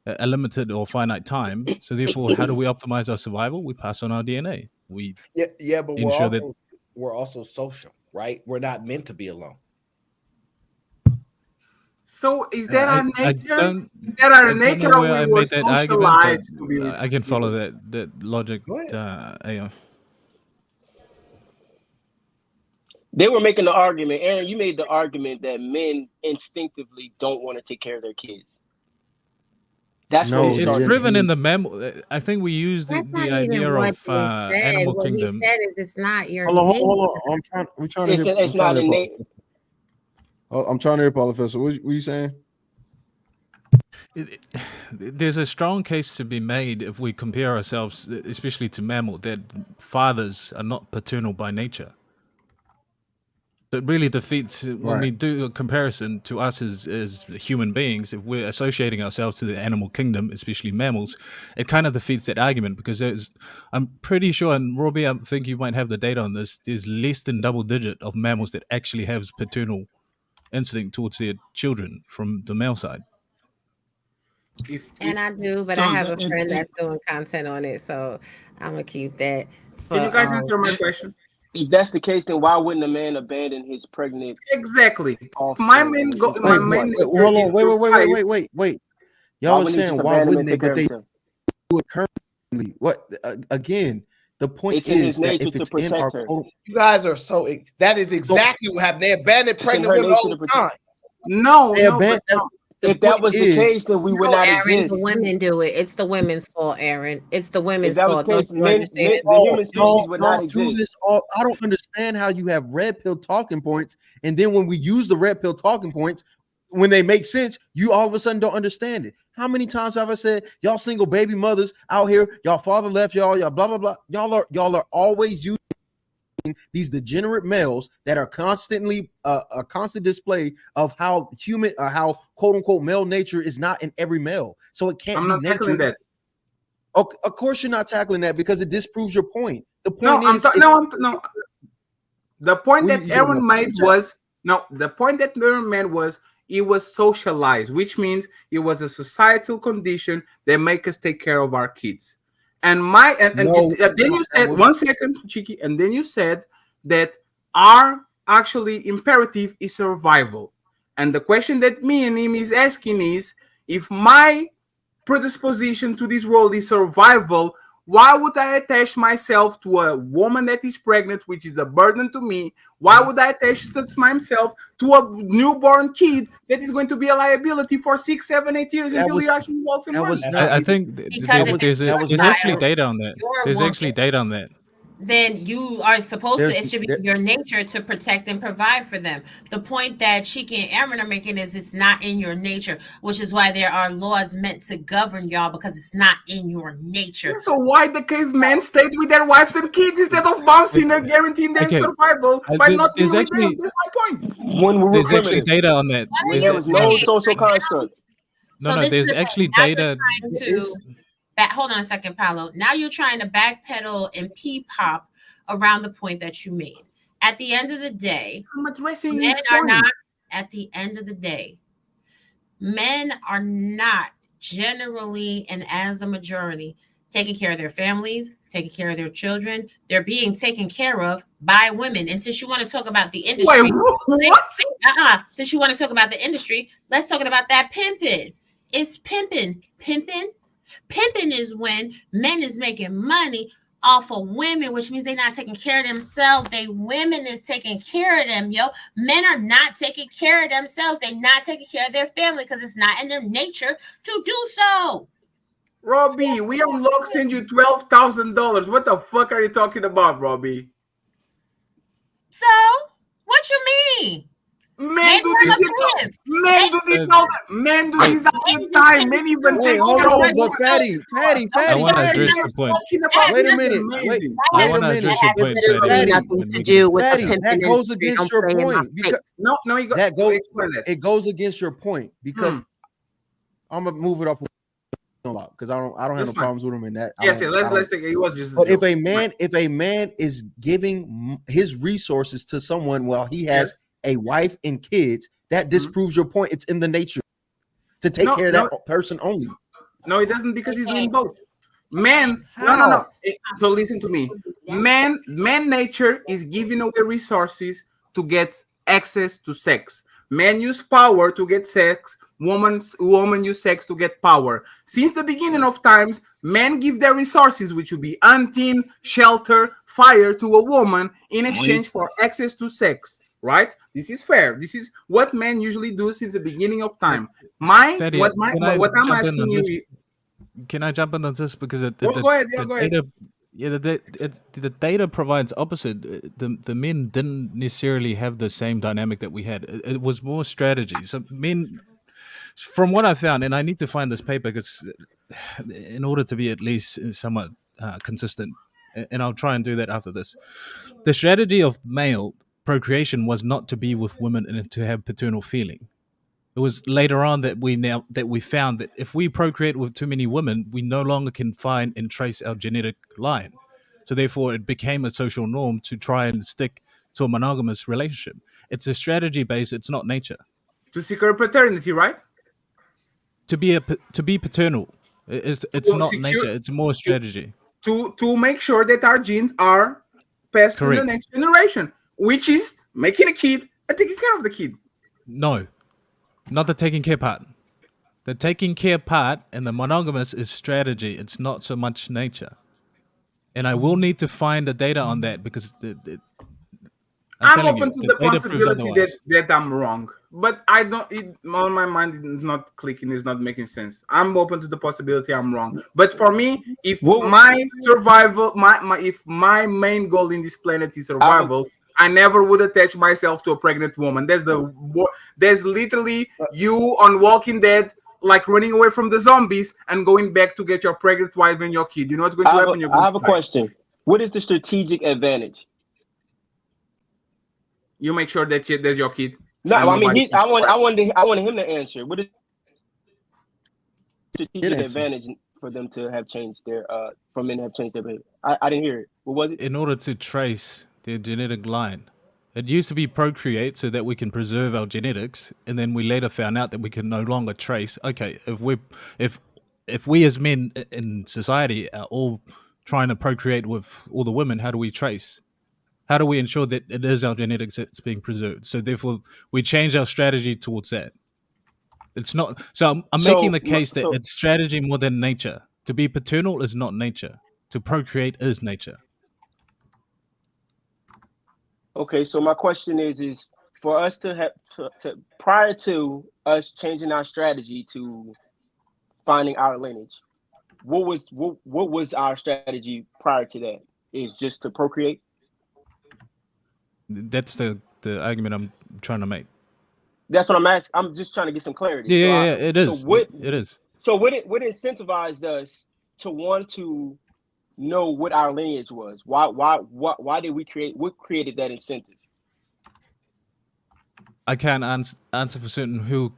a limited or finite time. So therefore, how do we optimize our survival? We pass on our DNA. We but ensure that we're also social, right? We're not meant to be alone. So is that our nature? Is that I our don't nature, know or where we I were made that argument, but socialized to be with I can follow people? that logic. They were making the argument, Aaron, you made the argument that men instinctively don't want to take care of their kids. That's what It's proven in the mammal. I think we use the That's not idea even what of he said. animal What he kingdom. said is it's not your Hold nature. on. I'm trying to hear. It's not innate. I'm trying to hear Paul Professor. What are you saying? There's a strong case to be made if we compare ourselves, especially to mammal, that fathers are not paternal by nature. That really defeats when we do a comparison to us as human beings. If we're associating ourselves to the animal kingdom, especially mammals, it kind of defeats that argument because I'm pretty sure, and Robbie, I think you might have the data on this, there's less than double digit of mammals that actually have paternal instinct towards their children from the male side. And I do, but I have a friend that's doing content on it, so I'm gonna keep that. Can you guys answer my question? If that's the case, then why wouldn't a man abandon his pregnant? Exactly. My main goal. Wait. Y'all were saying why wouldn't they? But they do it currently. What again? The point is that if it's in our code, you guys are so. That is exactly what happened. They abandoned pregnant women all the time. No, if that was the case, then we would not Aaron, exist. the women do it. It's the women's fault, Aaron. It's the women's that was fault. the case, Don't you understand? the human species would not exist. I don't understand how you have red pill talking points, and then when we use the red pill talking points, when they make sense, you all of a sudden don't understand it. How many times have I said, y'all single baby mothers out here, y'all father left y'all blah blah blah. Y'all are always using these degenerate males that are constantly a constant display of how human how quote unquote male nature is not in every male. So it can't be nature. That. Of course you're not tackling that because it disproves your point. The point The point that Aaron made was the point that Aaron made was it was socialized, which means it was a societal condition that make us take care of our kids. And then you said 1 second, Cheeky, and then you said that our actually imperative is survival. And the question that me and him is asking is, if my predisposition to this world is survival, why would I attach myself to a woman that is pregnant, which is a burden to me? Why would I attach myself to a newborn kid that is going to be a liability for 6, 7, 8 years until he actually walks and runs? I think there's actually data on that. There's actually data on that. Then you are supposed to, it should be your nature to protect and provide for them. The point that Chiki and Aaron are making is it's not in your nature, which is why there are laws meant to govern y'all, because it's not in your nature. So why the cavemen stayed with their wives and kids instead of bouncing and guaranteeing their survival by not being with them? That's my point. There's actually data on that. There was no social construct. No, there's actually data. Hold on a second, Paolo. Now you're trying to backpedal and pop around the point that you made. At the end of the day, men are not generally and as a majority taking care of their families, taking care of their children. They're being taken care of by women. And since you want to talk about the industry, since you want to talk about the industry, let's talk about that pimping. It's pimping. Pimping is when men is making money off of women, which means they're not taking care of themselves. Women is taking care of them, yo. Men are not taking care of themselves. They're not taking care of their family because it's not in their nature to do so. Robbie, we on Log send you $12,000. What the fuck are you talking about, Robbie? So, what you mean? Men do this all the time. Men even take hold on, but Fatty. I want to address the point. Wait a minute. I want to address your point, Fatty. That goes against your point. Because it goes against your point because I'm gonna move it up a lot because I don't have no problems with him in that. Let's take it. It was just. But if a man is giving his resources to someone while he has a wife and kids, that disproves your point. It's in the nature to take care of that person only. No, it doesn't, because he's doing both. Man, no. So listen to me. Man nature is giving away resources to get access to sex. Men use power to get sex. Women use sex to get power. Since the beginning of times, men give their resources, which would be hunting, shelter, fire, to a woman in exchange for access to sex. Right? This is fair. This is what men usually do since the beginning of time. What I'm asking you. Can I jump in on this, because go ahead. The data provides opposite. The men didn't necessarily have the same dynamic that we had. It was more strategy. So men, from what I found, and I need to find this paper because in order to be at least somewhat consistent, and I'll try and do that after this. The strategy of male procreation was not to be with women and to have paternal feeling. It was later on that we found that if we procreate with too many women, we no longer can find and trace our genetic line. So therefore, it became a social norm to try and stick to a monogamous relationship. It's a strategy based. It's not nature. To secure paternity, right? To be paternal. It's not nature. It's more strategy. To make sure that our genes are passed to the next generation, which is making a kid and taking care of the kid. No. Not the taking care part. The taking care part and the monogamous is strategy. It's not so much nature. And I will need to find the data on that, because I'm open to the possibility that I'm wrong. But I don't. On my mind, it's not clicking. It's not making sense. I'm open to the possibility I'm wrong. But for me, if my survival, if my main goal in this planet is survival, I never would attach myself to a pregnant woman. There's literally you on Walking Dead, like running away from the zombies and going back to get your pregnant wife and your kid. You know what's going to happen? I have a question. What is the strategic advantage? You make sure that there's your kid. No, I mean, I wanted him to answer. What is the strategic advantage for them to have changed their for men to have changed their behavior? I didn't hear it. What was it? In order to trace their genetic line. It used to be procreate so that we can preserve our genetics, and then we later found out that we can no longer trace. Okay, if we as men in society are all trying to procreate with all the women, how do we trace? How do we ensure that it is our genetics that's being preserved? So therefore, we change our strategy towards that. It's not. So I'm making the case that it's strategy more than nature. To be paternal is not nature. To procreate is nature. Okay, so my question is for us to have to prior to us changing our strategy to finding our lineage, what was our strategy prior to that? Is just to procreate? That's the argument I'm trying to make. That's what I'm asking. I'm just trying to get some clarity. Yeah, it is. So it is. So what incentivized us to want to know what our lineage was? Why did we create? What created that incentive? I can't answer for certain who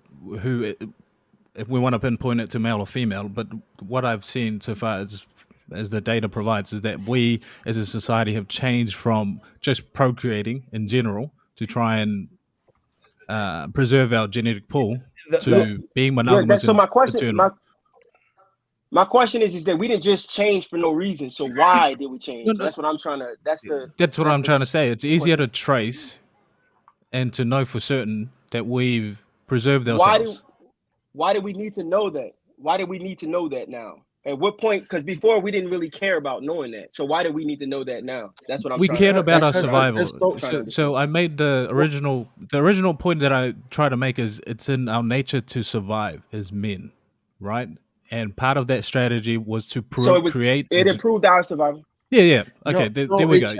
if we want to pinpoint it to male or female, but what I've seen so far as the data provides is that we as a society have changed from just procreating in general to try and preserve our genetic pool to being monogamous. So my question is that we didn't just change for no reason. So why did we change? That's what I'm trying to. That's what I'm trying to say. It's easier to trace and to know for certain that we've preserved ourselves. Why do we need to know that? Why do we need to know that now? At what point? Because before we didn't really care about knowing that. So why do we need to know that now? That's what I'm. We cared about our survival. So I made the original point that I try to make is it's in our nature to survive as men, right? And part of that strategy was to create. It improved our survival. Yeah. Okay, there we go.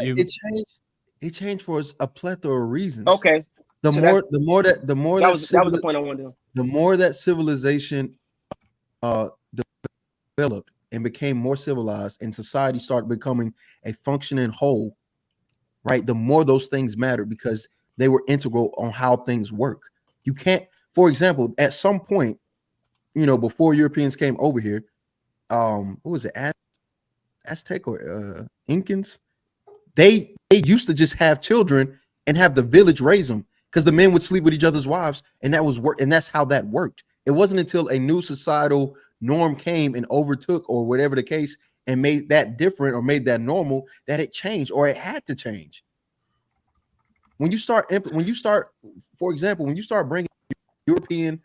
It changed for us a plethora of reasons. Okay. The more that was the point I wanted to. The more that civilization developed and became more civilized, and society started becoming a functioning whole, right? The more those things mattered because they were integral on how things work. You can't, for example, at some point, before Europeans came over here, what was it, Aztec or Incans? They used to just have children and have the village raise them because the men would sleep with each other's wives, and that was work, and that's how that worked. It wasn't until a new societal norm came and overtook, or whatever the case, and made that different or made that normal, that it changed or it had to change. When you start, for example, when you start bringing European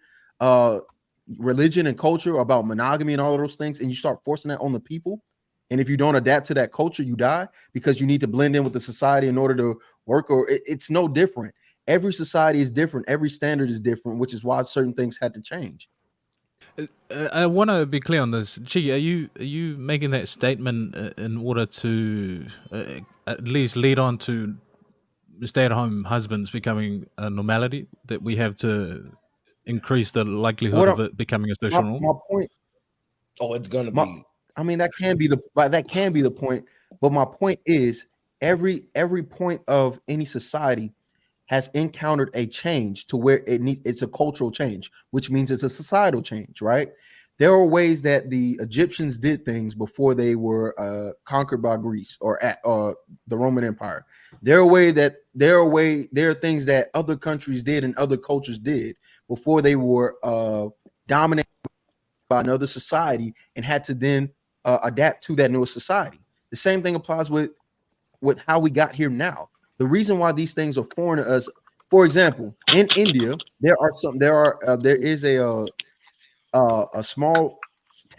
religion and culture about monogamy and all of those things, and you start forcing that on the people, and if you don't adapt to that culture, you die, because you need to blend in with the society in order to work. Or it's no different. Every society is different. Every standard is different, which is why certain things had to change. I want to be clear on this. Chi, are you making that statement in order to at least lead on to stay-at-home husbands becoming a normality, that we have to increase the likelihood of it becoming a social norm? My point. Oh, it's gonna be. I mean, that can be the point. But my point is, every point of any society has encountered a change to where it's a cultural change, which means it's a societal change, right? There are ways that the Egyptians did things before they were conquered by Greece or the Roman Empire. There are things that other countries did and other cultures did before they were dominated by another society and had to then adapt to that newer society. The same thing applies with how we got here now. The reason why these things are foreign to us, for example, in India, there is a small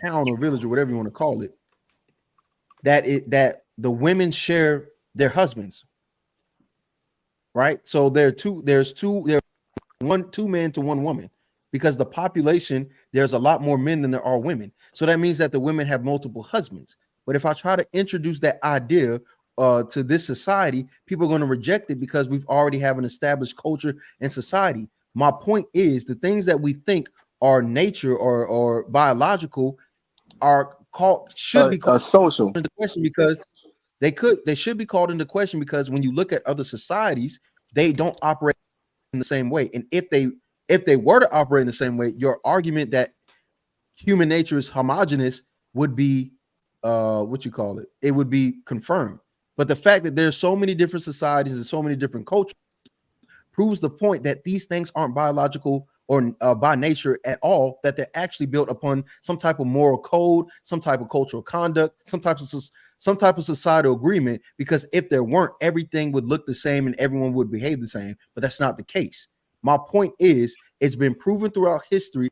town or village or whatever you want to call it, that the women share their husbands, right? So there's two men to one woman, because the population, there's a lot more men than there are women. So that means that the women have multiple husbands. But if I try to introduce that idea to this society, people are going to reject it, because we've already have an established culture and society. My point is, the things that we think are nature or biological should be called social into question, because they should be called into question, because when you look at other societies, they don't operate in the same way. And if they were to operate in the same way, your argument that human nature is homogenous would be it would be confirmed. But the fact that there's so many different societies and so many different cultures proves the point that these things aren't biological or by nature at all, that they're actually built upon some type of moral code, some type of cultural conduct, some type of societal agreement. Because if there weren't, everything would look the same and everyone would behave the same. But that's not the case. My point is, it's been proven throughout history,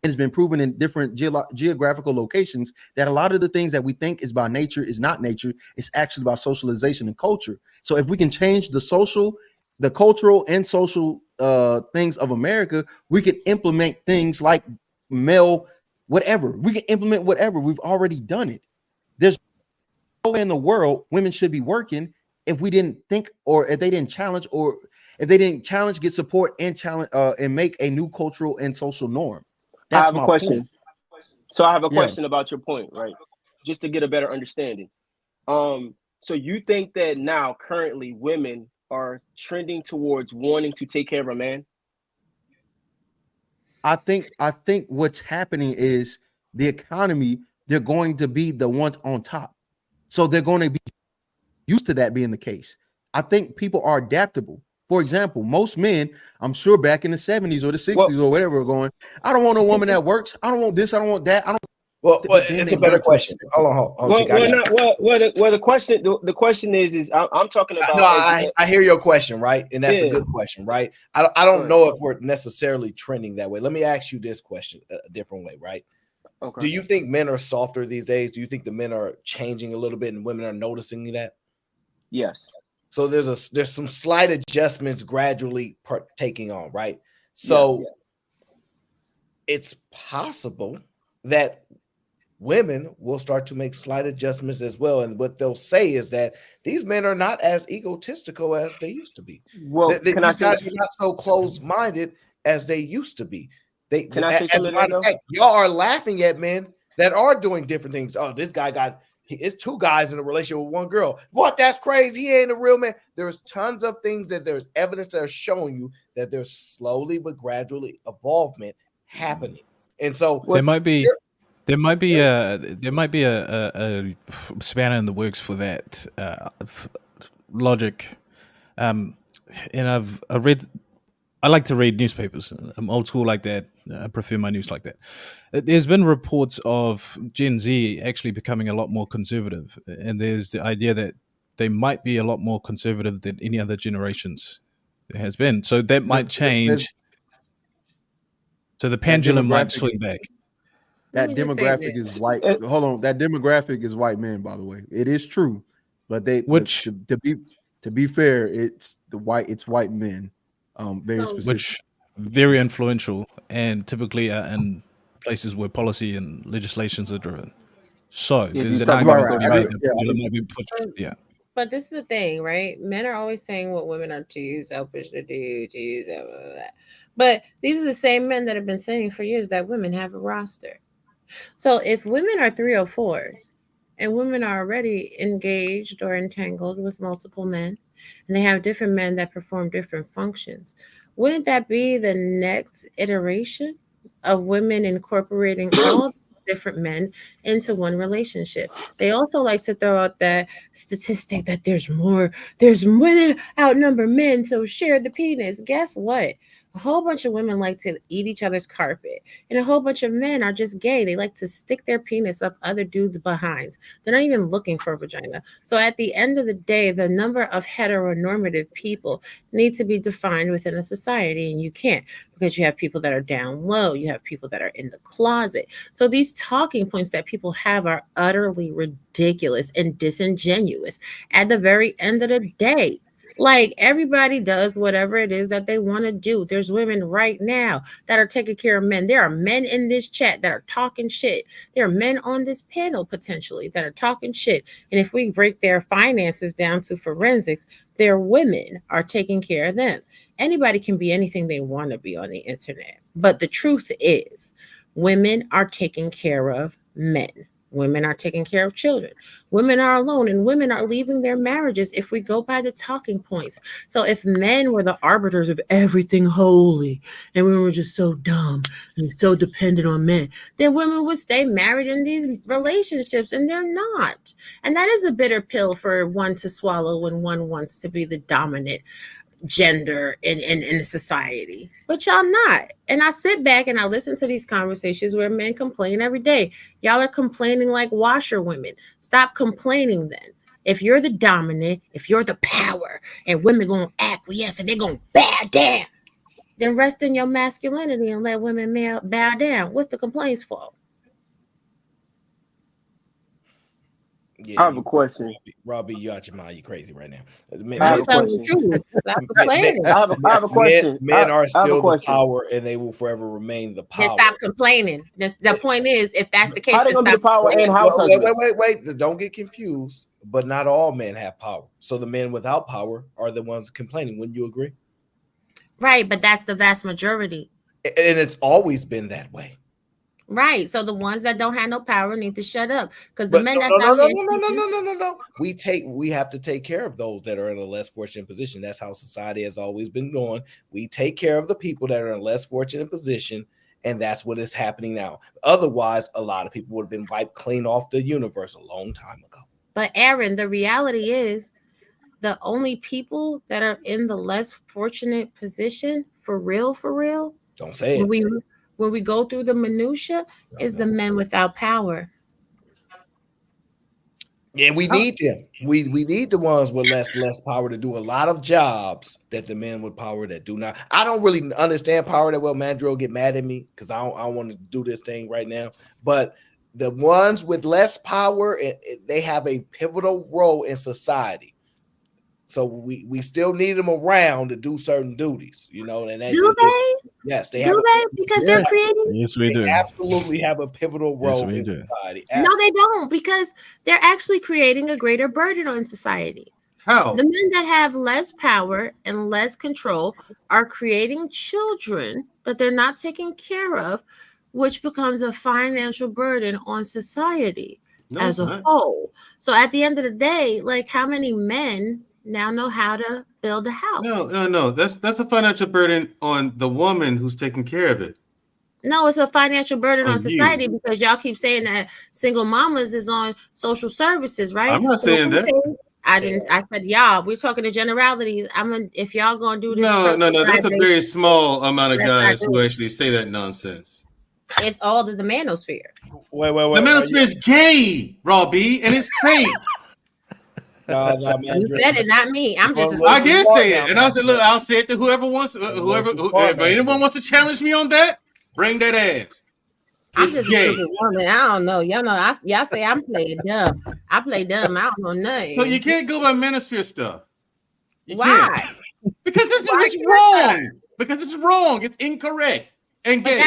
it's been proven in different geographical locations, that a lot of the things that we think is by nature is not nature. It's actually by socialization and culture. So if we can change the cultural and social things of America, we can implement things like whatever. We can implement whatever. We've already done it. There's no way in the world women should be working if we didn't think, or if they didn't challenge, get support and challenge and make a new cultural and social norm. That's I have a question. Point. So I have a question about your point, right? Just to get a better understanding. So you think that now currently women are trending towards wanting to take care of a man? I think what's happening is the economy, they're going to be the ones on top. So they're going to be used to that being the case. I think people are adaptable. For example, most men, I'm sure back in the 70s or the 60s or whatever, are going, I don't want a woman that works. I don't want this. I don't want that. I don't. Well, it's a better question. Hold on. The question is I'm talking about. No, I hear your question, right? And that's a good question, right? I don't know if we're necessarily trending that way. Let me ask you this question a different way, right? Okay. Do you think men are softer these days? Do you think the men are changing a little bit and women are noticing that? Yes. So there's some slight adjustments gradually taking on, right? So it's possible that women will start to make slight adjustments as well. And what they'll say is that these men are not as egotistical as they used to be. Well, these guys are not so close-minded as they used to be. Can I say something? Y'all are laughing at men that are doing different things. Oh, this guy it's two guys in a relationship with one girl. What? That's crazy. He ain't a real man. There's tons of things that there's evidence that are showing you that there's slowly but gradually evolvement happening. And so there might be a spanner in the works for that logic. And I've read I like to read newspapers. I'm old school like that. I prefer my news like that. There's been reports of Gen Z actually becoming a lot more conservative, and there's the idea that they might be a lot more conservative than any other generations there has been. So that might change. So the pendulum might swing back. That demographic is white. Hold on, that demographic is white men. By the way, it is true, but to be fair, it's white men. Very specific. Which very influential and typically in places where policy and legislations are driven. So there's an argument to be made that pendulum might be pushed. Yeah. But this is the thing, right? Men are always saying what women are too selfish to do, blah, blah, blah. But these are the same men that have been saying for years that women have a roster. So if women are 304s and women are already engaged or entangled with multiple men, and they have different men that perform different functions, wouldn't that be the next iteration of women incorporating all different men into one relationship? They also like to throw out that statistic that there's women outnumber men, so share the penis. Guess what? A whole bunch of women like to eat each other's carpet, and a whole bunch of men are just gay. They like to stick their penis up other dudes' behinds. They're not even looking for a vagina. So at the end of the day, the number of heteronormative people need to be defined within a society, and you can't, because you have people that are down low, you have people that are in the closet. So these talking points that people have are utterly ridiculous and disingenuous at the very end of the day. Like, everybody does whatever it is that they want to do. There's women right now that are taking care of men. There are men in this chat that are talking shit. There are men on this panel potentially that are talking shit. And if we break their finances down to forensics, their women are taking care of them. Anybody can be anything they want to be on the internet. But the truth is, women are taking care of men. Women are taking care of children. Women are alone, and women are leaving their marriages if we go by the talking points. So if men were the arbiters of everything holy and women were just so dumb and so dependent on men, then women would stay married in these relationships, and they're not. And that is a bitter pill for one to swallow when one wants to be the dominant gender in society. But y'all not. And I sit back and I listen to these conversations where men complain every day. Y'all are complaining like washerwomen. Stop complaining then. If you're the dominant, if you're the power, and women gonna acquiesce and they're gonna bow down, then rest in your masculinity and let women bow down. What's the complaints for? I have a question. Robbie, you out your mind. You crazy right now. I have a question. I have a question. Men are still the power, and they will forever remain the power. Then stop complaining. The point is, if that's the case, how they gonna be the power in house husbands? Wait. Don't get confused. But not all men have power. So the men without power are the ones complaining. Wouldn't you agree? Right, but that's the vast majority. And it's always been that way. Right. So the ones that don't have no power need to shut up, because the men no. We have to take care of those that are in a less fortunate position. That's how society has always been going. We take care of the people that are in a less fortunate position, and that's what is happening now. Otherwise, a lot of people would have been wiped clean off the universe a long time ago. But Aaron, the reality is, the only people that are in the less fortunate position, for real, don't say it. When we go through the minutia, is the men without power. Yeah, we need them. We need the ones with less power to do a lot of jobs that the men with power that do not. I don't really understand power that well. Mandrill get mad at me because I want to do this thing right now. But the ones with less power, they have a pivotal role in society. So we still need them around to do certain duties, you know. And do they? Yes, they do they? Because they're creating. Yes, we do. Absolutely have a pivotal role in society. No, they don't, because they're actually creating a greater burden on society. How? The men that have less power and less control are creating children that they're not taking care of, which becomes a financial burden on society as a whole. So at the end of the day, like, how many men now know how to build a house? No. That's a financial burden on the woman who's taking care of it. No, it's a financial burden on society, because y'all keep saying that single mamas is on social services, right? I'm not saying that. I didn't. I said, y'all, we're talking to generalities. If y'all gonna do this. No. That's a very small amount of guys who actually say that nonsense. It's all the manosphere. Wait. The manosphere is gay, Raw B, and it's fake. No, man. You said it, not me. I'm just. I did say it, and I said, "Look, I'll say it to whoever wants. If anyone wants to challenge me on that, bring that ass." I'm just a stupid woman. I don't know. Y'all say I'm playing dumb. I play dumb. I don't know nothing. So you can't go by manosphere stuff. Why? Because it's wrong. Because it's wrong. It's incorrect and gay.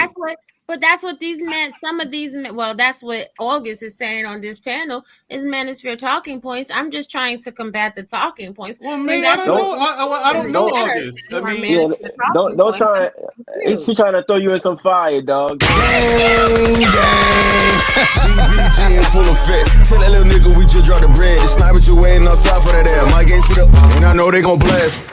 But that's what these men, some of these men, well, that's what August is saying on this panel is manosphere talking points. I'm just trying to combat the talking points. Well, man, I don't know. I don't know August. I mean, don't try. She's trying to throw you in some fire, dog. CBG in full effect. Tell that little nigga we just dropped the bread. The sniper you waiting outside for that air. My game sit up, and I know they gonna blast.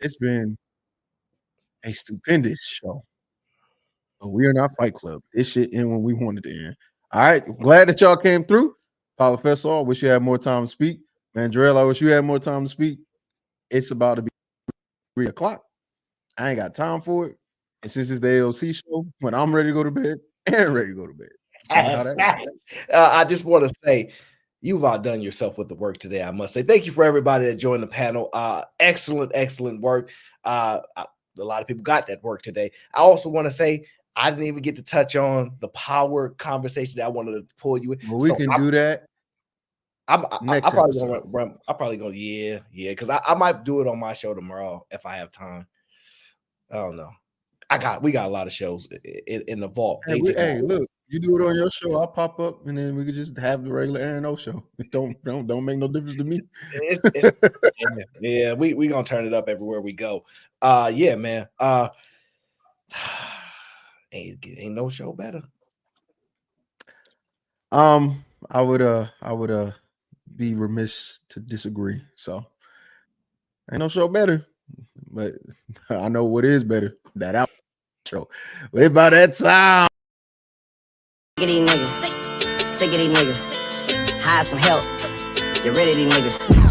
It's been a stupendous show. But we are not Fight Club. This shit end when we wanted to end. All right. Glad that y'all came through. Paulo Fessor, I wish you had more time to speak. Mandrell, I wish you had more time to speak. It's about to be 3 o'clock. I ain't got time for it. And since it's the A.O.C. show, when I'm ready to go to bed, and ready to go to bed. I just want to say, you've outdone yourself with the work today, I must say. Thank you for everybody that joined the panel. Excellent work. A lot of people got that work today. I also want to say, I didn't even get to touch on the power conversation that I wanted to pull you in. Well, we can do that. I'm probably gonna yeah, because I might do it on my show tomorrow if I have time. I don't know. We got a lot of shows in the vault. Hey, look, you do it on your show, I'll pop up, and then we could just have the regular Aaron O show. It don't make no difference to me. Yeah, we gonna turn it up everywhere we go. Yeah, man. Ain't no show better. I would be remiss to disagree. So ain't no show better, but I know what is better. That out show. Wait by that time. Sick of these niggas. Sick of these niggas. Hire some help. Get rid of these niggas.